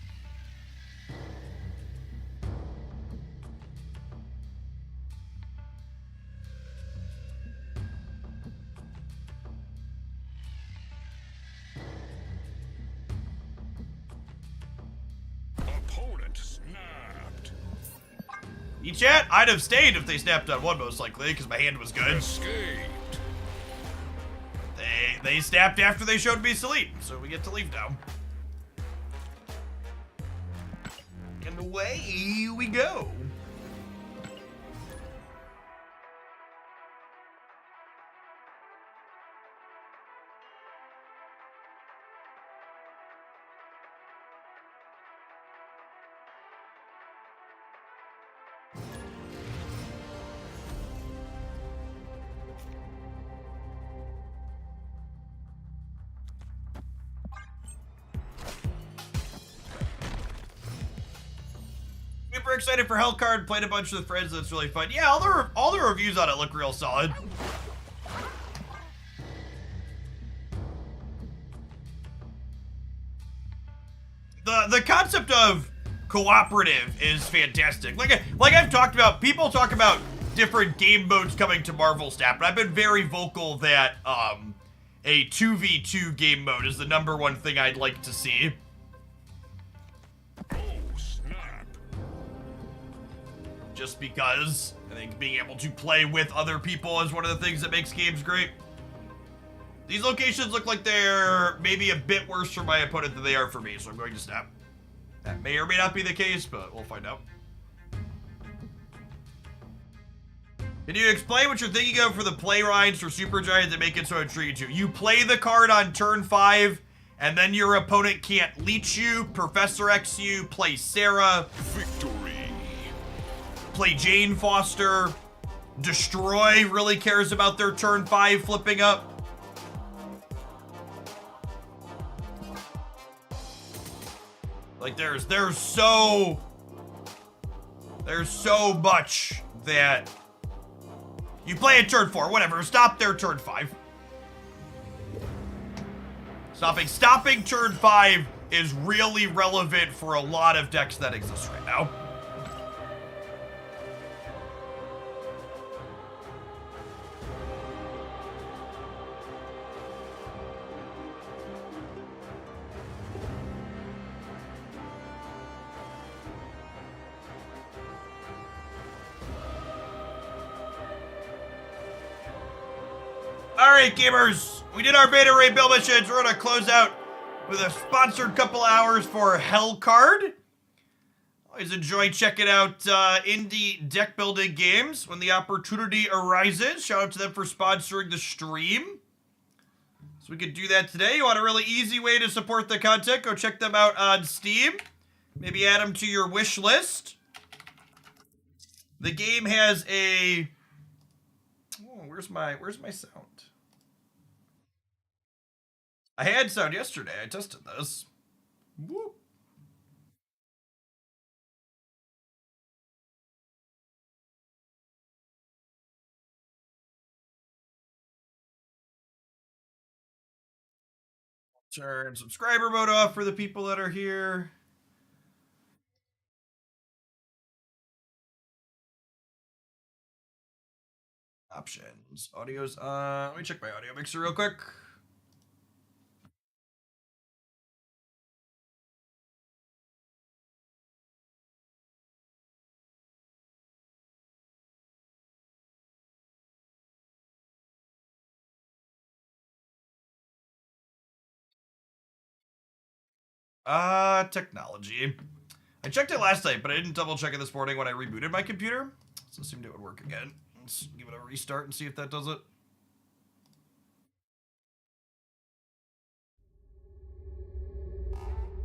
Opponent snapped. Chat, I'd have stayed if they snapped on one, most likely, because my hand was good. Escaped. They snapped after they showed me Celine, so we get to leave now. And away we go. Super excited for Hellcard. Played a bunch with friends. That's really fun. Yeah, all the reviews on it look real solid. The concept of cooperative is fantastic. Like I've talked about, people talk about different game modes coming to Marvel Snap, but I've been very vocal that a 2v2 game mode is the #1 thing I'd like to see. Just because I think being able to play with other people is one of the things that makes games great. These locations look like they're maybe a bit worse for my opponent than they are for me, so I'm going to snap. That may or may not be the case, but we'll find out. Can you explain what you're thinking of for the play lines for Supergiant that make it so intriguing to you? You play the card on turn 5, and then your opponent can't leech you, Professor X you, play Sarah. Victory. Play Jane Foster. Destroy really cares about their turn 5 flipping up. Like there's so much that you play at turn 4, whatever, stop their turn 5. Stopping turn 5 is really relevant for a lot of decks that exist right now. Alright, gamers, we did our beta raid build missions. We're gonna close out with a sponsored couple hours for Hellcard. Always enjoy checking out indie deck building games when the opportunity arises. Shout out to them for sponsoring the stream. So we could do that today. You want a really easy way to support the content? Go check them out on Steam. Maybe add them to your wish list. The game has a... Oh, where's my sound? I had sound yesterday. I tested this. Whoop. Turn subscriber mode off for the people that are here. Options. Audio's on. Let me check my audio mixer real quick. Technology. I checked it last night, but I didn't double check it this morning when I rebooted my computer. So assumed it would work again. Let's give it a restart and see if that does it.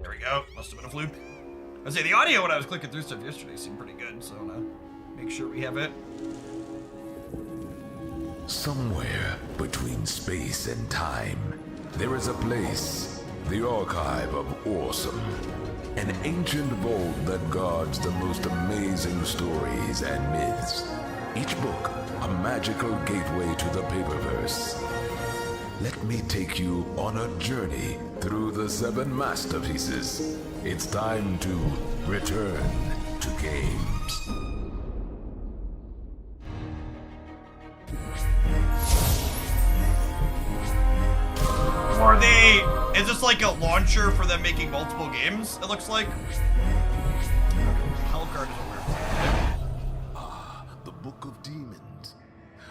There we go. Must have been a fluke. I say the audio when I was clicking through stuff yesterday seemed pretty good, so I'm gonna make sure we have it. Somewhere between space and time, there is a place, the Archive of Awesome. An ancient vault that guards the most amazing stories and myths. Each book, a magical gateway to the paperverse. Let me take you on a journey through the 7 masterpieces. It's time to return to games. Are they... Is this like a launcher for them making multiple games, it looks like? Hellcard is aware. Ah, the Book of Demons.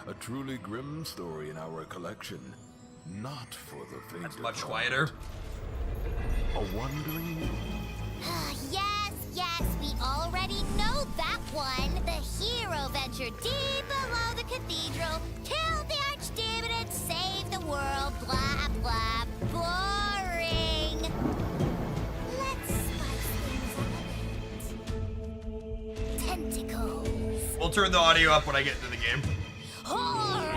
A truly grim story in our collection. Not for the faint That's of much heart. quieter. A wandering... Yes, we already know that one. The hero ventured deep below the cathedral, killed the archdemon and saved the world, blah, blah, boring. Let's spice things up a bit. Tentacles. We'll turn the audio up when I get into the game. Horror.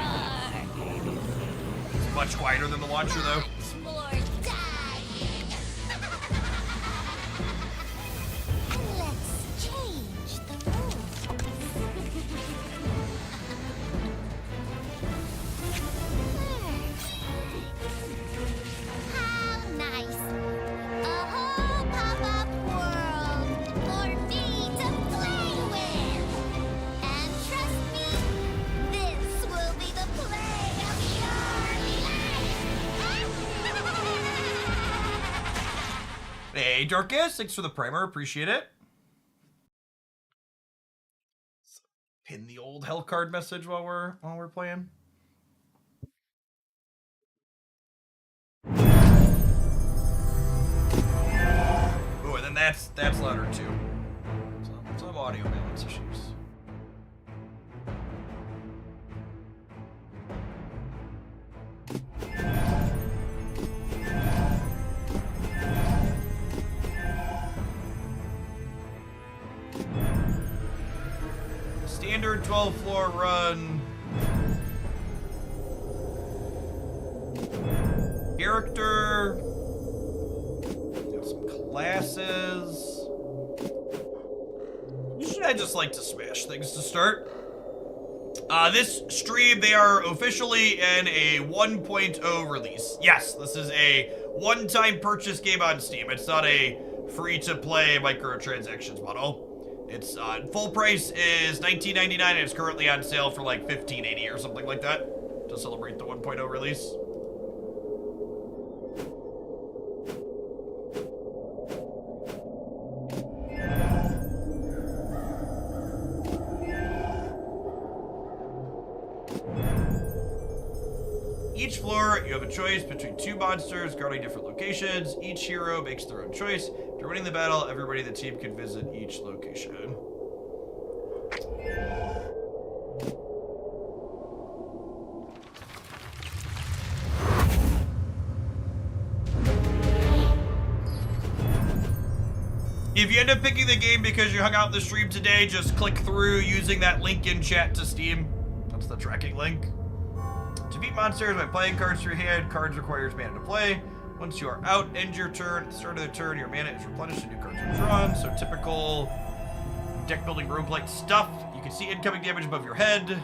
It's much quieter than the launcher, though. Much more dying. And let's change the rules. How nice. A whole pop-up world for me to play with. And trust me, this will be the play of your life. Hey, Darkus, thanks for the primer. Appreciate it. Pin the old Hellcard message while we're playing. that's louder too. Some audio balance issues. Standard 12 floor run. Character. Got some classes. Usually I just like to smash things to start. This stream, they are officially in a 1.0 release. Yes, this is a one-time purchase game on Steam. It's not a free-to-play microtransactions model. Its full price is $19.99 and it's currently on sale for like $15.80 or something like that to celebrate the 1.0 release. Each floor, you have a choice between two monsters guarding different locations. Each hero makes their own choice. After winning the battle, everybody in the team can visit each location. If you end up picking the game because you hung out in the stream today, just click through using that link in chat to Steam. That's the tracking link. Defeat monsters by playing cards through your hand. Cards requires mana to play. Once you are out, end your turn. At the start of the turn, your mana is replenished and new cards are drawn. So typical deck building roguelike stuff. You can see incoming damage above your head.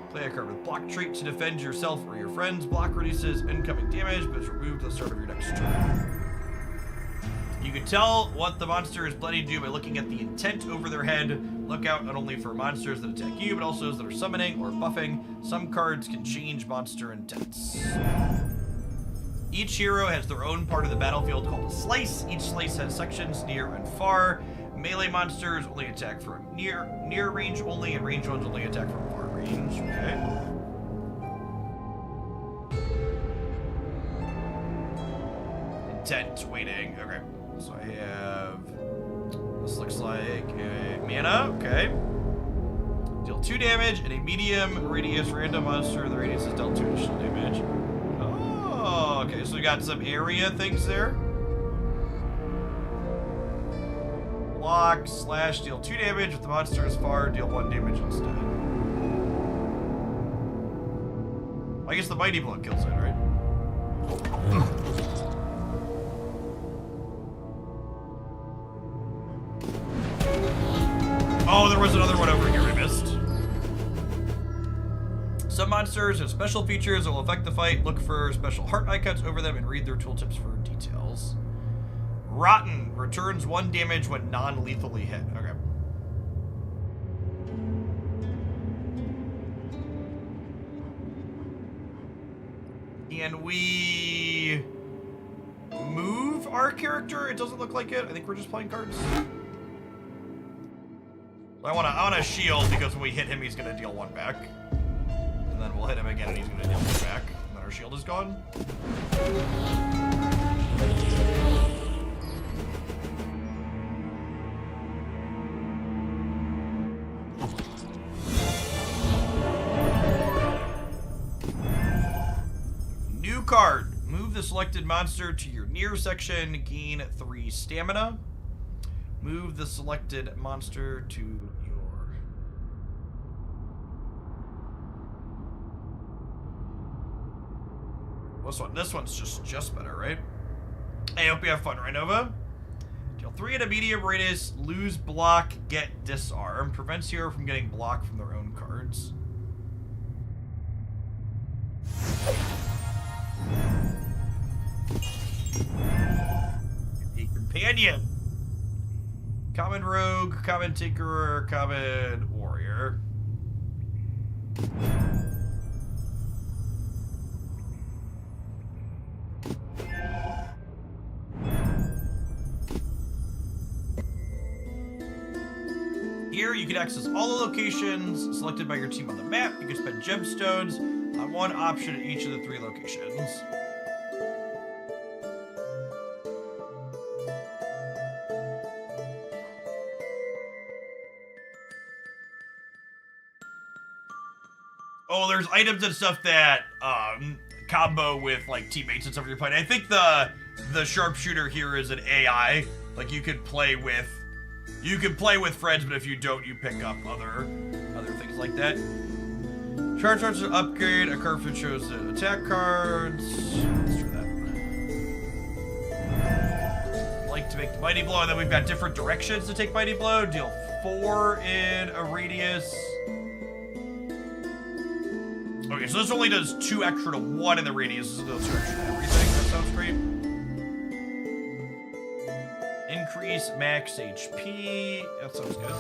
Play a card with block trait to defend yourself or your friends. Block reduces incoming damage, but is removed at the start of your next turn. You can tell what the monster is planning to do by looking at the intent over their head. Look out not only for monsters that attack you, but also those that are summoning or buffing. Some cards can change monster intents. Each hero has their own part of the battlefield called a slice. Each slice has sections near and far. Melee monsters only attack from near range only, and range ones only attack from far range. Okay. Intent waiting. Okay. So I have, this looks like a mana, okay. Deal 2 damage and a medium radius random monster. The radius is dealt 2 additional damage. Oh, okay, so we got some area things there. Block, slash, deal 2 damage. If the monster is far, deal 1 damage instead. I guess the Mighty Blow kills it, right? Oh, there was another one over here I missed. Some monsters have special features that will affect the fight. Look for special heart icons over them and read their tooltips for details. Rotten returns 1 damage when non-lethally hit. Okay. Can we move our character? It doesn't look like it. I think we're just playing cards. I wanna shield because when we hit him, he's gonna deal 1 back. And then we'll hit him again and he's gonna deal 1 back. And then our shield is gone. New card. Move the selected monster to your near section, gain 3 stamina. Move the selected monster to your... This one's just better, right? I hope you have fun, Rhinova. Deal 3 at a medium radius, lose block, get disarm. Prevents hero from getting blocked from their own cards. A companion. Common rogue, common tinkerer, common warrior. Here you can access all the locations selected by your team on the map. You can spend gemstones on one option at each of the 3 locations. Oh, there's items and stuff that combo with like teammates and stuff you're playing. I think the sharpshooter here is an AI. Like you could play with friends, but if you don't, you pick up other things like that. Charge starts to upgrade. A card that shows the attack cards. Let's try that. Like to make the Mighty Blow, and then we've got different directions to take Mighty Blow. Deal 4 in a radius. Okay, so this only does 2 extra to 1 in the radius. This does 2 extra to everything. That sounds great. Increase max HP. That sounds good.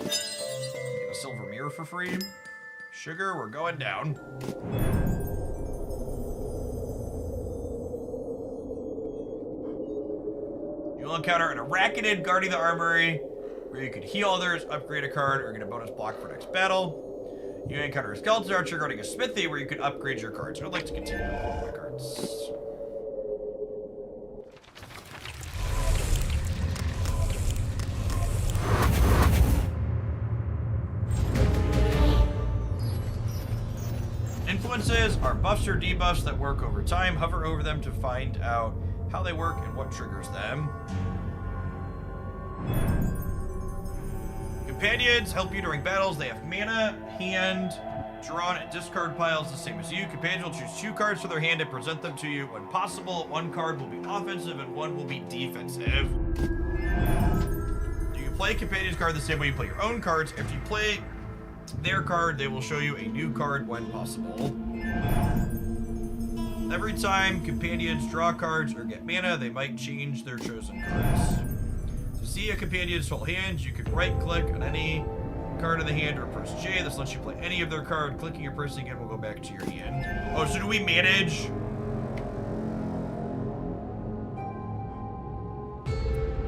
Get a silver mirror for free. Sugar, we're going down. You'll encounter an Arachnid guarding the armory, where you can heal others, upgrade a card, or get a bonus block for next battle. You encounter a skeleton archer guarding a smithy, where you can upgrade your cards. I'd like to continue to upgrade my cards. Influences are buffs or debuffs that work over time. Hover over them to find out how they work and what triggers them. Companions help you during battles. They have mana, hand, drawn, and discard piles the same as you. Companions will choose 2 cards from their hand and present them to you when possible. 1 card will be offensive and 1 will be defensive. You can play a companion's card the same way you play your own cards. If you play their card, they will show you a new card when possible. Every time companions draw cards or get mana, they might change their chosen cards. To see a companion's full hand, you can right-click on any card in the hand or press J. This lets you play any of their card. Clicking or pressing again will go back to your hand. Oh, so do we manage?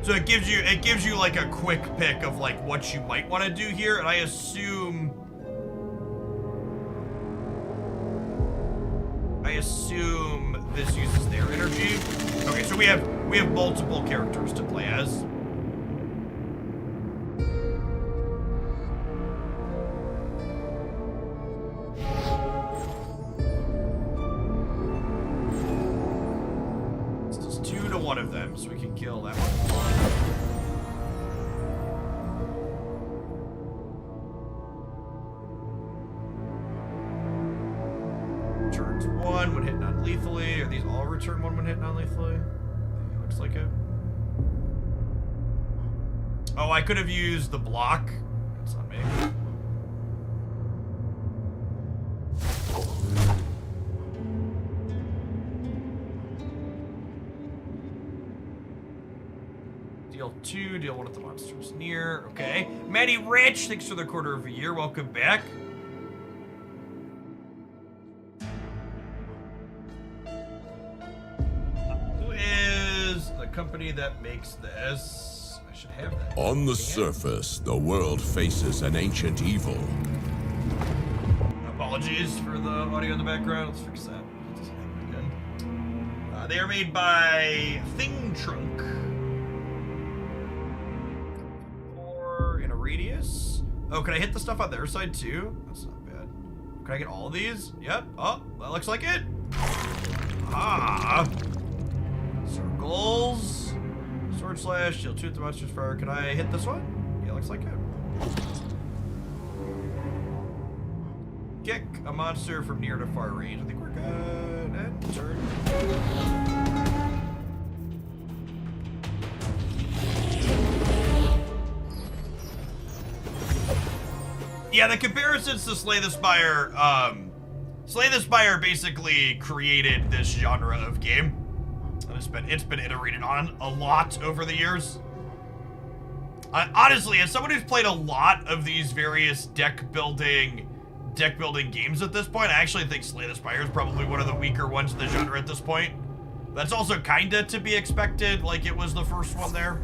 So it gives you like a quick pick of like what you might want to do here, and I assume this uses their energy. Okay, so we have multiple characters to play as. This does 2 to 1 of them, so we can kill that one. Turns 1 when hit non-lethally. Are these all return 1 when hit non-lethally? Yeah, looks like it. Oh, I could have used the block. That's on me. Deal 2, deal 1 with the monsters near. Okay. Maddie Rich, thanks for the quarter of a year. Welcome back. Company that makes this. I should have that. On the surface, the world faces an ancient evil. Apologies for the audio in the background. Let's fix that. That doesn't happen again. They are made by Thing Trunk. 4 in a radius. Oh, can I hit the stuff on their side too? That's not bad. Can I get all of these? Yep. Oh, that looks like it. Ah. Circles. Sword slash. Deal 2 with the monster's fire. Can I hit this one? Yeah, looks like it. Kick a monster from near to far range. I think we're good. And turn. Yeah, the comparisons to Slay the Spire. Slay the Spire basically created this genre of game. It's been iterated on a lot over the years. Honestly, as someone who's played a lot of these various deck building games at this point, I actually think Slay the Spire is probably one of the weaker ones in the genre at this point. That's also kinda to be expected, like it was the first one there.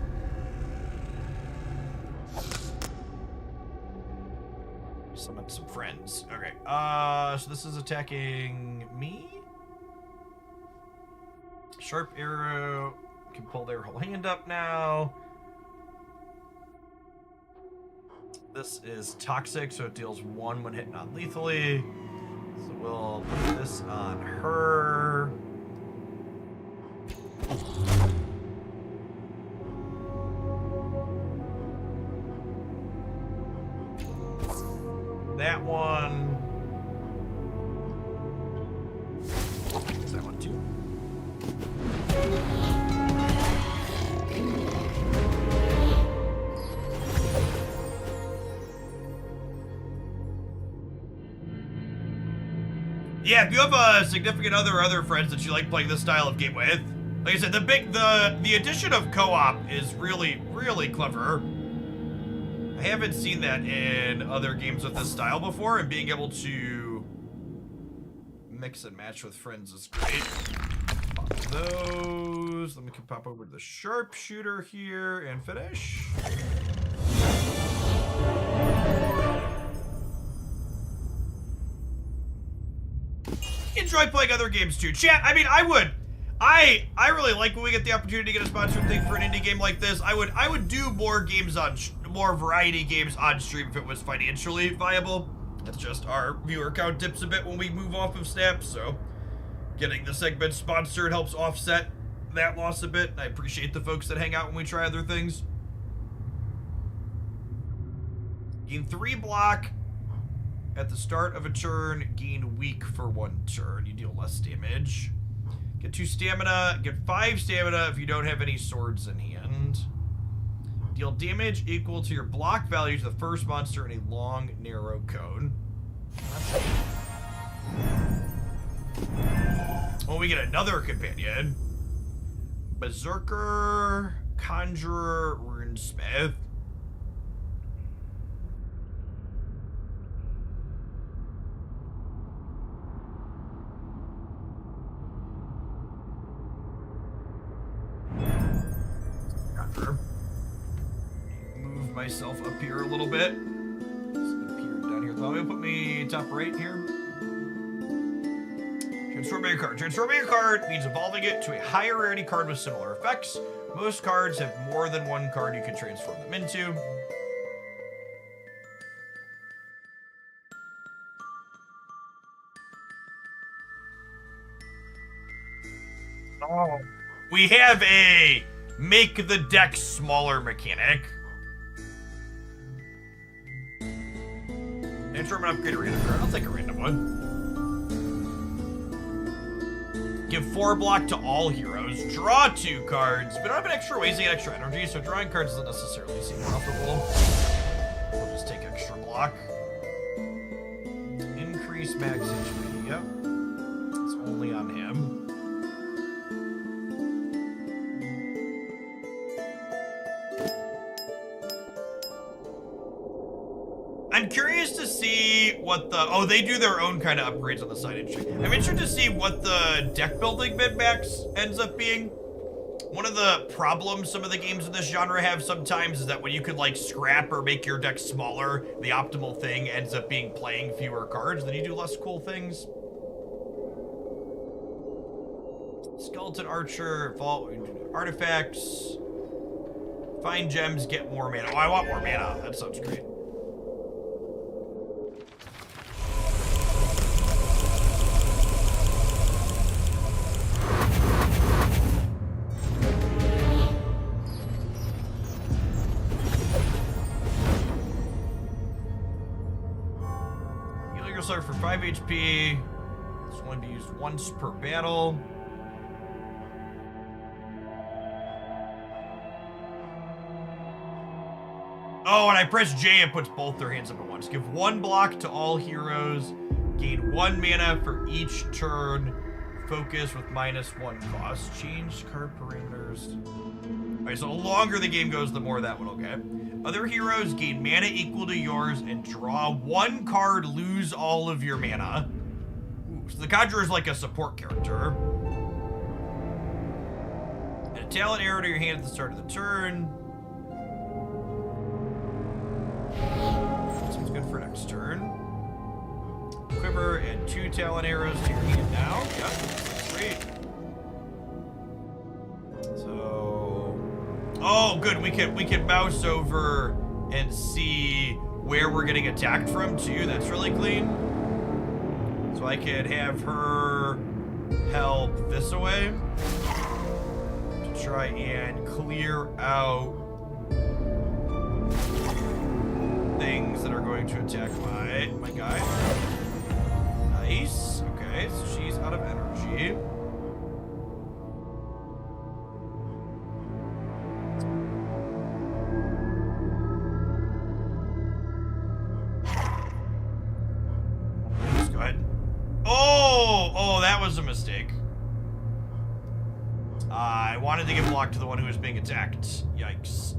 Summon some friends. Okay, so this is attacking me? Sharp arrow can pull their whole hand up now. This is toxic, so it deals 1 when hit non-lethally. So we'll put this on her. That one. That one too. Yeah, if you have a significant other or other friends that you like playing this style of game with, like I said, the addition of co-op is really, really clever. I haven't seen that in other games with this style before, and being able to mix and match with friends is great. Pop those. Then we can pop over to the sharpshooter here and finish. Enjoy playing other games too. Chat, I mean, I really like when we get the opportunity to get a sponsored thing for an indie game like this. I would do more games on, more variety games on stream if it was financially viable. It's just our viewer count dips a bit when we move off of Snap, so getting the segment sponsored helps offset that loss a bit. I appreciate the folks that hang out when we try other things. Gain 3 block at the start of a turn, gain weak for 1 turn. You deal less damage. Get 2 stamina, get 5 stamina if you don't have any swords in hand. Deal damage equal to your block value to the first monster in a long, narrow cone. Well, we get another companion. Berserker, Conjurer, Runesmith. Move myself up here a little bit. Just up here, down here. Thought it'll put me top right here. Transforming your card. Transforming your card means evolving it to a higher rarity card with similar effects. Most cards have more than 1 card you can transform them into. Oh. We have a make the deck smaller mechanic. Transform and upgrade a random card. I'll take a random one. Give 4 block to all heroes. Draw 2 cards. But I don't have an extra ways to get extra energy, so drawing cards doesn't necessarily seem preferable. We'll just take extra block. Increase max HP. Yep. It's only on him. I'm curious to see what the... Oh, they do their own kind of upgrades on the side. I'm interested to see what the deck building min-max ends up being. One of the problems some of the games in this genre have sometimes is that when you could, like, scrap or make your deck smaller, the optimal thing ends up being playing fewer cards, then you do less cool things. Skeleton Archer, Vault, Artifacts. Find gems, get more mana. Oh, I want more mana. That sounds great. For 5 HP. It's going to be used once per battle. Oh, and I press J, it puts both their hands up at once. Give 1 block to all heroes. Gain 1 mana for each turn. Focus with -1 cost. Change card parameters. Alright, so the longer the game goes, the more that one will get. Other heroes gain mana equal to yours and draw 1 card, lose all of your mana. Ooh, so the Conjurer is like a support character. And a talent arrow to your hand at the start of the turn. Seems good for next turn. Quiver and 2 talent arrows to your hand now. Yep, that's great. So, oh, good. We can mouse over and see where we're getting attacked from too. That's really clean. So I could have her help this away to try and clear out things that are going to attack my guy. Nice. Okay, so she's out of energy. Let's go ahead. Oh, that was a mistake. I wanted to give block to the one who was being attacked. Yikes.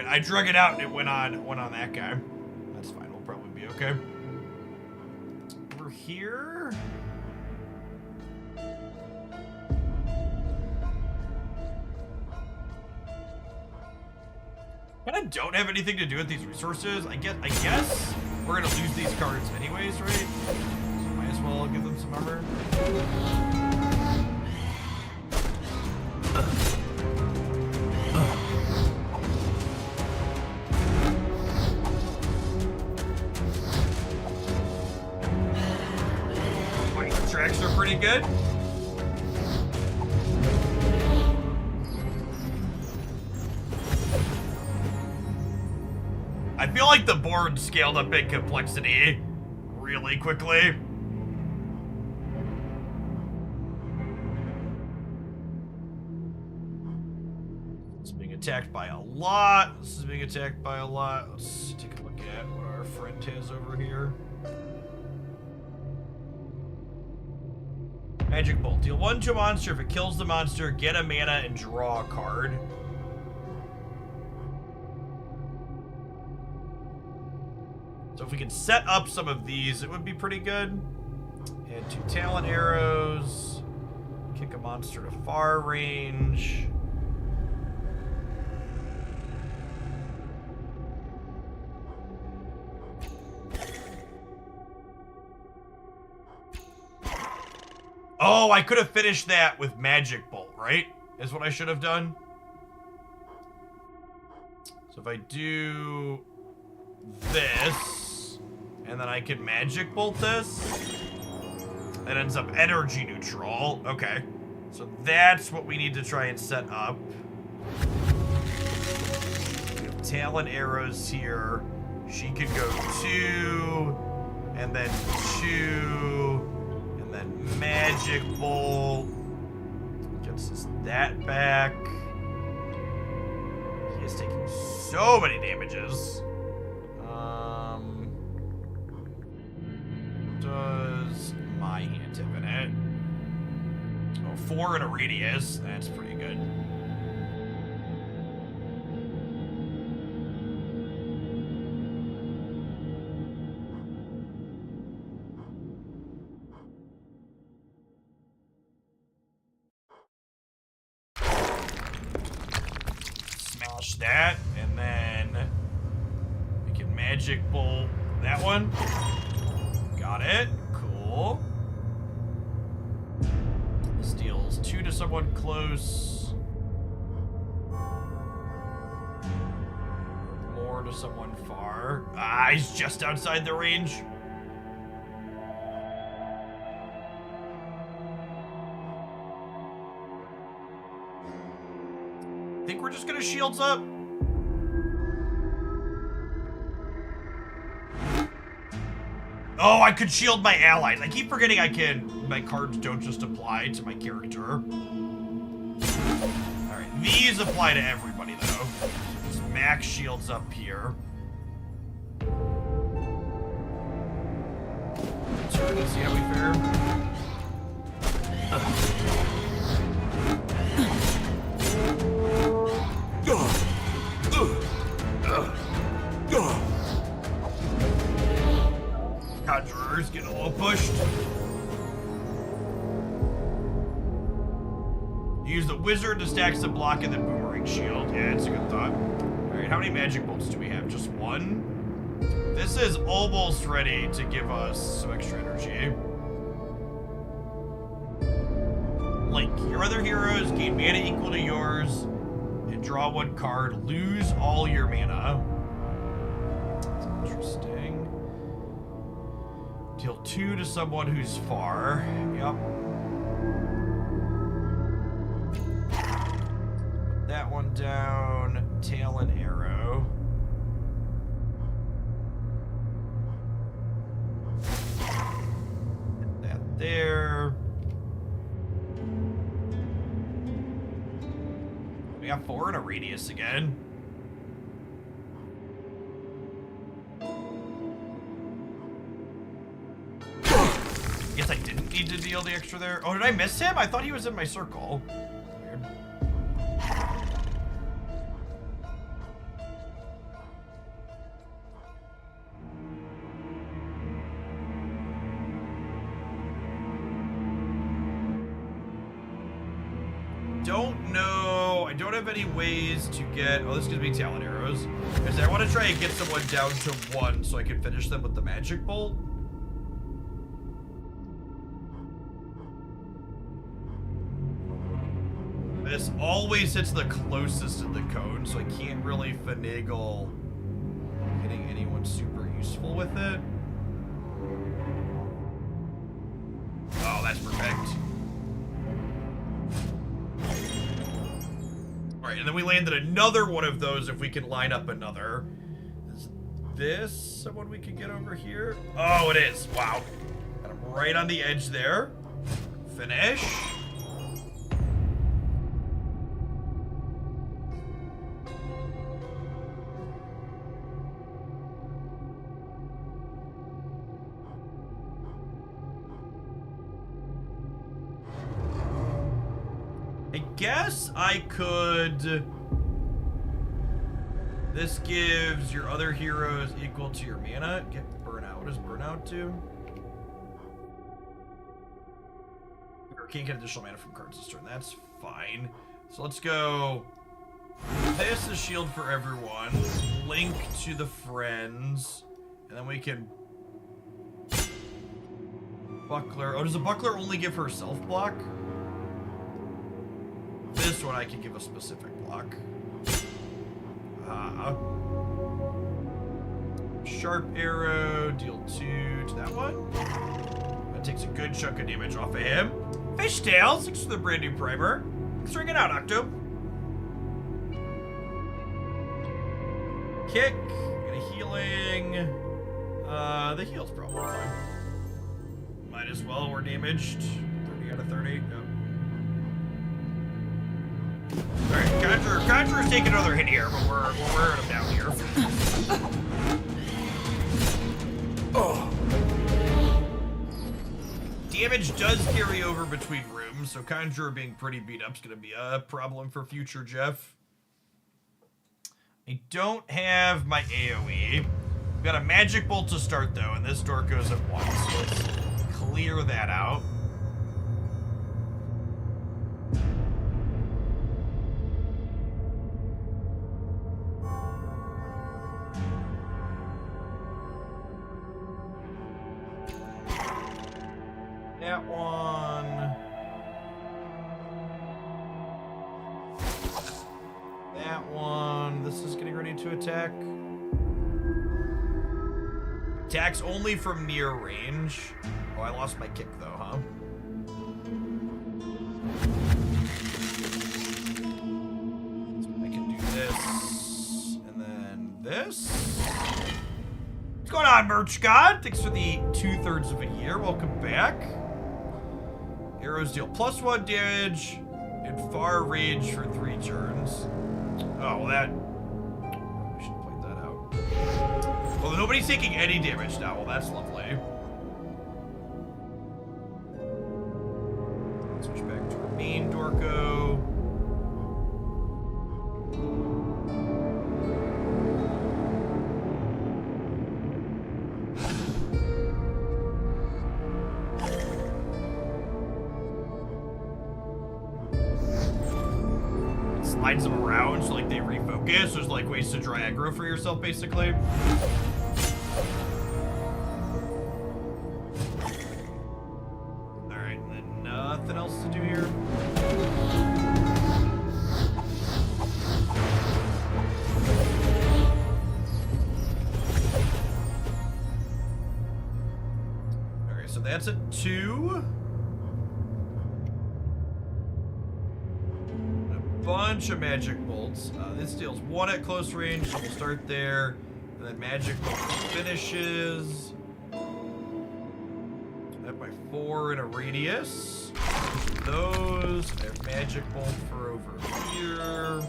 I drug it out and it went on that guy. That's fine, we'll probably be okay. Over here. Kinda don't have anything to do with these resources. I guess we're gonna lose these cards anyways, right? So might as well give them some armor. Tracks are pretty good. I feel like the board scaled up in complexity really quickly. It's being attacked by a lot. This is being attacked by a lot. Let's take a look at what our friend has over here. Magic Bolt. Deal 1 to a monster. If it kills the monster, get a mana and draw a card. So if we can set up some of these, it would be pretty good. And 2 talent arrows. Kick a monster to far range. Oh, I could have finished that with Magic Bolt, right? Is what I should have done. So if I do this, and then I can Magic Bolt this, that ends up energy neutral. Okay. So that's what we need to try and set up. We have talent arrows here. She could go 2, and then 2. Then Magic Bolt gets us that back. He is taking so many damages. Does my hand have in it? Oh, 4 in a radius. That's pretty good. That, and then we can Magic Bolt that one. Got it. Cool. This deals 2 to someone close. More to someone far. Ah, he's just outside the range. I think we're just gonna shields up. Oh, I could shield my allies. I keep forgetting I can. My cards don't just apply to my character. Alright, these apply to everybody though. Just max shields up here. Turn and see how we fare. Conjurer's getting a little pushed. Use the wizard to stack some block and then boomerang shield. Yeah, it's a good thought. Alright, how many magic bolts do we have? Just 1? This is almost ready to give us some extra energy. Link. Your other heroes gain mana equal to yours and draw 1 card. Lose all your mana. That's interesting. Deal 2 to someone who's far. Yep. Put that one down. Tail and arrow. Put that there. We got 4 in a radius again. Guess I didn't need to deal the extra there. Oh, did I miss him? I thought he was in my circle. Weird. Don't know. I don't have any ways to get... Oh, this gives me talent arrows. Because I want to try and get someone down to 1 so I can finish them with the magic bolt. This always hits the closest in the cone, so I can't really finagle hitting anyone super useful with it. Oh, that's perfect. Alright, and then we landed another one of those if we can line up another. Is this someone we can get over here? Oh, it is. Wow. Got him right on the edge there. Finish. Guess I could... This gives your other heroes equal to your mana. Get burnout. What does burnout do? Or can't get additional mana from cards this turn. That's fine. So let's go... Pass the shield for everyone. Link to the friends. And then we can... Buckler. Oh, does the buckler only give herself block? This one I can give a specific block. Sharp arrow, deal 2 to that one. That takes a good chunk of damage off of him. Fishtail, 6 for the brand new primer. String it out, Octo. Kick, and a healing. The heal's probably fine. Might as well, we're damaged. 30 out of 30, yep. Alright, Conjurer's taking another hit here, but we're wearing him down here. Oh. Damage does carry over between rooms, so Conjurer being pretty beat up is going to be a problem for future Jeff. I don't have my AoE. We've got a magic bolt to start though, and this door goes at 1, so let's clear that out. That one. That one. This is getting ready to attack. Attacks only from near range. Oh, I lost my kick though, huh? So I can do this. And then this. What's going on, Merch God? Thanks for the 2/3 of a year. Welcome back. Arrows deal +1 damage in far range for 3 turns. Oh, well that... We should point that out. Well, nobody's taking any damage now. Well, that's lovely. Switch back to our main Dorko. Slides them around so like they refocus. There's like ways to draw aggro for yourself basically. Alright, then nothing else to do here. so that's a 2. A bunch of magic bolts. This deals 1 at close range, so we'll start there. And then magic bolt finishes. That by 4 in a radius. Those. I have magic bolt for over here.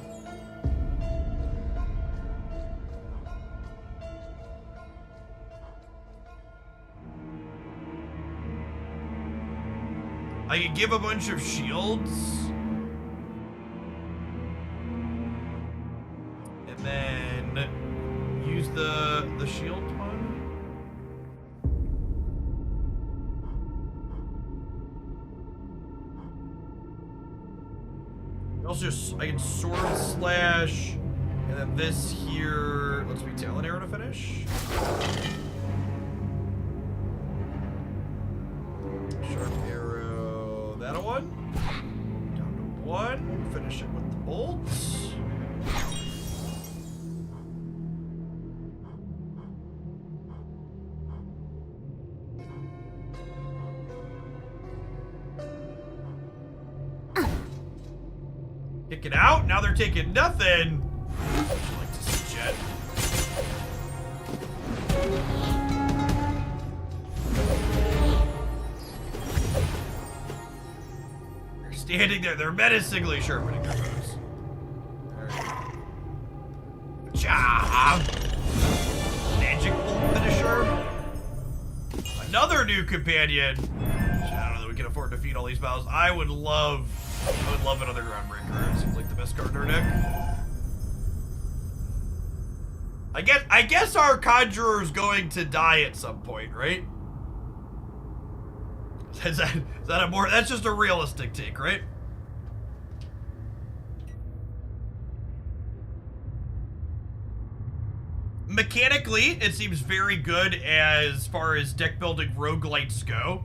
I could give a bunch of shields. And then use the shield one. Also, I can sword slash, and then this here lets me talent arrow to finish. Sharp arrow, that a 1. Down to 1. Finish it with the bolts. Kick it out. Now they're taking nothing. I'd like to see Jet. They're standing there. They're menacingly sharpening their bows. Alright. Good job. Magic bolt finisher. Another new companion. I don't know that we can afford to feed all these battles. I would love another Groundbreaker. It seems like the best card in our deck. I guess our Conjurer's going to die at some point, right? Is that a more... That's just a realistic take, right? Mechanically, it seems very good as far as deck building roguelites go.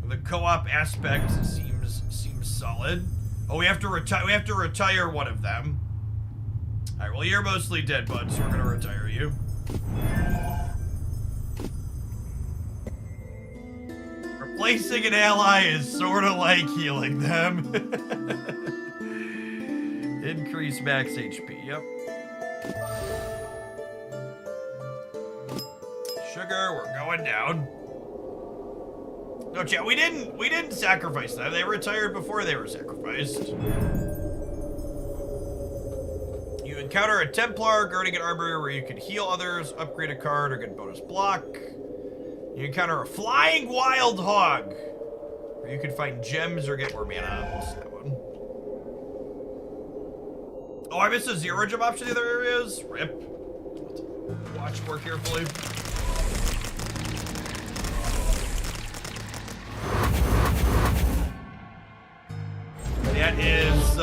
The co-op aspect seems solid. Oh, we have to retire one of them. All right, well, you're mostly dead, bud, so we're gonna retire you. Replacing an ally is sort of like healing them. Increase max HP. Yep. Sugar, we're going down. No, chat, we didn't sacrifice them. They retired before they were sacrificed. You encounter a Templar guarding an armory where you can heal others, upgrade a card, or get bonus block. You encounter a flying wild hog where you can find gems or get more mana. What's that one? Oh, I missed a 0 gem option in the other areas? Rip. Watch more carefully. That is,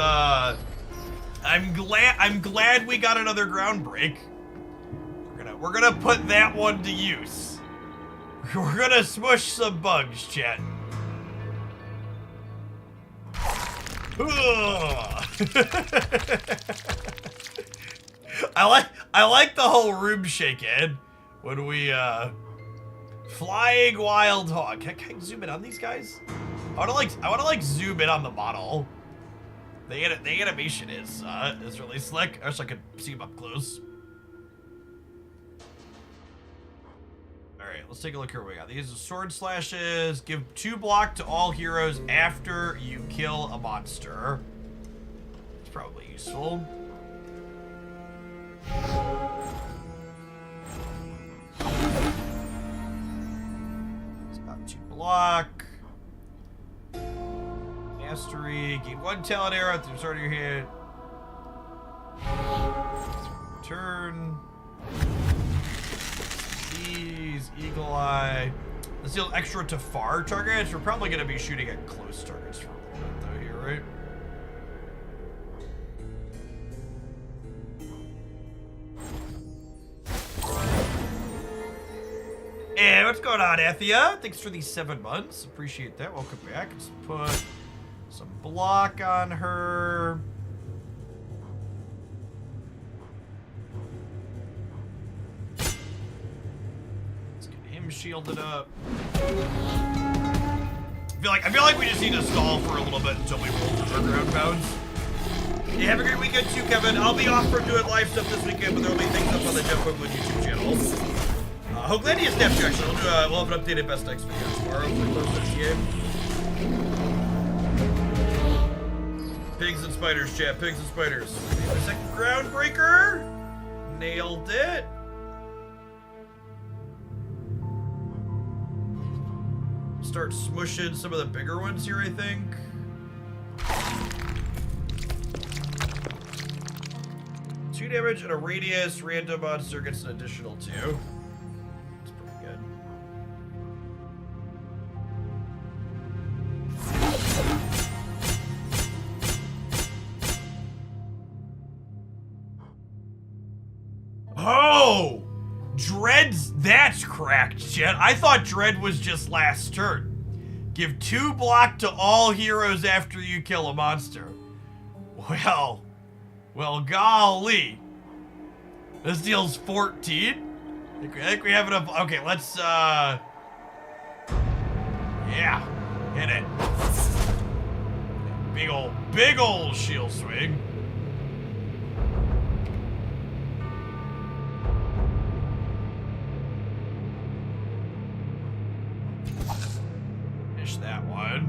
I'm glad we got another ground break. We're gonna put that one to use. We're gonna smush some bugs, chat. I like the whole room shaking when we flying wild hog. Can I zoom in on these guys? I wanna zoom in on the model. The animation is really slick. I wish I could see him up close. Alright, let's take a look here. We got these sword slashes. Give 2 block to all heroes after you kill a monster. It's probably useful. It's got 2 block. Mastery, gain 1 talent arrow at the start of your hit. Turn. These, Eagle Eye. Let's deal extra to far targets. We're probably going to be shooting at close targets for a little bit, though, here, right? Hey, what's going on, Athia? Thanks for these 7 months. Appreciate that. Welcome back. Let's put some block on her. Let's get him shielded up. I feel like we just need to stall for a little bit until we roll for our ground pounds. Yeah, have a great weekend too, Kevin. I'll be off from doing live stuff this weekend, but there'll be things up on the Jeff Hoagland YouTube channel. Hoaglandia snapped you actually. We'll have an updated Best X video tomorrow for close to the game. Pigs and spiders, chat. Pigs and spiders. My second groundbreaker. Nailed it. Start smushing some of the bigger ones here, I think. 2 damage and a radius. Random monster gets an additional 2. That's pretty good. Oh! Dread's, that's cracked, chat. I thought Dread was just last turn. Give 2 block to all heroes after you kill a monster. Well, golly. This deals 14? I think we have enough. Okay, let's, yeah, hit it. Big ol' shield swing. Finish that one.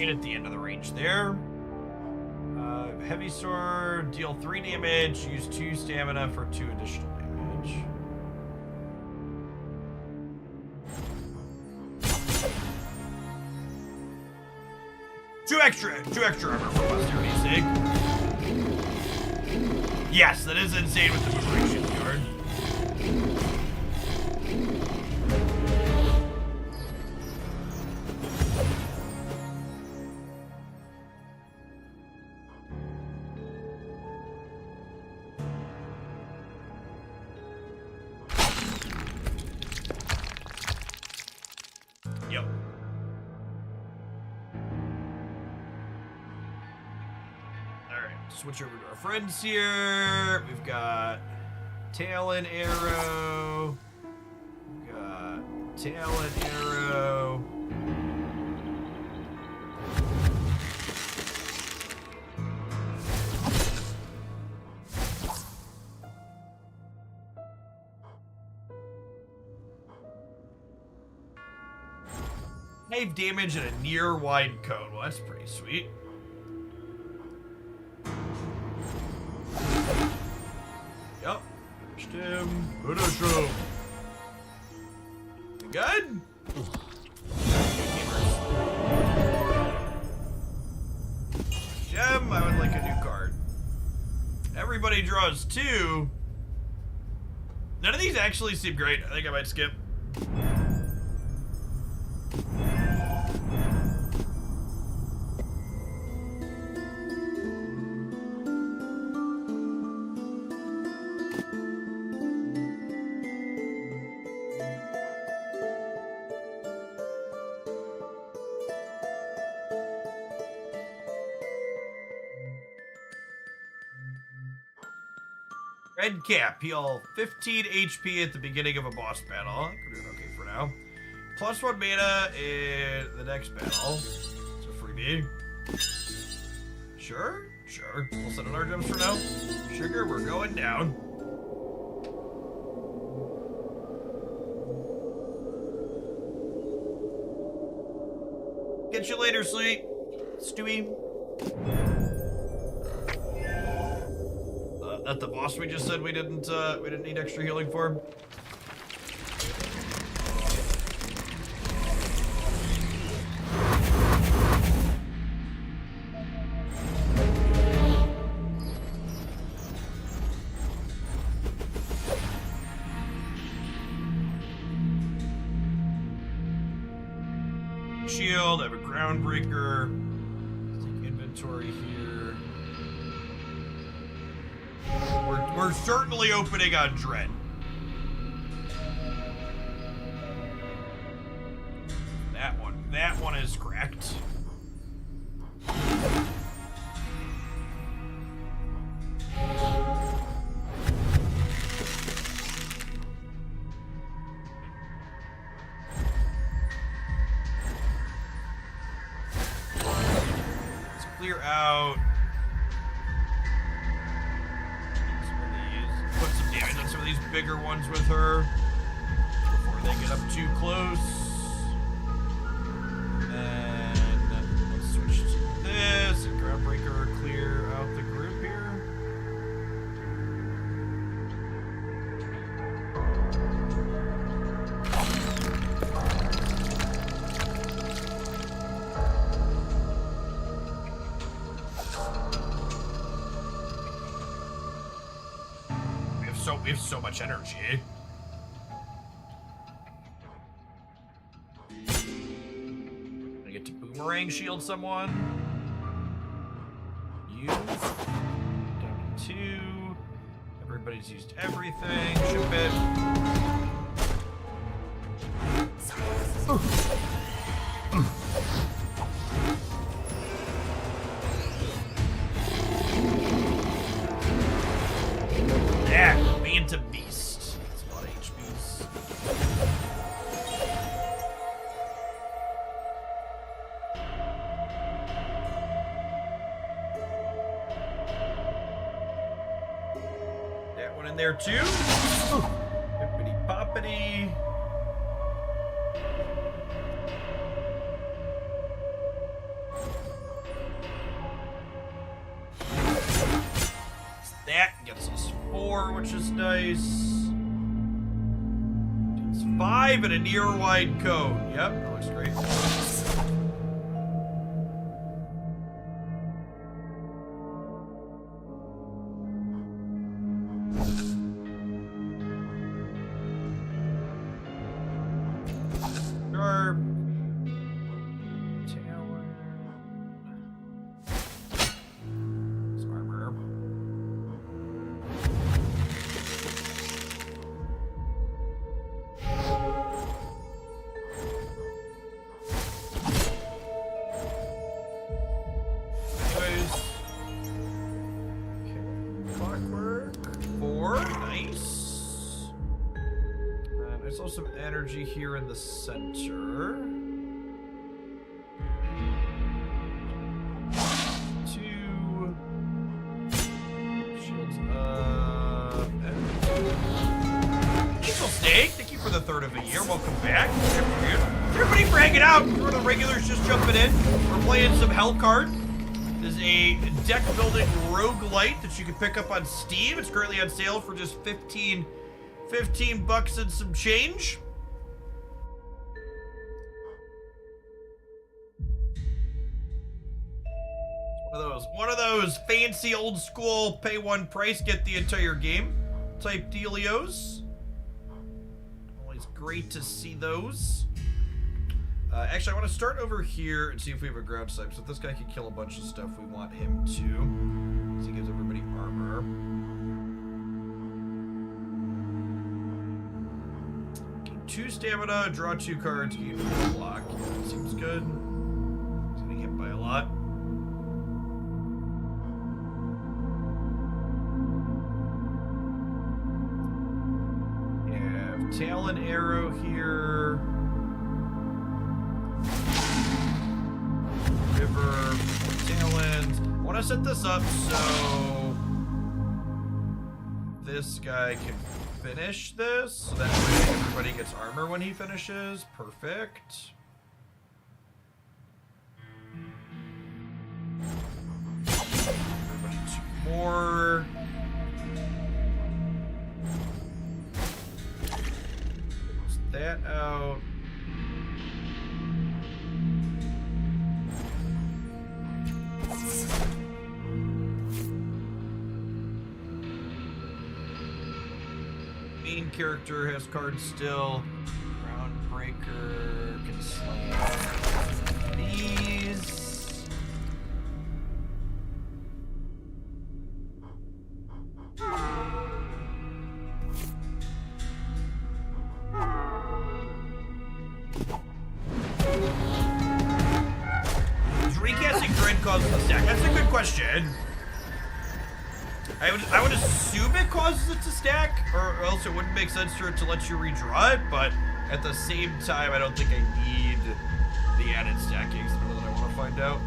At the end of the range there. Heavy sword, deal 3 damage, use 2 stamina for 2 additional damage. Two extra armor for posterity's sake. Yes, that is insane with the boomerang shield card. Switch over to our friends here. We've got Talon Arrow. We've got Talon Arrow. Save damage and a near wide cone. Well, that's pretty sweet. Yep. Finished him. Finish him. Good? Gem, I would like a new card. Everybody draws 2. None of these actually seem great. I think I might skip. Red cap, heal 15 HP at the beginning of a boss battle. I think we're doing okay for now. +1 mana in the next battle. It's a freebie. Sure. We'll set on our gems for now. Sugar, we're going down. Get you later, sweet Stewie. That the boss we just said we didn't need extra healing for. Shield, I have a groundbreaker. Let's take inventory here. We're certainly opening on Dread. That one is cracked. Let's clear out some of these. Put some damage on some of these bigger ones with her before they get up too close. Let's switch to this and Groundbreaker clear out the group here. We have so much energy. Boomerang shield someone. Use. Down to 2. Everybody's used everything. Ship it. Yeah, being to beast. That's a lot of HPs. In there too. Hippity poppity. That gets us 4, which is nice. It's 5 and a near wide cone. Yep, that looks great. Some energy here in the center. 2 shields up. Diesel Snake, thank you for the 3rd of a year. Welcome back. Good afternoon. Everybody bragging out. For the regulars just jumping in. We're playing some Hellcard. This is a deck building roguelite that you can pick up on Steam. It's currently on sale for just 15 bucks and some change. One of those fancy old school pay one price, get the entire game type dealios. Always great to see those. Actually, I want to start over here and see if we have a ground type. So if this guy can kill a bunch of stuff, we want him to. So he gives everybody armor. 2 stamina, draw 2 cards, gain 1 block. Yeah, seems good. He's getting hit by a lot. Yeah, Talon Arrow here. River, Talons. I want to set this up so this guy can finish this, so that way everybody gets armor when he finishes. Perfect. Everybody 2 more. Close that out. Main character has cards still. Groundbreaker can slam these. question. I would assume it causes it to stack, or else it wouldn't make sense for it to let you redraw it, but at the same time, I don't think I need the added stacking, so that I want to find out.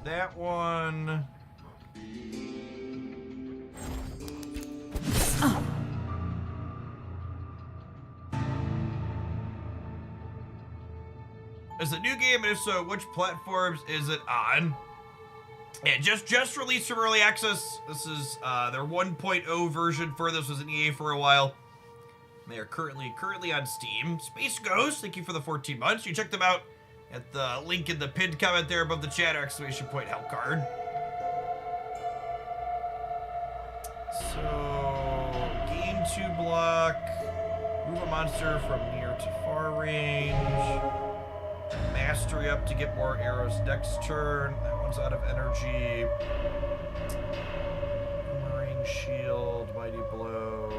That one. Is it a new game, and if so, which platforms is it on? Yeah, just released from early access. This is their 1.0 version. For this was in EA for a while. They are currently on Steam. Space Ghost, thank you for the 14 months. You check them out at the link in the pinned comment there above the chat, ! Hellcard. So, gain 2 block, move a monster from near to far range, mastery up to get more arrows next turn. That one's out of energy. Boomerang shield, mighty blow.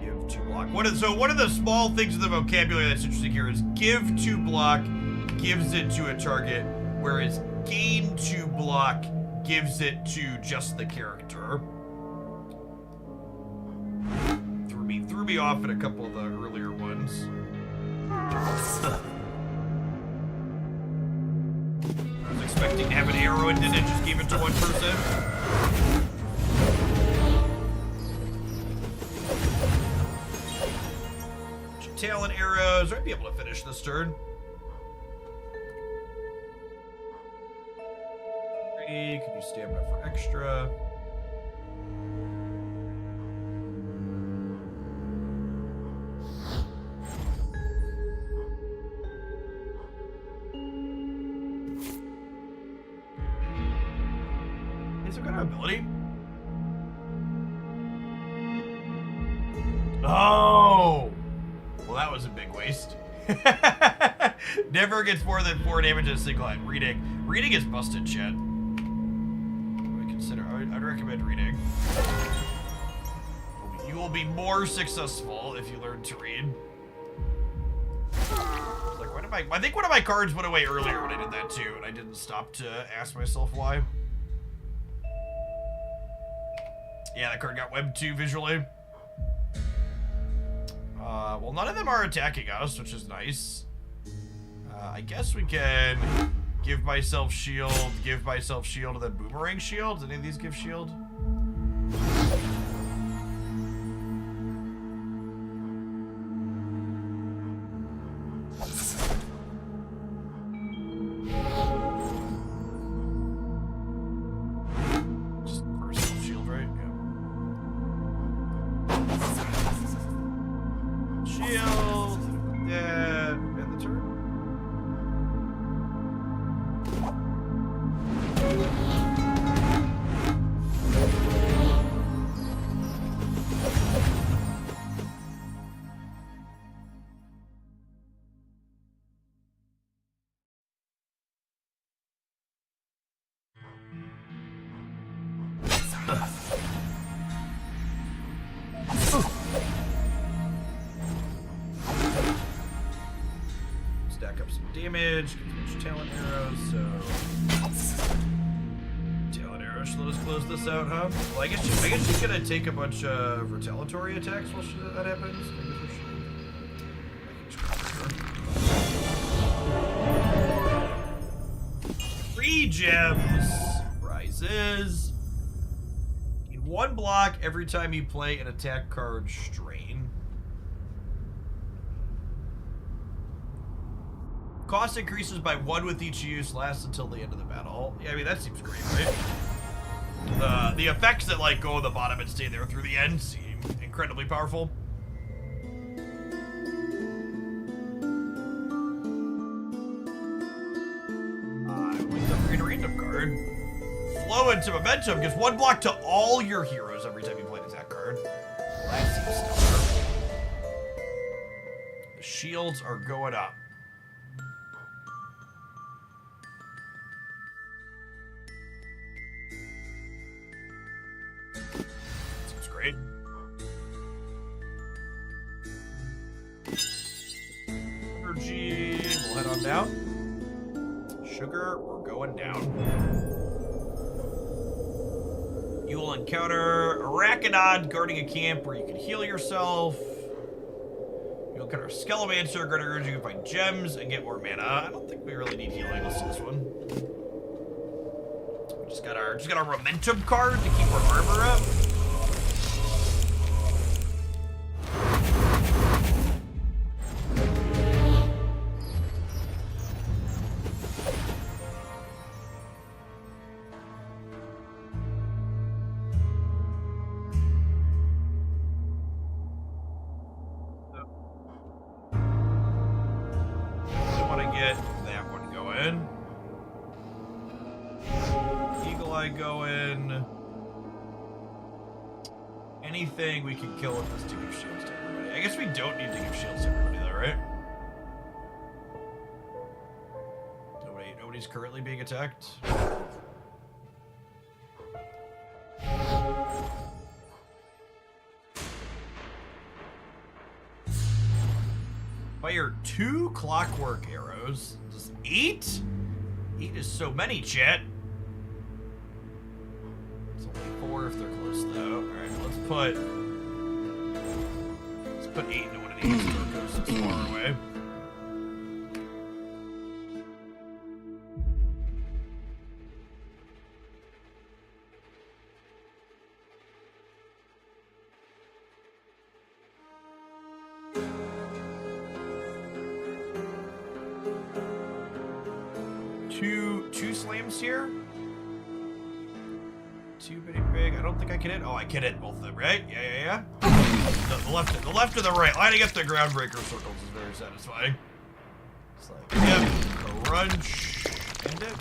Give 2 block. One of the small things in the vocabulary that's interesting here is give 2 block gives it to a target, whereas gain 2 block gives it to just the character. Threw me off in a couple of the earlier ones. I was expecting to have an arrow and then it just gave it to one person. Talent arrows. I'd be able to finish this turn. 3. Can you stamina for extra? He's a good ability. Oh! Well, that was a big waste. Never gets more than 4 damage in a single hit. Reading. Reading is busted, chat. I'd recommend reading. You will be more successful if you learn to read. Like, I think one of my cards went away earlier when I did that too, and I didn't stop to ask myself why. Yeah, that card got webbed too visually. Well, none of them are attacking us, which is nice. I guess we can give myself shield, and then boomerang shield. Does any of these give shield? Just personal shield, right? Yeah. Shield, yeah, and the turn. Stack up some damage, get a bunch of talent arrows, so talent arrows should let us close this out, huh? Well, I guess she's gonna take a bunch of retaliatory attacks while that happens. Three gems rises. Gain 1 block every time you play an attack card strain. Cost increases by 1 with each use, lasts until the end of the battle. Yeah, I mean, that seems great, right? The effects that, like, go on the bottom and stay there through the end seem incredibly powerful. I like the free random card. slow into momentum gives 1 block to all your heroes every time you play an attack card. That seems stellar. The shields are going up. Seems great. Energy, we'll head on down. Sugar, we're going down. You will encounter Arachnod guarding a camp where you can heal yourself. You'll encounter a Skelemancer guarding urge. You can find gems and get more mana. I don't think we really need healing. Let's do this one. We just got our momentum card to keep our armor up. Anything we can kill with this to give shields to everybody. I guess we don't need to give shields to everybody though, right? Nobody's currently being attacked. Fire 2 clockwork arrows. Just 8? 8 is so many, chat. It's only 4 if they're close though. Alright, let's put 8 into one of these so it goes this far away. Two slams here. Too big. I don't think I can hit. Oh, I can hit both of them, right? Yeah. The left and the right. Lining up the groundbreaker circles is very satisfying. It's like, yep, crunch, end it.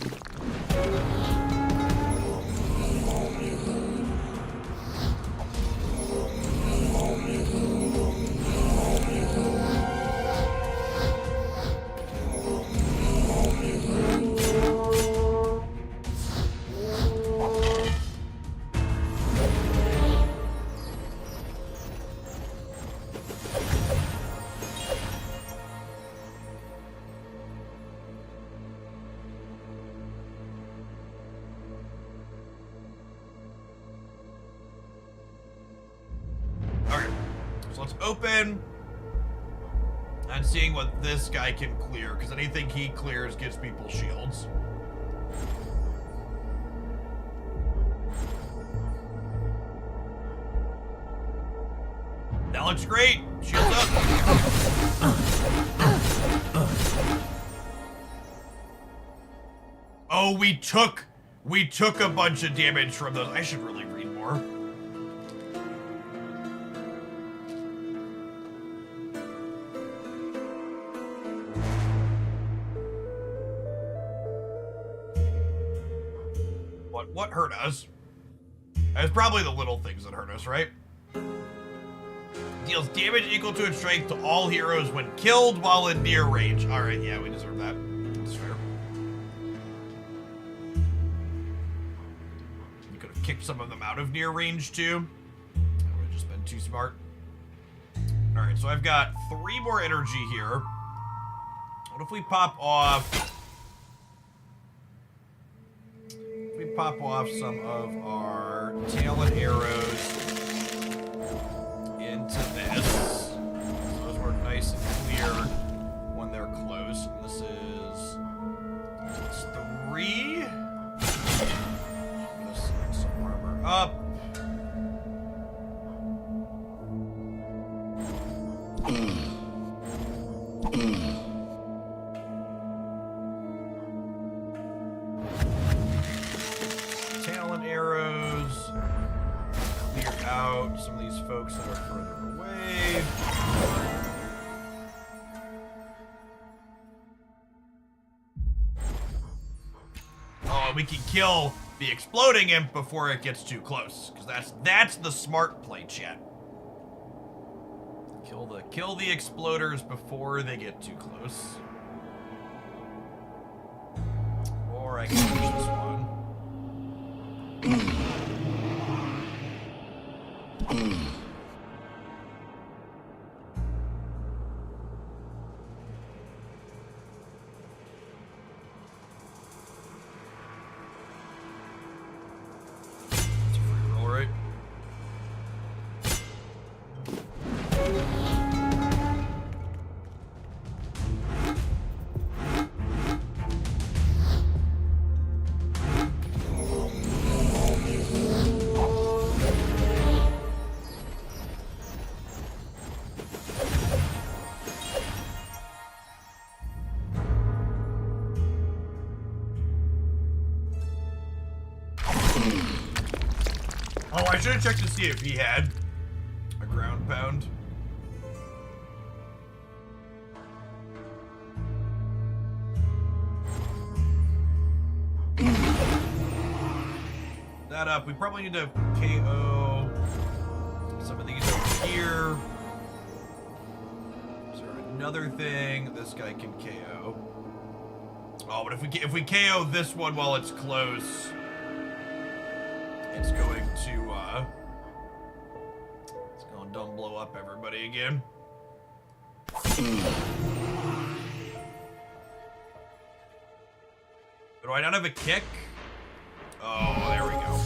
Open and seeing what this guy can clear, because anything he clears gives people shields. That looks great. Shields up. Oh, we took a bunch of damage from those. I should really read more. What hurt us? It's probably the little things that hurt us, right? Deals damage equal to its strength to all heroes when killed while in near range. Alright, yeah, we deserve that. That's fair. You could have kicked some of them out of near range, too. That would have just been too smart. Alright, so I've got 3 more energy here. What if we pop off... pop off some of our talent arrows into this. So those work nice and clear when they're close. And this is... it's 3. Let's set some armor up. Some of these folks that are further away. Oh, we can kill the exploding imp before it gets too close, because that's the smart play, chat. Kill the exploders before they get too close. Or I can push this one. It's a free roll, right? Oh, I should have checked to see if he had a ground pound. That up. We probably need to KO some of these over here. Is there another thing this guy can KO? Oh, but if we KO this one while it's close, it's going to dumb blow up everybody again. Do I not have a kick? Oh, there we go.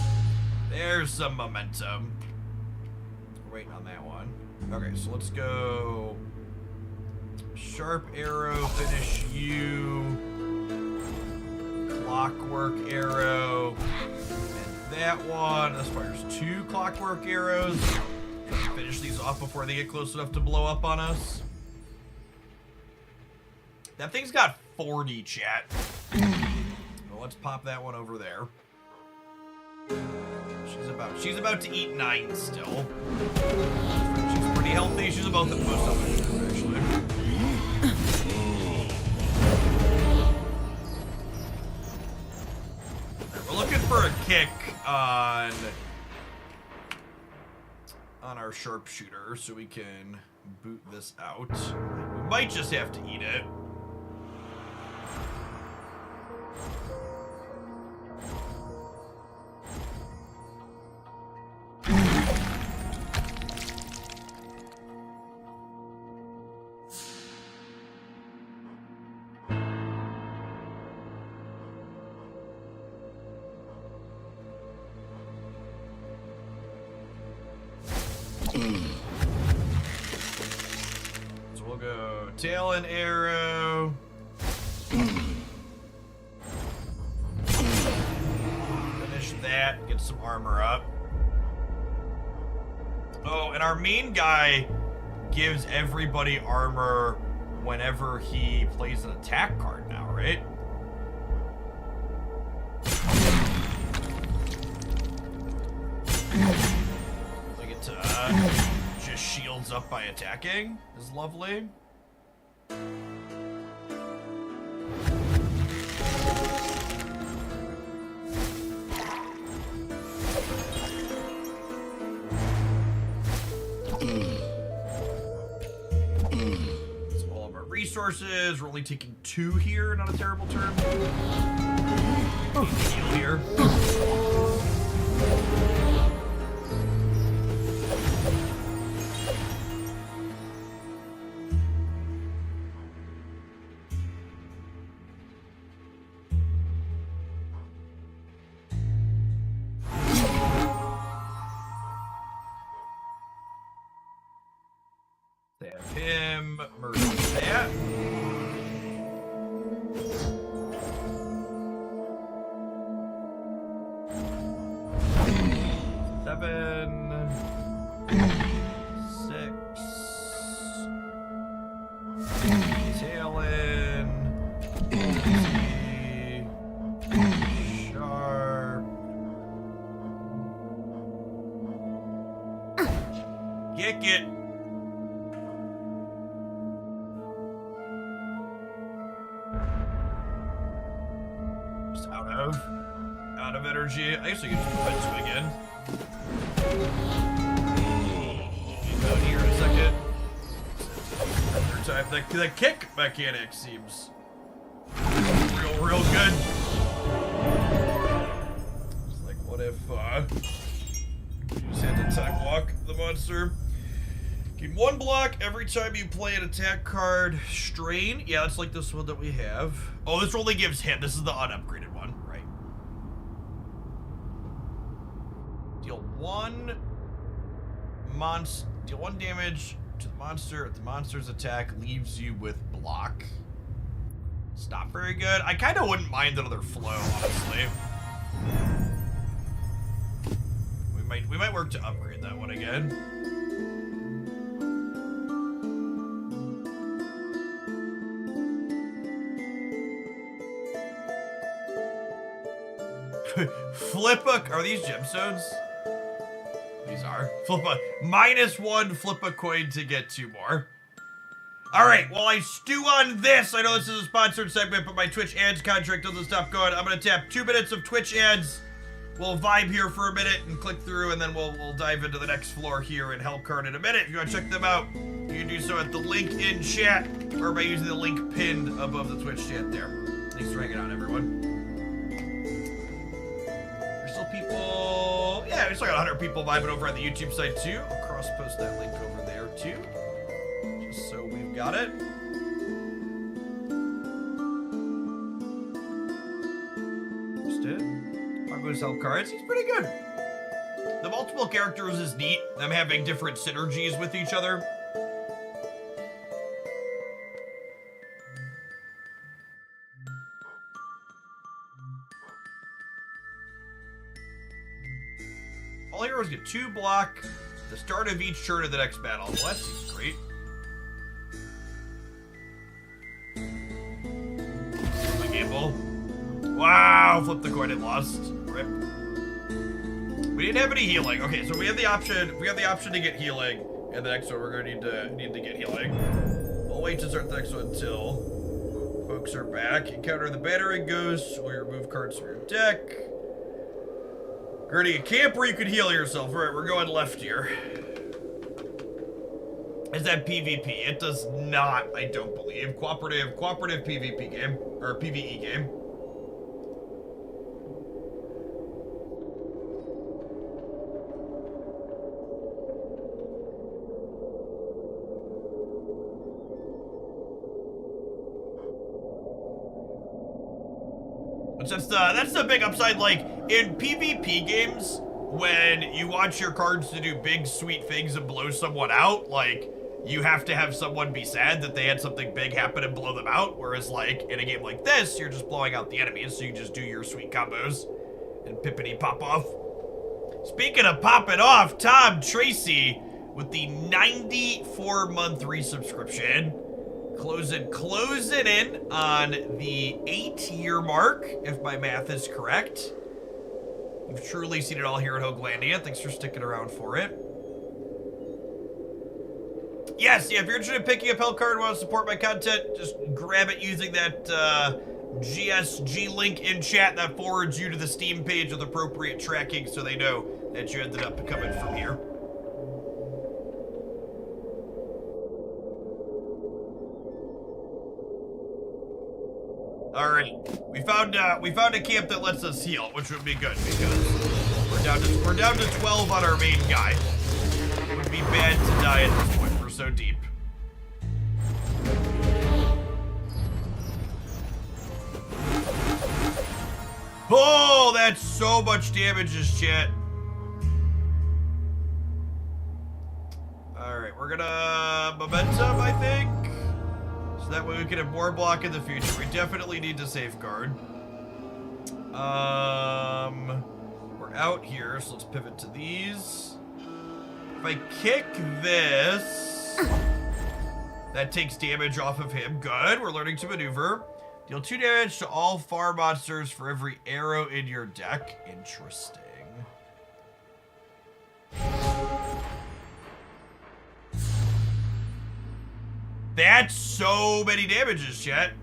There's some momentum. We're waiting on that one. Okay, so let's go sharp arrow, finish you. Clockwork arrow. And that one. This fires 2 clockwork arrows. Finish these off before they get close enough to blow up on us. That thing's got 40, chat. Well, let's pop that one over there. She's about to eat 9 still. She's pretty healthy. She's about the most healthy, actually. Right, we're looking for a kick on our sharpshooter so we can boot this out. We might just have to eat it. So we'll go tail and arrow. Finish that, get some armor up. Oh, and our main guy gives everybody armor whenever he plays an attack card now, right? Like it just shields up by attacking is lovely. That's all of our resources. We're only taking 2 here, not a terrible turn. Heal here. Have him murder that. Seven, 6, tail in, sharp, kick it. Out of energy. I guess I can just put that swing in. Down here in a second. Third time. The kick mechanic seems real good. It's like, what if you just had to time walk the monster? Gain 1 block every time you play an attack card. Strain. Yeah, it's like this one that we have. Oh, this only gives hit. This is the unupgraded one, right? Deal 1 damage to the monster if the monster's attack leaves you with block. It's not very good. I kind of wouldn't mind another flow, honestly. We might work to upgrade that one again. Are these gemstones? These are. -1, flip a coin to get 2 more. Alright, while I stew on this, I know this is a sponsored segment, but my Twitch ads contract doesn't stop going. I'm gonna tap 2 minutes of Twitch ads. We'll vibe here for a minute and click through, and then we'll dive into the next floor here in Hellcard in a minute. If you want to check them out, you can do so at the link in chat, or by using the link pinned above the Twitch chat there. Thanks for hanging out, everyone. There's still people... Yeah, we still got 100 people vibing over on the YouTube side, too. I'll cross-post that link over there, too. Just so we've got it. Just it. Hellcards. He's pretty good. The multiple characters is neat. Them having different synergies with each other. All heroes get 2 block at the start of each turn of the next battle. Well, that seems great. My gamble. Wow, flip the coin and lost. Rip. We didn't have any healing. Okay, so we have the option. We have the option to get healing, and the next one we're gonna need to get healing. We'll wait to start the next one until folks are back. Encounter the battering ghost, or remove cards from your deck. Gurney, a camp where you can heal yourself. All right, we're going left here. Is that PvP? It does not, I don't believe. Cooperative PvP game, or PvE game. That's the big upside. Like, in PvP games, when you want your cards to do big, sweet things and blow someone out, like, you have to have someone be sad that they had something big happen and blow them out. Whereas, like, in a game like this, you're just blowing out the enemies, so you just do your sweet combos and pippity pop off. Speaking of popping off, Tom Tracy with the 94-month resubscription. Closing in on the 8-year mark, if my math is correct. You've truly seen it all here at Hoaglandia. Thanks for sticking around for it. Yes, yeah, if you're interested in picking up Hellcard and want to support my content, just grab it using that GSG link in chat that forwards you to the Steam page with appropriate tracking so they know that you ended up coming from here. All right, we found a camp that lets us heal, which would be good because we're down to 12 on our main guy. It would be bad to die at this point. We're so deep. Oh, that's so much damage, this chat. All right, we're gonna momentum, I think. So that way we can have more block in the future. We definitely need to safeguard. We're out here, so let's pivot to these. If I kick this, that takes damage off of him. Good, we're learning to maneuver. Deal 2 damage to all farm monsters for every arrow in your deck. Interesting. That's so many damages, chat.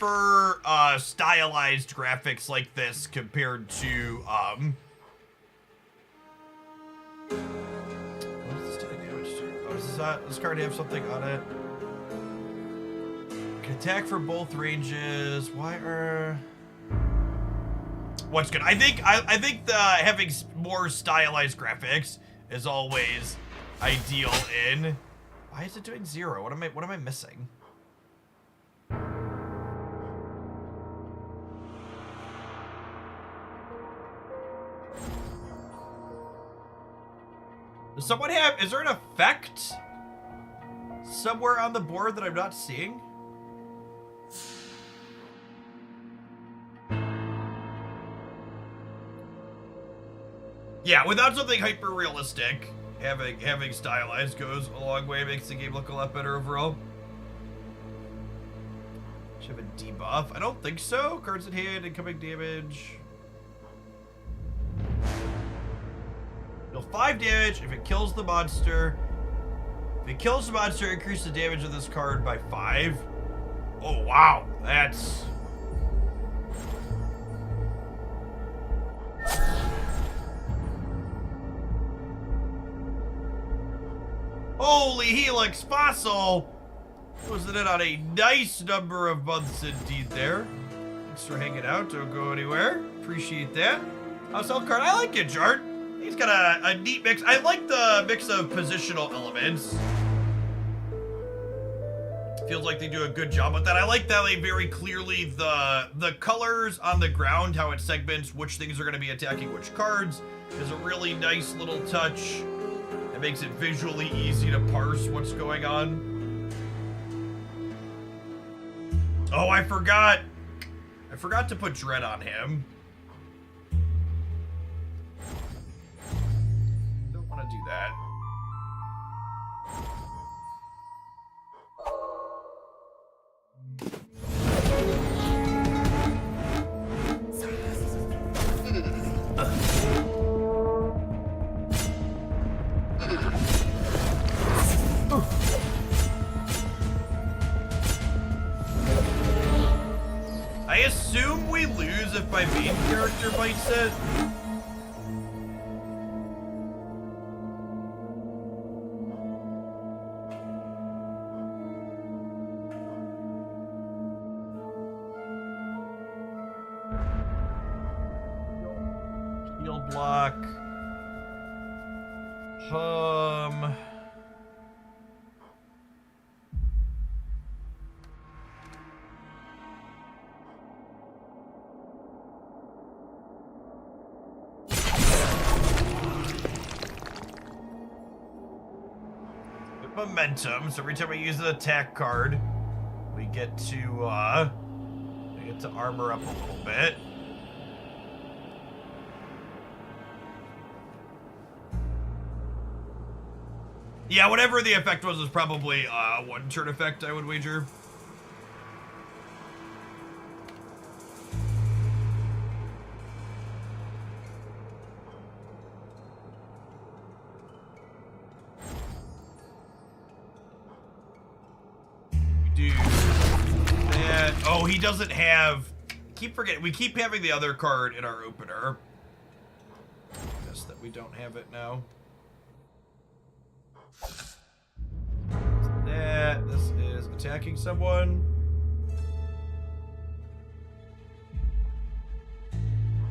prefer stylized graphics like this compared to what does this do damage to? Oh, does this card have something on it? Can attack for both ranges. Why are what's good? I think the having more stylized graphics is always ideal in. Why is it doing 0? What am I missing? Does someone have, is there an effect somewhere on the board that I'm not seeing? Yeah, without something hyper realistic, having stylized goes a long way, makes the game look a lot better overall. Should have a debuff. I don't think so. Cards in hand, incoming damage. Deal 5 damage if it kills the monster. If it kills the monster, increase the damage of this card by 5. Oh wow, that's holy helix fossil! Closing in on a nice number of months indeed there. Thanks for hanging out. Don't go anywhere. Appreciate that. Hellcard, I like it, Jart. He's got a neat mix. I like the mix of positional elements. Feels like they do a good job with that. I like that they very clearly, the colors on the ground, how it segments which things are going to be attacking which cards, is a really nice little touch. It makes it visually easy to parse what's going on. Oh, I forgot to put Dread on him. Don't want to do that. I assume we lose if my main character bites it. Shield block. Momentum, so every time we use an attack card, we get to armor up a little bit. Yeah, whatever the effect was probably a one-turn effect, I would wager. Oh, he doesn't have... Keep forgetting. We keep having the other card in our opener. Guess that we don't have it now. That. This is attacking someone.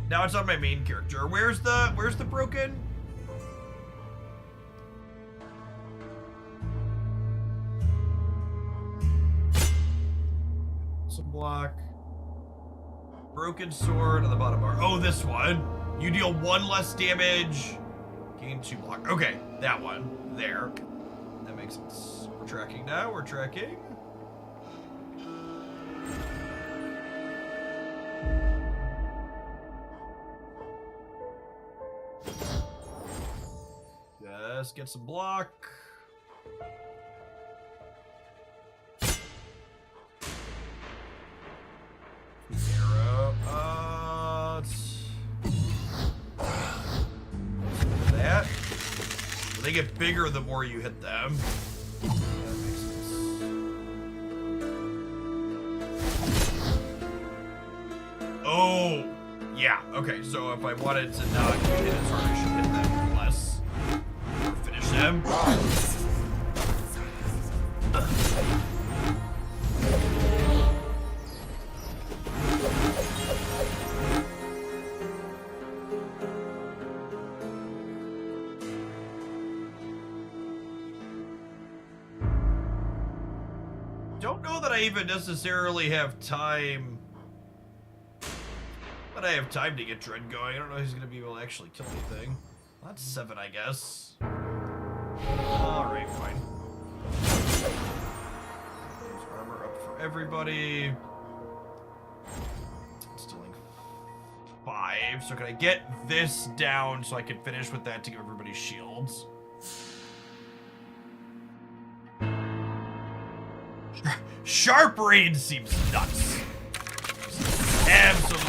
Now it's on my main character. Where's the broken? Block. Broken sword on the bottom bar. Oh, this one. You deal 1 less damage. Gain 2 block. Okay, that one. There. That makes sense. We're tracking now. We're tracking. Just get some block. That. They get bigger the more you hit them. That makes sense. So, yeah, okay, so if I wanted to not hit it as hard, I should hit them less. Or finish them. Don't know that I even necessarily have time. But I have time to get Dread going. I don't know if he's gonna be able to actually kill anything. Well, that's 7, I guess. Alright, fine. There's armor up for everybody. Stealing 5. So can I get this down so I can finish with that to give everybody shields? Sharp Raid seems nuts. Absolutely.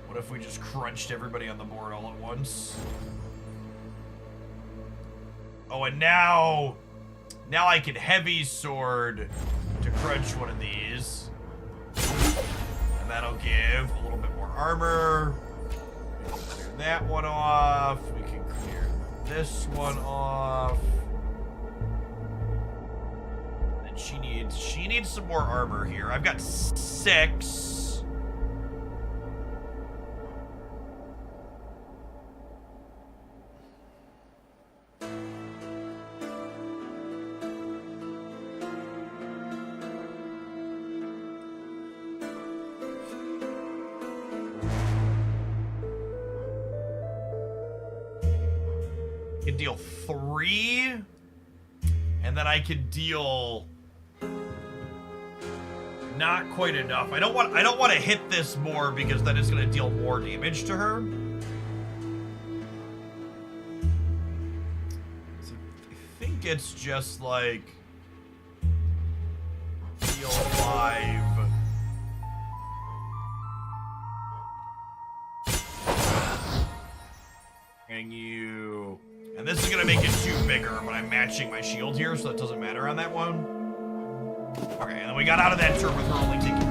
What if we just crunched everybody on the board all at once? Oh, and now I can heavy sword to crunch one of these. And that'll give a little bit more armor. We can clear that one off. We can clear this one off. She needs some more armor here. I've got 6. I can deal 3, and then I can deal not quite enough. I don't want to hit this more because then it's going to deal more damage to her. So I think it's just like deal 5. And this is gonna make it 2 bigger, but I'm matching my shield here, so that doesn't matter on that one. Okay, and then we got out of that turn with her only taking 2.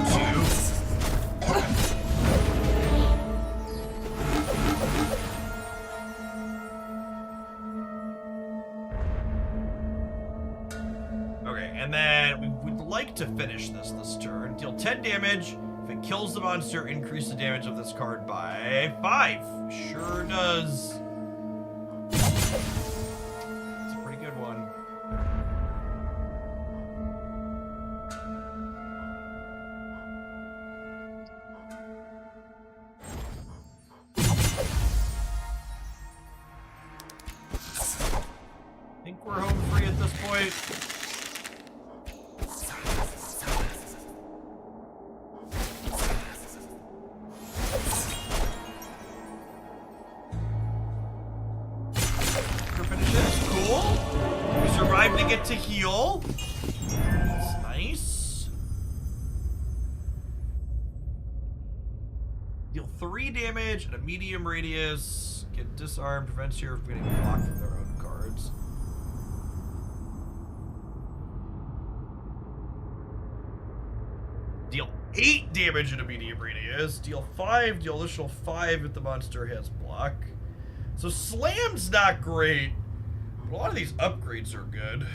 Okay, and then we'd like to finish this turn. Deal 10 damage. If it kills the monster, increase the damage of this card by 5. Sure does. It's a pretty good one. I think we're home free at this point. To heal. That's nice. Deal 3 damage at a medium radius. Get disarmed. Prevents you from getting blocked from their own cards. Deal 8 damage at a medium radius. Deal 5. Deal additional 5 if the monster has block. So Slam's not great. But a lot of these upgrades are good.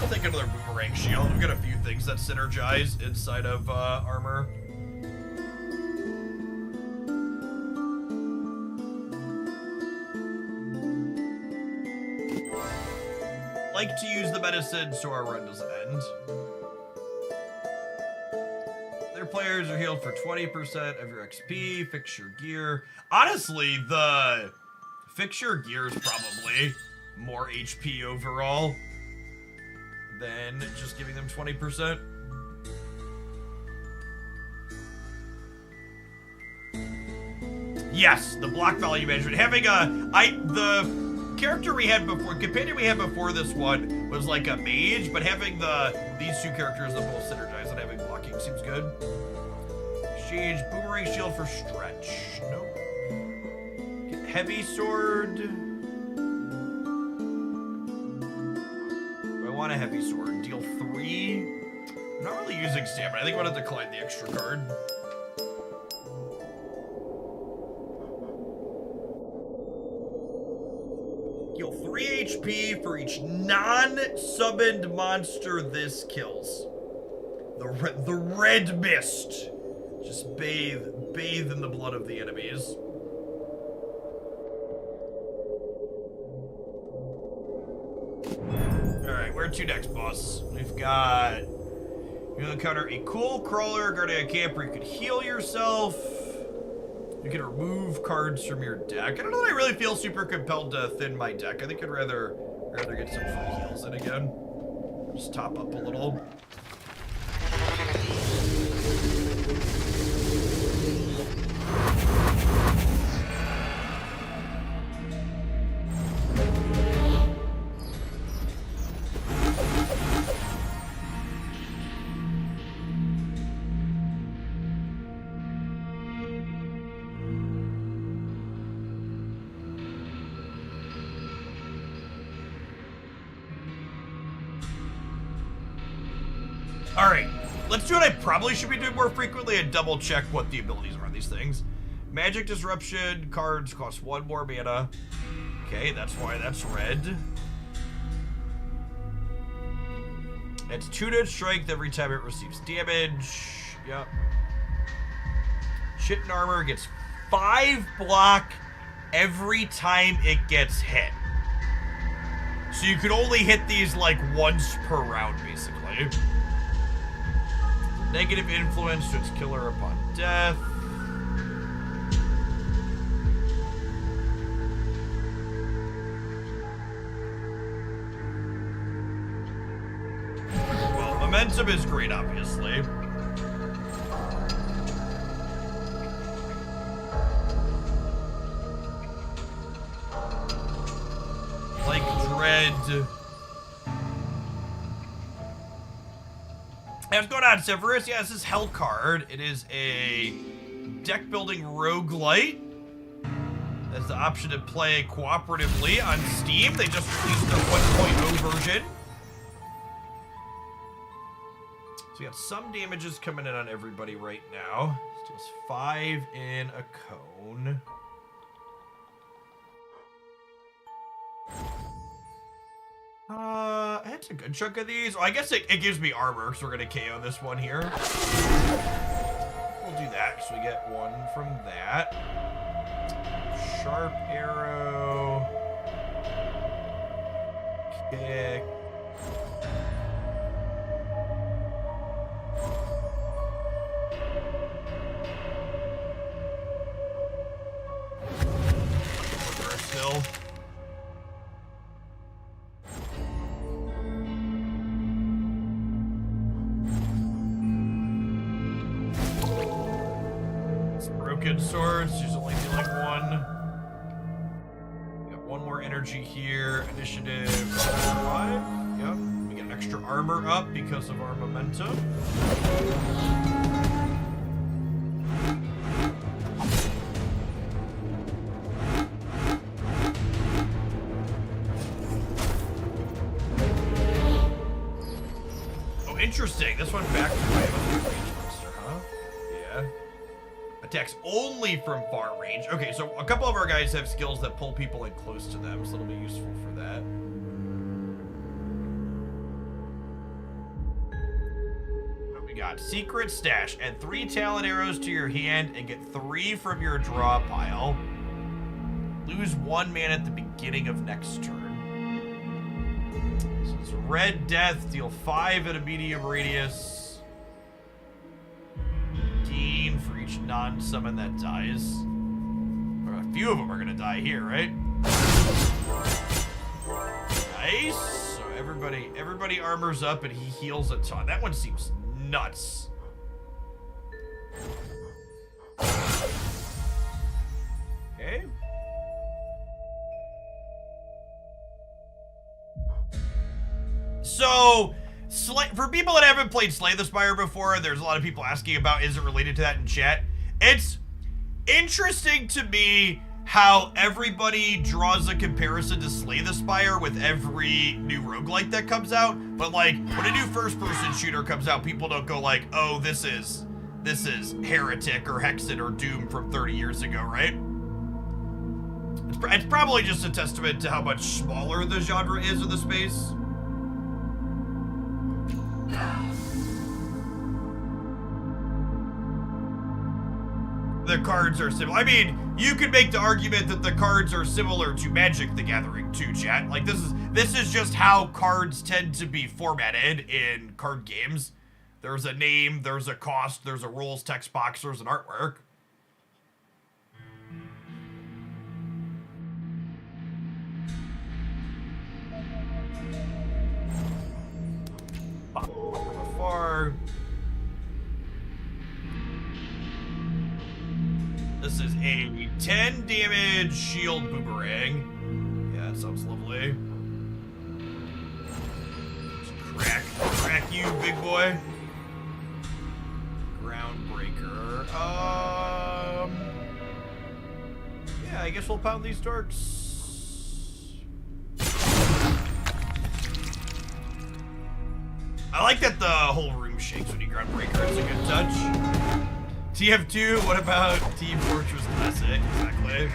I'll take another boomerang shield. We've got a few things that synergize inside of armor. Like to use the medicine so our run doesn't end. Their players are healed for 20% of your XP. Fix your gear. Honestly, the fix your gear is probably more HP overall than just giving them 20%. Yes, the block value management. Having the character we had before, companion we had before this one was like a mage, but having these 2 characters that both synergize and having blocking seems good. Exchange boomerang shield for stretch. Nope. Get heavy sword. Do I want a heavy sword? Deal 3. I'm not not really using stamina. I think I'm gonna decline the extra card. Heal 3 HP for each non-summoned monster this kills. The red mist. Just bathe in the blood of the enemies. Alright, where to next, boss? We've got... You encounter a cool crawler guarding a camp where you can heal yourself. You can remove cards from your deck. I don't know that I really feel super compelled to thin my deck. I think I'd rather get some free heals in again. Just top up a little. Alright, let's do what I probably should be doing more frequently and double check what the abilities are on these things. Magic Disruption cards cost 1 more mana. Okay, that's why that's red. It's 2 to strength every time it receives damage. Yep. Shit and Armor gets 5 block every time it gets hit. So you can only hit these like once per round, basically. Negative influence to its killer upon death. Well, momentum is great, obviously. Like Dread. Hey, what's going on, Severus? Yeah, this is Hellcard. It is a deck-building roguelite. That's the option to play cooperatively on Steam. They just released the 1.0 version. So we got some damages coming in on everybody right now. Steals 5 in a cone. It's a good chunk of these. Well, I guess it gives me armor, because we're going to KO this one here. We'll do that, because we get 1 from that. Sharp arrow. Kick. Still. Broken swords, she's only dealing 1. We got 1 more energy here. Initiative 5. Yep. We get extra armor up because of our momentum. Oh, interesting. This one back to my monster, huh? Yeah. Attacks only from far range. Okay, so a couple of our guys have skills that pull people in close to them, so it'll be useful for that. What we got? Secret Stash. Add 3 talent arrows to your hand and get 3 from your draw pile. Lose 1 mana at the beginning of next turn. So it's Red Death. Deal 5 at a medium radius. For each non-summon that dies. Or a few of them are gonna die here, right? Nice. So everybody armors up and he heals a ton. That one seems nuts. Okay. So for people that haven't played Slay the Spire before, there's a lot of people asking about, is it related to that in chat? It's interesting to me how everybody draws a comparison to Slay the Spire with every new roguelite that comes out, but like when a new first-person shooter comes out, people don't go like, oh, this is Heretic or Hexen or Doom from 30 years ago, right? It's probably just a testament to how much smaller the genre is of the space. The cards are similar. I mean, you could make the argument that the cards are similar to Magic the Gathering too, chat. Like this is just how cards tend to be formatted in card games. There's a name, there's a cost, there's a rules text box, there's an artwork. Far. This is a 10 damage shield boomerang. Yeah, that sounds lovely. Just crack you, big boy. Groundbreaker. Yeah, I guess we'll pound these dorks. I like that the whole room shakes when you Groundbreaker. It's a good touch. TF2, what about Team Fortress Classic? Exactly.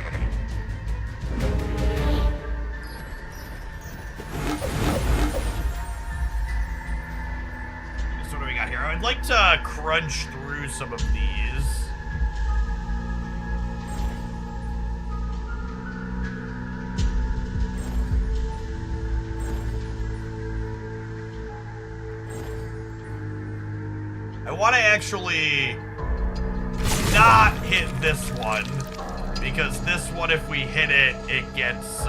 So what do we got here? I'd like to crunch through some of these. I want to actually not hit this one, because this one, if we hit it, it gets,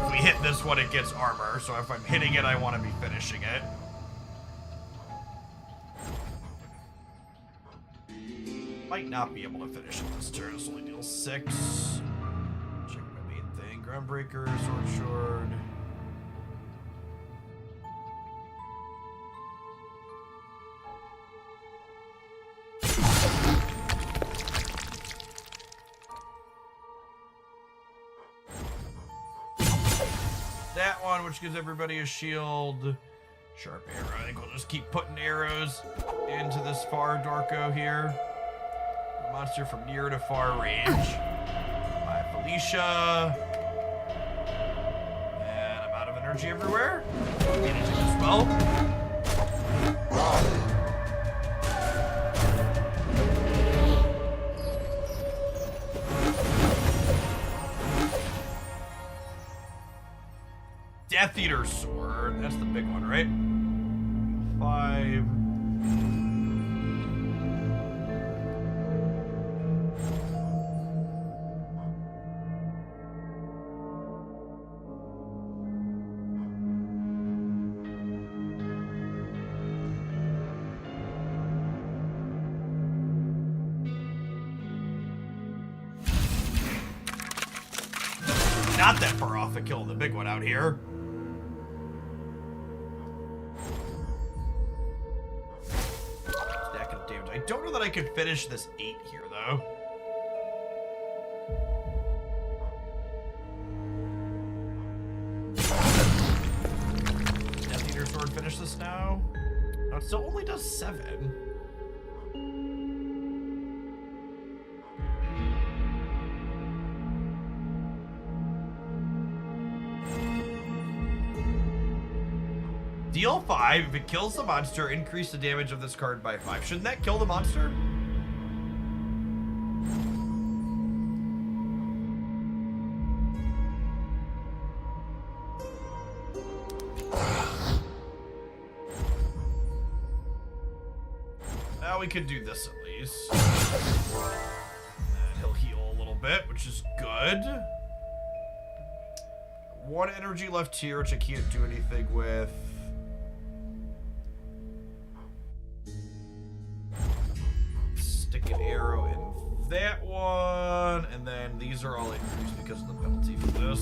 if we hit this one, it gets armor, so if I'm hitting it, I want to be finishing it. Might not be able to finish it this turn, this only deals 6. Check my main thing, Groundbreaker, Sword Shard. That one, which gives everybody a shield. Sharp arrow. I think we'll just keep putting arrows into this far Dorko here. A monster from near to far range. Bye, Felicia. And I'm out of energy everywhere. Managing this well. Death Eater Sword. That's the big one, right? 5. Not that far off of killing the big one out here. I don't know that I could finish this 8 here, though. Death Eater Sword finish this now? No, it still only does 7. Deal 5. If it kills the monster, increase the damage of this card by 5. Shouldn't that kill the monster? Now we could do this at least. And he'll heal a little bit, which is good. 1 energy left here, which I can't do anything with. Stick an arrow in that one, and then these are all increased because of the penalty for this.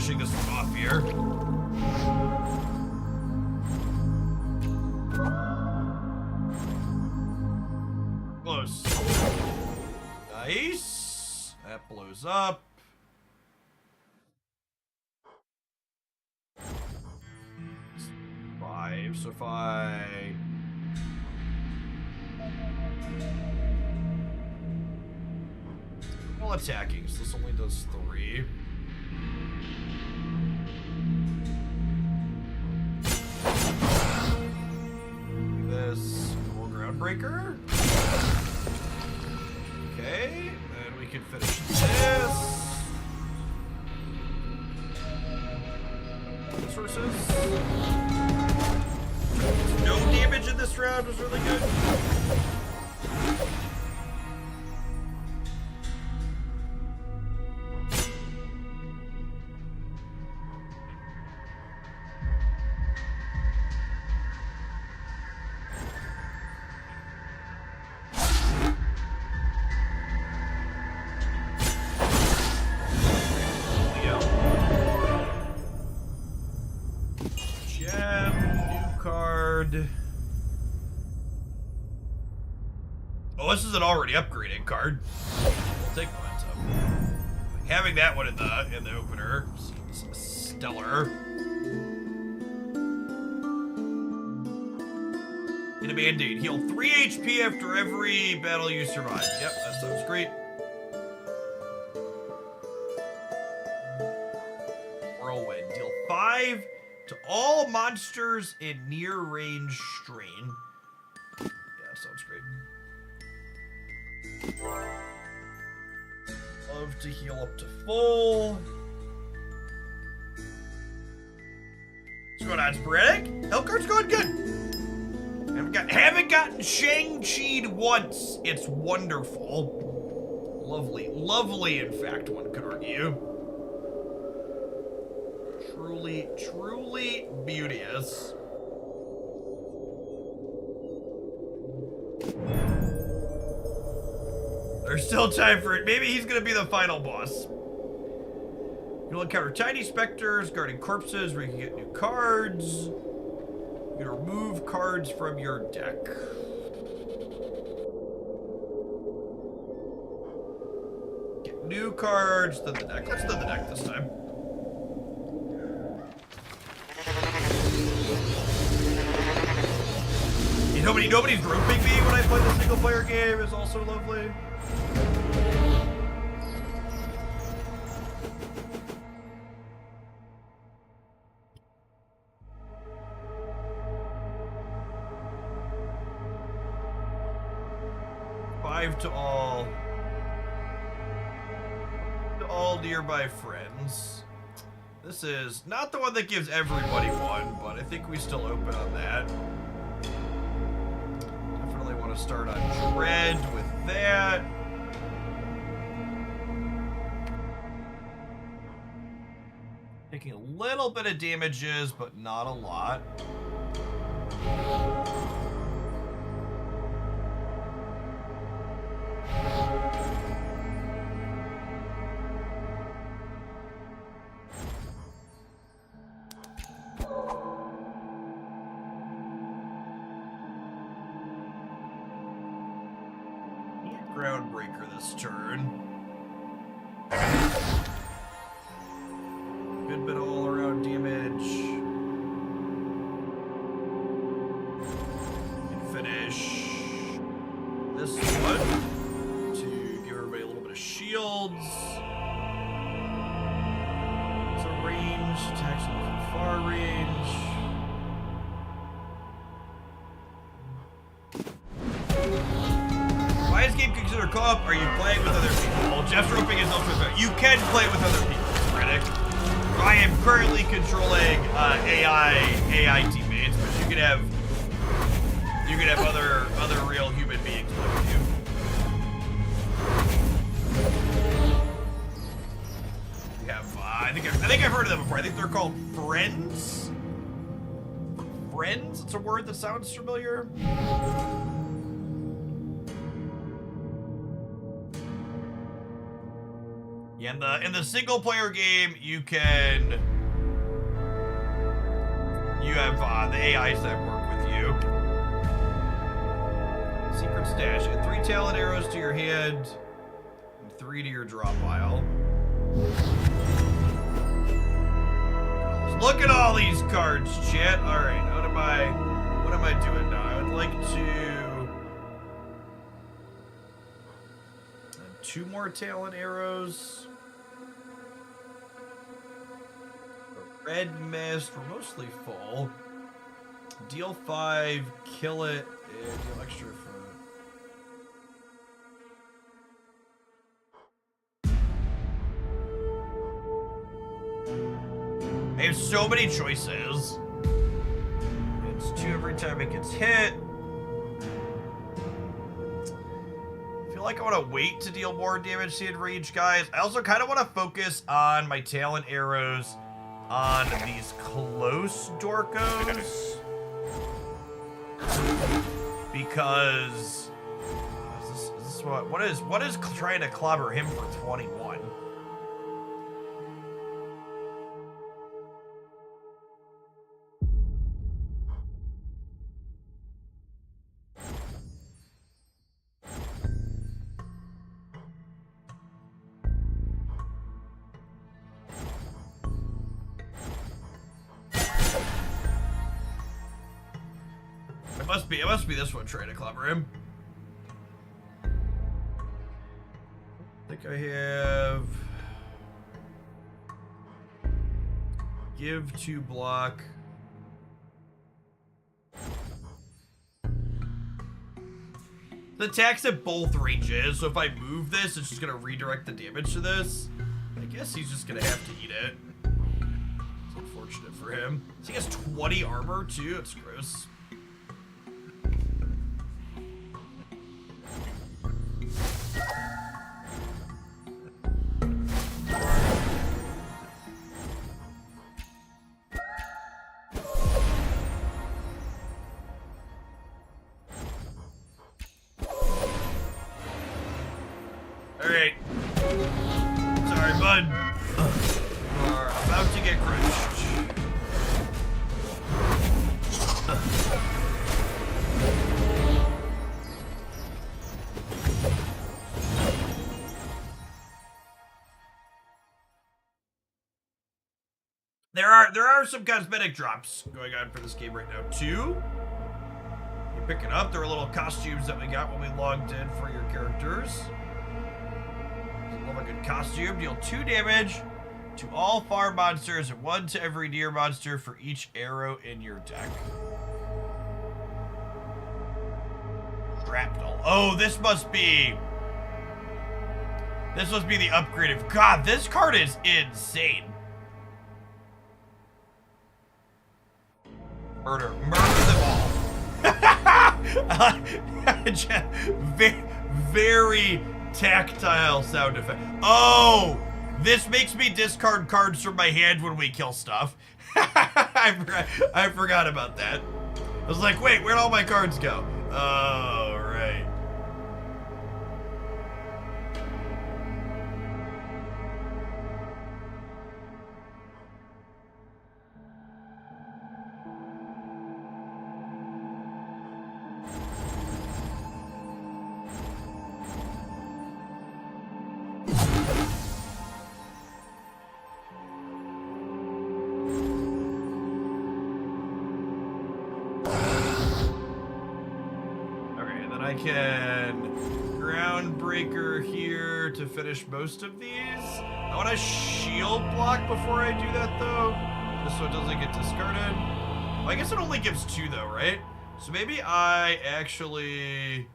finishing this one off here. Close. Nice. That blows up. Five, so if I... Well, attacking, so this only does 3. This full Groundbreaker. Okay, and we can finish this. Resources. No damage in this round was really good. Oh, this is an already upgraded card. We'll take momentum. Having that one in the opener seems stellar. In a Band-Aid, heal 3 HP after every battle you survive. Yep, that sounds great. Whirlwind, deal 5 to all monsters in near range strain. Yeah, sounds great. Love to heal up to full. What's going on, Sporadic? Hellcard's going good. Haven't gotten Shang-Chi'd once. It's wonderful. Lovely, lovely, in fact, one could argue. Truly, truly beauteous. There's still time for it. Maybe he's gonna be the final boss. You'll encounter tiny specters guarding corpses where you can get new cards. You can remove cards from your deck. Get new cards, then the deck. Let's do the deck this time. Nobody's grouping me when I play the single player game is also lovely. To all nearby friends. This is not the one that gives everybody one, but I think we still open on that. Definitely want to start on Dread with that. Taking a little bit of damages, but not a lot. Groundbreaker this turn. Good bit of all around damage. And finish this one to give everybody a little bit of shields. Some range, attacks from far range. Why is game considered co-op? Are you playing with other people? Well, Jeff's roping is also better. You can play with other people, Critic. I am currently controlling AI teammates, but you can have other real human beings play with you. We have I think I've heard of them before. I think they're called friends. Friends? It's a word that sounds familiar. Yeah, in the single player game, you have the AIs that work with you. Secret stash. Add 3 talent arrows to your hand and 3 to your draw pile. Look at all these cards, chat. All right, what am I doing now? I would like to add 2 more talent arrows. Red mist, we're mostly full. Deal 5, kill it, and deal extra for... I have so many choices. It's 2 every time it gets hit. I feel like I want to wait to deal more damage to enrage guys. I also kind of want to focus on my talent arrows on these close Dorkos. Because is this what is trying to clobber him for 21? It must be this one trying to clobber him. I think I have give to block. The attack's at both ranges, so if I move this, it's just gonna redirect the damage to this. I guess he's just gonna have to eat it. It's unfortunate for him. So he has 20 armor too. It's gross. Alright. Sorry, bud. You are about to get crunched. There are some cosmetic drops going on for this game right now, too. You pick it up. There are little costumes that we got when we logged in for your characters. Love a good costume. Deal 2 damage to all farm monsters and 1 to every near monster for each arrow in your deck. Shrapnel. Oh, this must be the upgrade of... God, this card is insane. Murder them all. Very tactile sound effect. Oh, this makes me discard cards from my hand when we kill stuff. I forgot about that. I was like, wait, where'd all my cards go? Oh, right. I can Groundbreaker here to finish most of these. I want to shield block before I do that though, just so it doesn't get discarded. Well, I guess it only gives 2 though, right? So maybe I actually...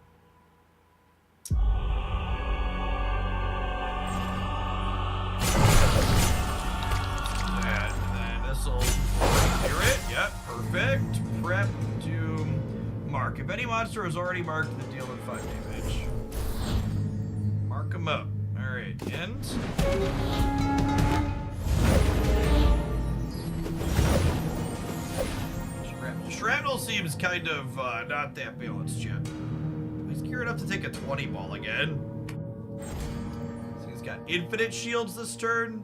And then this'll clear it. Yep, perfect. Prep to... mark. If any monster is already marked, then deal them 5 damage. Mark them up. Alright, end. Shrapnel seems kind of not that balanced yet. He's geared up to take a 20 ball again. So he's got infinite shields this turn.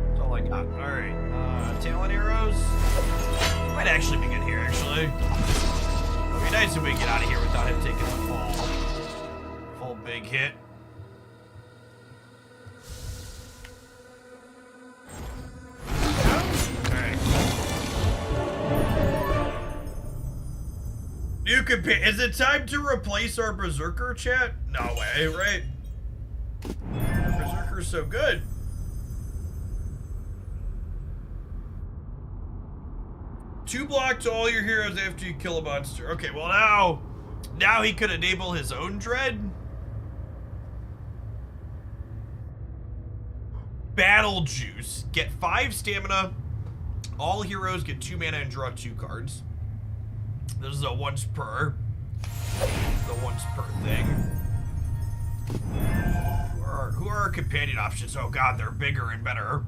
That's all I got. Alright, talent arrows. Might actually be good here, actually. It'd be nice if we get out of here without him taking the full big hit. New compare. Is it time to replace our Berserker, chat? No way, right? Our Berserker's so good. Two block to all your heroes after you kill a monster. Okay, well now he could enable his own dread. Battle Juice. Get 5 stamina. All heroes get 2 mana and draw 2 cards. This is a once per thing. Who are our companion options? Oh god, they're bigger and better.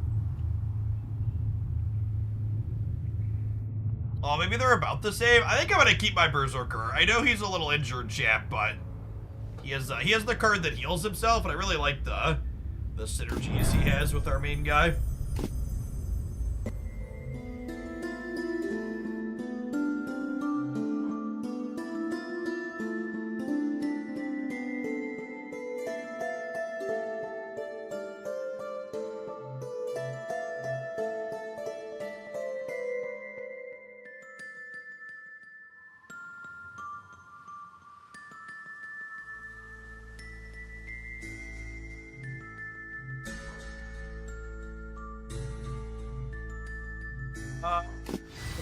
Oh, maybe they're about the same. I think I'm gonna keep my Berserker. I know he's a little injured, chap, but he has the card that heals himself, and I really like the synergies he has with our main guy.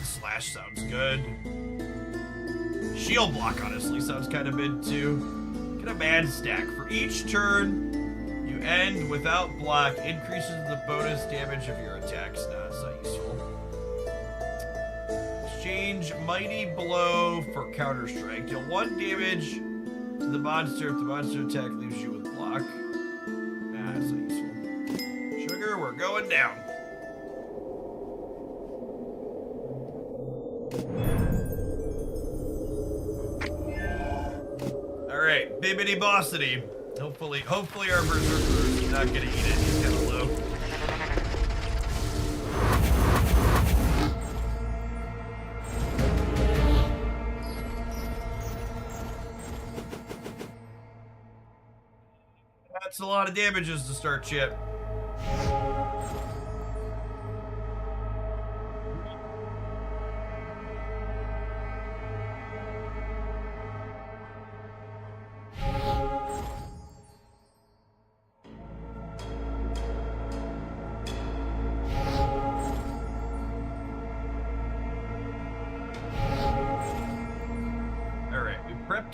Slash sounds good. Shield block, honestly, sounds kind of mid, too. Get a man stack. For each turn you end without block, increases the bonus damage of your attacks. Nah, it's not useful. Exchange Mighty Blow for Counter Strike. Deal 1 damage to the monster if the monster attack leaves you with block. Nah, it's not useful. Sugar, we're going down. Alright, bibbity bossity. Hopefully our Berserker is not gonna eat it. He's kinda low. That's a lot of damages to start, Chip.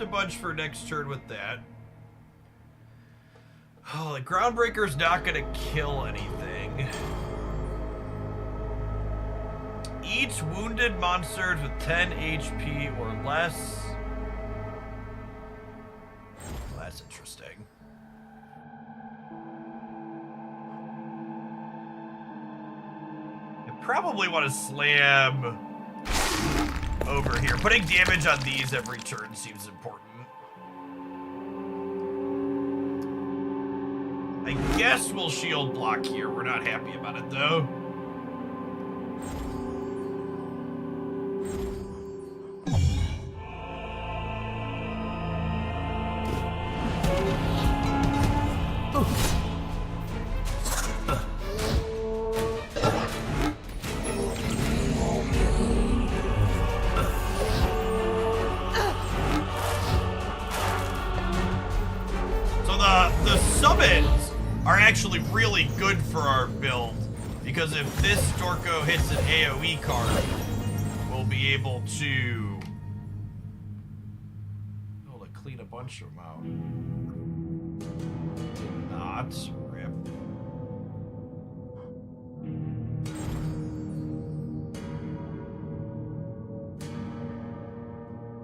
A bunch for next turn with that. Oh, the Groundbreaker's not gonna kill anything. Eats wounded monsters with 10 HP or less. Well, that's interesting. I probably want to slam over here. Putting damage on these every turn seems important. I guess we'll shield block here. We're not happy about it though. Actually really good for our build, because if this Storko hits an AoE card, we'll be able to clean a bunch of them out. Not rip.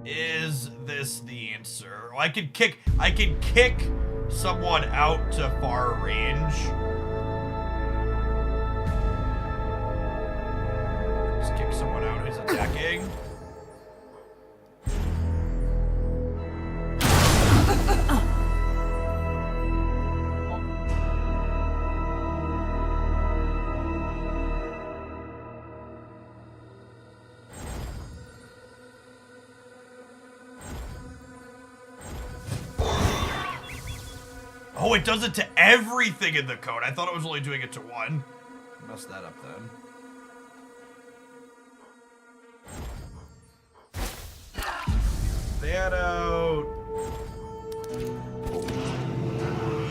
Is this the answer? I can kick someone out to far range no, he's attacking. Oh, it does it to everything in the code. I thought it was only doing it to one. Messed that up then. That out.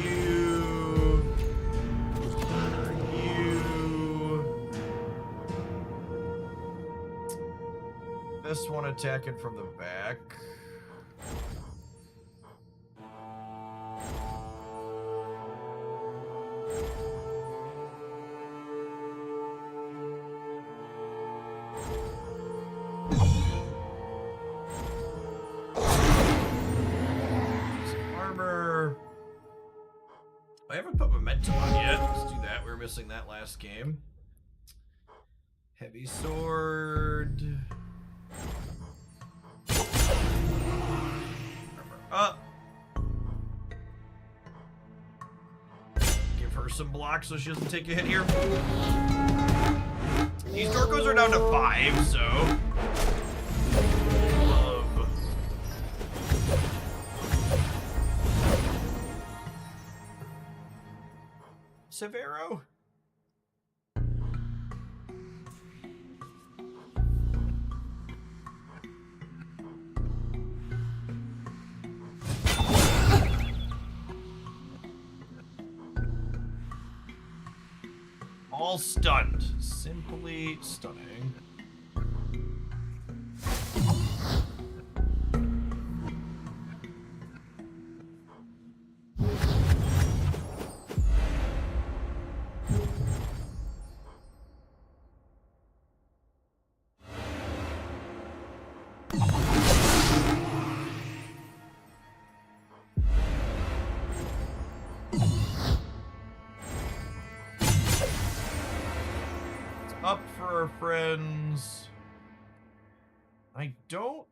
You. This one attacking from the back. I haven't put Memento on yet. Let's do that. We were missing that last game. Heavy sword. Up. Give her some blocks so she doesn't take a hit here. These Dorkos are down to 5, so. Severo? All stunned. Simply stunning. Up for our friends. I don't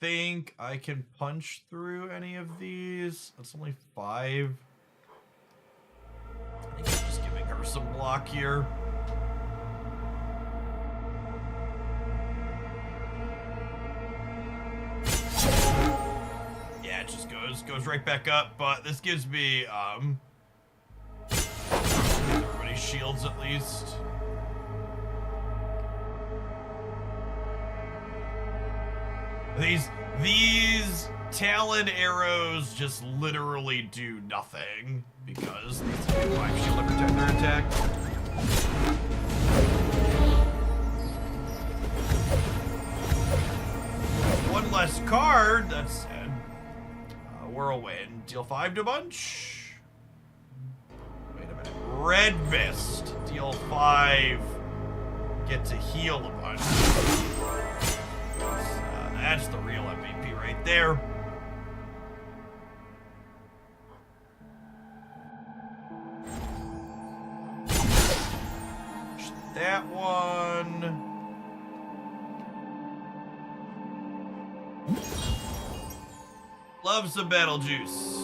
think I can punch through any of these. That's only 5. I think I'm just giving her some block here. Yeah, it just goes right back up, but this gives me everybody's shields at least. These Talon arrows just literally do nothing because these do 5 shield every time they're attacked. One less card, that's sad. Whirlwind, deal 5 to bunch. Wait a minute. Red Mist, deal 5, get to heal a bunch. That's the real MVP right there. That one. Loves some battle juice.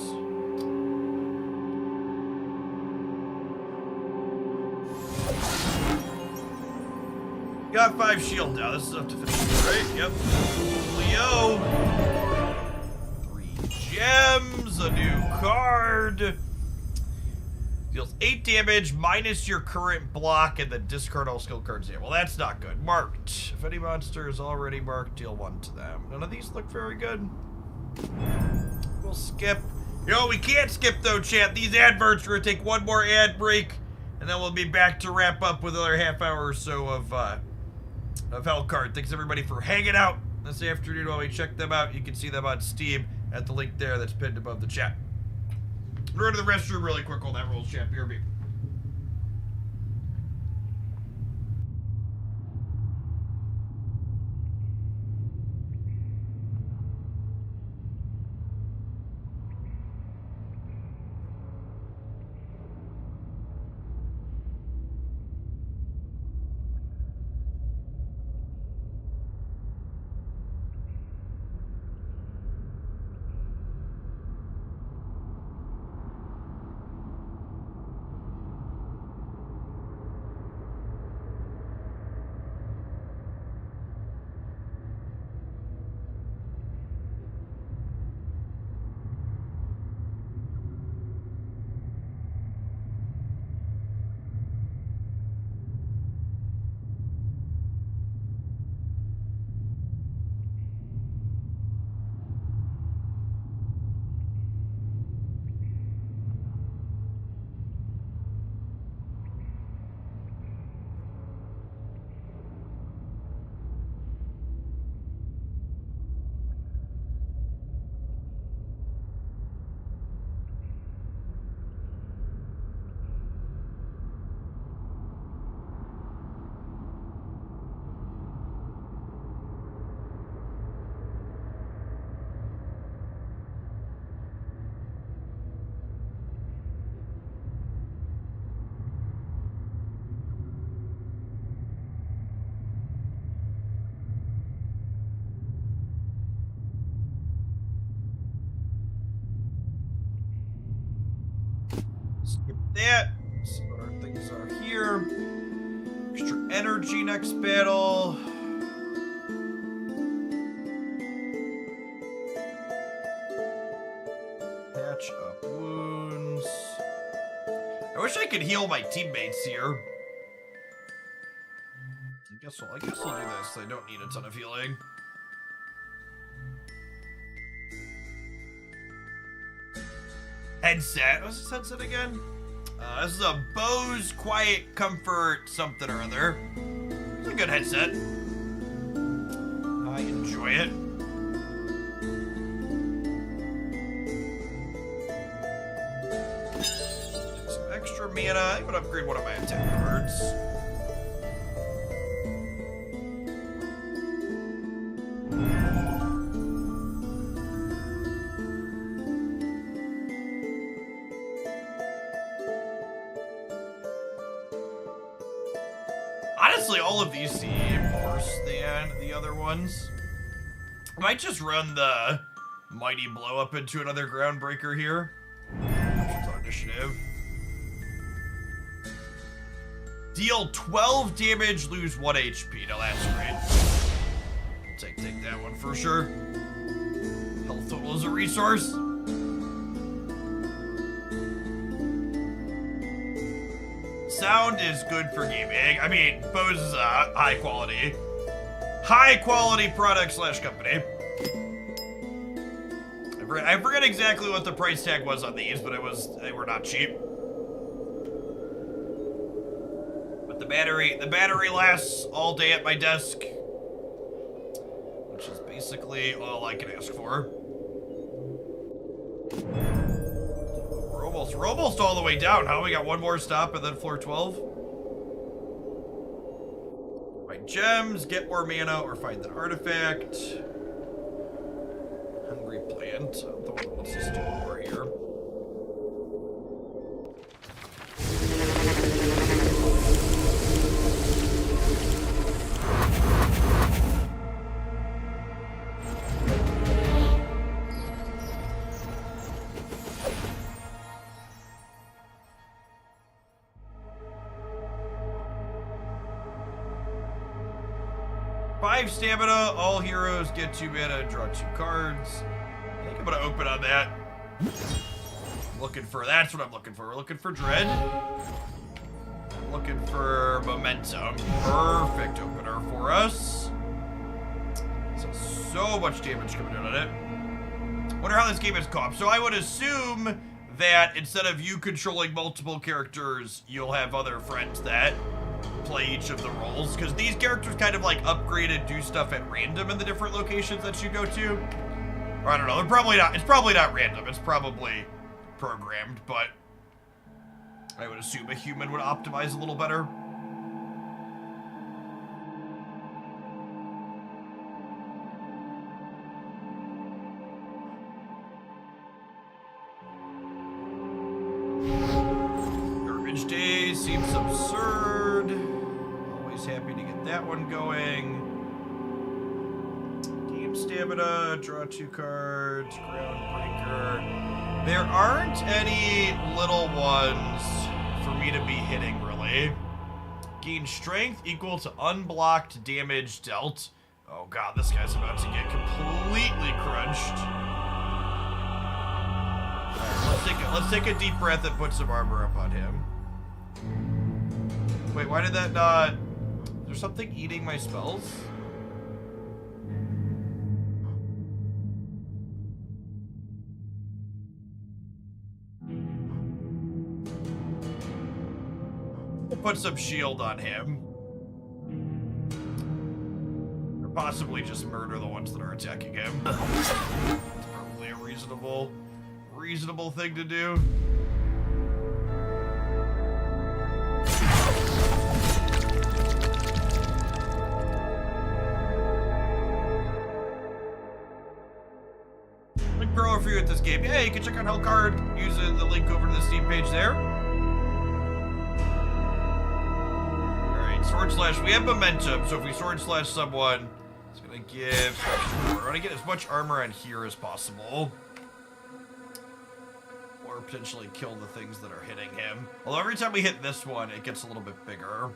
Got 5 shield now. This is up to 50, right? Yep. Leo. 3 gems, a new card. Deals 8 damage minus your current block and then discard all skill cards here. Well, that's not good. Marked. If any monster is already marked, deal 1 to them. None of these look very good. We'll skip. You know, we can't skip though, chat. These adverts, we're gonna take one more ad break, and then we'll be back to wrap up with another half hour or so of Hellcard. Thanks everybody for hanging out this afternoon while we check them out. You can see them on Steam at the link there that's pinned above the chat. We're going to the restroom really quick while that rolls, chat. BRB. that. See what our things are here. Extra energy next battle. Patch up wounds. I wish I could heal my teammates here. I guess I'll do this. I don't need a ton of healing. Headset. What's this headset again? This is a Bose Quiet Comfort something or other. It's a good headset. I enjoy it. Take some extra mana. I'm gonna upgrade one of my attack cards. Honestly, all of these seem worse than the other ones. I might just run the Mighty Blow up into another Groundbreaker here. Options on initiative. Deal 12 damage, lose 1 HP. Now that's great. Take that one for sure. Health total is a resource. Sound is good for gaming. I mean, Bose is a high quality product slash company. I forget exactly what the price tag was on these, but they were not cheap. But the battery lasts all day at my desk, which is basically all I can ask for. We're almost all the way down. How we got one more stop and then floor 12? Find gems, get more mana, or find an artifact. Hungry plant. The one that wants us to do more here. Stamina, all heroes get 2 mana, draw 2 cards. I think I'm gonna open on that. That's what I'm looking for. We're looking for Dread. I'm looking for Momentum. Perfect opener for us. So much damage coming in on it. Wonder how this game is co-op. So I would assume that instead of you controlling multiple characters, you'll have other friends that play each of the roles, because these characters kind of like upgrade and do stuff at random in the different locations that you go to. Or I don't know, it's probably not random, it's probably programmed, but I would assume a human would optimize a little better. Garbage Day seems absurd. Always happy to get that one going. Game stamina, draw 2 cards, Groundbreaker. There aren't any little ones for me to be hitting, really. Gain strength equal to unblocked damage dealt. Oh god, this guy's about to get completely crunched. Alright, let's take a deep breath and put some armor up on him. Wait, why did that not... Is there something eating my spells? We'll put some shield on him. Or possibly just murder the ones that are attacking him. It's probably a reasonable thing to do. Grower for you at this game. Yeah, you can check out Hellcard using the link over to the Steam page there. Alright, sword slash. We have momentum, so if we sword slash someone, it's gonna give. I want to get as much armor on here as possible. or potentially kill the things that are hitting him. Although every time we hit this one, it gets a little bit bigger.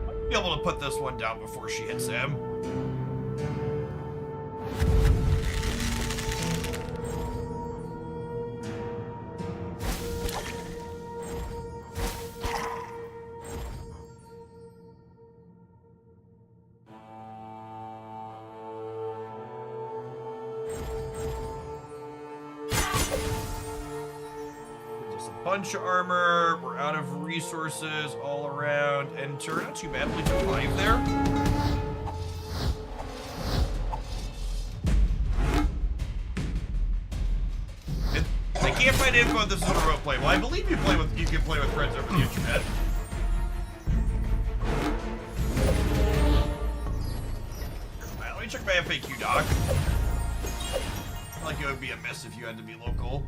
I'll be able to put this one down before she hits him. Bunch of armor, we're out of resources all around, and turn not too bad, only 5 there. And I can't find info if this is a remote play. Well, I believe you can play with friends over the internet. Let me check my FAQ doc. I feel like it would be a miss if you had to be local.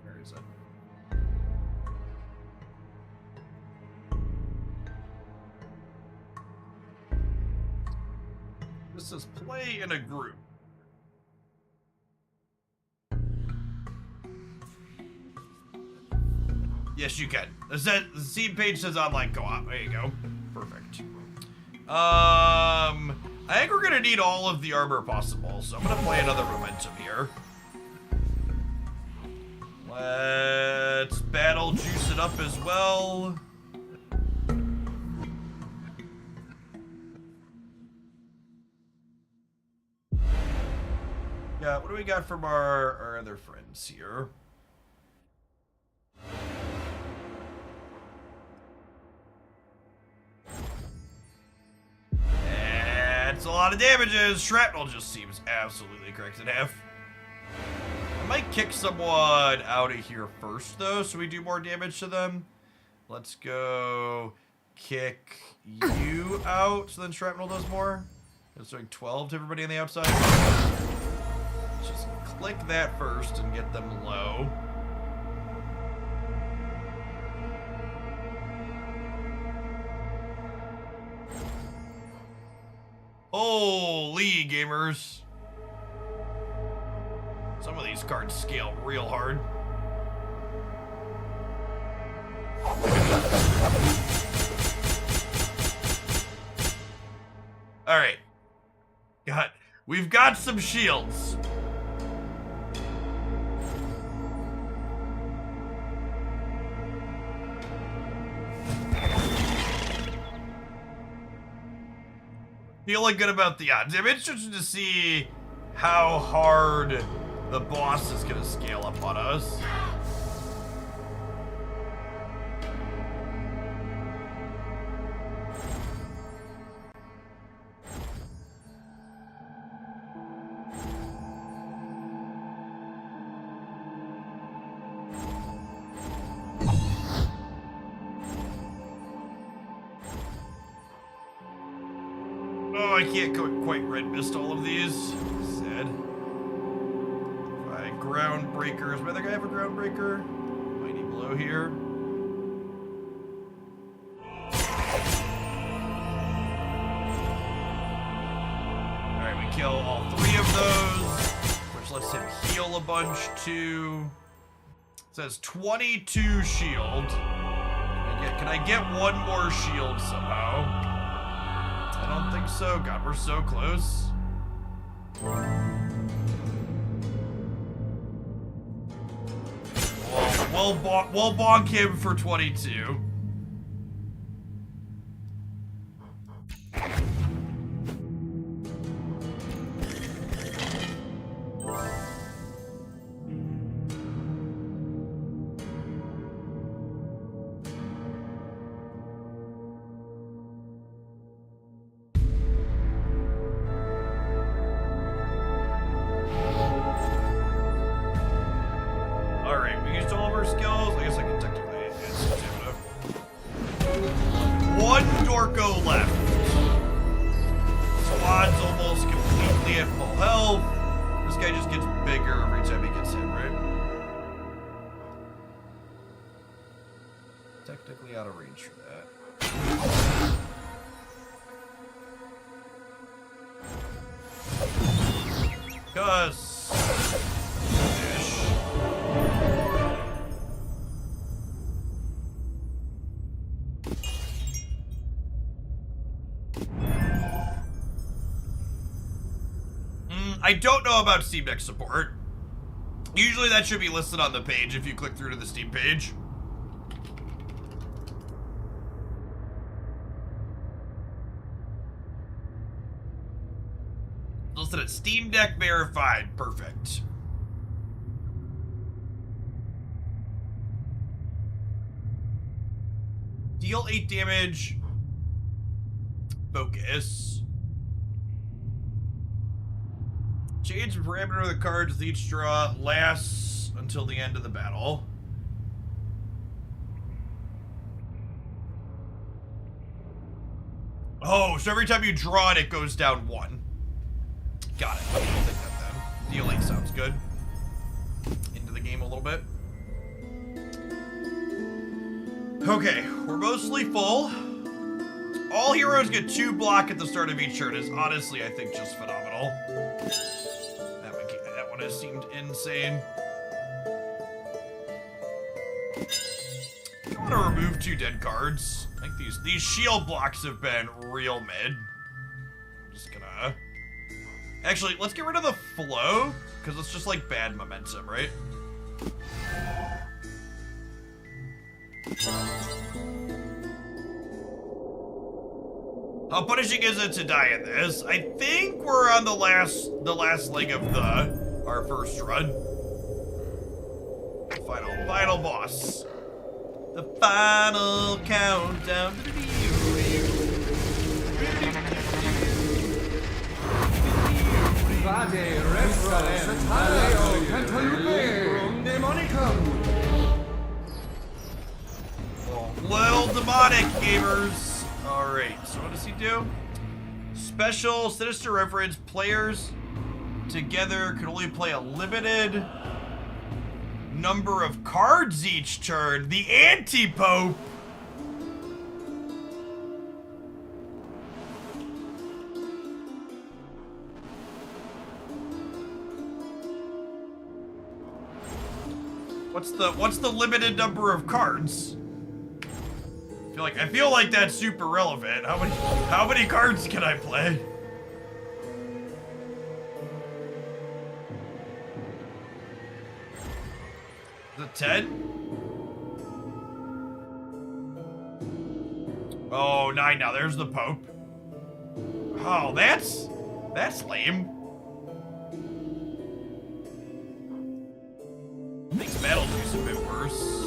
Where is it? This says play in a group. Yes, you can. The scene page says online co-op. There you go. Perfect. I think we're gonna need all of the armor possible, so I'm gonna play another momentum here. Let's battle juice it up as well. Yeah, what do we got from our other friends here? That's a lot of damages. Shrapnel just seems absolutely correct in half. I might kick someone out of here first, though, so we do more damage to them. Let's go kick you out, so then Shrapnel does more. It's doing 12 to everybody on the outside. Just click that first and get them low. Holy gamers. Some of these cards scale real hard. Alright. We've got some shields. Feeling good about the odds. I'm interested to see how hard the boss is gonna scale up on us. Oh, I can't quite red mist all of these. Sad. Right, ground breakers. Whether I have a ground breaker? Mighty blow here. Alright, we kill all 3 of those, which lets him heal a bunch too. It says 22 shield. Can I get one more shield somehow? I don't think so. God, we're so close. We'll bonk him for 22. I don't know about Steam Deck support. Usually that should be listed on the page if you click through to the Steam page. Listed at Steam Deck verified. Perfect. Deal 8 damage. Focus. Change the parameter of the cards with each draw lasts until the end of the battle. Oh, so every time you draw it, it goes down 1. Got it. I'll take that then. Deal 8 sounds good. Into the game a little bit. Okay, we're mostly full. All heroes get 2 block at the start of each turn is honestly, I think, just phenomenal. That one has seemed insane. I want to remove 2 dead cards. I think these shield blocks have been real mid. Just gonna... Actually, let's get rid of the flow, because it's just like bad momentum, right? How punishing is it to die in this? I think we're on the last leg of our first run. Final boss. The final countdown. Little demonic gamers. Alright, so what does he do? Special Sinister Reverence players together can only play a limited number of cards each turn. The Anti-Pope. What's the limited number of cards? I feel like that's super relevant. How many cards can I play? The 10? Oh, 9 now. There's the Pope. Oh, that's lame. Makes Battlejuice a bit worse.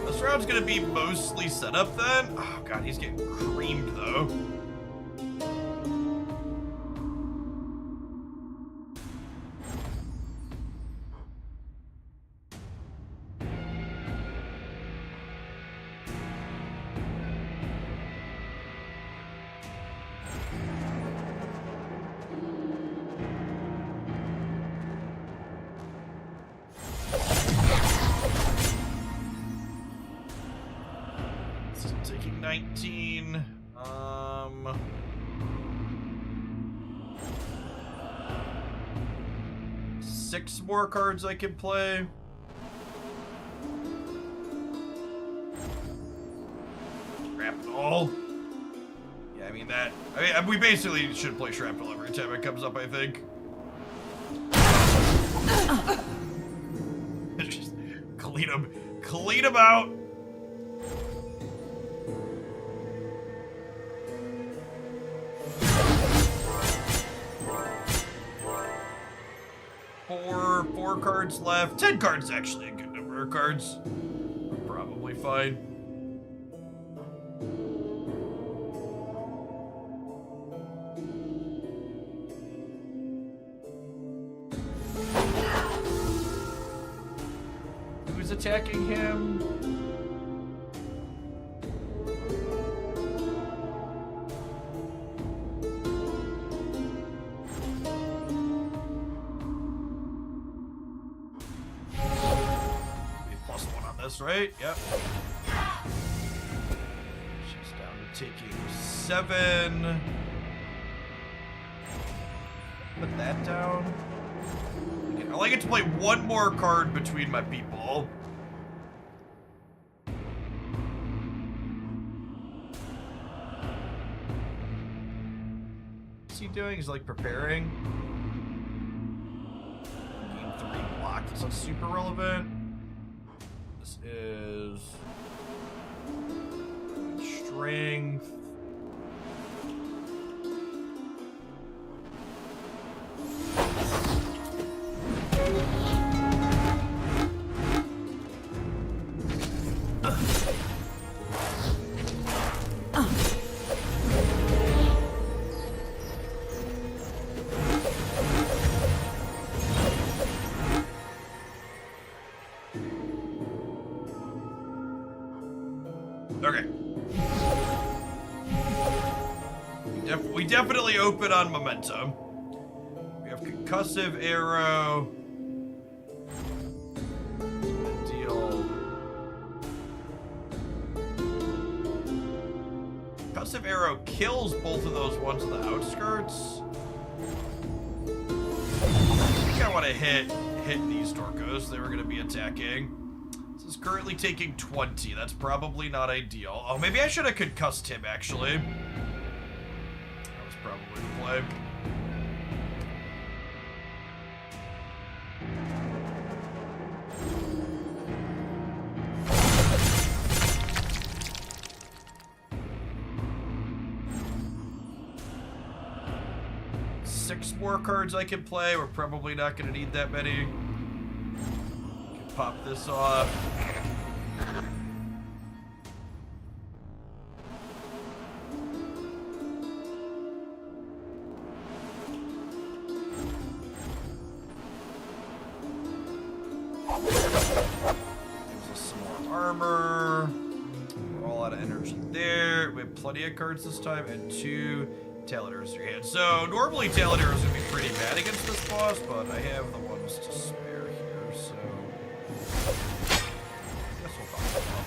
This round's gonna be mostly set up then. Oh god, he's getting creamed though. Taking 19. 6 more cards I can play. Shrapnel. Yeah, I mean we basically should play Shrapnel every time it comes up, I think. Just clean them out. Four cards left. 10 cards is actually a good number of cards. Probably fine. Who's attacking him? Right? Yep. She's down to taking 7. Put that down. I like it to play one more card between my people. What's he doing? He's like preparing. Gain 3 block. That's not super relevant. This is strength. Okay. We definitely open on momentum. We have concussive arrow. Deal. Concussive arrow kills both of those ones on the outskirts. I think I want to hit these Dorcos. They were going to be attacking. Is currently taking 20. That's probably not ideal. Oh, maybe I should have concussed him, actually. That was probably the play. Six more cards I can play. We're probably not going to need that many. Pop this off. Gives us some more armor. We're all out of energy there. We have plenty of cards this time and 2 Taladars in your hand. So normally Taladars would be pretty bad against this boss, but I have the ones to spare here, so guess we'll pop them up.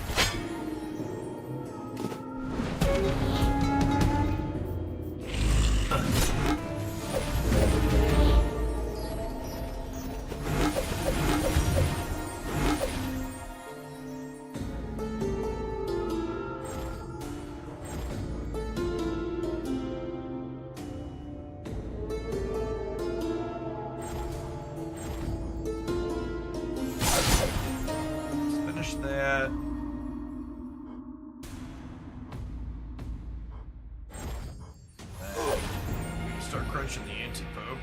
That. Start crunching the anti-pope.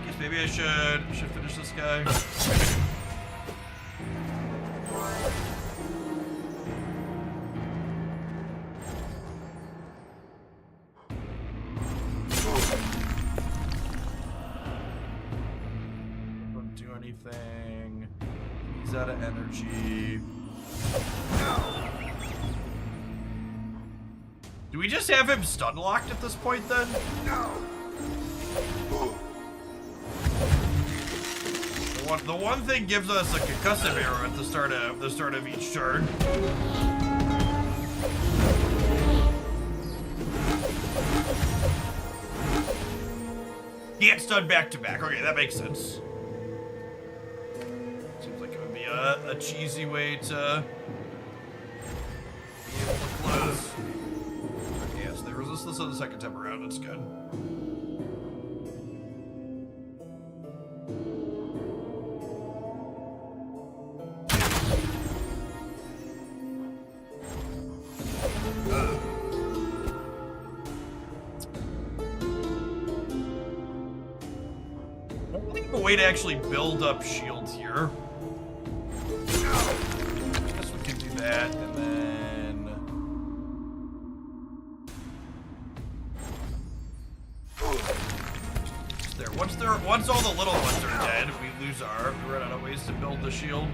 Guess maybe I should finish this guy. Don't do anything. He's out of energy. Do we just have him stun locked at this point then? No. The one thing gives us a concussive arrow at the start of each turn. He gets stun back to back. Okay, that makes sense. Seems like it would be a cheesy way to be able to close. Okay, yes, they resist this on the second time around. That's good. A way to actually build up shields here. Guess we can do that, and then once all the little ones are dead, we run out of ways to build the shield.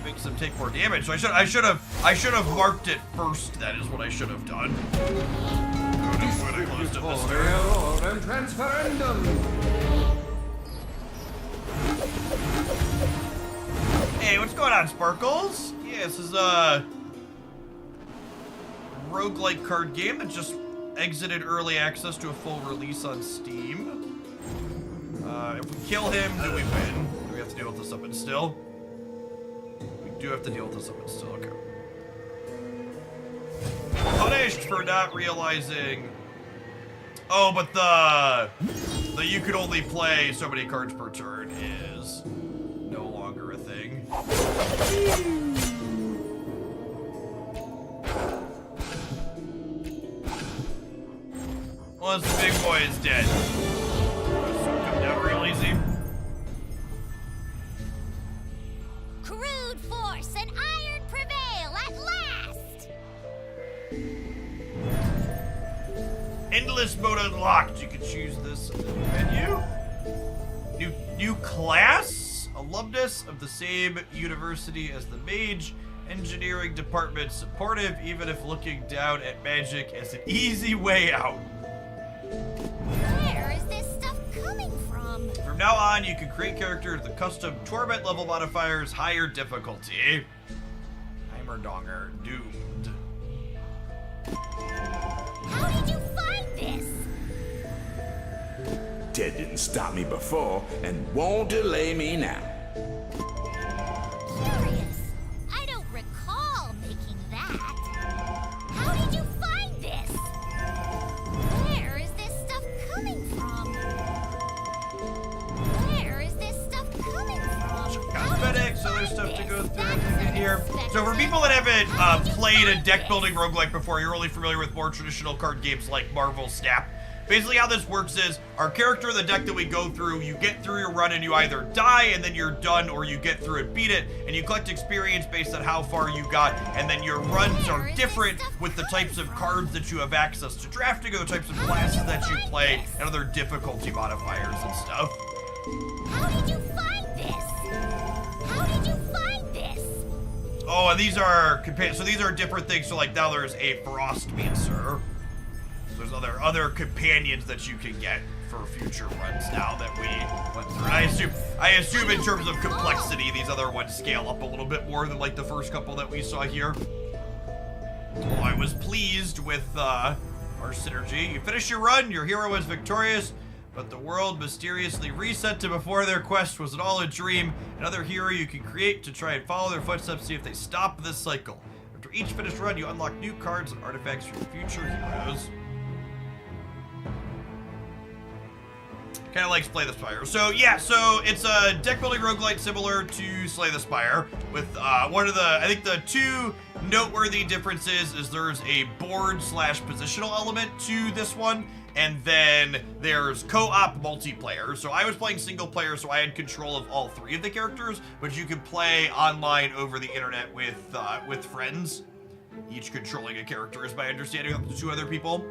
Makes them take more damage. So I should have marked it first. That is what I should have done. Close to Mr. Hey, what's going on, Sparkles? Yeah, this is a roguelike card game that just exited early access to a full release on Steam. If we kill him, do we win? Do we have to deal with the summon still? We do have to deal with the summon still, okay. Punished for not realizing... Oh, but the you could only play so many cards per turn is no longer a thing. Once the big boy is dead. Come down real easy. Crude force and iron prevail at last! Endless mode unlocked. You can choose this in the menu. New class. Alumnus of the same university as the mage. Engineering department supportive, even if looking down at magic as an easy way out. Where is this stuff coming from? From now on, you can create characters with custom torment level modifiers, higher difficulty. Heimerdonger, doomed. How did you find this? Ted didn't stop me before and won't delay me now. Curious. I don't recall making that. How did you find this? Where is this stuff coming from? Where is this stuff coming from? Cosmetics, other stuff to go through in here. So for people that haven't played a deck building roguelike before, you're only familiar with more traditional card games like Marvel Snap. Basically how this works is, our character in the deck that we go through, you get through your run and you either die and then you're done, or you get through it, beat it, and you collect experience based on how far you got, and then your runs are different with the types of cards that you have access to drafting, or the types of classes that you play, and other difficulty modifiers and stuff. How did you find this? How did you find this? Oh, and these are, so these are different things, so like now there's a Frostmancer. There's other companions that you can get for future runs now that we went through. And I assume in terms of complexity, these other ones scale up a little bit more than like the first couple that we saw here. Well, I was pleased with our synergy. You finish your run, your hero is victorious, but the world mysteriously reset to before their quest. Was it all a dream? Another hero you can create to try and follow their footsteps, see if they stop this cycle. After each finished run, you unlock new cards and artifacts for your future heroes. Kind of like Slay the Spire. So yeah, so it's a deck building roguelite similar to Slay the Spire, with one of the, I think the two noteworthy differences is there's a board / positional element to this one, and then there's co-op multiplayer. So I was playing single player, so I had control of all three of the characters, but you can play online over the internet with friends, each controlling a character, is my understanding, up to 2 other people.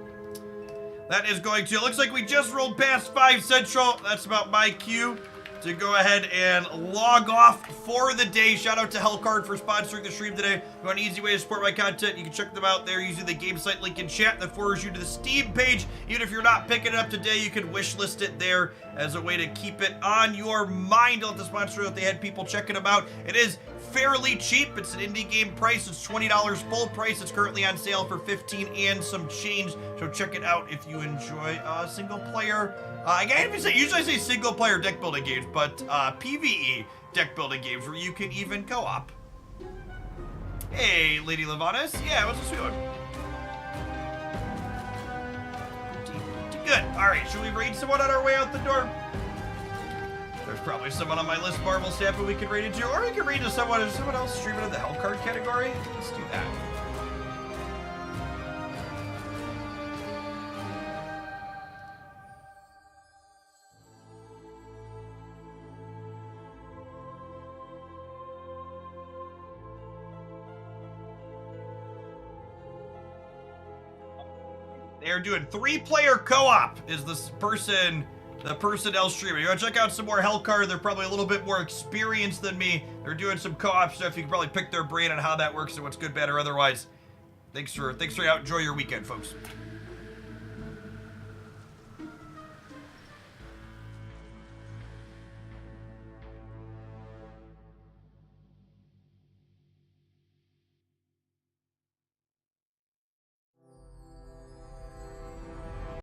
That is going to, looks like we just rolled past 5 Central. That's about my cue to go ahead and log off for the day. Shout out to Hellcard for sponsoring the stream today. If you want an easy way to support my content, you can check them out there using the game site link in chat that forwards you to the Steam page. Even if you're not picking it up today, you can wishlist it there as a way to keep it on your mind. I'll let the sponsor that they had people checking them out. It is fairly cheap. It's an indie game price. It's $20 full price. It's currently on sale for $15 and some change. So check it out if you enjoy single player. I can't even say, usually I say single player deck building games, but PvE deck building games where you can even co-op. Hey, Lady Levanis. Yeah, what's this doing? Good. All right, should we raid someone on our way out the door? There's probably someone on my list, Marvel Snap, who we can raid into, or we can raid into someone. Is someone else streaming in the Hellcard category? Let's do that. They're doing 3-player co-op. Is this person, the personnel streamer? You want to check out some more Hellcard? They're probably a little bit more experienced than me. They're doing some co-op stuff. You can probably pick their brain on how that works and what's good, bad, or otherwise. Thanks for out. Enjoy your weekend, folks.